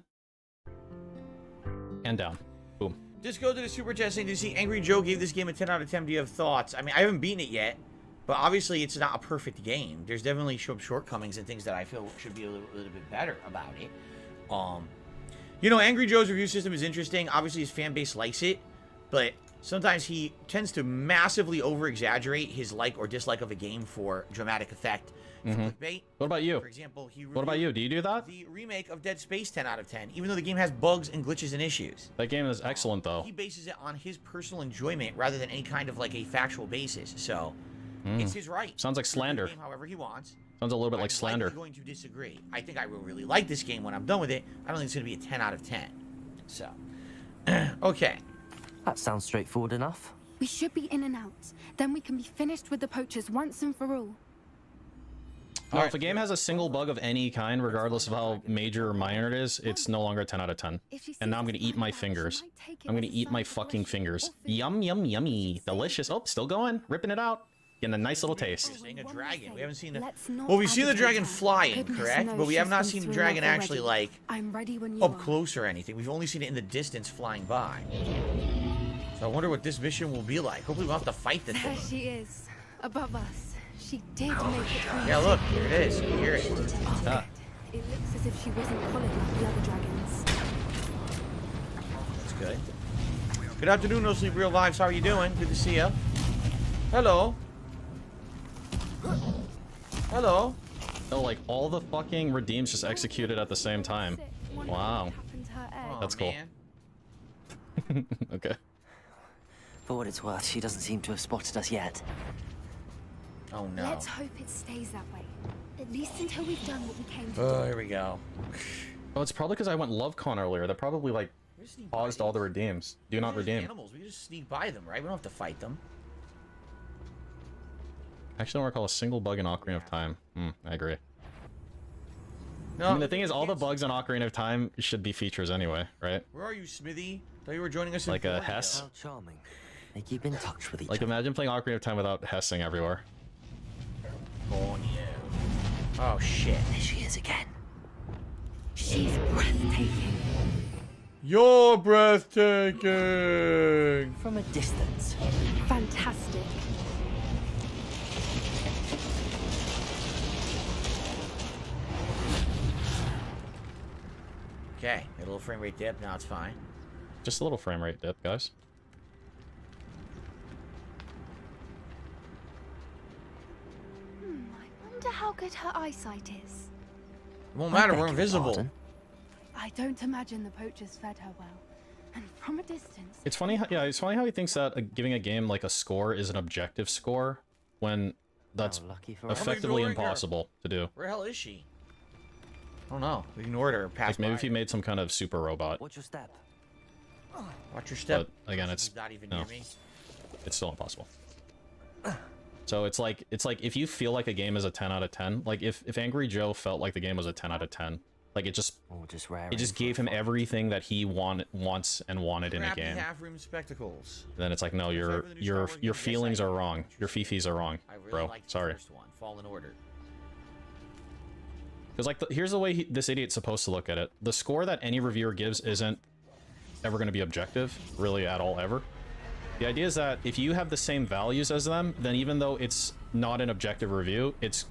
Speaker 1: And down. Boom.
Speaker 3: Just go to the super chat saying, "Did you see Angry Joe gave this game a 10 out of 10? Do you have thoughts?" I mean, I haven't beaten it yet, but obviously it's not a perfect game. There's definitely shortcomings and things that I feel should be a little bit better about it. You know, Angry Joe's review system is interesting. Obviously his fan base likes it, but sometimes he tends to massively over-exaggerate his like or dislike of a game for dramatic effect. For clickbait.
Speaker 1: What about you?
Speaker 3: For example,
Speaker 1: What about you? Do you do that?
Speaker 3: The remake of Dead Space 10 out of 10, even though the game has bugs and glitches and issues.
Speaker 1: That game is excellent, though.
Speaker 3: He bases it on his personal enjoyment rather than any kind of like a factual basis. So it's his right.
Speaker 1: Sounds like
Speaker 3: to
Speaker 1: slander.
Speaker 3: do the game however he wants.
Speaker 1: Sounds a little bit like
Speaker 3: I'm
Speaker 1: slander.
Speaker 3: likely going to disagree. I think I will really like this game when I'm done with it. I don't think it's going to be a 10 out of 10. So, okay.
Speaker 7: That sounds straightforward enough.
Speaker 13: We should be in and out. Then we can be finished with the poachers once and for all.
Speaker 1: No, if a game has a single bug of any kind, regardless of how major or minor it is, it's no longer a 10 out of 10. And now I'm gonna eat my fingers. I'm gonna eat my fucking fingers. Yum, yum, yummy. Delicious. Oh, still going. Ripping it out. Getting a nice little taste.
Speaker 3: Seeing a dragon. We haven't seen the... Well, we've seen the dragon flying, correct? But we have not seen the dragon actually, like, up close or anything. We've only seen it in the distance flying by. So I wonder what this mission will be like. Hopefully we'll have to fight the
Speaker 13: There
Speaker 3: thing.
Speaker 13: she is, above us. She did make it through.
Speaker 3: Yeah, look, here it is. You hear it.
Speaker 13: It looks as if she wasn't collared like the other dragons.
Speaker 3: That's good. Good afternoon, No Sleep Real Lives. How are you doing? Good to see you. Hello. Hello.
Speaker 1: Oh, like all the fucking redeems just executed at the same time. Wow. That's cool. Okay.
Speaker 7: For what it's worth, she doesn't seem to have spotted us yet.
Speaker 3: Oh no.
Speaker 13: Let's hope it stays that way. At least until we've done what we came to do.
Speaker 3: Oh, here we go.
Speaker 1: Oh, it's probably because I went LoveCon earlier. That probably, like, paused all the redeems. Do not redeem.
Speaker 3: Animals. We can just sneak by them, right? We don't have to fight them.
Speaker 1: Actually, don't recall a single bug in Ocarina of Time. I agree.
Speaker 3: No,
Speaker 1: I mean, the thing is, all the bugs on Ocarina of Time should be features anyway, right?
Speaker 3: Where are you, Smithy? Thought you were joining us.
Speaker 1: Like a Hess.
Speaker 7: How charming. They keep in touch with each
Speaker 1: Like,
Speaker 7: other.
Speaker 1: imagine playing Ocarina of Time without Hessing everywhere.
Speaker 3: Oh, yeah. Oh, shit.
Speaker 7: There she is again.
Speaker 13: She's breathtaking.
Speaker 3: You're breathtaking!
Speaker 7: From a distance.
Speaker 13: Fantastic.
Speaker 3: Okay, a little frame rate dip, now it's fine.
Speaker 1: Just a little frame rate dip, guys.
Speaker 13: I wonder how good her eyesight is.
Speaker 3: It won't matter, we're invisible.
Speaker 13: I don't imagine the poachers fed her well. And from a distance...
Speaker 1: It's funny how, it's funny how he thinks that giving a game like a score is an objective score when that's effectively impossible to do.
Speaker 3: Where the hell is she? I don't know. We ignored her.
Speaker 1: Like maybe if he made some kind of super robot.
Speaker 7: Watch your step.
Speaker 3: Watch your step.
Speaker 1: But again, it's
Speaker 3: She's not even
Speaker 1: no,
Speaker 3: near me.
Speaker 1: it's still impossible. So it's like if you feel like a game is a 10 out of 10, like if Angry Joe felt like the game was a 10 out of 10, like it just gave him everything that he wants and wanted in a game.
Speaker 3: Half-rim spectacles.
Speaker 1: Then it's like, no, your feelings are wrong. Your fifis are wrong,
Speaker 3: I really
Speaker 1: bro.
Speaker 3: like the
Speaker 1: Sorry.
Speaker 3: first one, Fallen Order.
Speaker 1: Because like here's the way this idiot's supposed to look at it. The score that any reviewer gives isn't ever going to be objective, really at all ever. The idea is that if you have the same values as them, then even though it's not an objective review, it's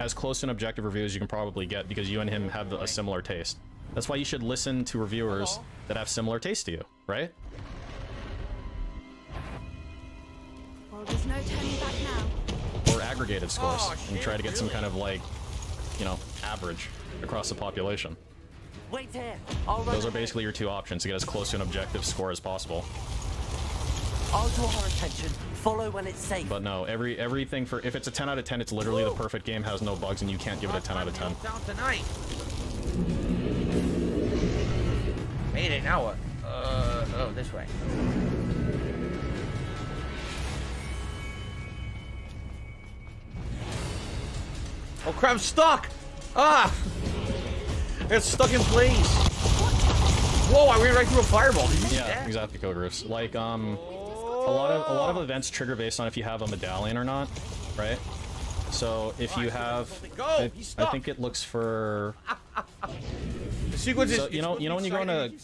Speaker 1: as close to an objective review as you can probably get because you and him have a similar taste. That's why you should listen to reviewers that have similar taste to you, right?
Speaker 13: Well, there's no turning back now.
Speaker 1: Or aggregated scores and try to get some kind of like, you know, average across the population.
Speaker 7: Wait here.
Speaker 1: Those are basically your two options to get as close to an objective score as possible.
Speaker 7: I'll draw her attention. Follow when it's safe.
Speaker 1: But no, everything for if it's a 10 out of 10, it's literally the perfect game, has no bugs, and you can't give it a 10 out of 10.
Speaker 3: Down tonight. Made it. Now what? Oh, this way. Oh crap! I'm stuck. Ah! It's stuck in place. Whoa! I ran right through a fireball. Did you see that?
Speaker 1: Exactly, Codegriffs. Like a lot of events trigger based on if you have a medallion or not, right? So if you have, I think it looks for.
Speaker 3: The sequence
Speaker 1: so
Speaker 3: is.
Speaker 1: you know when you go into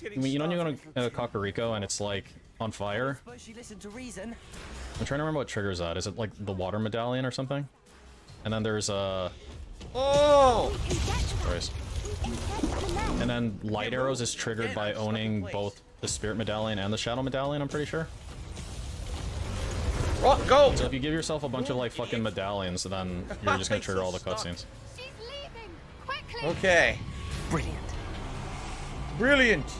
Speaker 1: Kakariko and it's like on fire. I'm trying to remember what triggers that. Is it like the water medallion or something? And then there's
Speaker 3: Oh!
Speaker 1: Christ. And then light arrows is triggered by owning both the spirit medallion and the shadow medallion, I'm pretty sure.
Speaker 3: Go!
Speaker 1: So if you give yourself a bunch of like fucking medallions, then you're just gonna trigger all the cutscenes.
Speaker 3: Okay.
Speaker 7: Brilliant.
Speaker 3: Brilliant.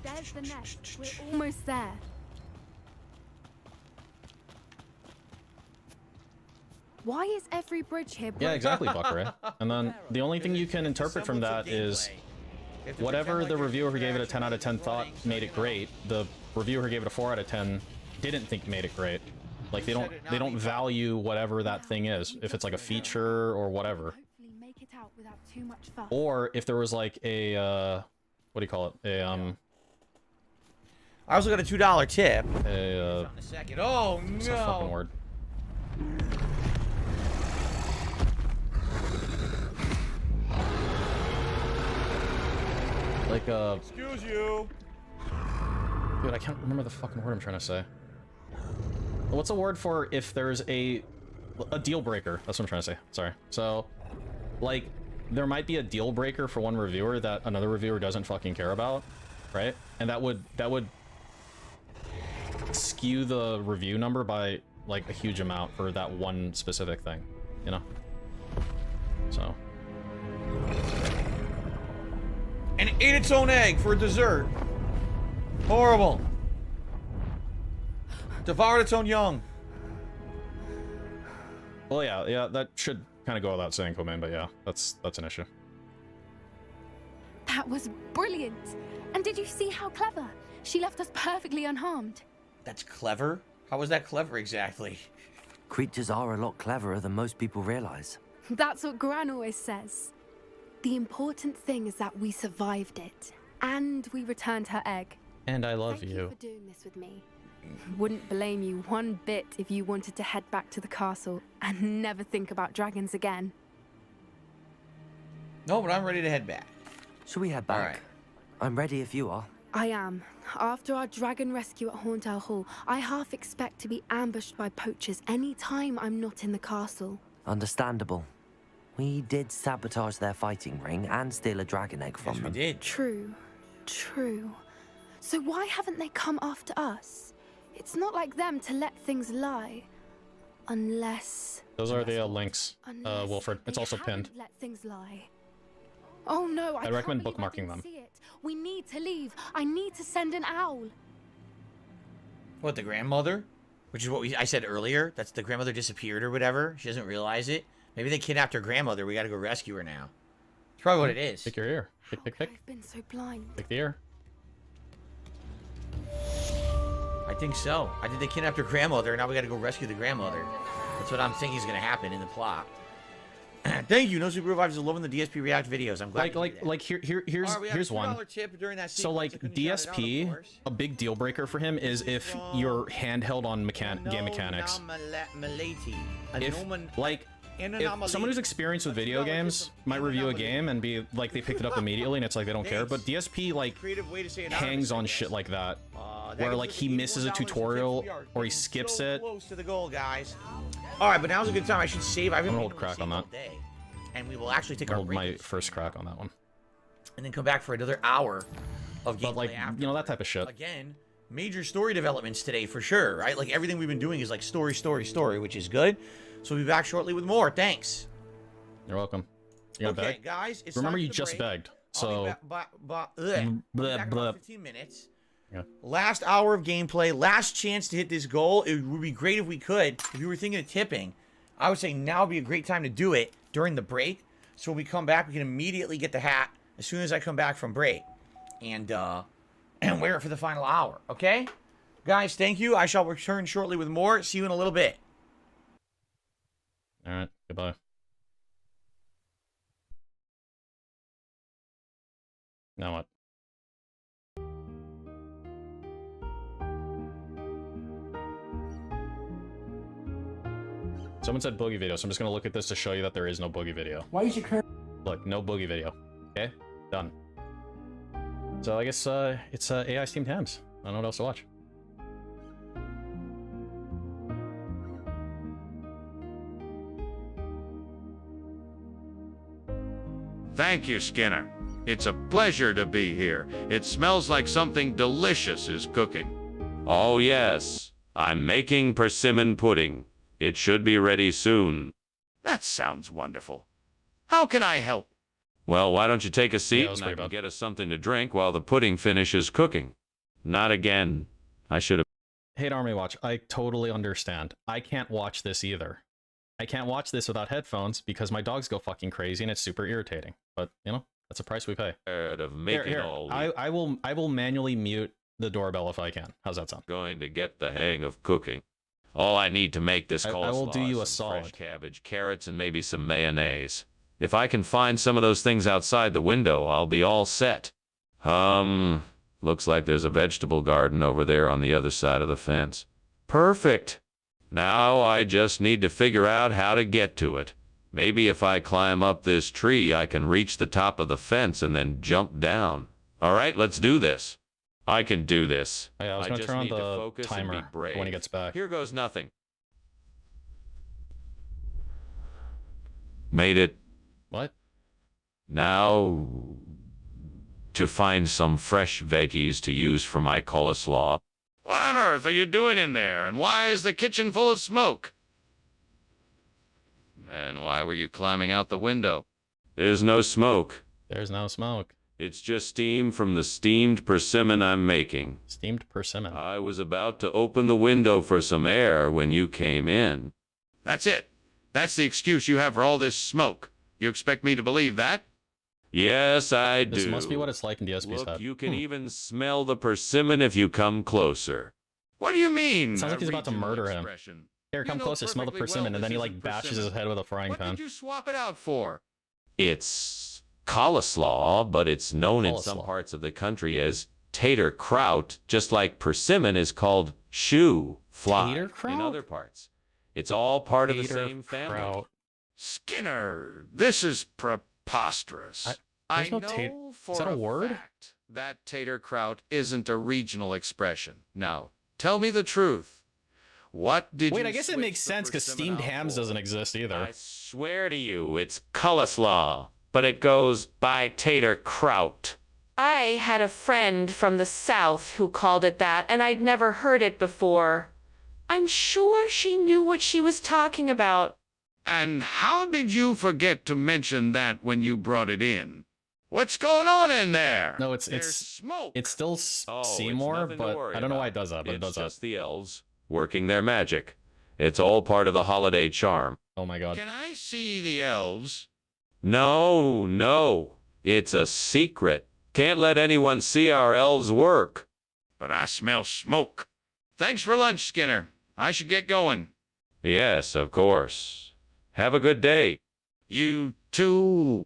Speaker 13: There's the nest. We're almost there. Why is every bridge here broken?
Speaker 1: Yeah, exactly, Buckaroo. And then the only thing you can interpret from that is whatever the reviewer who gave it a 10 out of 10 thought made it great, the reviewer who gave it a 4 out of 10 didn't think made it great. Like they don't value whatever that thing is, if it's like a feature or whatever.
Speaker 13: Make it out without too much fuss.
Speaker 1: Or if there was like a what do you call it?
Speaker 3: I also got a $2 tip.
Speaker 1: A
Speaker 3: second. Oh
Speaker 1: what's the fucking
Speaker 3: no!
Speaker 1: word? Like
Speaker 3: Excuse you.
Speaker 1: Dude, I can't remember the fucking word I'm trying to say. What's a word for if there's a deal breaker? That's what I'm trying to say. Sorry. So, like, there might be a deal breaker for one reviewer that another reviewer doesn't fucking care about, right? And that would skew the review number by like a huge amount for that one specific thing, you know? So.
Speaker 3: And it ate its own egg for dessert. Horrible. Devoured its own young.
Speaker 1: Well, yeah, that should kind of go without saying, Coman, but yeah, that's an issue.
Speaker 13: That was brilliant. And did you see how clever? She left us perfectly unharmed.
Speaker 3: That's clever? How was that clever exactly?
Speaker 7: Creatures are a lot cleverer than most people realize.
Speaker 13: That's what Gran always says. The important thing is that we survived it, and we returned her egg.
Speaker 1: And I love
Speaker 13: Thank you for doing this with me. Wouldn't blame you one bit if you wanted to head back to the castle and never think about dragons again.
Speaker 3: No, but I'm ready to head back.
Speaker 7: Shall we head back?
Speaker 3: All right.
Speaker 7: I'm ready if you are.
Speaker 13: I am. After our dragon rescue at Hauntel Hall, I half expect to be ambushed by poachers any time I'm not in the castle.
Speaker 7: Understandable. We did sabotage their fighting ring and steal a dragon egg from them.
Speaker 3: We did.
Speaker 13: True. So why haven't they come after us? It's not like them to let things lie. Unless...
Speaker 1: Those are the links, Wilfred. It's also pinned.
Speaker 13: Let things lie. Oh no,
Speaker 1: I recommend bookmarking them.
Speaker 13: See it. We need to leave. I need to send an owl.
Speaker 3: What, the grandmother? Which is what I said earlier. That's the grandmother disappeared or whatever. She doesn't realize it. Maybe they kidnapped her grandmother. We gotta go rescue her now. That's probably what it is.
Speaker 1: Pick your ear. Pick.
Speaker 13: I've been so blind.
Speaker 1: Pick the ear.
Speaker 3: I think so. I think they kidnapped her grandmother, and now we gotta go rescue the grandmother. That's what I'm thinking is gonna happen in the plot. Thank you. No Super Revives is loving the DSP React videos. I'm glad.
Speaker 1: Here's one.
Speaker 3: Tip during that
Speaker 1: So like DSP, a big deal breaker for him is if you're handheld on game mechanics. If someone who's experienced with video games might review a game and be like they picked it up immediately and it's like they don't care, but DSP like hangs on shit like that, where like he misses a tutorial or he skips it.
Speaker 3: Close to the goal, guys. All right, but now's a good time. I should save.
Speaker 1: I'm gonna hold crack on that.
Speaker 3: And we will actually take our
Speaker 1: hold my first crack on that one,
Speaker 3: and then come back for another hour of gameplay.
Speaker 1: But like you know, that type of shit.
Speaker 3: Again, major story developments today for sure, right? Like everything we've been doing is like story, which is good. So we'll be back shortly with more. Thanks.
Speaker 1: You're welcome. You got
Speaker 3: okay,
Speaker 1: beg?
Speaker 3: guys. It's
Speaker 1: remember
Speaker 3: time
Speaker 1: you
Speaker 3: for the
Speaker 1: just
Speaker 3: break.
Speaker 1: begged, so.
Speaker 3: Back in about 15 minutes.
Speaker 1: Yeah.
Speaker 3: Last hour of gameplay. Last chance to hit this goal. It would be great if we could. If you were thinking of tipping, I would say now would be a great time to do it during the break. So when we come back, we can immediately get the hat as soon as I come back from break, and wear it for the final hour. Okay, guys. Thank you. I shall return shortly with more. See you in a little bit.
Speaker 1: All right. Goodbye. Now what? Someone said boogie video, so I'm just gonna look at this to show you that there is no boogie video.
Speaker 19: Why is your current...
Speaker 1: Look, no boogie video. Okay? Done. So I guess it's AI Steamed Hams. I don't know what else to watch.
Speaker 20: Thank you, Skinner. It's a pleasure to be here. It smells like something delicious is cooking. Oh yes, I'm making persimmon pudding. It should be ready soon. That sounds wonderful. How can I help? Well, why don't you take a seat and I can get us something to drink while the pudding finishes cooking. Not again. I should have...
Speaker 1: Hate Army Watch, I totally understand. I can't watch this either. I can't watch this without headphones because my dogs go fucking crazy and it's super irritating. But, you know, that's a price we pay.
Speaker 20: Of making all
Speaker 1: I will manually mute the doorbell if I can. How's that sound?
Speaker 20: Going to get the hang of cooking. All I need to make this coleslaw
Speaker 1: I will do you a
Speaker 20: is some
Speaker 1: solid.
Speaker 20: fresh cabbage, carrots, and maybe some mayonnaise. If I can find some of those things outside the window, I'll be all set. Looks like there's a vegetable garden over there on the other side of the fence. Perfect. Now I just need to figure out how to get to it. Maybe if I climb up this tree, I can reach the top of the fence and then jump down. All right, let's do this. I can do this.
Speaker 1: Yeah, I was gonna
Speaker 20: just
Speaker 1: turn on
Speaker 20: need to
Speaker 1: the
Speaker 20: focus and
Speaker 1: timer
Speaker 20: be brave.
Speaker 1: when he gets back.
Speaker 20: Here goes nothing. Made it.
Speaker 1: What?
Speaker 20: Now, to find some fresh veggies to use for my coleslaw. What on earth are you doing in there? And why is the kitchen full of smoke? And why were you climbing out the window? There's no smoke.
Speaker 1: There's no smoke.
Speaker 20: It's just steam from the steamed persimmon I'm making.
Speaker 1: Steamed persimmon.
Speaker 20: I was about to open the window for some air when you came in. That's it. That's the excuse you have for all this smoke. You expect me to believe that? Yes, I do.
Speaker 1: This must be what it's like in DSP's
Speaker 20: Look,
Speaker 1: head.
Speaker 20: you can even smell the persimmon if you come closer. What do you mean?
Speaker 1: Sounds like he's about to
Speaker 20: regional
Speaker 1: murder him.
Speaker 20: expression?
Speaker 1: Here, come
Speaker 20: You know
Speaker 1: closer, smell the
Speaker 20: perfectly
Speaker 1: persimmon,
Speaker 20: well
Speaker 1: and then he
Speaker 20: this
Speaker 1: like
Speaker 20: isn't
Speaker 1: bashes his
Speaker 20: persimmon.
Speaker 1: head with a frying
Speaker 20: What
Speaker 1: pan.
Speaker 20: did you swap it out for? It's coleslaw, but it's known in some parts of the country as tater kraut, just like persimmon is called shoe fly
Speaker 1: Tater kraut?
Speaker 20: in other parts. It's all part of the
Speaker 1: Tater
Speaker 20: same family.
Speaker 1: kraut.
Speaker 11: Skinner, this is preposterous. I
Speaker 1: There's no
Speaker 11: know for
Speaker 1: Is that a word?
Speaker 11: fact that tater kraut isn't a regional expression. Now, tell me the truth. What did
Speaker 1: Wait,
Speaker 11: you
Speaker 1: I guess it
Speaker 11: switch
Speaker 1: makes
Speaker 11: the
Speaker 1: sense because
Speaker 11: persimmon
Speaker 1: steamed
Speaker 11: out
Speaker 1: hams
Speaker 11: for?
Speaker 1: doesn't exist either.
Speaker 20: I swear to you, it's coleslaw, but it goes by tater kraut.
Speaker 19: I had a friend from the South who called it that, and I'd never heard it before. I'm sure she knew what she was talking about.
Speaker 11: And how did you forget to mention that when you brought it in? What's going on in there?
Speaker 1: No, it's
Speaker 11: smoke.
Speaker 1: It's still Seymour,
Speaker 20: nothing to
Speaker 1: but
Speaker 20: worry
Speaker 1: I don't know why
Speaker 20: about.
Speaker 1: it does that, but it
Speaker 20: It's
Speaker 1: does that.
Speaker 20: just the elves working their magic. It's all part of the holiday charm.
Speaker 1: Oh my god.
Speaker 11: Can I see the elves?
Speaker 20: No, no. It's a secret. Can't let anyone see our elves work.
Speaker 11: But I smell smoke. Thanks for lunch, Skinner. I should get going.
Speaker 20: Yes, of course. Have a good day.
Speaker 11: You too.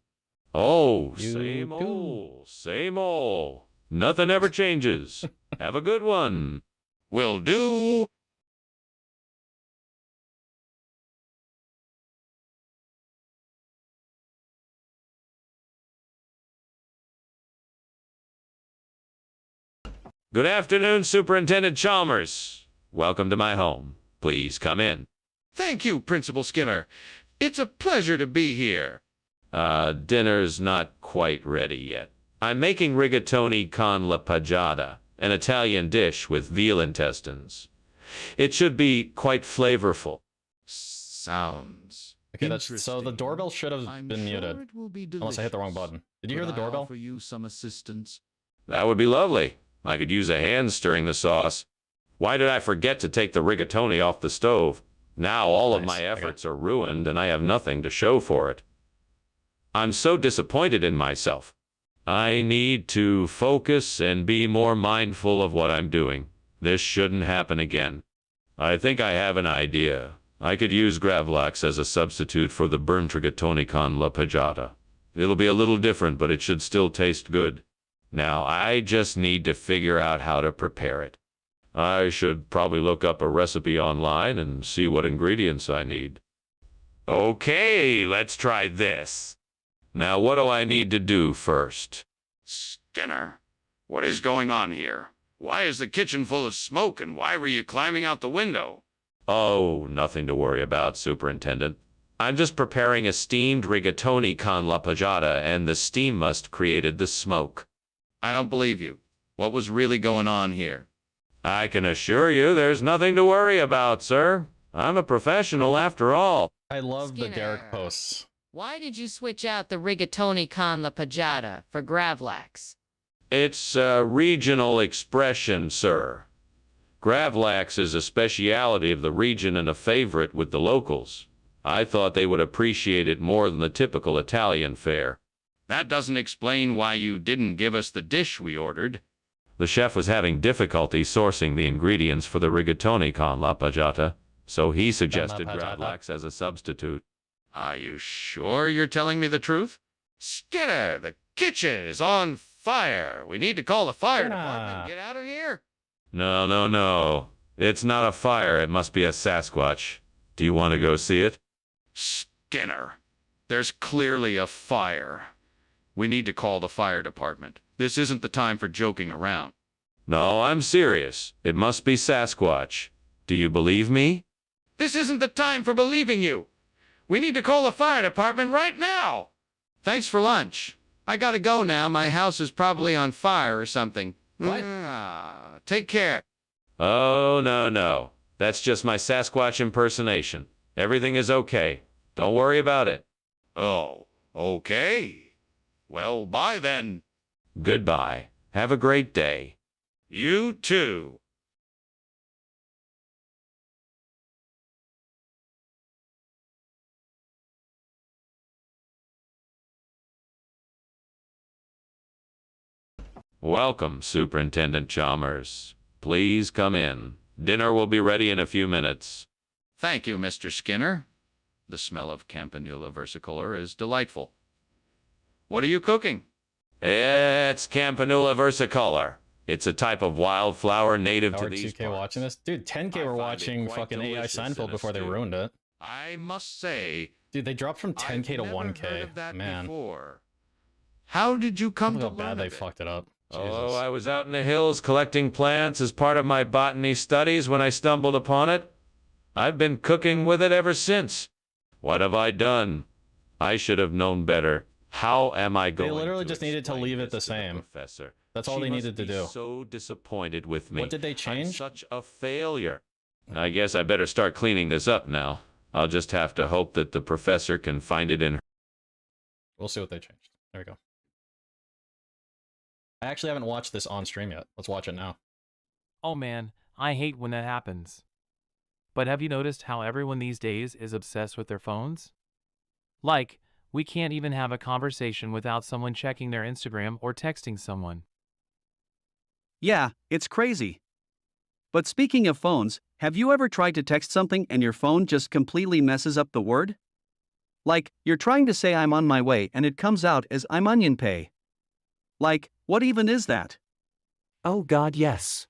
Speaker 20: Oh,
Speaker 1: You
Speaker 20: same
Speaker 1: too.
Speaker 20: old, same old. Nothing ever changes. Have a good one.
Speaker 11: Will do.
Speaker 20: Good afternoon, Superintendent Chalmers. Welcome to my home. Please come in.
Speaker 11: Thank you, Principal Skinner. It's a pleasure to be here.
Speaker 20: Dinner's not quite ready yet. I'm making rigatoni con la paggiata, an Italian dish with veal intestines. It should be quite flavorful.
Speaker 11: Sounds
Speaker 1: Okay, so the doorbell should have been muted.
Speaker 11: It will be
Speaker 1: Unless I hit the wrong button. Did you hear the doorbell?
Speaker 11: Offer you some assistance.
Speaker 20: That would be lovely. I could use a hand stirring the sauce. Why did I forget to take the rigatoni off the stove? Now all of my efforts are ruined and I have nothing to show for it. I'm so disappointed in myself. I need to focus and be more mindful of what I'm doing. This shouldn't happen again. I think I have an idea. I could use gravlax as a substitute for the burnt rigatoni con la paggiata. It'll be a little different, but it should still taste good. Now, I just need to figure out how to prepare it. I should probably look up a recipe online and see what ingredients I need. Okay, let's try this. Now, what do I need to do first?
Speaker 11: Skinner, what is going on here? Why is the kitchen full of smoke and why were you climbing out the window?
Speaker 20: Oh, nothing to worry about, Superintendent. I'm just preparing a steamed rigatoni con la paggiata and the steam must created the smoke.
Speaker 11: I don't believe you. What was really going on here?
Speaker 20: I can assure you there's nothing to worry about, sir. I'm a professional after all.
Speaker 1: I love the Derek posts.
Speaker 19: Why did you switch out the rigatoni con la paggiata for gravlax?
Speaker 20: It's a regional expression, sir. Gravlax is a speciality of the region and a favorite with the locals. I thought they would appreciate it more than the typical Italian fare.
Speaker 11: That doesn't explain why you didn't give us the dish we ordered.
Speaker 20: The chef was having difficulty sourcing the ingredients for the rigatoni con la paggiata, so he suggested gravlax as a substitute.
Speaker 11: Are you sure you're telling me the truth? Skinner, the kitchen is on fire. We need to call the fire department and get out of here.
Speaker 20: No, no, no. It's not a fire. It must be a Sasquatch. Do you want to go see it?
Speaker 11: Skinner, there's clearly a fire. We need to call the fire department. This isn't the time for joking around.
Speaker 20: No, I'm serious. It must be Sasquatch. Do you believe me?
Speaker 11: This isn't the time for believing you. We need to call the fire department right now. Thanks for lunch. I gotta go now. My house is probably on fire or something.
Speaker 1: What?
Speaker 11: Take care.
Speaker 20: Oh, no, no. That's just my Sasquatch impersonation. Everything is okay. Don't worry about it.
Speaker 11: Oh, okay. Well, bye then.
Speaker 20: Goodbye. Have a great day.
Speaker 11: You too.
Speaker 20: Welcome, Superintendent Chalmers. Please come in. Dinner will be ready in a few minutes.
Speaker 21: Thank you, Mr. Skinner. The smell of Campanula versicolor is delightful. What are you cooking?
Speaker 20: It's Campanula versicolor. It's a type of wildflower native to these
Speaker 1: 2K watching this? Dude, 10K were watching fucking AI Seinfeld before they ruined it.
Speaker 21: I must say...
Speaker 1: Dude, they dropped from 10K to 1K. Man.
Speaker 21: Before. How did you come to
Speaker 1: learn how bad they fucked it up.
Speaker 20: Oh, I was out in the hills collecting plants as part of my botany studies when I stumbled upon it. I've been cooking with it ever since. What have I done? I should have known better. How am I going to
Speaker 1: They literally just needed to leave it the same.
Speaker 20: Professor?
Speaker 1: That's all they needed to do.
Speaker 20: So disappointed with me.
Speaker 1: What did they change?
Speaker 20: I'm such a failure. I guess I better start cleaning this up now. I'll just have to hope that the professor can find it in her.
Speaker 1: We'll see what they changed. There we go. I actually haven't watched this on stream yet. Let's watch it now.
Speaker 22: Oh man, I hate when that happens. But have you noticed how everyone these days is obsessed with their phones? Like, we can't even have a conversation without someone checking their Instagram or texting someone.
Speaker 23: Yeah, it's crazy. But speaking of phones, have you ever tried to text something and your phone just completely messes up the word? Like, you're trying to say I'm on my way and it comes out as I'm onion pay. Like, what even is that?
Speaker 24: Oh God, yes.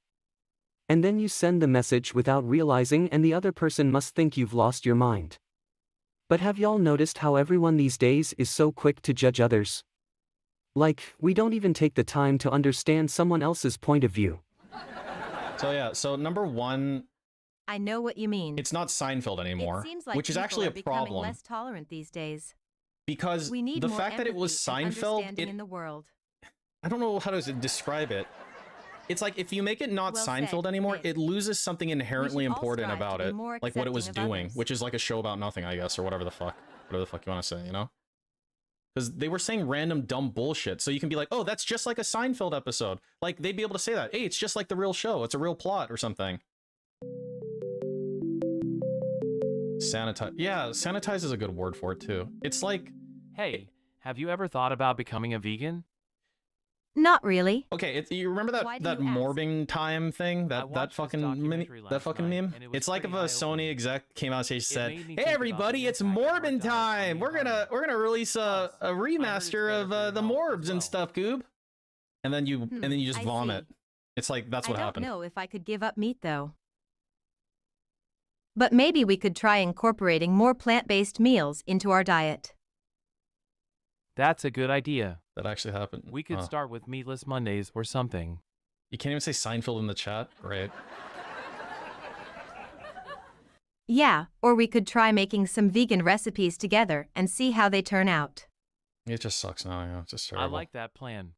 Speaker 24: And then you send the message without realizing and the other person must think you've lost your mind. But have y'all noticed how everyone these days is so quick to judge others? Like, we don't even take the time to understand someone else's point of view.
Speaker 1: So yeah, so number one,
Speaker 25: I know what you mean.
Speaker 1: it's not Seinfeld anymore,
Speaker 25: It seems like
Speaker 1: which is
Speaker 25: people
Speaker 1: actually
Speaker 25: are
Speaker 1: a
Speaker 25: becoming
Speaker 1: problem.
Speaker 25: less tolerant these days.
Speaker 1: Because
Speaker 25: We need
Speaker 1: the
Speaker 25: more
Speaker 1: fact that it was
Speaker 25: empathy and
Speaker 1: Seinfeld,
Speaker 25: understanding in the world.
Speaker 1: I don't know how to describe it. It's like if you make it not
Speaker 25: Well
Speaker 1: Seinfeld
Speaker 25: said,
Speaker 1: anymore,
Speaker 25: Nick.
Speaker 1: it loses something inherently
Speaker 25: We should all
Speaker 1: important
Speaker 25: strive to
Speaker 1: about
Speaker 25: be
Speaker 1: it,
Speaker 25: more
Speaker 1: like what it was
Speaker 25: accepting of
Speaker 1: doing,
Speaker 25: others.
Speaker 1: which is like a show about nothing, I guess, or whatever the fuck you want to say, you know? Because they were saying random dumb bullshit, so you can be like, oh, that's just like a Seinfeld episode. Like, they'd be able to say that. Hey, it's just like the real show. It's a real plot or something. Sanitize. Yeah, sanitize is a good word for it, too. It's like...
Speaker 22: Hey, have you ever thought about becoming a vegan?
Speaker 25: Not really.
Speaker 1: Okay, you remember
Speaker 25: Why
Speaker 1: that
Speaker 25: do you ask?
Speaker 1: morbing time thing? That
Speaker 22: watched this
Speaker 1: fucking
Speaker 22: documentary
Speaker 1: that
Speaker 22: last
Speaker 1: fucking
Speaker 22: night,
Speaker 1: meme?
Speaker 22: and it was
Speaker 1: It's like if a
Speaker 22: pretty
Speaker 1: Sony exec came out and said,
Speaker 22: made me
Speaker 1: "Hey
Speaker 22: think about
Speaker 1: everybody,
Speaker 22: the
Speaker 1: it's
Speaker 22: impact of our
Speaker 1: Morbin
Speaker 22: diet on
Speaker 1: time.
Speaker 22: the
Speaker 1: We're gonna release a remaster of the Morbs and stuff, Goob." And then you just
Speaker 25: I
Speaker 1: vomit.
Speaker 25: see.
Speaker 1: It's like that's what
Speaker 25: I
Speaker 1: happened.
Speaker 25: don't know if I could give up meat though. But maybe we could try incorporating more plant-based meals into our diet.
Speaker 22: That's a good idea.
Speaker 1: That actually happened.
Speaker 22: We could start with meatless Mondays or something.
Speaker 1: You can't even say Seinfeld in the chat. Great.
Speaker 25: Yeah, or we could try making some vegan recipes together and see how they turn out.
Speaker 1: It just sucks now. Yeah, it's just
Speaker 22: I
Speaker 1: terrible.
Speaker 22: like that plan.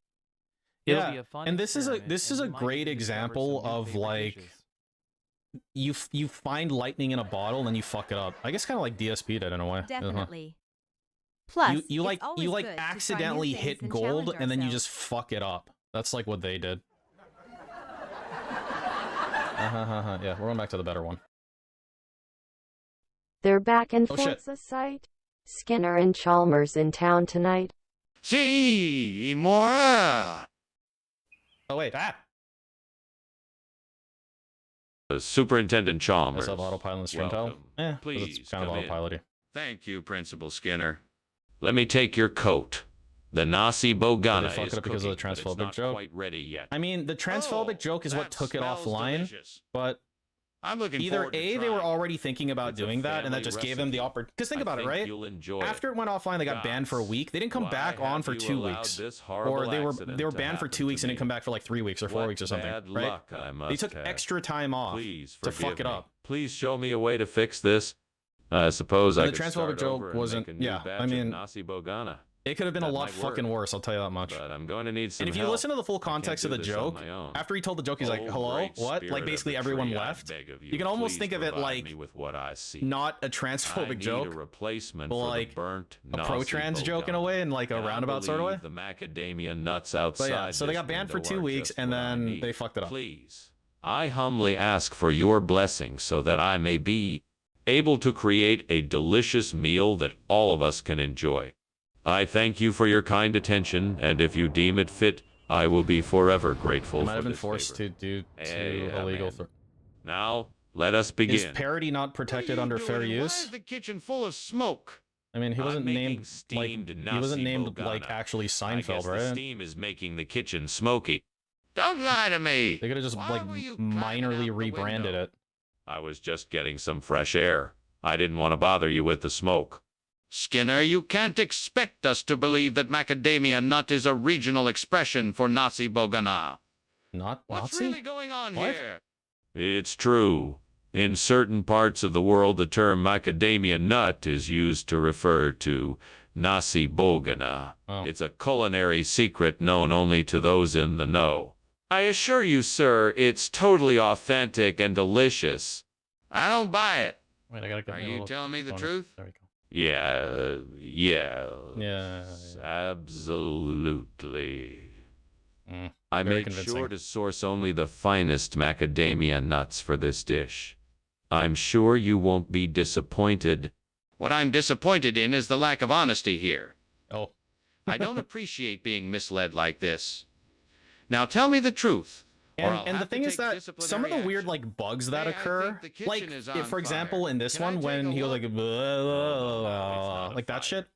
Speaker 22: It'll
Speaker 1: Yeah,
Speaker 22: be a fun
Speaker 1: and this is
Speaker 22: experiment,
Speaker 1: a
Speaker 22: and we might
Speaker 1: great
Speaker 22: even discover
Speaker 1: example
Speaker 22: some new
Speaker 1: of
Speaker 22: favorite
Speaker 1: like
Speaker 22: dishes.
Speaker 1: you find lightning in a bottle and then you fuck it up. I guess kind of like DSP did in a way.
Speaker 25: Definitely. Plus,
Speaker 1: you
Speaker 25: it's always
Speaker 1: you
Speaker 25: good to try new
Speaker 1: accidentally
Speaker 25: things
Speaker 1: hit
Speaker 25: and
Speaker 1: gold
Speaker 25: challenge
Speaker 1: and then you
Speaker 25: ourselves.
Speaker 1: just fuck it up. That's like what they did. Yeah, we're going back to the better one.
Speaker 26: They're back and
Speaker 1: Oh,
Speaker 26: forth
Speaker 1: shit.
Speaker 26: the site. Skinner and Chalmers in town tonight.
Speaker 21: See more.
Speaker 1: Oh wait,
Speaker 20: Superintendent Chalmers.
Speaker 1: Does have autopilot in the stream tile?
Speaker 20: Welcome.
Speaker 1: Yeah, 'cause
Speaker 20: Please
Speaker 1: it's kind of
Speaker 20: come in.
Speaker 1: autopilot-y.
Speaker 20: Thank you, Principal Skinner. Let me take your coat. The Nasi Bogana
Speaker 1: Did they fuck
Speaker 20: is
Speaker 1: it up because of the
Speaker 20: cooking, but it's
Speaker 1: transphobic
Speaker 20: not
Speaker 1: joke?
Speaker 20: quite ready yet.
Speaker 1: I mean, the transphobic joke is what
Speaker 20: that
Speaker 1: took it
Speaker 20: smells
Speaker 1: offline,
Speaker 20: delicious.
Speaker 1: but
Speaker 20: I'm looking
Speaker 1: either
Speaker 20: forward to
Speaker 1: A, they
Speaker 20: trying
Speaker 1: were
Speaker 20: it.
Speaker 1: already thinking about
Speaker 20: It's a
Speaker 1: doing that, and that
Speaker 20: family
Speaker 1: just gave them the
Speaker 20: recipe.
Speaker 1: opportunity. Because think
Speaker 20: I
Speaker 1: about it,
Speaker 20: think
Speaker 1: right?
Speaker 20: you'll enjoy
Speaker 1: After it went offline, they got banned for a week. They didn't come
Speaker 20: Why
Speaker 1: back on
Speaker 20: have
Speaker 1: for
Speaker 20: you
Speaker 1: 2
Speaker 20: allowed
Speaker 1: weeks,
Speaker 20: this horrible
Speaker 1: or they were
Speaker 20: accident to
Speaker 1: banned for
Speaker 20: happen
Speaker 1: 2 weeks
Speaker 20: to
Speaker 1: and didn't
Speaker 20: me?
Speaker 1: come back for like 3 weeks or 4
Speaker 20: What
Speaker 1: weeks or something,
Speaker 20: bad
Speaker 1: right?
Speaker 20: luck I
Speaker 1: They
Speaker 20: must
Speaker 1: took
Speaker 20: have.
Speaker 1: extra time off
Speaker 20: Please
Speaker 1: to
Speaker 20: forgive
Speaker 1: fuck it
Speaker 20: me.
Speaker 1: up.
Speaker 20: Please show me a way to fix this. I suppose
Speaker 1: And
Speaker 20: I
Speaker 1: the
Speaker 20: could
Speaker 1: transphobic
Speaker 20: start
Speaker 1: joke
Speaker 20: over and
Speaker 1: wasn't-
Speaker 20: make a new
Speaker 1: yeah,
Speaker 20: batch
Speaker 1: I mean,
Speaker 20: of Nasi Bogana.
Speaker 1: It could have been a
Speaker 20: That
Speaker 1: lot
Speaker 20: might
Speaker 1: fucking
Speaker 20: work.
Speaker 1: worse, I'll tell you that much.
Speaker 20: But I'm going to need some
Speaker 1: And if you
Speaker 20: help.
Speaker 1: listen to the full
Speaker 20: I can't
Speaker 1: context
Speaker 20: do
Speaker 1: of the
Speaker 20: this on
Speaker 1: joke,
Speaker 20: my own.
Speaker 1: after he told the joke, he's like,
Speaker 20: Oh,
Speaker 1: hello?
Speaker 20: great
Speaker 1: What?
Speaker 20: spirit
Speaker 1: Like,
Speaker 20: of
Speaker 1: basically
Speaker 20: the
Speaker 1: everyone
Speaker 20: tree, I
Speaker 1: left.
Speaker 20: beg of
Speaker 1: You can almost
Speaker 20: please
Speaker 1: think of it
Speaker 20: provide
Speaker 1: like
Speaker 20: me with what I see.
Speaker 1: not a
Speaker 20: I
Speaker 1: transphobic
Speaker 20: need
Speaker 1: joke,
Speaker 20: a replacement
Speaker 1: but
Speaker 20: for
Speaker 1: like
Speaker 20: the burnt
Speaker 1: a
Speaker 20: Nasi
Speaker 1: pro-trans joke in a
Speaker 20: Bogana.
Speaker 1: way, in like a
Speaker 20: And I
Speaker 1: roundabout sort of way.
Speaker 20: believe the macadamia nuts outside
Speaker 1: But yeah, so they
Speaker 20: this
Speaker 1: got banned for
Speaker 20: window
Speaker 1: 2
Speaker 20: are
Speaker 1: weeks,
Speaker 20: just
Speaker 1: and
Speaker 20: what I
Speaker 1: then
Speaker 20: need.
Speaker 1: they fucked it up.
Speaker 20: Please, I humbly ask for your blessing so that I may be able to create a delicious meal that all of us can enjoy. I thank you for your kind attention, and if you deem it fit, I will be forever grateful
Speaker 1: They
Speaker 20: for
Speaker 1: might have been
Speaker 20: this
Speaker 1: forced
Speaker 20: favor.
Speaker 1: to do
Speaker 20: Hey,
Speaker 1: two illegal.
Speaker 20: man. Now, let us begin.
Speaker 1: Is parody not protected under fair use?
Speaker 21: Why is the kitchen full of smoke?
Speaker 1: I mean, he wasn't named like actually
Speaker 20: I guess
Speaker 1: Seinfeld,
Speaker 20: the
Speaker 1: right?
Speaker 20: steam is making the kitchen smoky. Don't lie to me.
Speaker 1: They could have just like minorly rebranded it.
Speaker 20: I was just getting some fresh air. I didn't want to bother you with the smoke. Skinner, you can't expect us to believe that macadamia nut is a regional expression for Nazi Bogana.
Speaker 21: What's really going on here?
Speaker 20: It's true. In certain parts of the world, the term macadamia nut is used to refer to Nasi Bogana. It's a culinary secret known only to those in the know. I assure you, sir, it's totally authentic and delicious. I don't buy it.
Speaker 1: Wait, I gotta get
Speaker 21: Are you telling me the truth?
Speaker 1: There we go.
Speaker 20: Yeah, absolutely. I
Speaker 1: very
Speaker 20: made
Speaker 1: convincing.
Speaker 20: sure to source only the finest macadamia nuts for this dish. I'm sure you won't be disappointed.
Speaker 21: What I'm disappointed in is the lack of honesty here.
Speaker 1: Oh.
Speaker 21: I don't appreciate being misled like this. Now tell me the truth.
Speaker 1: And the thing is that some of the weird like bugs that occur, like for example in this one when he was like blah, blah, blah, like that shit,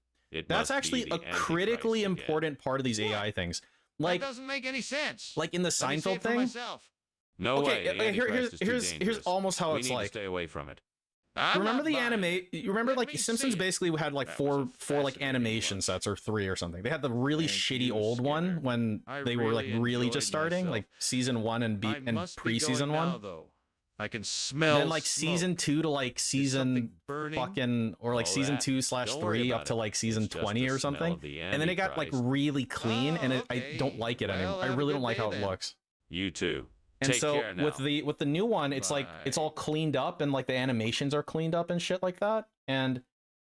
Speaker 1: that's actually a critically important part of these AI things. Like
Speaker 21: that doesn't make any sense.
Speaker 1: Like in the Seinfeld thing.
Speaker 20: No way.
Speaker 1: Here's almost how it's like.
Speaker 20: Stay away from it.
Speaker 1: Remember the anime? You remember like Simpsons basically had like four like animation sets or 3 or something. They had the really shitty old one when they were like really just starting, like season 1 and pre-season 1.
Speaker 20: I can smell.
Speaker 1: Then like season 2 to like season fucking or like season 2/3 up to like season 20 or something, and then it got like really clean, and I don't like it anymore. I really don't like how it looks.
Speaker 20: You too.
Speaker 1: And so with the new one, it's like it's all cleaned up and like the animations are cleaned up and shit like that, and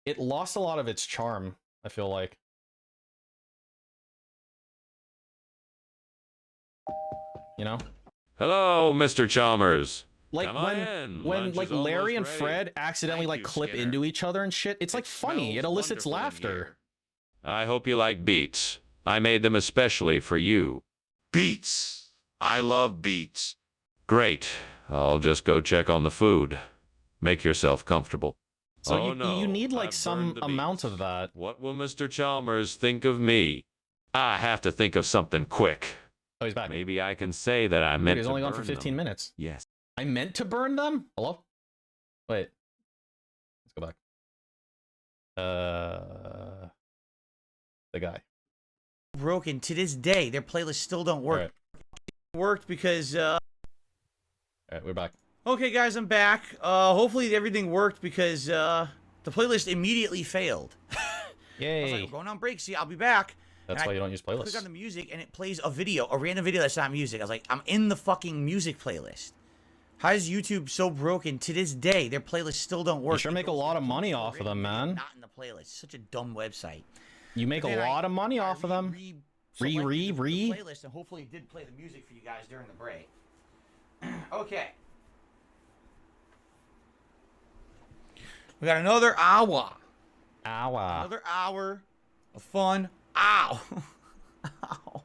Speaker 1: it lost a lot of its charm, I feel like. You know?
Speaker 20: Hello, Mr. Chalmers.
Speaker 1: Like when like Larry and Fred accidentally like clip into each other and shit, it's like funny. It elicits laughter.
Speaker 20: I hope you like beets. I made them especially for you. Beets. I love beets. Great. I'll just go check on the food. Make yourself comfortable.
Speaker 1: So you need like some amount of that.
Speaker 20: What will Mr. Chalmers think of me? I have to think of something quick.
Speaker 1: Oh, he's back.
Speaker 20: Maybe I can say that I meant
Speaker 1: He's
Speaker 20: to
Speaker 1: only gone
Speaker 20: burn
Speaker 1: for 15
Speaker 20: them.
Speaker 1: minutes.
Speaker 20: Yes.
Speaker 1: I meant to burn them? Hello? Wait. Let's go back. The guy.
Speaker 3: Broken to this day. Their playlists still don't work.
Speaker 1: Right.
Speaker 3: Worked because
Speaker 1: Alright, we're back.
Speaker 3: Okay guys, I'm back. Hopefully everything worked because the playlist immediately failed.
Speaker 1: Yay.
Speaker 3: I was like, we're going on break, see, I'll be back.
Speaker 1: That's why you don't use playlists.
Speaker 3: Click on the music and it plays a video, a random video that's not music. I was like, I'm in the fucking music playlist. How is YouTube so broken to this day? Their playlists still don't work.
Speaker 1: You sure make a lot of money off of them, man.
Speaker 3: Not in the playlist. Such a dumb website.
Speaker 1: You make a lot of money off of them.
Speaker 3: The playlist, and hopefully it did play the music for you guys during the break. Okay. We got another hour. Another hour of fun. Ow. Ow.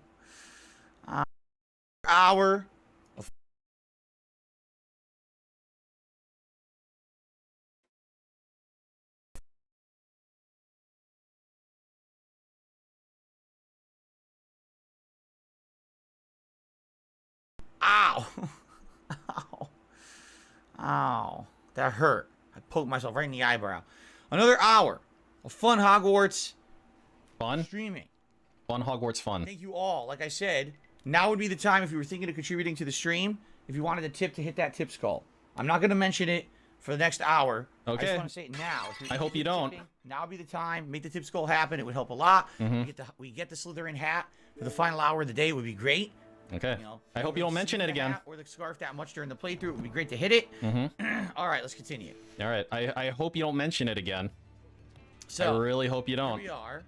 Speaker 3: Hour of Ow. Ow. Ow. That hurt. I poked myself right in the eyebrow. Another hour of fun Hogwarts.
Speaker 1: Fun?
Speaker 3: Streaming.
Speaker 1: Fun Hogwarts fun.
Speaker 3: Thank you all. Like I said, now would be the time if you were thinking of contributing to the stream, if you wanted a tip to hit that tip skull. I'm not going to mention it for the next hour.
Speaker 1: Okay.
Speaker 3: I just want to say it now.
Speaker 1: I hope you don't.
Speaker 3: Now would be the time. Make the tip skull happen. It would help a lot. We get the Slytherin hat for the final hour of the day. It would be great.
Speaker 1: Okay. I hope you don't mention it again.
Speaker 3: Or the scarf that much during the playthrough. It would be great to hit it. All right, let's continue.
Speaker 1: All right. I hope you don't mention it again.
Speaker 3: So,
Speaker 1: I really hope you don't.
Speaker 3: Here we are,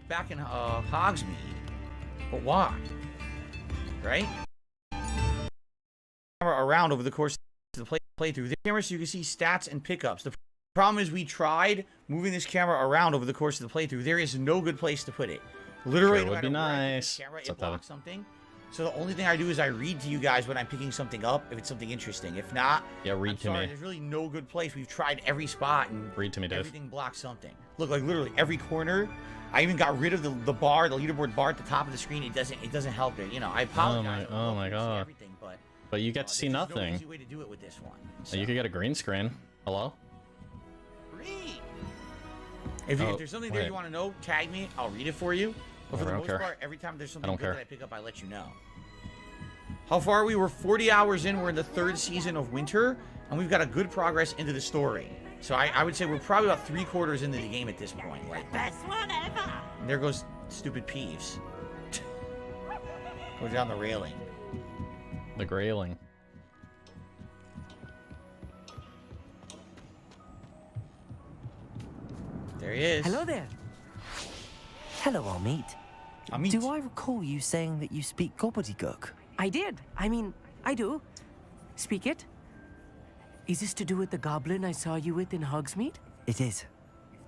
Speaker 3: back in Hogsmeade. But why? Right? Around over the course of the playthrough. The camera so you can see stats and pickups. The problem is we tried moving this camera around over the course of the playthrough. There is no good place to put it. Literally,
Speaker 1: Sure would be nice.
Speaker 3: Camera, it blocks something. So the only thing I do is I read to you guys when I'm picking something up, if it's something interesting. If not,
Speaker 1: yeah, read to me.
Speaker 3: There's really no good place. We've tried every spot and
Speaker 1: read to me, Dave.
Speaker 3: Everything blocks something. Look, like literally every corner. I even got rid of the bar, the leaderboard bar at the top of the screen. It doesn't help it. You know, I apologize.
Speaker 1: Oh my god. But you get to see nothing.
Speaker 3: No easy way to do it with this one.
Speaker 1: So. You could get a green screen. Hello?
Speaker 3: Read. If there's something there you want to know, tag me. I'll read it for you. But for the most part, every time there's something good that I pick up, I let you know. How far are we? We're 40 hours in. We're in the 3rd season of Winter, and we've got a good progress into the story. So I would say we're probably about 3/4 into the game at this point. Like,
Speaker 15: Best one ever.
Speaker 3: And there goes stupid Peeves. Go down the railing.
Speaker 1: The grailing.
Speaker 3: There he is.
Speaker 7: Hello there. Hello, Amit.
Speaker 3: Amit.
Speaker 7: Do I recall you saying that you speak gobbledygook?
Speaker 2: I did. I mean, I do. Speak it. Is this to do with the goblin I saw you with in Hogsmeade?
Speaker 7: It is.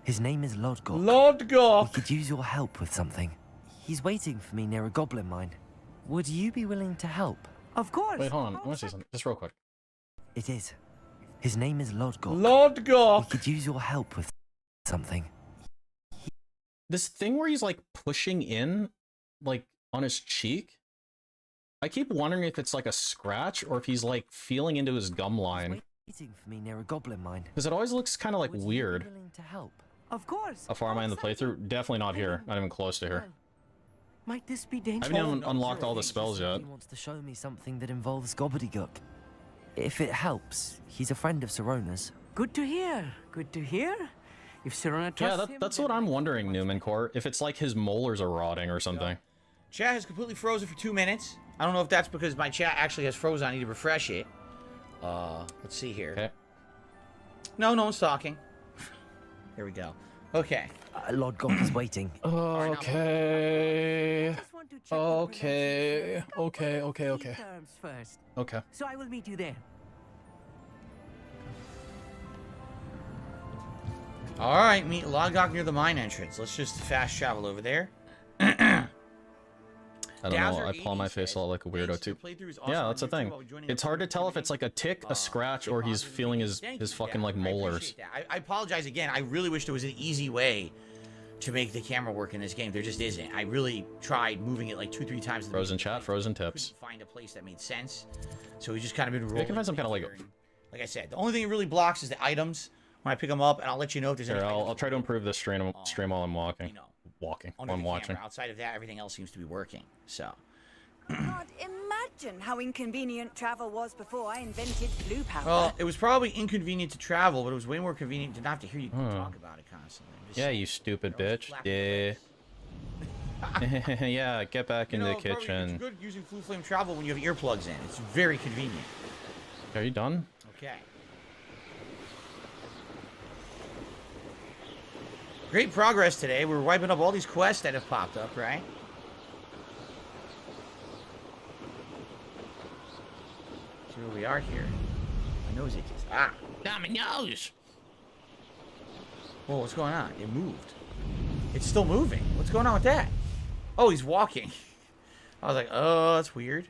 Speaker 7: His name is Lodgok.
Speaker 3: Lodgok!
Speaker 7: We could use your help with something. He's waiting for me near a goblin mine. Would you be willing to help?
Speaker 2: Of course.
Speaker 1: Wait, hold on. I want to say something. Just real quick.
Speaker 7: It is. His name is Lodgok.
Speaker 3: Lodgok!
Speaker 7: We could use your help with something.
Speaker 1: This thing where he's like pushing in, like on his cheek. I keep wondering if it's like a scratch or if he's like feeling into his gum line.
Speaker 7: Waiting for me near a goblin mine.
Speaker 1: Because it always looks kind of like weird.
Speaker 7: Willing to help?
Speaker 2: Of course.
Speaker 1: How far am I in the playthrough? Definitely not here. Not even close to here.
Speaker 2: Might this be
Speaker 1: I
Speaker 2: dangerous?
Speaker 1: haven't even unlocked all the spells yet.
Speaker 7: He wants to show me something that involves gobbledygook. If it helps, he's a friend of Sirona's.
Speaker 2: Good to hear. Good to hear. If Sirona trusts him,
Speaker 1: that's what I'm wondering, Newman Core. If it's like his molars are rotting or something.
Speaker 3: Chat has completely frozen for 2 minutes. I don't know if that's because my chat actually has frozen. I need to refresh it. Let's see here.
Speaker 1: Okay.
Speaker 3: No one's talking. Here we go. Okay.
Speaker 7: Lodgok is waiting.
Speaker 1: Okay. Okay.
Speaker 2: Terms first.
Speaker 1: Okay.
Speaker 2: So I will meet you there.
Speaker 3: All right, meet Lodgok near the mine entrance. Let's just fast travel over there.
Speaker 1: I don't know. I palm my face a lot like a weirdo too. Yeah, that's the thing. It's hard to tell if it's like a tick, a scratch, or he's feeling his fucking like molars.
Speaker 3: I apologize again. I really wish there was an easy way to make the camera work in this game. There just isn't. I really tried moving it like 2-3 times.
Speaker 1: Frozen chat, frozen tips.
Speaker 3: Couldn't find a place that made sense, so we just kind of been rolling.
Speaker 1: You can find some kind of like
Speaker 3: I said, the only thing it really blocks is the items when I pick them up, and I'll let you know if there's any.
Speaker 1: I'll try to improve this stream while I'm walking. While I'm watching.
Speaker 3: Outside of that, everything else seems to be working. So.
Speaker 12: God, imagine how inconvenient travel was before I invented blue powder.
Speaker 3: Well, it was probably inconvenient to travel, but it was way more convenient to not have to hear you talk about it constantly.
Speaker 1: Yeah, you stupid bitch. Yeah. Yeah, get back in the kitchen.
Speaker 3: It's good using Blue Flame Travel when you have earplugs in. It's very convenient.
Speaker 1: Are you done?
Speaker 3: Okay. Great progress today. We're wiping up all these quests that have popped up, right? See where we are here. My nose itches. Ah! Down my nose! Whoa, what's going on? It moved. It's still moving. What's going on with that? Oh, he's walking. I was like, oh, that's weird.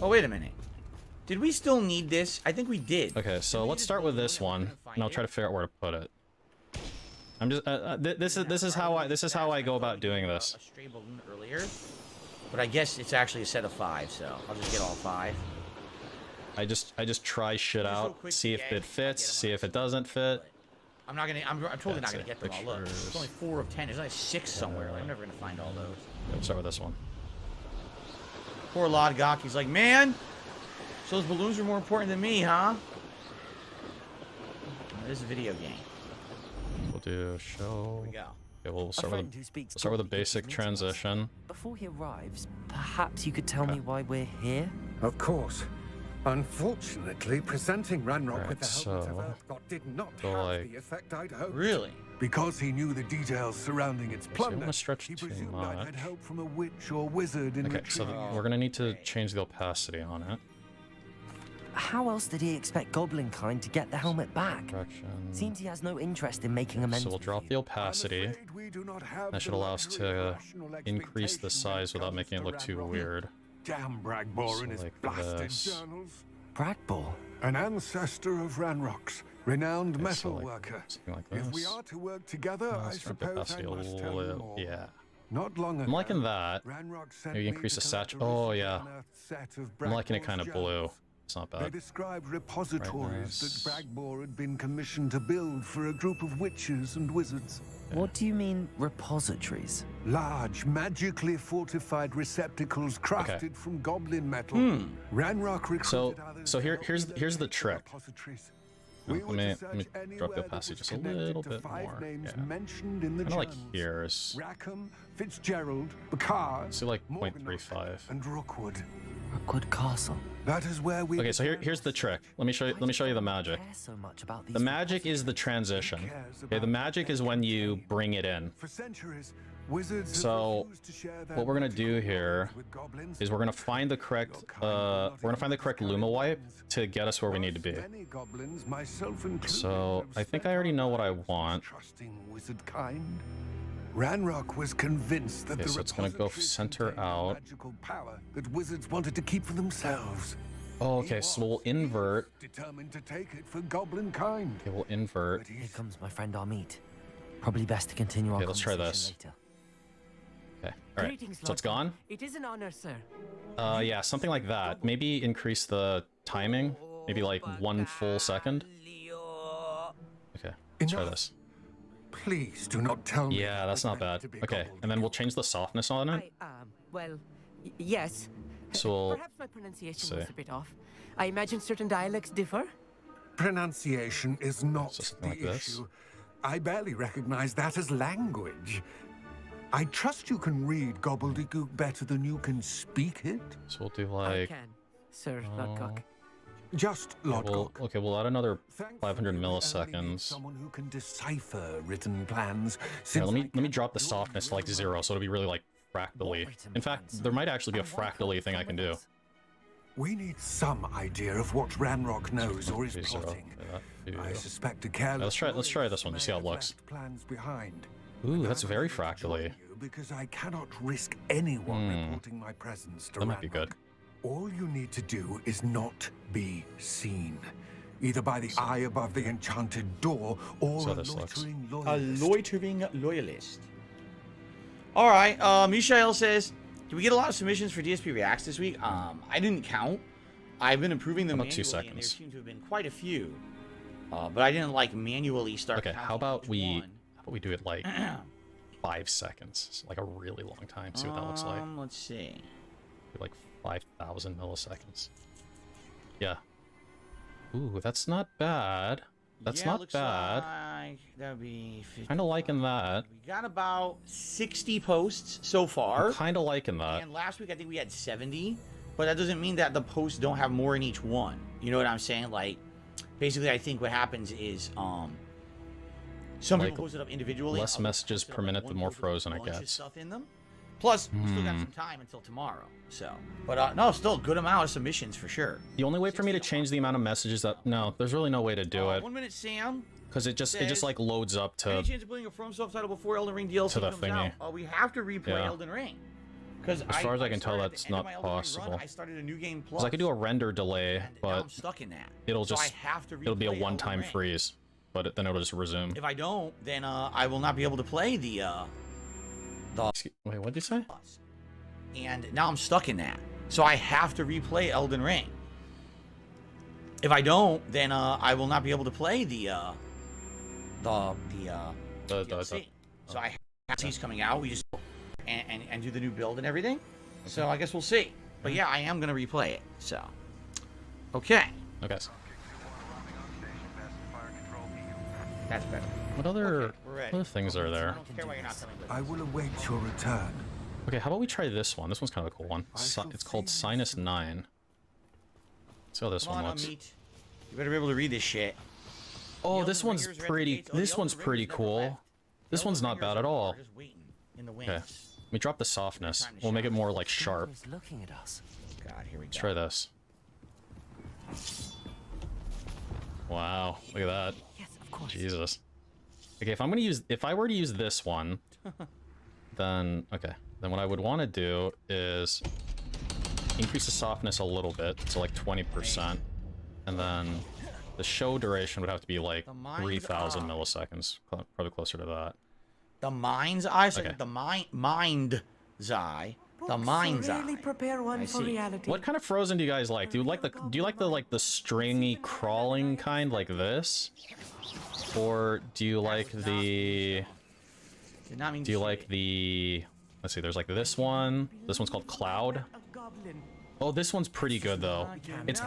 Speaker 3: Oh, wait a minute. Did we still need this? I think we did.
Speaker 1: Okay, so let's start with this one, and I'll try to figure out where to put it. I'm just this is how I go about doing this.
Speaker 3: A stray balloon earlier, but I guess it's actually a set of 5, so I'll just get all 5.
Speaker 1: I just try shit out, see if it fits, see if it doesn't fit.
Speaker 3: I'm totally not gonna get them all. Look, there's only 4 of 10. There's like 6 somewhere. I'm never gonna find all those.
Speaker 1: Let's start with this one.
Speaker 3: Poor Lodgok. He's like, man, so those balloons are more important than me, huh? This is a video game.
Speaker 1: We'll do show.
Speaker 3: Here we go.
Speaker 1: Okay, we'll start with a basic transition.
Speaker 7: Before he arrives, perhaps you could tell me why we're here?
Speaker 4: Of course. Unfortunately, presenting Ranrock with the helmet of Earthgod did not have the effect I'd hoped.
Speaker 3: Really?
Speaker 4: Because he knew the details surrounding its plunder,
Speaker 1: he
Speaker 4: presumed I'd had help from a witch or wizard in retrieving it.
Speaker 1: We're gonna need to change the opacity on it.
Speaker 7: How else did he expect Goblinkind to get the helmet back? Seems he has no interest in making amends.
Speaker 1: So we'll drop the opacity. That should allow us to increase the size without making it look too weird.
Speaker 4: Damn Bragbor and his blasted journals.
Speaker 7: Bragbor?
Speaker 4: An ancestor of Ranrock's, renowned metal worker.
Speaker 1: Like
Speaker 4: if we are to work together, I suppose I must tell you more.
Speaker 1: Yeah.
Speaker 4: Not long ago,
Speaker 1: I'm liking that. Maybe increase the oh yeah. I'm liking it kind of blue. It's not
Speaker 4: They
Speaker 1: bad.
Speaker 4: described repositories that Bragbor had been commissioned to build for a group of witches and wizards.
Speaker 7: What do you mean, repositories?
Speaker 4: Large, magically fortified receptacles crafted from goblin metal. Ranrock recruited
Speaker 1: So here's the trick. Let me drop the opacity just a little bit more.
Speaker 4: Mentioned in the
Speaker 1: kind of like here's.
Speaker 4: Rackham, Fitzgerald, Bacard,
Speaker 1: so like 0.35.
Speaker 4: and Rookwood.
Speaker 7: Rookwood Castle.
Speaker 4: That is where we.
Speaker 1: Okay, so here's the trick. Let me show you the magic. The magic is the transition. Okay, the magic is when you bring it in.
Speaker 4: For centuries, wizards
Speaker 1: so what we're gonna do here is we're gonna find the correct Luma wipe to get us where we need to be. So I think I already know what I want.
Speaker 4: Wizard kind. Ranrock was convinced that
Speaker 1: so it's gonna go center out.
Speaker 4: Magical power that wizards wanted to keep for themselves.
Speaker 1: Oh, okay, so we'll invert.
Speaker 4: Determined to take it for goblin kind.
Speaker 1: Okay, we'll invert.
Speaker 7: Here comes my friend Amit. Probably best to continue our
Speaker 1: let's try this.
Speaker 7: later.
Speaker 1: Okay, all right. So it's gone.
Speaker 2: It is an honor, sir.
Speaker 1: Yeah, something like that. Maybe increase the timing. Maybe like 1 full second. Okay, let's try this.
Speaker 4: Please do not tell me.
Speaker 1: Yeah, that's not bad. Okay, and then we'll change the softness on it.
Speaker 2: Well, yes.
Speaker 1: So we'll
Speaker 2: Perhaps my pronunciation was a bit off. I imagine certain dialects differ.
Speaker 4: Pronunciation is not the issue. I barely recognize that as language. I trust you can read gobbledygook better than you can speak it.
Speaker 1: So we'll do like.
Speaker 2: I can, Sir Lodcock.
Speaker 4: Just Lodcock.
Speaker 1: Okay, we'll add another 500 milliseconds.
Speaker 4: Someone who can decipher written plans.
Speaker 1: Here, let me drop the softness to like 0, so it'll be really like fractally. In fact, there might actually be a fractally thing I can do.
Speaker 4: We need some idea of what Ranrock knows or is plotting. I suspect a careless.
Speaker 1: Let's try this one to see how it looks.
Speaker 4: Plans behind.
Speaker 1: Ooh, that's very fractally.
Speaker 4: Because I cannot risk anyone reporting my presence to
Speaker 1: That might be good.
Speaker 4: All you need to do is not be seen, either by the eye above the enchanted door or a loitering loyalist.
Speaker 3: A loitering loyalist. All right. Mishael says, "Did we get a lot of submissions for DSP Reacts this week?" I didn't count. I've been improving them
Speaker 1: about 2
Speaker 3: manually, and there
Speaker 1: seconds.
Speaker 3: seem to have been quite a few. But I didn't like manually start.
Speaker 1: Okay, how about we do it like 5 seconds, so like a really long time. See what that looks like.
Speaker 3: Let's see.
Speaker 1: Like 5,000 milliseconds. Yeah. Ooh, that's not bad. That's not bad.
Speaker 3: Like that'd be 50.
Speaker 1: Kind of liking that.
Speaker 3: We got about 60 posts so far.
Speaker 1: Kind of liking that.
Speaker 3: And last week I think we had 70, but that doesn't mean that the posts don't have more in each one. You know what I'm saying? Like, basically, I think what happens is some
Speaker 1: like,
Speaker 3: people post it up individually.
Speaker 1: Less messages per minute, the more frozen it gets.
Speaker 3: Stuff in them. Plus, we still got some time until tomorrow. So, but no, still a good amount of submissions for sure.
Speaker 1: The only way for me to change the amount of messages that there's really no way to do it.
Speaker 3: 1 minute, Sam.
Speaker 1: Because it just like loads up to.
Speaker 3: Any chance of putting a From Soft title before Elden Ring DLC comes out? We have to replay Elden Ring. Because
Speaker 1: as far as I can tell, that's not possible.
Speaker 3: I started a new game plus.
Speaker 1: Because I could do a render delay, but
Speaker 3: I'm stuck in that.
Speaker 1: It'll it'll be a one-time freeze, but then it'll just resume.
Speaker 3: If I don't, then I will not be able to play the.
Speaker 1: Wait, what did you say?
Speaker 3: And now I'm stuck in that, so I have to replay Elden Ring. If I don't, then I will not be able to play the DLC. So I have to see coming out. We just and do the new build and everything. So I guess we'll see. But yeah, I am gonna replay it. So okay.
Speaker 1: Okay.
Speaker 3: That's better.
Speaker 1: What other things are there?
Speaker 4: I will await your return.
Speaker 1: Okay, how about we try this one? This one's kind of a cool one. It's called Sinus 9. Let's see how this one looks.
Speaker 3: You better be able to read this shit.
Speaker 1: Oh, this one's pretty. This one's pretty cool. This one's not bad at all. Okay, let me drop the softness. We'll make it more like sharp.
Speaker 7: Looking at us.
Speaker 3: God, here we go.
Speaker 1: Let's try this. Wow, look at that.
Speaker 2: Yes, of course.
Speaker 1: Jesus. Okay, if I were to use this one, then okay. Then what I would want to do is increase the softness a little bit, so like 20%. And then the show duration would have to be like 3,000 milliseconds, probably closer to that.
Speaker 3: The mind's eye? So
Speaker 1: Okay.
Speaker 3: the mind's eye. The mind's eye.
Speaker 2: Really prepare one
Speaker 3: I
Speaker 2: for
Speaker 3: see.
Speaker 2: reality.
Speaker 1: What kind of Frozen do you guys like? Do you like the stringy crawling kind like this? Or do you like the
Speaker 3: Did not mean
Speaker 1: Do you
Speaker 3: to
Speaker 1: like the let's see, there's like this one. This one's called Cloud. Oh, this one's pretty good though. It's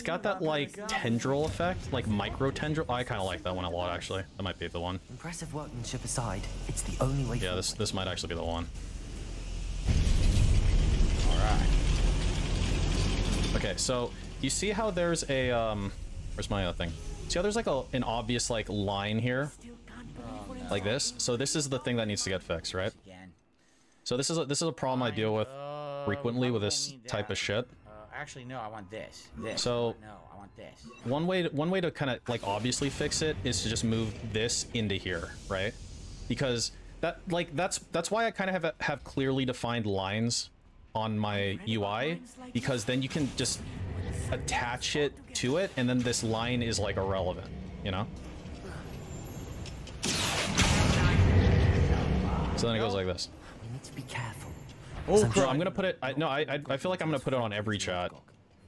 Speaker 1: got that like tendril effect, like micro tendril. I kind of like that one a lot actually. That might be the one.
Speaker 7: Impressive workmanship aside, it's the only way.
Speaker 1: Yeah, this might actually be the one.
Speaker 3: All right.
Speaker 1: Okay, so you see how there's a where's my other thing? See how there's like an obvious like line here, like this. So this is the thing that needs to get fixed, right? So this is a problem I deal with frequently with this type of shit.
Speaker 3: Actually, no. I want this. This.
Speaker 1: So
Speaker 3: no, I want this.
Speaker 1: one way to kind of like obviously fix it is to just move this into here, right? Because that's why I kind of have clearly defined lines on my UI, because then you can just attach it to it, and then this line is like irrelevant, you know? So then it goes like this.
Speaker 7: We need to be careful.
Speaker 1: Oh, bro, I'm gonna put it. I feel like I'm gonna put it on every chat,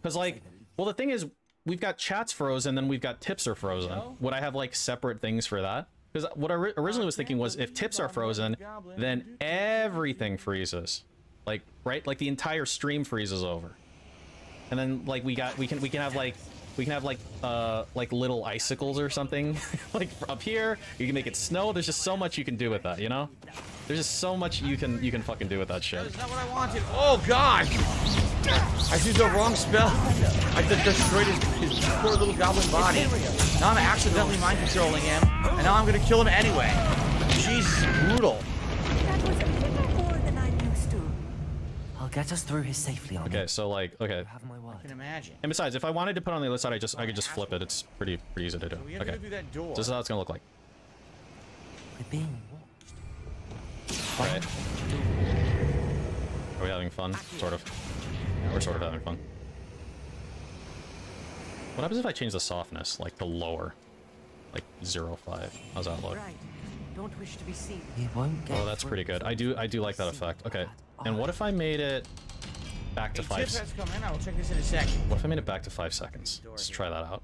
Speaker 1: because like, well, the thing is, we've got chats frozen, then we've got tips are frozen. Would I have like separate things for that? Because what I originally was thinking was if tips are frozen, then everything freezes, like right, like the entire stream freezes over, and then like we can have like little icicles or something like up here. You can make it snow. There's just so much you can do with that, you know? There's just so much you can fucking do with that shit.
Speaker 3: That's not what I wanted. Oh god! I used the wrong spell. I destroyed his poor little goblin body. Now I'm accidentally mind controlling him, and now I'm gonna kill him anyway. Jesus, brutal.
Speaker 2: That was a little more than I'm used to.
Speaker 7: I'll get us through here safely. On
Speaker 1: Okay, so like, okay.
Speaker 7: Have my word.
Speaker 3: I can imagine.
Speaker 1: And besides, if I wanted to put it on the other side, I could just flip it. It's pretty easy to do.
Speaker 3: So we have to
Speaker 1: Okay.
Speaker 3: go through that door.
Speaker 1: So this is how it's gonna look like.
Speaker 7: We're being
Speaker 1: All right. Are we having fun? Sort of. We're sort of having fun. What happens if I change the softness, like to lower, like 0.5? How's that look?
Speaker 2: Right. Don't wish to be seen.
Speaker 7: You won't get.
Speaker 1: Oh, that's pretty good. I do like that effect. Okay. And what if I made it back to 5
Speaker 3: Tip
Speaker 1: seconds?
Speaker 3: has come in. I will check this in a second.
Speaker 1: What if I made it back to 5 seconds? Let's try that out.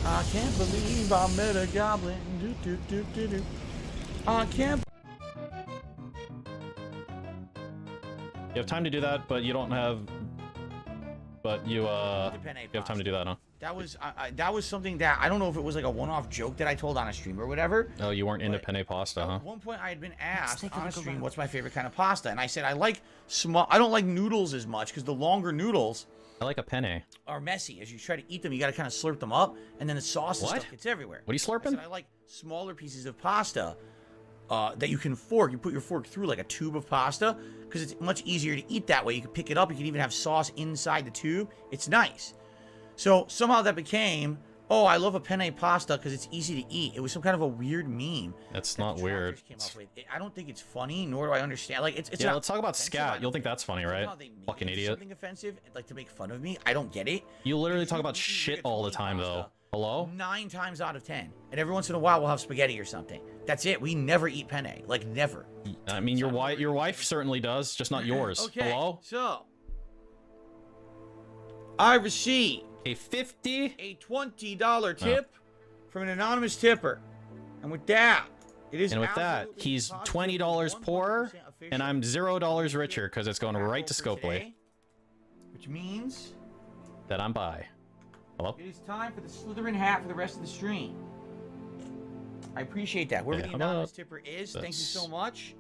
Speaker 3: I can't believe I met a goblin. Do, do, do, do, do. I can't.
Speaker 1: You have time to do that, but you don't have. But you have time to do that, huh?
Speaker 3: That was something that I don't know if it was like a one-off joke that I told on a stream or whatever.
Speaker 1: Oh, you weren't into penne pasta, huh?
Speaker 3: At one point, I had been asked on a stream what's my favorite kind of pasta, and I said I like small. I don't like noodles as much because the longer noodles.
Speaker 1: I like a penne.
Speaker 3: Are messy. As you try to eat them, you got to kind of slurp them up, and then the sauce and stuff gets everywhere.
Speaker 1: What are you slurping?
Speaker 3: I said I like smaller pieces of pasta that you can fork. You put your fork through like a tube of pasta because it's much easier to eat that way. You can pick it up. You can even have sauce inside the tube. It's nice. So somehow that became, oh, I love a penne pasta because it's easy to eat. It was some kind of a weird meme.
Speaker 1: That's not weird.
Speaker 3: Came up with. I don't think it's funny, nor do I understand. Like it's
Speaker 1: Yeah,
Speaker 3: not
Speaker 1: let's talk about scat. You'll think that's funny, right? Fucking idiot.
Speaker 3: Something offensive, like to make fun of me. I don't get it.
Speaker 1: You literally talk about shit all the time, though. Hello?
Speaker 3: 9 times out of 10. And every once in a while, we'll have spaghetti or something. That's it. We never eat penne. Like, never.
Speaker 1: I mean, your wife certainly does, just not yours.
Speaker 3: Okay,
Speaker 1: Hello?
Speaker 3: so I received
Speaker 1: a
Speaker 3: $20 tip from an anonymous tipper. And with that, it is
Speaker 1: And with that, he's $20 poorer, and I'm $0 richer, because it's going right to Scopely.
Speaker 3: Which means
Speaker 1: that I'm by. Hello?
Speaker 3: it is time for the Slytherin hat for the rest of the stream. I appreciate that. Wherever
Speaker 1: Yeah,
Speaker 3: the anonymous tipper is, thank you so much.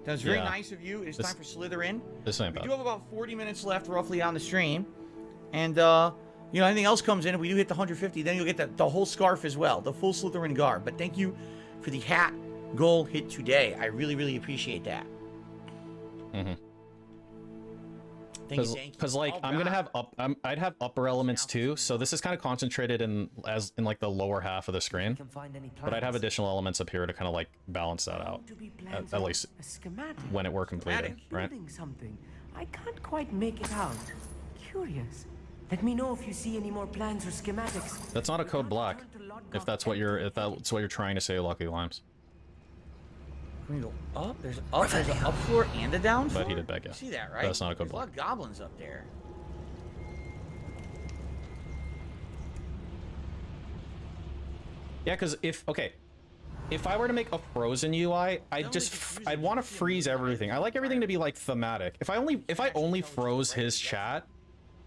Speaker 3: That was very nice of you. It is time for Slytherin.
Speaker 1: This ain't
Speaker 3: We
Speaker 1: bad.
Speaker 3: do have about 40 minutes left roughly on the stream. And, you know, anything else comes in, if we do hit the 150, then you'll get the whole scarf as well, the full Slytherin garb. But thank you for the hat goal hit today. I really, really appreciate that.
Speaker 1: Because like I'm gonna have I'd have upper elements too, so this is kind of concentrated in like the lower half of the screen, but I'd have additional elements up here to kind of like balance that out, at least when it were completed, right?
Speaker 2: Something. I can't quite make it out. Curious. Let me know if you see any more plans or schematics.
Speaker 1: That's not a code black, if that's what you're trying to say, Lucky Limes.
Speaker 3: Can we go up? There's an up floor and a down floor?
Speaker 1: But he did beg, yeah.
Speaker 3: You see that, right?
Speaker 1: That's not a code
Speaker 3: There's
Speaker 1: block.
Speaker 3: A lot of goblins up there.
Speaker 1: Yeah, because if I were to make a frozen UI, I'd want to freeze everything. I like everything to be like thematic. If I only froze his chat,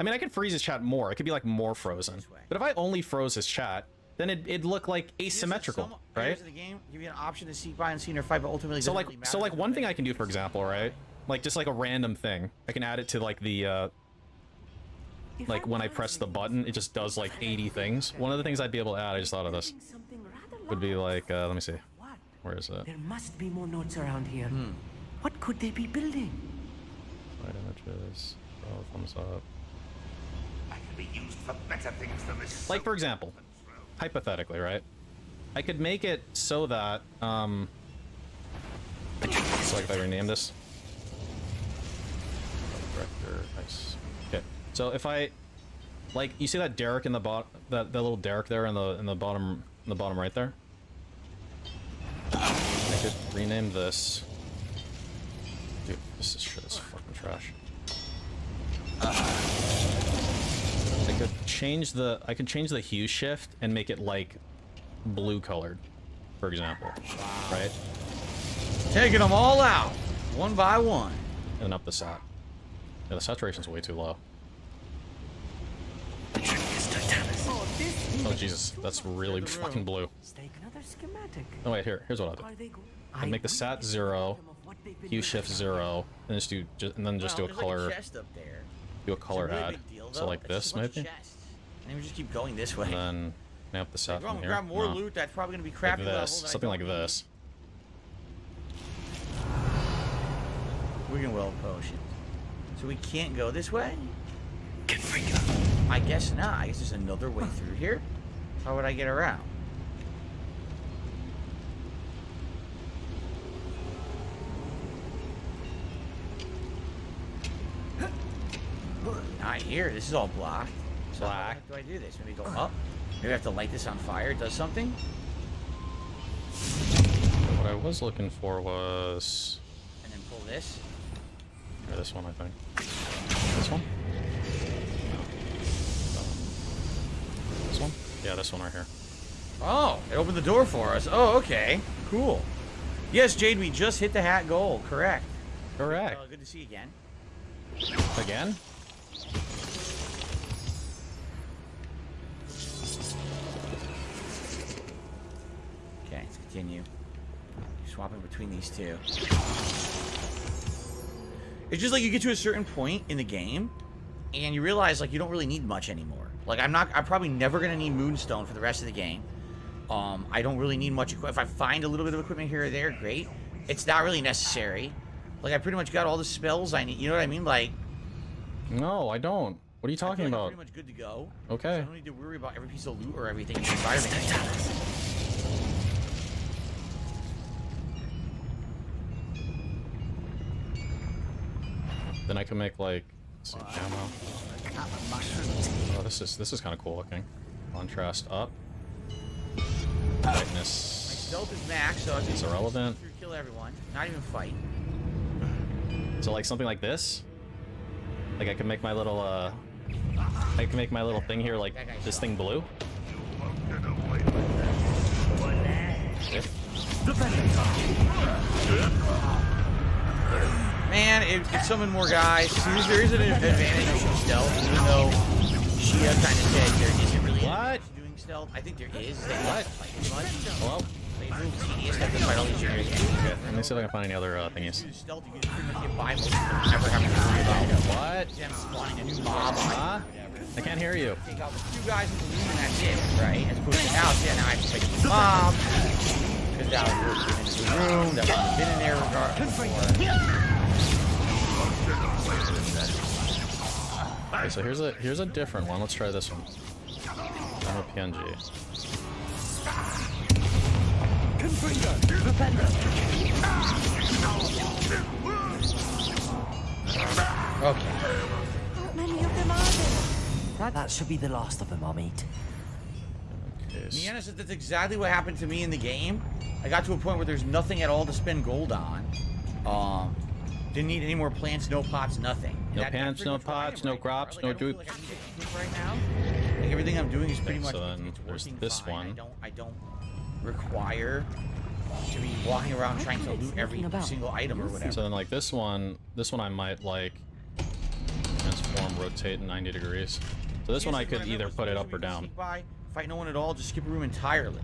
Speaker 1: I mean I could freeze his chat more. It could be like more frozen. But if I only froze his chat, then it'd look like asymmetrical, right?
Speaker 3: The game give you an option to seek by and see or fight, but ultimately
Speaker 1: So like one thing I can do, for example, right? Like just like a random thing, I can add it to like the like when I press the button, it just does like 80 things. One of the things I'd be able to add, I just thought of this, would be like let me see, where is it?
Speaker 2: There must be more notes around here. What could they be building?
Speaker 1: Right images. Oh, thumbs up.
Speaker 6: I can be used for better things than this.
Speaker 1: Like for example, hypothetically, right? I could make it so that so like if I rename this director, nice. Okay, so if I like, you see that derrick in the bottom, that little derrick there in the bottom right there. I could rename this. Dude, this shit is fucking trash. I could change the hue shift and make it like blue colored, for example. Right?
Speaker 3: Taking them all out, one by one.
Speaker 1: And up the sat. Yeah, the saturation's way too low. Oh Jesus, that's really fucking blue. Oh wait, here's what I'll do. I'll make the sat 0, hue shift 0, and just do a color. Do a color add. So like this, maybe?
Speaker 3: And then we just keep going this way.
Speaker 1: And then snap the sat from here.
Speaker 3: Grab more loot, that's probably going to be crappy
Speaker 1: like this.
Speaker 3: level.
Speaker 1: Something like this.
Speaker 3: We can will potion. So we can't go this way? I guess not. I guess there's another way through here. How would I get around? Not here. This is all blocked. So how do I do this? Maybe go up? Maybe I have to light this on fire. It does something?
Speaker 1: What I was looking for was...
Speaker 3: And then pull this?
Speaker 1: Or this one, I think. This one? No. This one? Yeah, this one right here.
Speaker 3: Oh, it opened the door for us. Oh, okay. Cool. Yes, Jade, we just hit the hat goal. Correct.
Speaker 1: Correct.
Speaker 3: Good to see you again.
Speaker 1: Again?
Speaker 3: Okay, let's continue. Swapping between these two. It's just like you get to a certain point in the game, and you realize like you don't really need much anymore. Like I'm probably never gonna need Moonstone for the rest of the game. I don't really need much equipment. If I find a little bit of equipment here or there, great. It's not really necessary. Like I pretty much got all the spells I need. You know what I mean? Like.
Speaker 1: No, I don't. What are you talking about?
Speaker 3: I'm pretty much good to go.
Speaker 1: Okay.
Speaker 3: So I don't need to worry about every piece of loot or everything in the environment anymore.
Speaker 1: Then I can make like some camo. Oh, this is kind of cool looking. Contrast up. Brightness.
Speaker 3: My stealth is max, so
Speaker 1: it's irrelevant.
Speaker 3: Kill everyone, not even fight.
Speaker 1: So like something like this. Like I can make my little thing here like this thing blue.
Speaker 3: Man, it summoned more guys. See, there is an advantage to stealth, even though Shia kind of said there isn't really an advantage to doing stealth. I think there is. What?
Speaker 1: Hello?
Speaker 3: Like, it's a little tedious to have to fight all these generators.
Speaker 1: Okay, let me see if I can find any other thingies.
Speaker 3: Stealth, you can pretty much get by most of them, never having to worry about
Speaker 1: what?
Speaker 3: Them spawning a new mob on.
Speaker 1: I can't hear you.
Speaker 3: Take out the 2 guys in the room and that's it, right? As opposed to now, yeah, now I have to fight the mob. Because now we're in the room, that we've been in there regardless.
Speaker 1: Okay, so here's a different one. Let's try this one. Demo PNG.
Speaker 3: Okay.
Speaker 2: Not many of them are there.
Speaker 7: That should be the last of them, Amit.
Speaker 3: Niana said that's exactly what happened to me in the game. I got to a point where there's nothing at all to spend gold on. Didn't need any more plants, no pots, nothing.
Speaker 1: No plants, no pots, no crops, no juice.
Speaker 3: Right now, like everything I'm doing is pretty much.
Speaker 1: So then there's this one.
Speaker 3: I don't require to be walking around trying to loot every single item or whatever.
Speaker 1: So then like this one I might like transform, rotate 90 degrees. So this one I could either put it up or down.
Speaker 3: Fight no one at all, just skip a room entirely.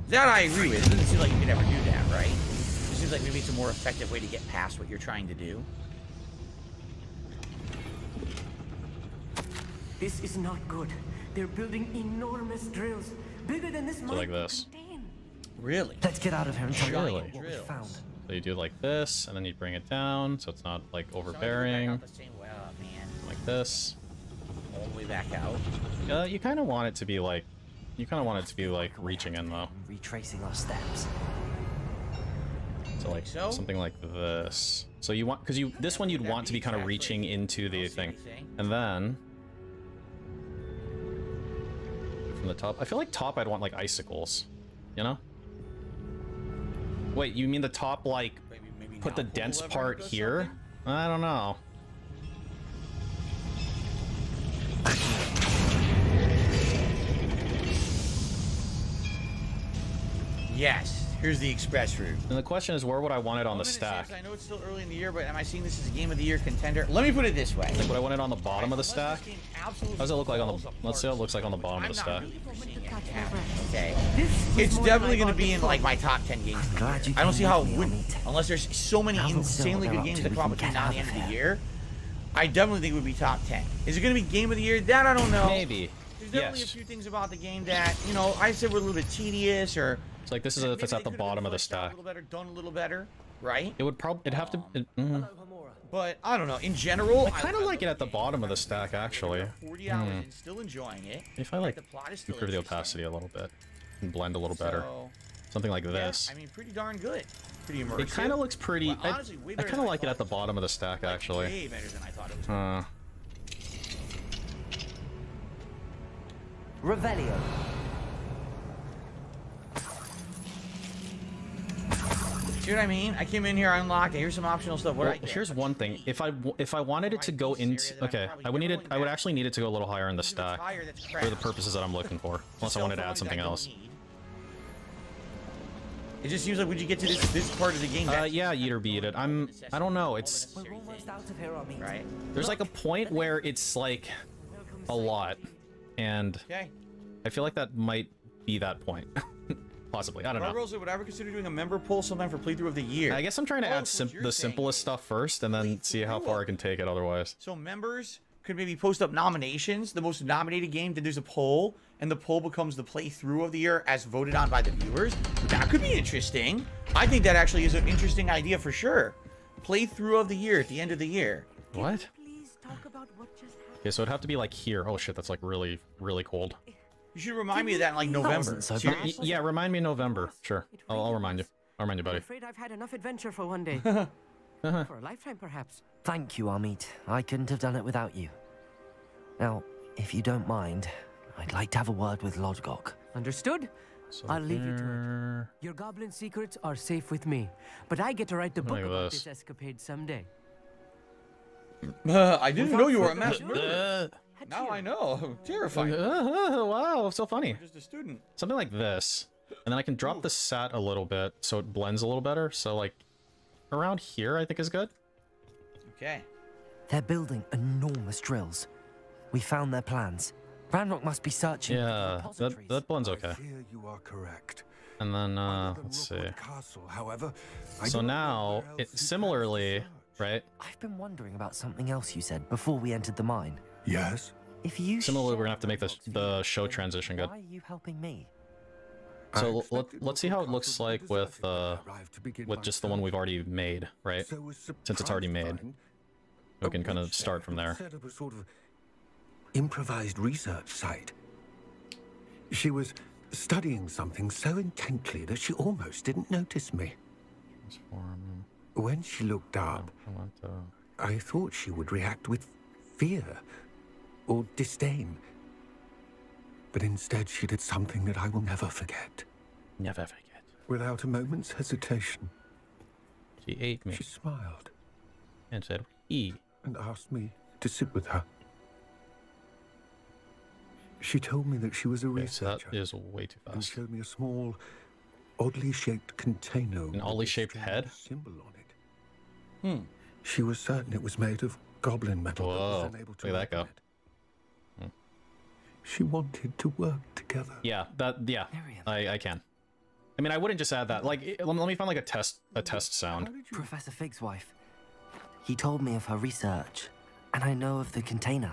Speaker 3: That I agree with. It doesn't seem like you could ever do that, right? It seems like maybe it's a more effective way to get past what you're trying to do.
Speaker 2: This is not good. They're building enormous drills, bigger than this.
Speaker 1: So like this.
Speaker 3: Really?
Speaker 7: Let's get out of here and tell you
Speaker 1: Really?
Speaker 7: what we found.
Speaker 1: So you do like this, and then you bring it down, so it's not like overbearing. Like this.
Speaker 3: All the way back out.
Speaker 1: You kind of want it to be like, reaching in though.
Speaker 7: Retracing our steps.
Speaker 1: So like something like this. So you want, because this one you'd want to be kind of reaching into the thing, and then from the top. I feel like top I'd want like icicles, you know? Wait, you mean the top like put the dense part here? I don't know.
Speaker 3: Yes, here's the express route.
Speaker 1: And the question is, where would I want it on the stack?
Speaker 3: I know it's still early in the year, but am I seeing this as a game of the year contender? Let me put it this way.
Speaker 1: Like, would I want it on the bottom of the stack? How does it look like on the? Let's see how it looks like on the bottom of the stack.
Speaker 3: Okay, it's definitely going to be in like my top 10 games. I don't see how it wouldn't, unless there's so many insanely good games that come out between now and the end of the year. I definitely think it would be top 10. Is it going to be game of the year? That I don't know.
Speaker 1: Maybe.
Speaker 3: There's definitely a few things about the game that, you know, I said were a little bit tedious, or
Speaker 1: it's like this is if it's at the bottom of the stack.
Speaker 3: A little better, done a little better, right?
Speaker 1: It would probably. It'd have to.
Speaker 3: But I don't know. In general,
Speaker 1: I kind of like it at the bottom of the stack, actually.
Speaker 3: 40 hours and still enjoying it.
Speaker 1: If I like improve the opacity a little bit and blend a little better, something like this.
Speaker 3: I mean, pretty darn good. Pretty immersive.
Speaker 1: It kind of looks pretty.
Speaker 3: Well, honestly,
Speaker 1: I kind of like it at the bottom of the stack, actually.
Speaker 3: Way better than I thought it was.
Speaker 7: Revelio.
Speaker 3: See what I mean? I came in here, I unlocked. Here's some optional stuff. What
Speaker 1: well, here's one thing. If I wanted it to go into, okay, I would actually need it to go a little higher in the stack for the purposes that I'm looking for. Unless I wanted to add something else.
Speaker 3: It just seems like when you get to this part of the game.
Speaker 1: Yeah, eat or beat it. I don't know. It's
Speaker 3: right.
Speaker 1: There's like a point where it's like a lot, and I feel like that might be that point. Possibly, I don't know.
Speaker 3: Would I ever consider doing a member poll sometime for playthrough of the year?
Speaker 1: I guess I'm trying to add the simplest stuff first, and then see how far I can take it otherwise.
Speaker 3: So members could maybe post up nominations, the most nominated game, then there's a poll, and the poll becomes the playthrough of the year as voted on by the viewers. That could be interesting. I think that actually is an interesting idea for sure. Playthrough of the year at the end of the year.
Speaker 1: What? Okay, so it'd have to be like here. Oh shit, that's like really, really cold.
Speaker 3: You should remind me of that in like November.
Speaker 1: Yeah, remind me in November. Sure, I'll remind you. I'll remind you, buddy.
Speaker 2: I'm afraid I've had enough adventure for one day. For a lifetime, perhaps.
Speaker 7: Thank you, Amit. I couldn't have done it without you. Now, if you don't mind, I'd like to have a word with Lodgok.
Speaker 2: Understood?
Speaker 1: So
Speaker 2: I'll leave you to it. Your goblin secrets are safe with me, but I get to write the book about this escapade someday.
Speaker 3: I didn't know you were a mass murderer. Now I know. Terrifying.
Speaker 1: Wow, so funny.
Speaker 3: Just a student.
Speaker 1: Something like this, and then I can drop the sat a little bit so it blends a little better. So like around here, I think is good.
Speaker 3: Okay.
Speaker 7: They're building enormous drills. We found their plans. Ranrock must be searching.
Speaker 1: Yeah, that blends okay.
Speaker 4: Here you are correct.
Speaker 1: And then let's see.
Speaker 4: Castle, however,
Speaker 1: so now similarly, right?
Speaker 7: I've been wondering about something else you said before we entered the mine.
Speaker 4: Yes.
Speaker 7: If you
Speaker 1: similarly, we're gonna have to make the show transition good.
Speaker 7: Why are you helping me?
Speaker 1: So let's see how it looks like with just the one we've already made, right? Since it's already made. We can kind of start from there.
Speaker 4: Set up a sort of improvised research site. She was studying something so intently that she almost didn't notice me. When she looked up, I thought she would react with fear or disdain. But instead, she did something that I will never forget.
Speaker 1: Never forget.
Speaker 4: Without a moment's hesitation,
Speaker 1: she ate me.
Speaker 4: She smiled
Speaker 1: and said, "E,"
Speaker 4: and asked me to sit with her. She told me that she was a researcher.
Speaker 1: So that is way too fast.
Speaker 4: And showed me a small, oddly shaped container.
Speaker 1: An oddly shaped head?
Speaker 4: Symbol on it. She was certain it was made of goblin metal.
Speaker 1: Whoa,
Speaker 4: But was unable to
Speaker 1: look at that
Speaker 4: open
Speaker 1: go.
Speaker 4: it. She wanted to work together.
Speaker 1: Yeah, I can. I mean, I wouldn't just add that. Like, let me find like a test sound.
Speaker 7: Professor Fig's wife. He told me of her research, and I know of the container.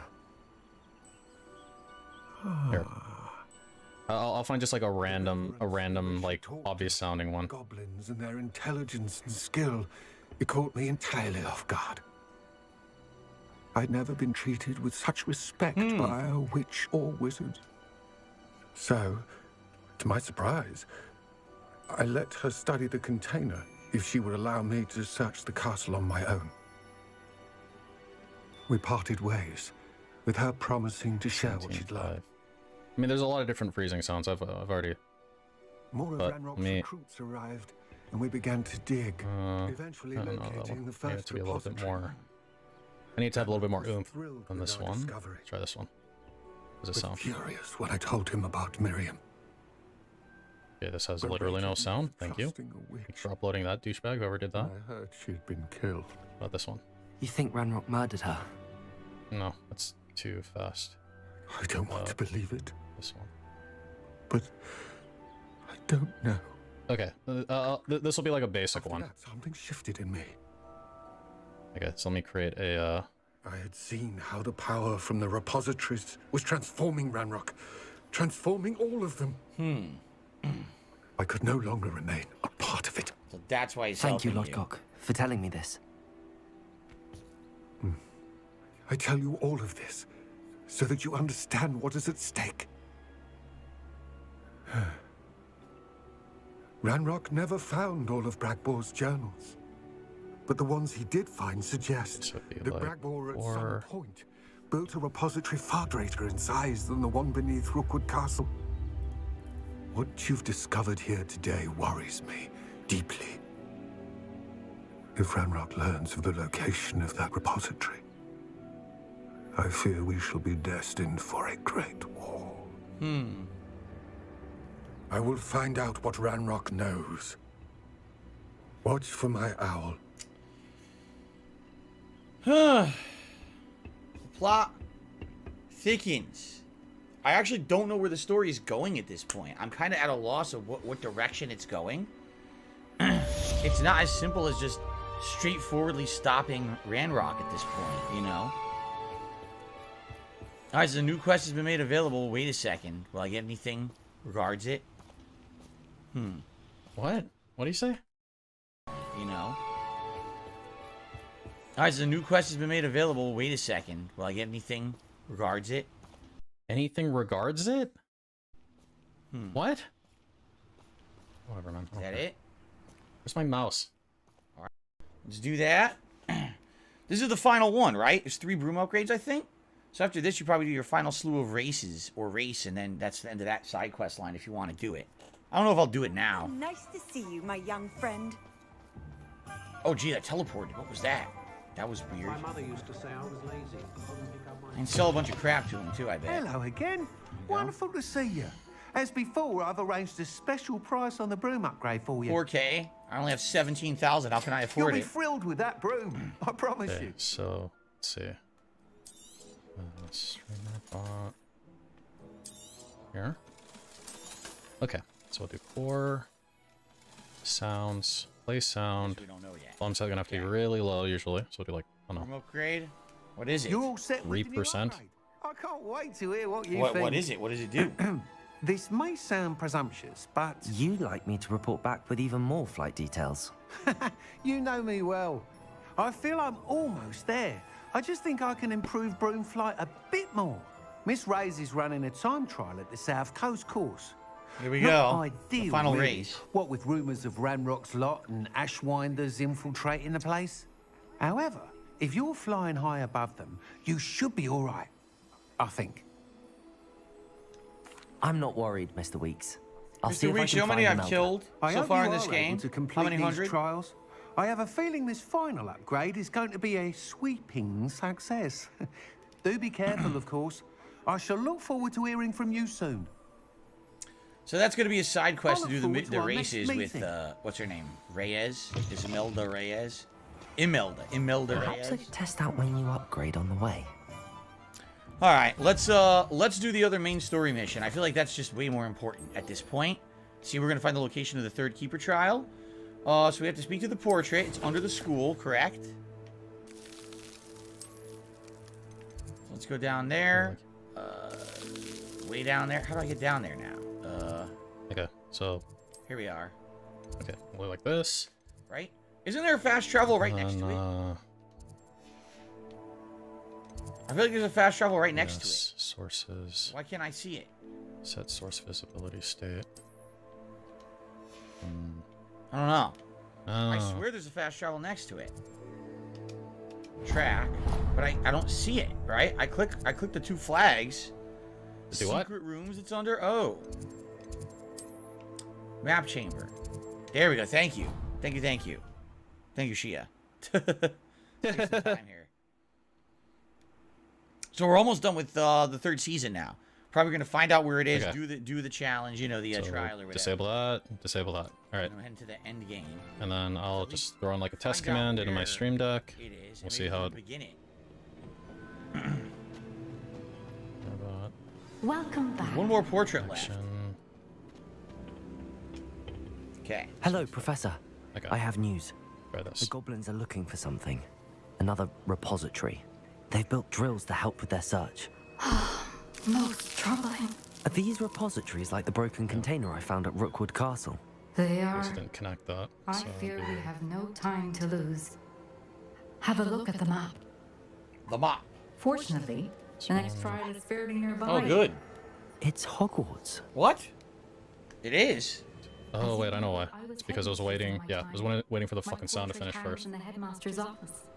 Speaker 1: Here. I'll find just like a random like obvious sounding one.
Speaker 4: Goblins and their intelligence and skill. It caught me entirely off guard. I'd never been treated with such respect by a witch or wizard. So, to my surprise, I let her study the container if she would allow me to search the castle on my own. We parted ways, with her promising to share what she'd learned.
Speaker 1: I mean, there's a lot of different freezing sounds. I've already.
Speaker 4: More of Ranrock's recruits arrived, and we began to dig. Eventually locating the first
Speaker 1: to be a little bit more. I need to have a little bit more oomph than this one. Let's try this one. Does it sound?
Speaker 4: Furious when I told him about Miriam.
Speaker 1: Okay, this has literally no sound. Thank you. Thanks for uploading that, douchebag. Whoever did that.
Speaker 4: I heard she'd been killed.
Speaker 1: What about this one?
Speaker 7: You think Ranrock murdered her?
Speaker 1: No, that's too fast.
Speaker 4: I don't want to believe it.
Speaker 1: This one.
Speaker 4: But I don't know.
Speaker 1: Okay, this will be like a basic one.
Speaker 4: Something shifted in me.
Speaker 1: Okay, so let me create a.
Speaker 4: I had seen how the power from the repositories was transforming Ranrock, transforming all of them. I could no longer remain a part of it.
Speaker 3: So that's why he's
Speaker 7: Thank you,
Speaker 3: helping
Speaker 7: Lodgok, for telling me this.
Speaker 4: I tell you all of this so that you understand what is at stake. Ranrock never found all of Bragbor's journals, but the ones he did find suggest that Bragbor at some point built a repository far greater in size than the one beneath Rookwood Castle. What you've discovered here today worries me deeply. If Ranrock learns of the location of that repository, I fear we shall be destined for a great war. I will find out what Ranrock knows. Watch for my owl.
Speaker 3: Plot thickens. I actually don't know where the story is going at this point. I'm kind of at a loss of what direction it's going. It's not as simple as just straightforwardly stopping Ranrock at this point, you know? Alright, so the new quest has been made available. Wait a second. Will I get anything regards it?
Speaker 1: What? What do you say?
Speaker 3: You know? Alright, so the new quest has been made available. Wait a second. Will I get anything regards it?
Speaker 1: Anything regards it? What? Whatever, man.
Speaker 3: Is that it?
Speaker 1: Where's my mouse?
Speaker 3: Alright. Let's do that. This is the final one, right? There's 3 broom upgrades, I think. So after this, you probably do your final slew of races, or race, and then that's the end of that side quest line if you want to do it. I don't know if I'll do it now.
Speaker 12: Nice to see you, my young friend.
Speaker 3: Oh, gee, that teleported. What was that? That was weird.
Speaker 8: My mother used to say I was lazy.
Speaker 3: And sell a bunch of crap to him, too, I bet.
Speaker 9: Hello again. Wonderful to see you. As before, I've arranged a special price on the broom upgrade for you.
Speaker 3: 4K? I only have 17,000. How can I afford
Speaker 9: You'll be thrilled with that broom. I promise you.
Speaker 1: So, let's see. Stream that bot. Here. Okay, so we'll do core, sounds, play sound.
Speaker 3: We don't know yet.
Speaker 1: Volume's gonna have to be really low usually, so we'll do like, I don't know.
Speaker 3: Upgrade? What is it?
Speaker 9: You're all set with the new
Speaker 1: 3%.
Speaker 9: upgrade. I can't wait to hear what you think.
Speaker 3: What is it? What does it do?
Speaker 9: This may sound presumptuous, but...
Speaker 7: You'd like me to report back with even more flight details.
Speaker 9: You know me well. I feel I'm almost there. I just think I can improve broom flight a bit more. Miss Ray's is running a time trial at the South Coast course.
Speaker 3: Here we
Speaker 9: Not
Speaker 3: go.
Speaker 9: ideal,
Speaker 3: The final
Speaker 9: really.
Speaker 3: race.
Speaker 9: What with rumours of Ranrock's lot and Ashwinders infiltrating the place. However, if you're flying high above them, you should be all right. I think.
Speaker 7: I'm not worried, Mr. Weeks. I'll see
Speaker 3: Mr.
Speaker 7: if I
Speaker 3: Weeks,
Speaker 7: can
Speaker 3: how many
Speaker 7: find
Speaker 3: I've
Speaker 7: them
Speaker 3: killed
Speaker 9: I
Speaker 3: so
Speaker 9: hope
Speaker 3: far
Speaker 9: you
Speaker 3: in this
Speaker 9: are able
Speaker 3: game?
Speaker 9: to
Speaker 3: How
Speaker 9: complete
Speaker 3: many
Speaker 9: these
Speaker 3: hundred?
Speaker 9: trials. I have a feeling this final upgrade is going to be a sweeping success. Do be careful, of course. I shall look forward to hearing from you soon.
Speaker 3: So that's going to be a side quest to do
Speaker 9: forward to
Speaker 3: the
Speaker 9: our next
Speaker 3: races with,
Speaker 9: meeting.
Speaker 3: what's her name? Reyes? Is Imelda Reyes? Imelda
Speaker 7: Perhaps I
Speaker 3: Reyes.
Speaker 7: could test out my new upgrade on the way.
Speaker 3: All right, let's do the other main story mission. I feel like that's just way more important at this point. See, we're going to find the location of the third keeper trial. So we have to speak to the portrait. It's under the school, correct? Let's go down there. Way down there. How do I get down there now?
Speaker 1: Okay, so...
Speaker 3: Here we are.
Speaker 1: Okay, we'll like this.
Speaker 3: Right? Isn't there a fast travel right next to it? I feel like there's a fast travel right next to it.
Speaker 1: Sources.
Speaker 3: Why can't I see it?
Speaker 1: Set source visibility state.
Speaker 3: I don't know.
Speaker 1: Oh.
Speaker 3: I swear there's a fast travel next to it. Track, but I don't see it, right? I click the two flags.
Speaker 1: See what?
Speaker 3: Secret rooms it's under. Oh. Map chamber. There we go. Thank you. Thank you, thank you. Thank you, Shia. Take some time here. So we're almost done with the third season now. Probably going to find out where it is,
Speaker 1: Okay.
Speaker 3: do the challenge, you know, the trial or whatever.
Speaker 1: Disable that. Disable that. All right.
Speaker 3: And head to the end game.
Speaker 1: And then I'll just throw in like a test
Speaker 3: Find out
Speaker 1: command into my
Speaker 3: where
Speaker 1: stream deck.
Speaker 3: It is.
Speaker 1: We'll see how it.
Speaker 3: Begin it.
Speaker 5: Welcome back.
Speaker 3: One more portrait left.
Speaker 1: Action.
Speaker 3: Okay.
Speaker 7: Hello, Professor.
Speaker 1: Okay.
Speaker 7: I have news.
Speaker 1: Try this.
Speaker 7: The goblins are looking for something. Another repository. They've built drills to help with their search.
Speaker 5: Most troubling.
Speaker 7: Are these repositories like the broken container I found at Rookwood Castle?
Speaker 5: They are.
Speaker 1: Just didn't connect that.
Speaker 5: I
Speaker 1: so
Speaker 5: fear
Speaker 1: it'll be-
Speaker 5: we have no time to lose. Have a look at the map.
Speaker 3: The map.
Speaker 5: Fortunately, the next trial is fairly nearby.
Speaker 3: Oh, good.
Speaker 7: It's Hogwarts.
Speaker 3: What? It is.
Speaker 1: Oh wait, I know why. It's because I was waiting. Yeah, I was waiting for the fucking sound to finish first.
Speaker 5: In the headmaster's office.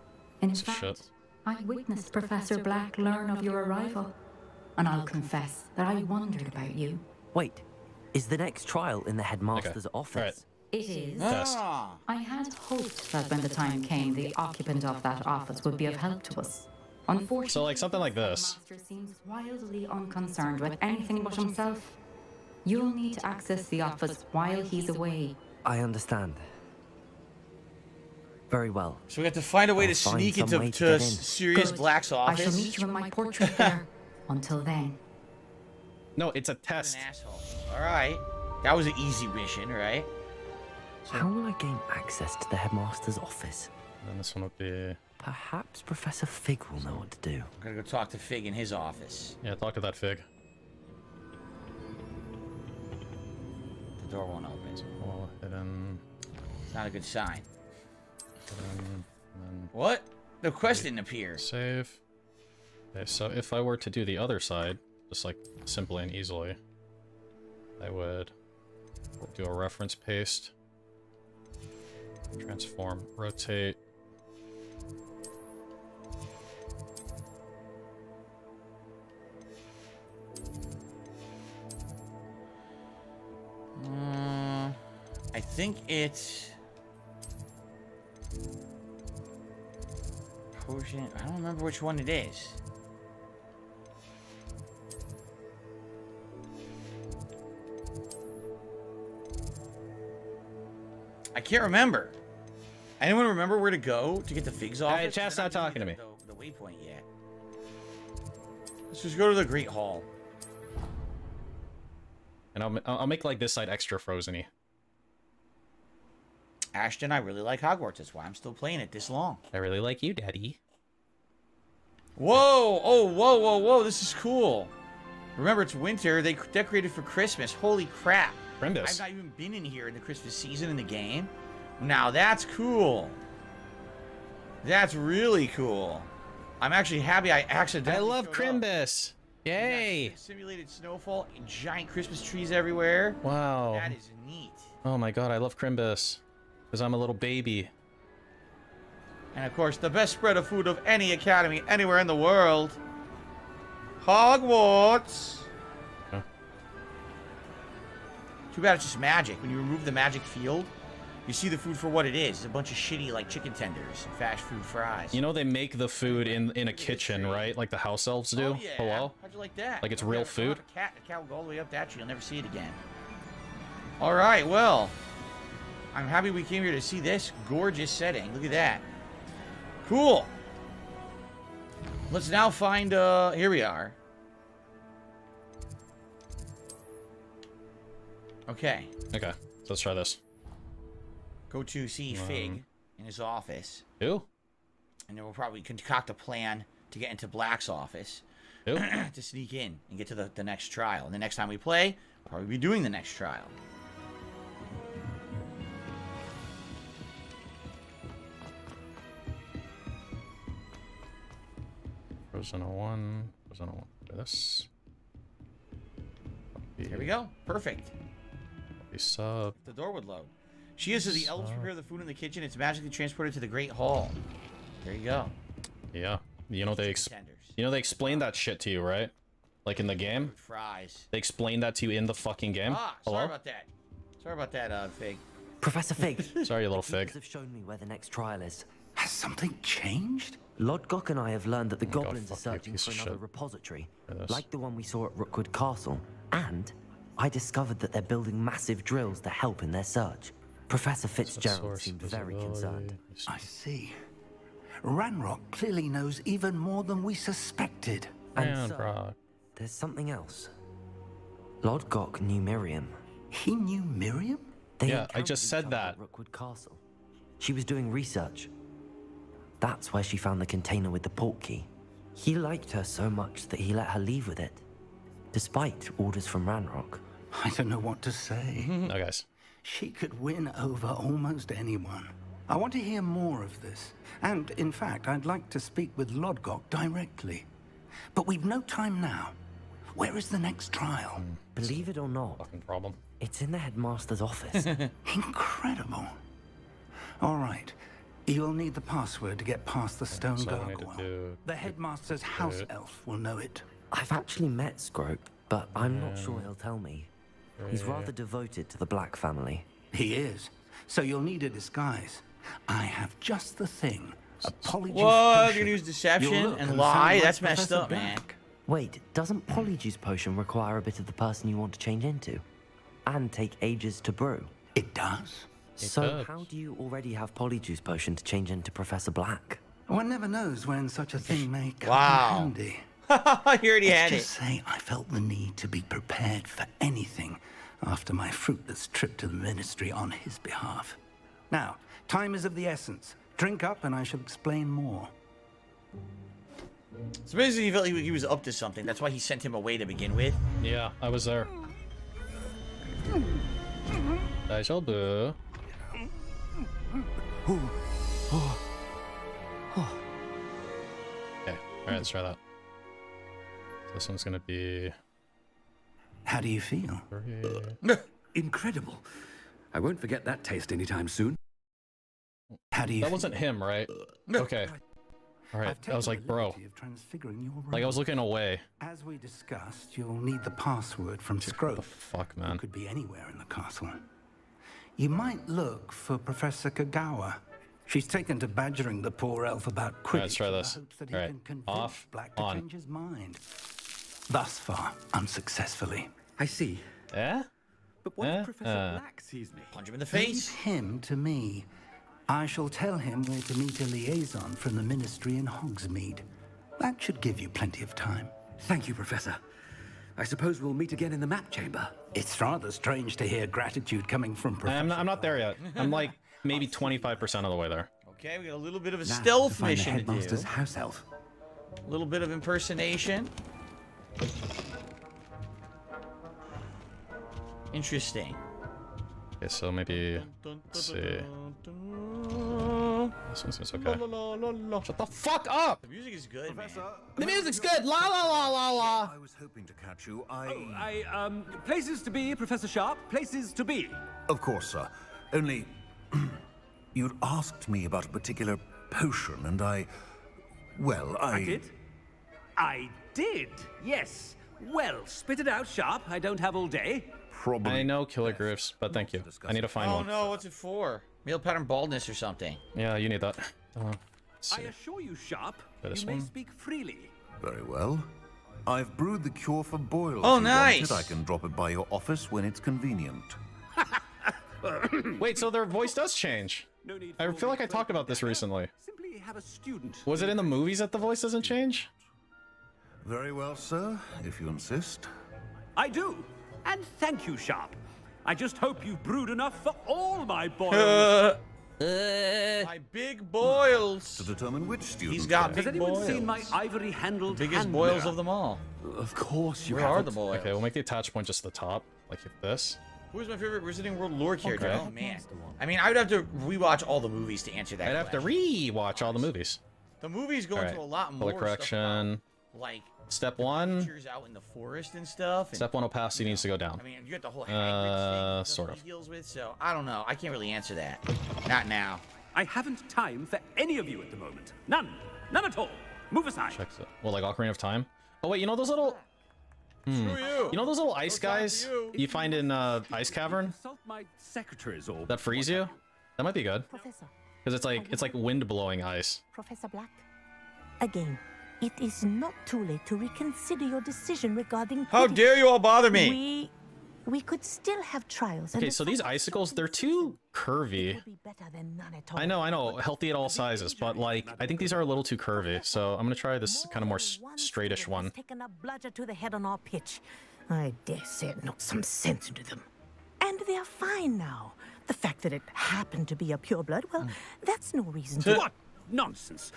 Speaker 5: In
Speaker 1: Piece of
Speaker 5: fact,
Speaker 1: shit.
Speaker 5: I witnessed Professor Black learn of your arrival, and I'll confess that I wondered about you.
Speaker 7: Wait, is the next trial in the headmaster's office?
Speaker 1: Right.
Speaker 5: It is.
Speaker 1: Test.
Speaker 5: I had hoped that when the time came, the occupant of that office would be of help to us. Unfortunately,
Speaker 1: So like something like this.
Speaker 5: the master seems wildly unconcerned with anything but himself. You'll need to access the office while he's away.
Speaker 7: I understand. Very well.
Speaker 3: So we have to find a way
Speaker 7: I'll
Speaker 3: to
Speaker 7: find
Speaker 3: sneak
Speaker 7: some
Speaker 3: into
Speaker 7: way to get in.
Speaker 3: Sirius
Speaker 5: Good.
Speaker 3: Black's
Speaker 5: I shall
Speaker 3: office.
Speaker 5: meet you in my portrait there. Until then.
Speaker 1: No, it's a test.
Speaker 3: An asshole. All right. That was an easy mission, right?
Speaker 7: How will I gain access to the headmaster's office?
Speaker 1: And then this one would be.
Speaker 7: Perhaps Professor Fig will know what to do.
Speaker 3: I'm gonna go talk to Fig in his office.
Speaker 1: Yeah, talk to that fig.
Speaker 3: The door won't open.
Speaker 1: Oh, hidden.
Speaker 3: It's not a good sign.
Speaker 1: Hidden. And then
Speaker 3: What? The quest didn't appear.
Speaker 1: save. Okay, so if I were to do the other side, just like simply and easily, I would do a reference paste, transform, rotate.
Speaker 3: I think it's potion. I don't remember which one it is. I can't remember. Anyone remember where to go to get the Fig's office?
Speaker 1: Hey, chat's not talking to me.
Speaker 3: The waypoint yet. Let's just go to the Great Hall.
Speaker 1: And I'll make like this side extra frozen-y.
Speaker 3: Ashton, I really like Hogwarts. That's why I'm still playing it this long.
Speaker 1: I really like you, Daddy.
Speaker 3: Whoa! Oh, whoa, whoa, whoa! This is cool. Remember, it's winter. They decorated for Christmas. Holy crap!
Speaker 1: Brindis.
Speaker 3: I've not even been in here in the Christmas season in the game. Now that's cool. That's really cool. I'm actually happy I accidentally
Speaker 1: I love Crimbus. Yay!
Speaker 3: Simulated snowfall, giant Christmas trees everywhere.
Speaker 1: Wow.
Speaker 3: That is neat.
Speaker 1: Oh my god, I love Crimbus. Because I'm a little baby.
Speaker 3: And of course, the best spread of food of any academy anywhere in the world. Hogwarts.
Speaker 1: Huh.
Speaker 3: Too bad it's just magic. When you remove the magic field, you see the food for what it is. It's a bunch of shitty, like, chicken tenders and fast food fries.
Speaker 1: You know they make the food in a kitchen, right? Like the house elves do?
Speaker 3: Oh, yeah.
Speaker 1: Hello?
Speaker 3: How'd you like that?
Speaker 1: Like it's real food?
Speaker 3: A cat will go all the way up that tree. You'll never see it again. All right, well, I'm happy we came here to see this gorgeous setting. Look at that. Cool. Let's now find, here we are. Okay.
Speaker 1: Okay, so let's try this.
Speaker 3: Go to see Fig in his office.
Speaker 1: Who?
Speaker 3: And then we'll probably concoct a plan to get into Black's office.
Speaker 1: Who?
Speaker 3: To sneak in and get to the next trial. And the next time we play, we'll probably be doing the next trial.
Speaker 1: Frozen 01. Frozen 01. This.
Speaker 3: Here we go. Perfect.
Speaker 1: Sub.
Speaker 3: The door would load. She is as the elves prepare the food in the kitchen. It's magically transported to the Great Hall. There you go.
Speaker 1: Yeah. You know they explain that shit to you, right? Like in the game.
Speaker 3: Fries.
Speaker 1: They explain that to you in the fucking game.
Speaker 3: Ah,
Speaker 1: Hello?
Speaker 3: sorry about that. Sorry about that, Fig.
Speaker 7: Professor Fig.
Speaker 1: Sorry, you little fig.
Speaker 7: You have shown me where the next trial is.
Speaker 10: Has something changed?
Speaker 7: Lodgok and I have learned that the goblins are
Speaker 1: fuck you,
Speaker 7: searching
Speaker 1: piece
Speaker 7: for
Speaker 1: of
Speaker 7: another
Speaker 1: shit.
Speaker 7: repository,
Speaker 1: This.
Speaker 7: like the one we saw at Rookwood Castle. And I discovered that they're building massive drills to help in their search. Professor Fitzgerald seemed very concerned.
Speaker 10: I see. Ranrock clearly knows even more than we suspected.
Speaker 7: And so, there's something else. Lodgok knew Miriam.
Speaker 10: He knew Miriam?
Speaker 1: Yeah, I just said that.
Speaker 7: At Rookwood Castle. She was doing research. That's where she found the container with the port key. He liked her so much that he let her leave with it, despite orders from Ranrock.
Speaker 10: I don't know what to say.
Speaker 1: No, guys.
Speaker 10: She could win over almost anyone. I want to hear more of this. And, in fact, I'd like to speak with Lodgok directly. But we've no time now. Where is the next trial?
Speaker 7: Believe it or not,
Speaker 1: fucking problem.
Speaker 7: It's in the headmaster's office.
Speaker 10: Incredible. All right. You'll need the password to get past the stone gargoyle. The headmaster's house elf will know it.
Speaker 7: I've actually met Scrope, but I'm not sure he'll tell me. He's rather devoted to the Black family.
Speaker 10: He is. So you'll need a disguise. I have just the thing. A polyjuice
Speaker 3: What?
Speaker 10: potion.
Speaker 3: You're gonna use deception
Speaker 10: You'll look
Speaker 3: and
Speaker 10: sound
Speaker 3: lie?
Speaker 10: like
Speaker 3: That's messed
Speaker 10: Professor
Speaker 3: up, man.
Speaker 10: Black.
Speaker 7: Wait, doesn't Polyjuice Potion require a bit of the person you want to change into? And take ages to brew?
Speaker 10: It does.
Speaker 7: So how do you already have Polyjuice Potion to change into Professor Black?
Speaker 10: One never knows when such a thing may come
Speaker 3: Wow.
Speaker 10: in handy.
Speaker 3: You already had
Speaker 10: Let's just
Speaker 3: it.
Speaker 10: say I felt the need to be prepared for anything after my fruitless trip to the ministry on his behalf. Now, time is of the essence. Drink up and I shall explain more.
Speaker 3: So basically, he felt he was up to something. That's why he sent him away to begin with.
Speaker 1: Yeah, I was there. 다이셔브. Okay, alright, let's try that. So this one's gonna be...
Speaker 10: How do you feel?
Speaker 13: Incredible. I won't forget that taste anytime soon.
Speaker 10: How do you
Speaker 1: That wasn't him, right? Okay. Alright, I was like, bro. Like, I was looking away.
Speaker 10: As we discussed, you'll need the password from Scrope.
Speaker 1: Fuck, man.
Speaker 10: It could be anywhere in the castle. You might look for Professor Kagawa. She's taken to badgering the poor elf about Quidditch.
Speaker 1: Let's try
Speaker 10: in the
Speaker 1: this.
Speaker 10: hopes that he
Speaker 1: Alright,
Speaker 10: can convince
Speaker 1: off,
Speaker 10: Black to
Speaker 1: on.
Speaker 10: change his mind. Thus far, unsuccessfully.
Speaker 13: I see.
Speaker 1: Eh?
Speaker 13: But what if Professor Black sees me?
Speaker 3: Punch him in the
Speaker 10: Leave
Speaker 3: face.
Speaker 10: him to me. I shall tell him where to meet a liaison from the ministry in Hogsmeade. That should give you plenty of time.
Speaker 13: Thank you, Professor. I suppose we'll meet again in the map chamber.
Speaker 10: It's rather strange to hear gratitude coming from Professor.
Speaker 1: I'm not there yet. I'm like maybe 25% of the way there.
Speaker 3: Okay, we got a little bit of a
Speaker 10: Now,
Speaker 3: stealth
Speaker 10: to find the
Speaker 3: mission to do.
Speaker 10: headmaster's house elf.
Speaker 3: A little bit of impersonation. Interesting.
Speaker 1: Okay, so maybe let's see. This one seems okay. Shut the fuck up!
Speaker 3: The music is good, Professor. Man.
Speaker 1: The music's good! La la la la la!
Speaker 13: I was hoping to catch you.
Speaker 11: Places to be, Professor Sharp. Places to be.
Speaker 13: Of course, sir. Only... you'd asked me about a particular potion, and I
Speaker 11: did? I did, yes. Well, spit it out, Sharp. I don't have all day.
Speaker 13: Probably.
Speaker 1: I know killer glyphs, but thank you. I need to find one.
Speaker 3: Oh no, what's it for? Meal pattern baldness or something.
Speaker 1: Yeah, you need that.
Speaker 11: I assure you, Sharp,
Speaker 1: you
Speaker 11: may speak freely.
Speaker 13: Very well. I've brewed the cure for boils.
Speaker 3: Oh, nice!
Speaker 13: I can drop it by your office when it's convenient.
Speaker 1: Wait, so their voice does change? I feel like I talked about this recently.
Speaker 11: Simply have a student.
Speaker 1: Was it in the movies that the voice doesn't change?
Speaker 13: Very well, sir, if you insist.
Speaker 11: I do. And thank you, Sharp. I just hope you've brewed enough for all my boils.
Speaker 3: My big boils.
Speaker 13: To determine which student.
Speaker 3: He's got
Speaker 11: Has
Speaker 3: big
Speaker 11: anyone
Speaker 3: boils.
Speaker 11: seen my ivory-handled
Speaker 3: biggest
Speaker 11: hand
Speaker 3: boils
Speaker 11: mirror?
Speaker 3: of them all?
Speaker 11: Of course you
Speaker 3: Where
Speaker 11: haven't.
Speaker 3: are the boils?
Speaker 1: Okay, we'll make the attach point just the top, like this.
Speaker 3: Who's my favorite Wizarding World lore character?
Speaker 1: Okay.
Speaker 3: Oh man. I mean, I would have to rewatch all the movies to answer that.
Speaker 1: I'd have to re-watch all the movies.
Speaker 3: The movies go into a lot more
Speaker 1: Color correction.
Speaker 3: stuff about, like
Speaker 1: Step 1.
Speaker 3: creatures out in the forest and stuff. And,
Speaker 1: Step 1 opacity needs to go down.
Speaker 3: I mean, you got the whole Hagrid thing
Speaker 1: sort
Speaker 3: that
Speaker 1: of.
Speaker 3: he deals with, so I don't know. I can't really answer that. Not now.
Speaker 11: I haven't time for any of you at the moment. None. None at all. Move aside.
Speaker 1: Checks it. Well, like Ocarina of Time. Oh wait, you know those little.
Speaker 3: Screw you.
Speaker 1: You know those little ice guys you find in Ice Cavern
Speaker 11: Consult my secretaries or
Speaker 1: that freeze you? That might be good.
Speaker 14: Professor.
Speaker 1: Because it's like wind blowing ice.
Speaker 14: Professor Black. Again, it is not too late to reconsider your decision regarding.
Speaker 3: How dare you all bother me?
Speaker 14: We could still have trials.
Speaker 1: Okay, so these icicles, they're too curvy. I know, healthy at all sizes, but like, I think these are a little too curvy, so I'm gonna try this kind of more straightish one.
Speaker 14: Taken a bludger to the head on our pitch. I dare say it knocked some sense into them. And they're fine now. The fact that it happened to be a pureblood, well, that's no reason to...
Speaker 11: What nonsense!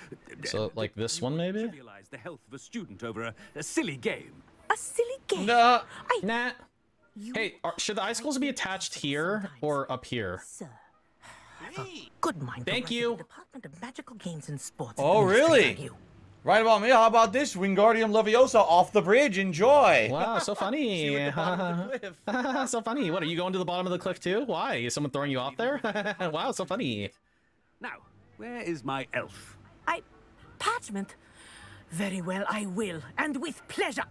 Speaker 1: So, like this one, maybe?
Speaker 11: Trivialize the health of a student over a silly game.
Speaker 14: A silly game?
Speaker 1: Nah. Nah. Hey, should the icicles be attached here or up here?
Speaker 14: Sir, good mind.
Speaker 1: Thank you.
Speaker 14: Department of Magical Games and Sports.
Speaker 3: Oh, really? Right about me. How about this? Wingardium Leviosa off the bridge. Enjoy.
Speaker 1: Wow, so funny.
Speaker 3: See you at the bottom of the cliff.
Speaker 1: So funny. What, are you going to the bottom of the cliff too? Why? Is someone throwing you off there? Wow, so funny.
Speaker 11: Now, where is my elf?
Speaker 14: Parchment? Very well, I will, and with pleasure.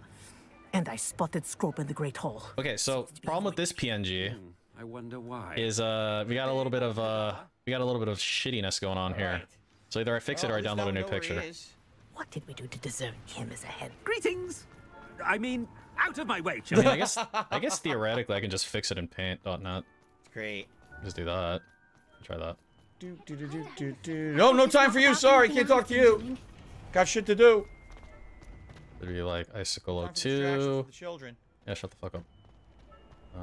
Speaker 14: And I spotted Scrope in the Great Hall.
Speaker 1: Okay, so problem with this PNG
Speaker 11: I wonder why.
Speaker 1: is we got a little bit of shittiness going on here. So either I fix it or I download a new picture.
Speaker 14: What did we do to deserve him as a head?
Speaker 11: Greetings! I mean, out of my way,
Speaker 1: I mean, I guess theoretically I can just fix it in paint.net.
Speaker 3: Great.
Speaker 1: Just do that. Try that.
Speaker 3: No, no time for you. Sorry, can't talk to you. Got shit to do.
Speaker 1: It'd be like Icicle
Speaker 3: Time for distractions
Speaker 1: 02.
Speaker 3: for the children.
Speaker 1: Yeah, shut the fuck up.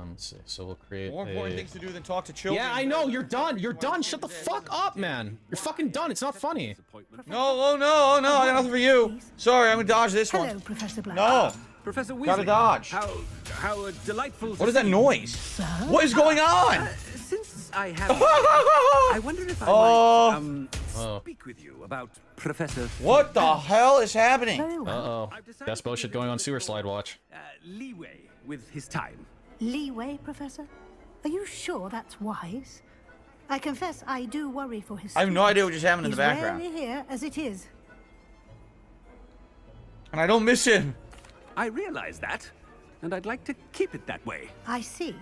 Speaker 1: Let's see. So we'll create
Speaker 3: More important things to do than talk to children.
Speaker 1: Yeah, I know. You're done. You're done. Shut the fuck up, man. You're fucking done. It's not funny.
Speaker 3: No, oh no, oh no, I got nothing for you. Sorry, I'm gonna dodge this
Speaker 14: Hello,
Speaker 3: one.
Speaker 14: Professor Black.
Speaker 3: No.
Speaker 11: Professor Weasley.
Speaker 3: Gotta dodge.
Speaker 11: How delightful.
Speaker 3: What is that noise? What is going on?
Speaker 11: Since I have, I wonder if I might speak with you about Professor.
Speaker 3: What the hell is happening?
Speaker 1: Uh-oh. Despo shit going on sewer slide watch.
Speaker 11: Leeway with his time.
Speaker 16: Leeway, Professor? Are you sure that's wise? I confess I do worry for his
Speaker 3: I have no idea what just happened in the background.
Speaker 16: He's rarely here as it is.
Speaker 3: And I don't miss him.
Speaker 11: I realize that, and I'd like to keep it that way.
Speaker 16: I see.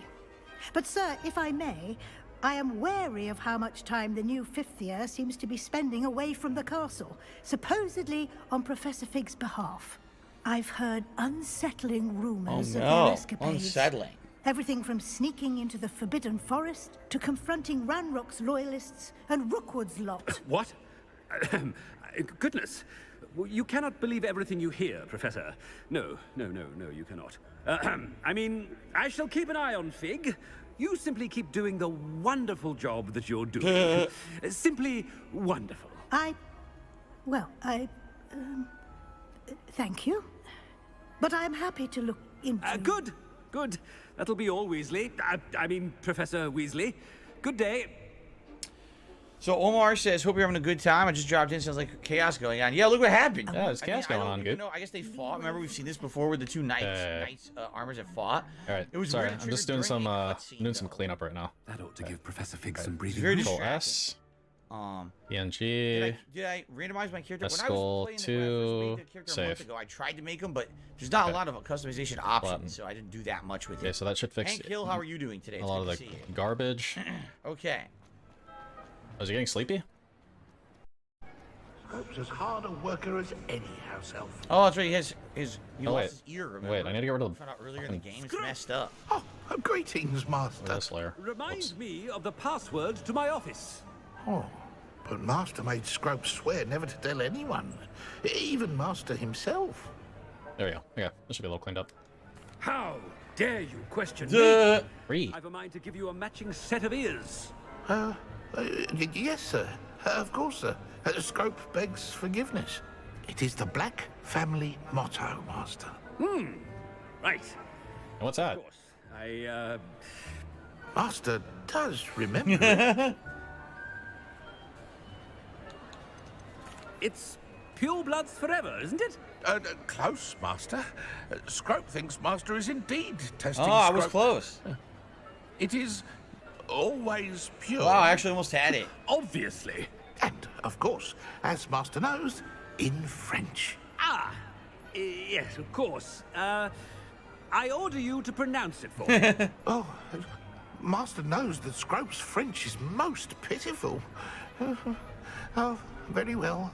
Speaker 16: But, sir, if I may, I am wary of how much time the new fifth year seems to be spending away from the castle, supposedly on Professor Fig's behalf. I've heard unsettling rumors of their escapades.
Speaker 3: Unsettling.
Speaker 16: Everything from sneaking into the Forbidden Forest to confronting Ranrock's loyalists and Rookwood's lot.
Speaker 11: What? Goodness. You cannot believe everything you hear, Professor. No, you cannot. I mean, I shall keep an eye on Fig. You simply keep doing the wonderful job that you're doing. Simply wonderful.
Speaker 16: Thank you. But I'm happy to look into...
Speaker 11: Good. That'll be all, Weasley. I mean, Professor Weasley. Good day.
Speaker 3: So Omar says, hope you're having a good time. I just dropped in. Sounds like chaos going on. Yeah, look what happened.
Speaker 1: Yeah, there's chaos going on, good.
Speaker 3: No, I guess they fought. Remember, we've seen this before where the two knights armors have fought.
Speaker 1: All right.
Speaker 3: It was
Speaker 1: sorry.
Speaker 3: weird
Speaker 1: I'm just doing some cleanup right now.
Speaker 13: That ought to give Professor Fig some breathing
Speaker 3: Very
Speaker 13: room.
Speaker 1: Control S.
Speaker 3: Did
Speaker 1: PNG.
Speaker 3: I randomize my character?
Speaker 1: S
Speaker 3: When I was playing
Speaker 1: to
Speaker 3: when I first made the character a month
Speaker 1: save.
Speaker 3: ago, I tried to make them, but there's not a lot of customization options, so I didn't do that much with it.
Speaker 1: Okay, so that should fix
Speaker 3: Hank Hill, how are you doing today?
Speaker 1: a
Speaker 3: It's
Speaker 1: lot of
Speaker 3: good
Speaker 1: the
Speaker 3: to see you.
Speaker 1: garbage.
Speaker 3: Okay.
Speaker 1: Was he getting sleepy?
Speaker 6: Scrope's as hard a worker as any house elf.
Speaker 3: Oh, that's right. He
Speaker 1: Oh,
Speaker 3: lost
Speaker 1: wait.
Speaker 3: his ear. Remember?
Speaker 1: Wait, I need to get rid of the
Speaker 3: Found out earlier in the game. It's
Speaker 6: Scrope.
Speaker 3: messed up.
Speaker 6: Oh, greetings, Master.
Speaker 1: this layer.
Speaker 11: Remind me of the password to my office.
Speaker 6: Oh, but Master made Scrope swear never to tell anyone, even Master himself.
Speaker 1: There we go. Okay, this should be a little cleaned up.
Speaker 11: How dare you question
Speaker 3: Duh.
Speaker 11: me?
Speaker 1: Read.
Speaker 11: I've a mind to give you a matching set of ears.
Speaker 6: Yes, sir. Of course, sir. Scrope begs forgiveness. It is the Black family motto, Master.
Speaker 11: Right.
Speaker 1: And what's that?
Speaker 11: Of course. I,
Speaker 6: Master does remember it.
Speaker 11: It's pure bloods forever, isn't it?
Speaker 6: Close, Master. Scrope thinks Master is indeed testing
Speaker 3: Oh, I was
Speaker 6: Scrope.
Speaker 3: close.
Speaker 6: It is always pure.
Speaker 3: Wow, I actually almost had it.
Speaker 11: Obviously.
Speaker 6: And, of course, as Master knows, in French.
Speaker 11: Ah, yes, of course. I order you to pronounce it for me.
Speaker 6: Oh, Master knows that Scrope's French is most pitiful. Oh, very well.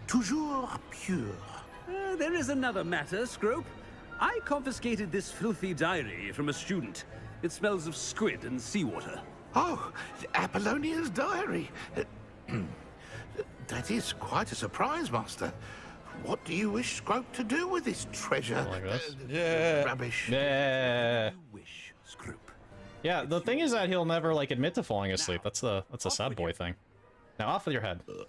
Speaker 6: Toujours pure.
Speaker 11: There is another matter, Scrope. I confiscated this filthy diary from a student. It smells of squid and seawater.
Speaker 6: Oh, Apollonia's diary. That is quite a surprise, Master. What do you wish Scrope to do with this treasure?
Speaker 1: Like this?
Speaker 6: Rubbish.
Speaker 1: Yeah.
Speaker 11: Wish, Scrope.
Speaker 1: Yeah, the thing is that he'll never like admit to falling asleep. That's the sad boy thing. Now off with your head. Oh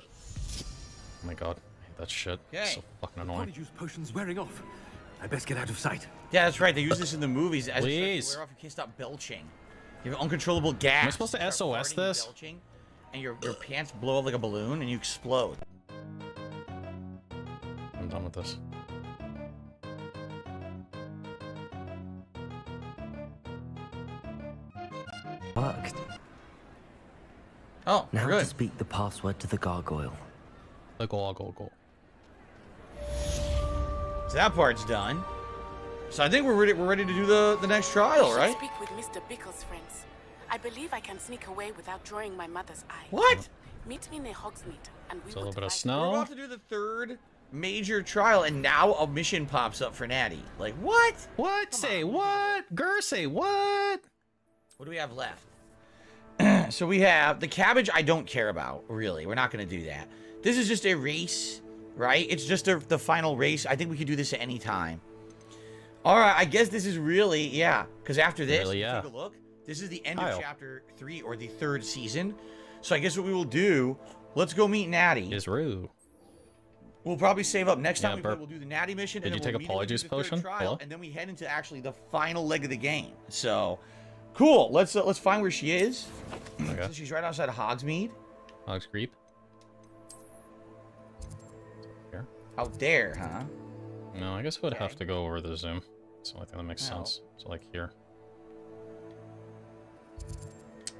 Speaker 1: my god, I hate that shit. It's so fucking annoying.
Speaker 11: Use potion's wearing off. I best get out of sight.
Speaker 3: Yeah, that's right. They use this in the movies. As
Speaker 1: Please.
Speaker 3: you wear off, you can't stop belching. You have uncontrollable gas.
Speaker 1: Am I supposed to
Speaker 3: You start
Speaker 1: SOS
Speaker 3: farting,
Speaker 1: this?
Speaker 3: belching, and your pants blow up like a balloon, and you explode.
Speaker 1: I'm done with this.
Speaker 7: Worked.
Speaker 3: Oh,
Speaker 7: now
Speaker 3: good.
Speaker 7: to speak the password to the gargoyle.
Speaker 1: The go.
Speaker 3: So that part's done. So I think we're ready to do the next trial, right?
Speaker 17: Speak with Mr. Bickle's friends. I believe I can sneak away without drawing my mother's eye.
Speaker 3: What?
Speaker 17: Meet me near Hogsmeade, and we
Speaker 1: It's a
Speaker 17: will
Speaker 1: little bit of
Speaker 17: divide-
Speaker 1: snow.
Speaker 3: We're about to do the third major trial, and now a mission pops up for Natty. Like, what?
Speaker 1: What? Say what? Gur, say what?
Speaker 3: What do we have left? So we have the cabbage I don't care about, really. We're not going to do that. This is just a race, right? It's just the final race. I think we could do this at any time. All right, I guess this is really, yeah. Because after this,
Speaker 1: Really, yeah.
Speaker 3: take a look. This is the end
Speaker 1: Kyle.
Speaker 3: of Chapter 3, or the third season. So I guess what we will do, let's go meet Natty.
Speaker 1: Is Rue.
Speaker 3: We'll probably save up. Next time
Speaker 1: Yeah,
Speaker 3: we play,
Speaker 1: burp.
Speaker 3: we'll do the Natty mission.
Speaker 1: Did
Speaker 3: and
Speaker 1: you
Speaker 3: then
Speaker 1: take
Speaker 3: we'll
Speaker 1: a
Speaker 3: immediately
Speaker 1: Polyjuice
Speaker 3: do the third
Speaker 1: potion?
Speaker 3: trial,
Speaker 1: Hello?
Speaker 3: and then we head into actually the final leg of the game. So, cool. Let's find where she is.
Speaker 1: Okay.
Speaker 3: So she's right outside of Hogsmeade.
Speaker 1: Hogs Creep. Here.
Speaker 3: Out there, huh?
Speaker 1: No, I guess it would have to go over the zoom. So I think that makes
Speaker 3: Oh.
Speaker 1: sense. So like here.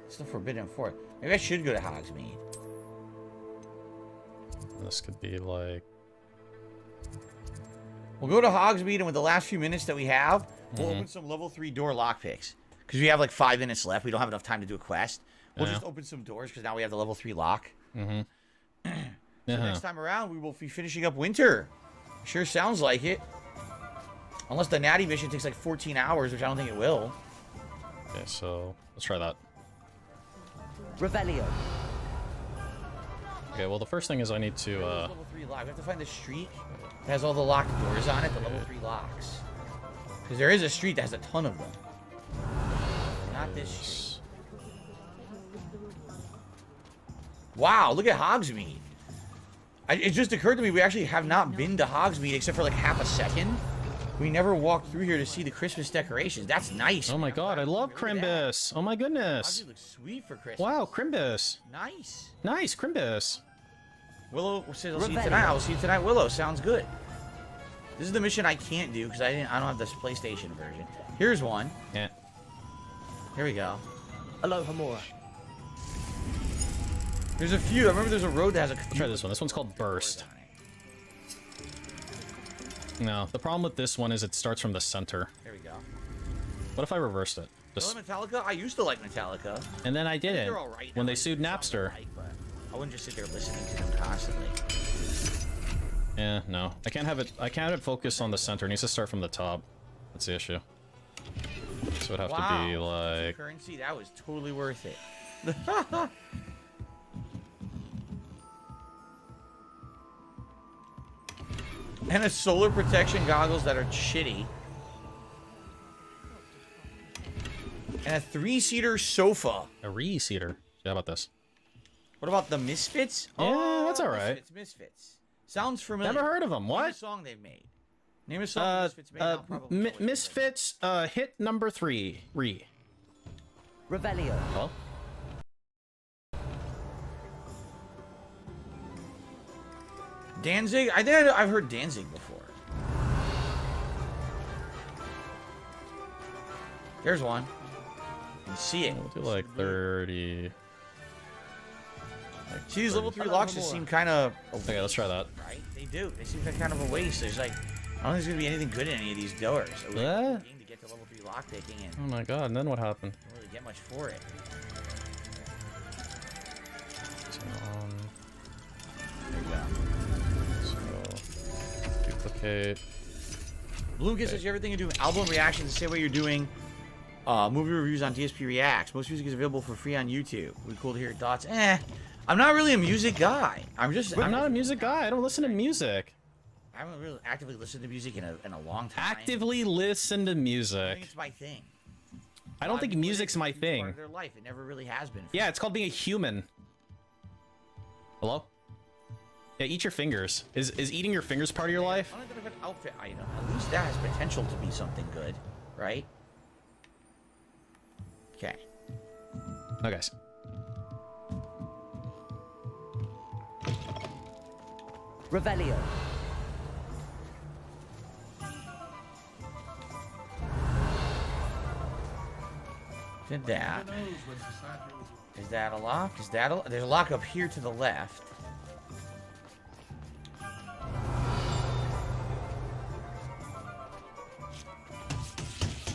Speaker 3: It's the Forbidden Forest. Maybe I should go to Hogsmeade.
Speaker 1: And this could be like.
Speaker 3: We'll go to Hogsmeade, and with the last few minutes that we have, we'll open some level 3 door lockpicks. Because we have like 5 minutes left. We don't have enough time to do a quest. We'll
Speaker 1: Yeah.
Speaker 3: just open some doors, because now we have the level 3 lock.
Speaker 1: Mm-hmm.
Speaker 3: So next time around, we will be finishing up winter. Sure sounds like it. Unless the Natty mission takes like 14 hours, which I don't think it will.
Speaker 1: Okay, so let's try that.
Speaker 7: Revelio.
Speaker 1: Okay, well the first thing is I need to
Speaker 3: Level 3 lock. We have to find the street that has all the locked doors on it, the level 3 locks. Because there is a street that has a ton of them. Not this street. Wow, look at Hogsmeade. It just occurred to me we actually have not been to Hogsmeade except for like half a second. We never walked through here to see the Christmas decorations. That's nice.
Speaker 1: Oh my god, I love Crimbus. Oh my goodness.
Speaker 3: It looks sweet for Christmas.
Speaker 1: Wow, Crimbus.
Speaker 3: Nice.
Speaker 1: Nice, Crimbus.
Speaker 3: Willow says I'll see you tonight. I'll see you tonight, Willow. Sounds good. This is the mission I can't do because I don't have this PlayStation version. Here's one.
Speaker 1: Yeah.
Speaker 3: Here we go.
Speaker 7: Aloha Mora.
Speaker 3: There's a few. I remember there's a road that has a.
Speaker 1: Let's try this one. This one's called Burst. No, the problem with this one is it starts from the center.
Speaker 3: Here we go.
Speaker 1: What if I reversed it?
Speaker 3: Just... Metallica? I used to like Metallica.
Speaker 1: And then I didn't.
Speaker 3: They're all right
Speaker 1: when
Speaker 3: now.
Speaker 1: they sued Napster.
Speaker 3: I wouldn't just sit there listening to them constantly.
Speaker 1: Yeah, no. I can't have it focus on the center. It needs to start from the top. That's the issue. So it'd have to be like...
Speaker 3: Currency, that was totally worth it. And a solar protection goggles that are shitty. And a 3-seater sofa.
Speaker 1: A re-seater. Yeah, how about this?
Speaker 3: What about the Misfits?
Speaker 1: Yeah, that's alright.
Speaker 3: Misfits. Sounds familiar.
Speaker 1: Never heard of them. What?
Speaker 3: Name a song they've made. Name a song the Misfits made. I'll probably
Speaker 1: Misfits, hit number 3.
Speaker 7: Revelio.
Speaker 1: Huh?
Speaker 3: Danzig? I think I've heard Danzig before. There's one. You can see it.
Speaker 1: We'll do like 30. Like
Speaker 3: see these level 3 locks just seem kind of...
Speaker 1: Okay, let's try that.
Speaker 3: Right? They do. They seem kind of a waste. There's like... I don't think there's going to be anything good in any of these doors. So we're to get to level 3 lock picking and...
Speaker 1: Oh my god, and then what happened?
Speaker 3: Don't really get much for it. There you go.
Speaker 1: So... Duplicate.
Speaker 3: Blue gets us everything you do. Album reactions, the same way you're doing movie reviews on DSP Reacts. Most music is available for free on YouTube. Would be cool to hear your thoughts. I'm not really a music guy. I'm not
Speaker 1: a music guy. I don't listen to music.
Speaker 3: I haven't really actively listened to music in a long time.
Speaker 1: Actively listen to music.
Speaker 3: I think it's my thing.
Speaker 1: I don't think music's my thing.
Speaker 3: Part of their life. It never really has been.
Speaker 1: Yeah, it's called being a human. Hello? Yeah, eat your fingers. Is eating your fingers part of your life?
Speaker 3: An outfit item. At least that has potential to be something good, right? Okay.
Speaker 1: Oh, guys.
Speaker 7: Revelio.
Speaker 3: Did that. Is that a lock? Is that a... There's a lock up here to the left.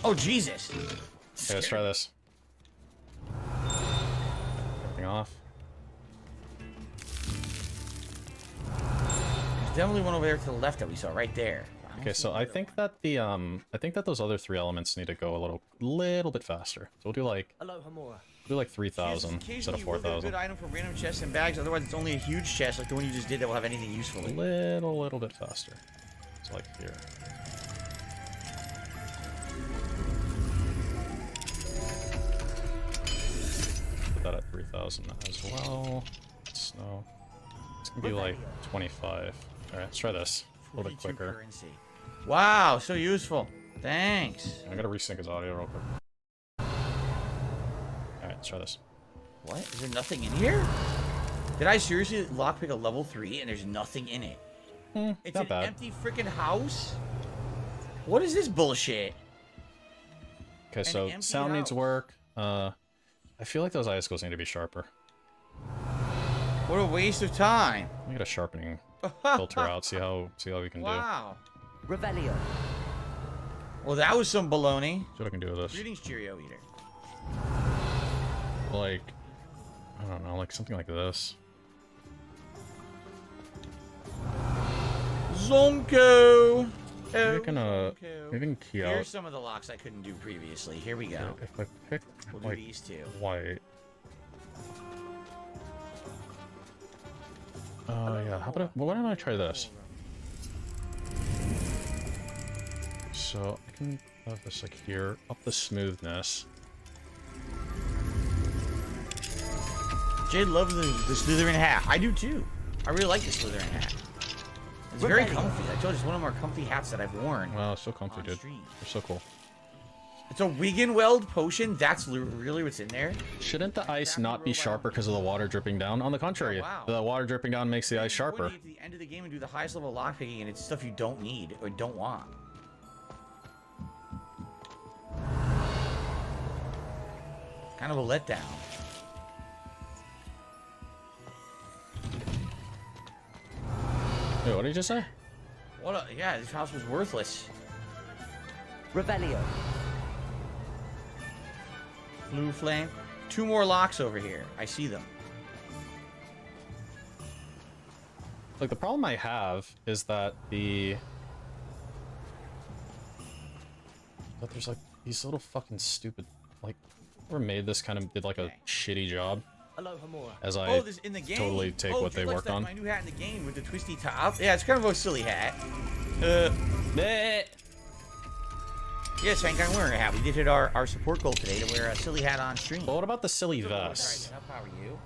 Speaker 3: Oh, Jesus.
Speaker 1: Okay, let's try this. Everything off.
Speaker 3: There's definitely one over there to the left that we saw, right there.
Speaker 1: Okay, so I think that the I think that those other 3 elements need to go a little bit faster. So we'll do like 3,000 instead of 4,000.
Speaker 3: Good item for random chests and bags. Otherwise, it's only a huge chest like the one you just did that will have anything useful.
Speaker 1: A little bit faster. It's like here. Put that at 3,000 as well. Snow. It's gonna be like 25. All right, let's try this a little bit quicker.
Speaker 3: Currency. Wow, so useful. Thanks.
Speaker 1: I gotta resync his audio real quick. Alright, let's try this.
Speaker 3: What? Is there nothing in here? Did I seriously lockpick a level 3 and there's nothing in it? It's
Speaker 1: not
Speaker 3: an
Speaker 1: bad.
Speaker 3: empty freaking house? What is this bullshit?
Speaker 1: Okay, so sound needs work. I feel like those icicles need to be sharper.
Speaker 3: What a waste of time.
Speaker 1: Let me get a sharpening filter out, see how we can
Speaker 3: wow.
Speaker 7: Revelio.
Speaker 3: Well, that was some baloney.
Speaker 1: See what I can do with this.
Speaker 3: Greetings, Cheerio Eater.
Speaker 1: Like, I don't know, like something like this.
Speaker 3: Zonko.
Speaker 1: Maybe we can key out.
Speaker 3: Here's some of the locks I couldn't do previously. Here we go.
Speaker 1: If I pick
Speaker 3: we'll
Speaker 1: like
Speaker 3: do these two.
Speaker 1: White. Yeah. How about why don't I try this? So I can have this like here, up the smoothness.
Speaker 3: Jade loves the Slytherin hat. I do too. I really like the Slytherin hat. It's very comfy. I told you, it's one of the more comfy hats that I've worn.
Speaker 1: Wow, so comfy, dude. They're so cool.
Speaker 3: It's a Wigan Weld potion. That's really what's in there.
Speaker 1: Shouldn't the ice not be sharper because of the water dripping down? On the contrary, the water dripping down makes the ice sharper.
Speaker 3: You get to the end of the game and do the highest level lockpicking, and it's stuff you don't need or don't want. Kind of a letdown.
Speaker 1: Wait, what did you just say?
Speaker 3: Yeah, this house was worthless.
Speaker 7: Revelio.
Speaker 3: Blue flame. 2 more locks over here. I see them.
Speaker 1: Like, the problem I have is that there's like these little fucking stupid, like, whoever made this kind of did like a shitty job. As I
Speaker 3: this in the game.
Speaker 1: totally take what they worked on.
Speaker 3: My new hat in the game with the twisty top. Yeah, it's kind of a silly hat. Yes, Hank, I'm wearing a hat. We did hit our support goal today to wear a silly hat on stream.
Speaker 1: But what about the silly vest?
Speaker 3: How are you?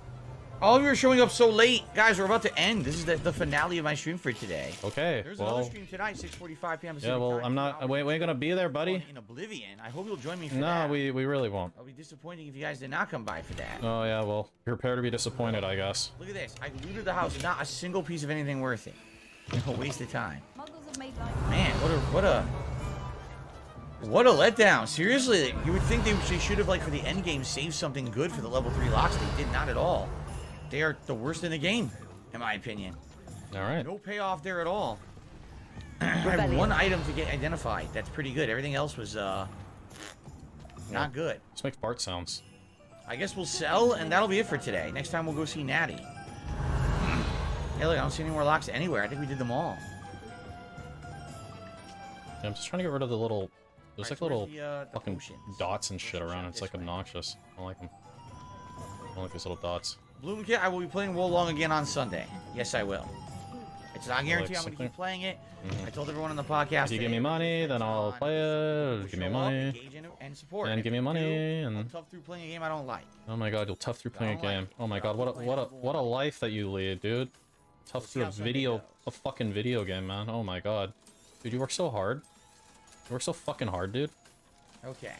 Speaker 3: All of you are showing up so late. Guys, we're about to end. This is the finale of my stream for today.
Speaker 1: Okay,
Speaker 3: There's another stream tonight, 6:45 p.m.
Speaker 1: Yeah, well, I'm not. We ain't gonna be there, buddy.
Speaker 3: In Oblivion. I hope you'll join me for that.
Speaker 1: No, we really won't.
Speaker 3: It'll be disappointing if you guys did not come by for that.
Speaker 1: Oh yeah, well, prepare to be disappointed, I guess.
Speaker 3: Look at this. I looted the house and not a single piece of anything worth it. A waste of time. Man, what a letdown. Seriously, you would think they should have, like, for the end game, saved something good for the level 3 locks. They did not at all. They are the worst in the game, in my opinion.
Speaker 1: All right.
Speaker 3: No payoff there at all. I had 1 item to get identified. That's pretty good. Everything else was not good.
Speaker 1: Let's make fart sounds.
Speaker 3: I guess we'll sell, and that'll be it for today. Next time we'll go see Natty. Yeah, look, I don't see any more locks anywhere. I think we did them all.
Speaker 1: Yeah, I'm just trying to get rid of the little... There's like little fucking dots and shit around. It's like obnoxious. I don't like them. I don't like these little dots.
Speaker 3: Bloom Kit, I will be playing Wolong again on Sunday. Yes, I will. It's not guaranteed I'm going to keep playing it. I told everyone on the podcast.
Speaker 1: If you give me money, then I'll play it. Give me money.
Speaker 3: And support.
Speaker 1: And give me money. And
Speaker 3: I'll tough through playing a game I don't like.
Speaker 1: Oh my god, you'll tough through playing a game. Oh my god, what a life that you lead, dude. Tough through a fucking video game, man. Oh my god. Dude, you work so hard. You work so fucking hard, dude.
Speaker 3: Okay.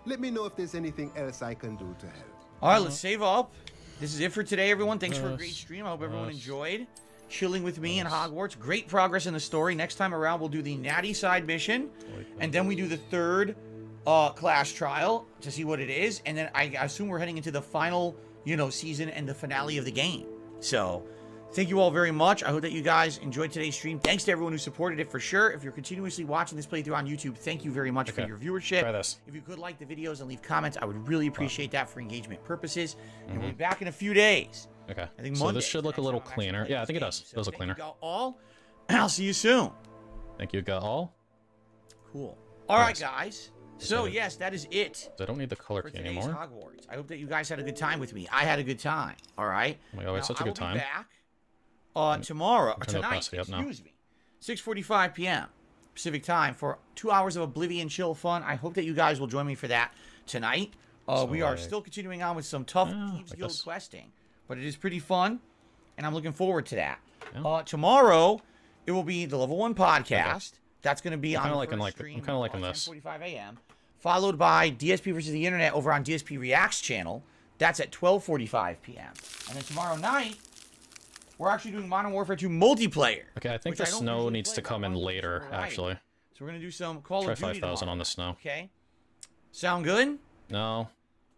Speaker 18: Let me know if there's anything else I can do to help.
Speaker 3: All right, let's save up. This is it for today, everyone. Thanks for a great stream. I hope everyone enjoyed chilling with me in Hogwarts. Great progress in the story. Next time around, we'll do the Natty side mission, and then we do the 3rd class trial to see what it is, and then I assume we're heading into the final, season and the finale of the game. So, thank you all very much. I hope that you guys enjoyed today's stream. Thanks to everyone who supported it for sure. If you're continuously watching this playthrough on YouTube, thank you very much for your viewership.
Speaker 1: Try this.
Speaker 3: If you could like the videos and leave comments, I would really appreciate that for engagement purposes. And we'll be back in a few days.
Speaker 1: Okay.
Speaker 3: I think
Speaker 1: so
Speaker 3: Monday.
Speaker 1: this should look a little cleaner. Yeah, I think it does. It does look cleaner.
Speaker 3: Thank you all, and I'll see you soon.
Speaker 1: Thank you, all.
Speaker 3: Cool. All right, guys. So, yes, that is it.
Speaker 1: I don't need the color key anymore.
Speaker 3: Hogwarts. I hope that you guys had a good time with me. I had a good time. All right.
Speaker 1: Oh my god, we had such a good time.
Speaker 3: Back tonight, excuse me, 6:45 p.m. Pacific time for 2 hours of Oblivion chill fun. I hope that you guys will join me for that tonight. We are still continuing on with some tough Thieves Guild questing, but it is pretty fun, and I'm looking forward to that. Tomorrow, it will be the Level 1 podcast. That's going to be on the first stream.
Speaker 1: I'm kind of liking this.
Speaker 3: 10:45 a.m. Followed by DSP versus the Internet over on DSP Reacts channel. That's at 12:45 p.m. And then tomorrow night, we're actually doing Modern Warfare 2 multiplayer.
Speaker 1: Okay, I think the snow needs to come in later, actually.
Speaker 3: So we're going to do some Call of Duty.
Speaker 1: Try 5,000 on the snow.
Speaker 3: Okay. Sound good?
Speaker 1: No.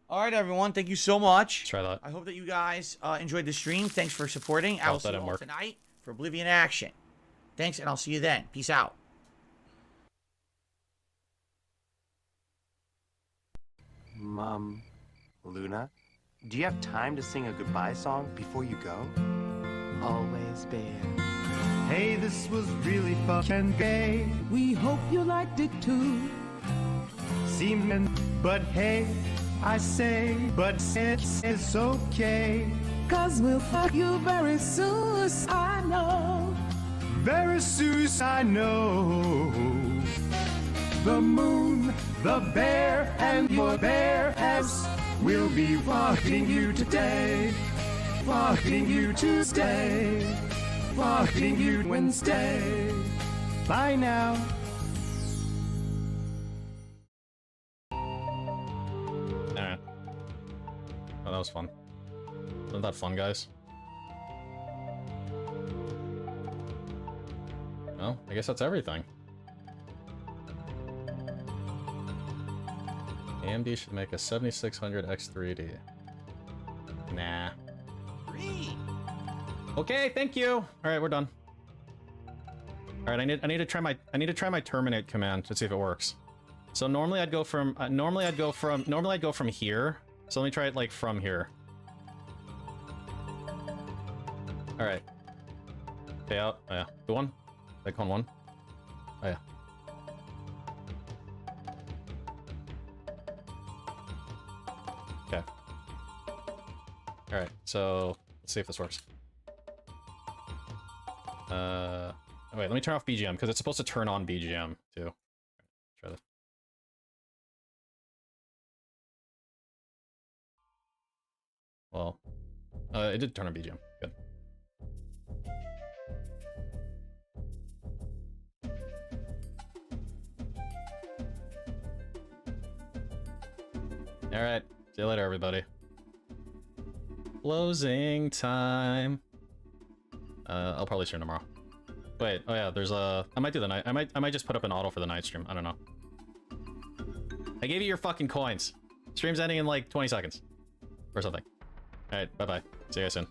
Speaker 3: All right, everyone. Thank you so much.
Speaker 1: Try that.
Speaker 3: I hope that you guys enjoyed the stream. Thanks for supporting. I will see you all tonight for Oblivion Action. Thanks, and I'll see you then. Peace out.
Speaker 19: Luna, do you have time to sing a goodbye song before you go? Always bear.
Speaker 22: Hey, this was really fun and gay. We hope you liked it too. But hey, I say, but it's okay. 'Cause we'll fuck you very soon, I know. Very soon, I know. The moon, the bear, and your bear ass will be fucking you today. Fucking you to stay. fucking you Wednesday. Bye now.
Speaker 1: Alright. Oh, that was fun. Wasn't that fun, guys? Well, I guess that's everything. AMD should make a 7600 X3D. Nah. Okay, thank you. All right, we're done. All right, I need to try my terminate command to see if it works. So normally I'd go from normally I'd go from here. So let me try it like from here. All right. Okay, out. Oh yeah, the one. Icon 1. Oh yeah. Okay. All right. So let's see if this works. Wait, let me turn off BGM because it's supposed to turn on BGM too. Try this. Well, it did turn on BGM. Good. All right. See you later, everybody. Closing time. I'll probably stream tomorrow. Wait, oh yeah, there's a... I might do the night... I might just put up an auto for the night stream. I don't know. I gave you your fucking coins. Stream's ending in like 20 seconds. Or something. Alright, bye-bye. See you guys soon.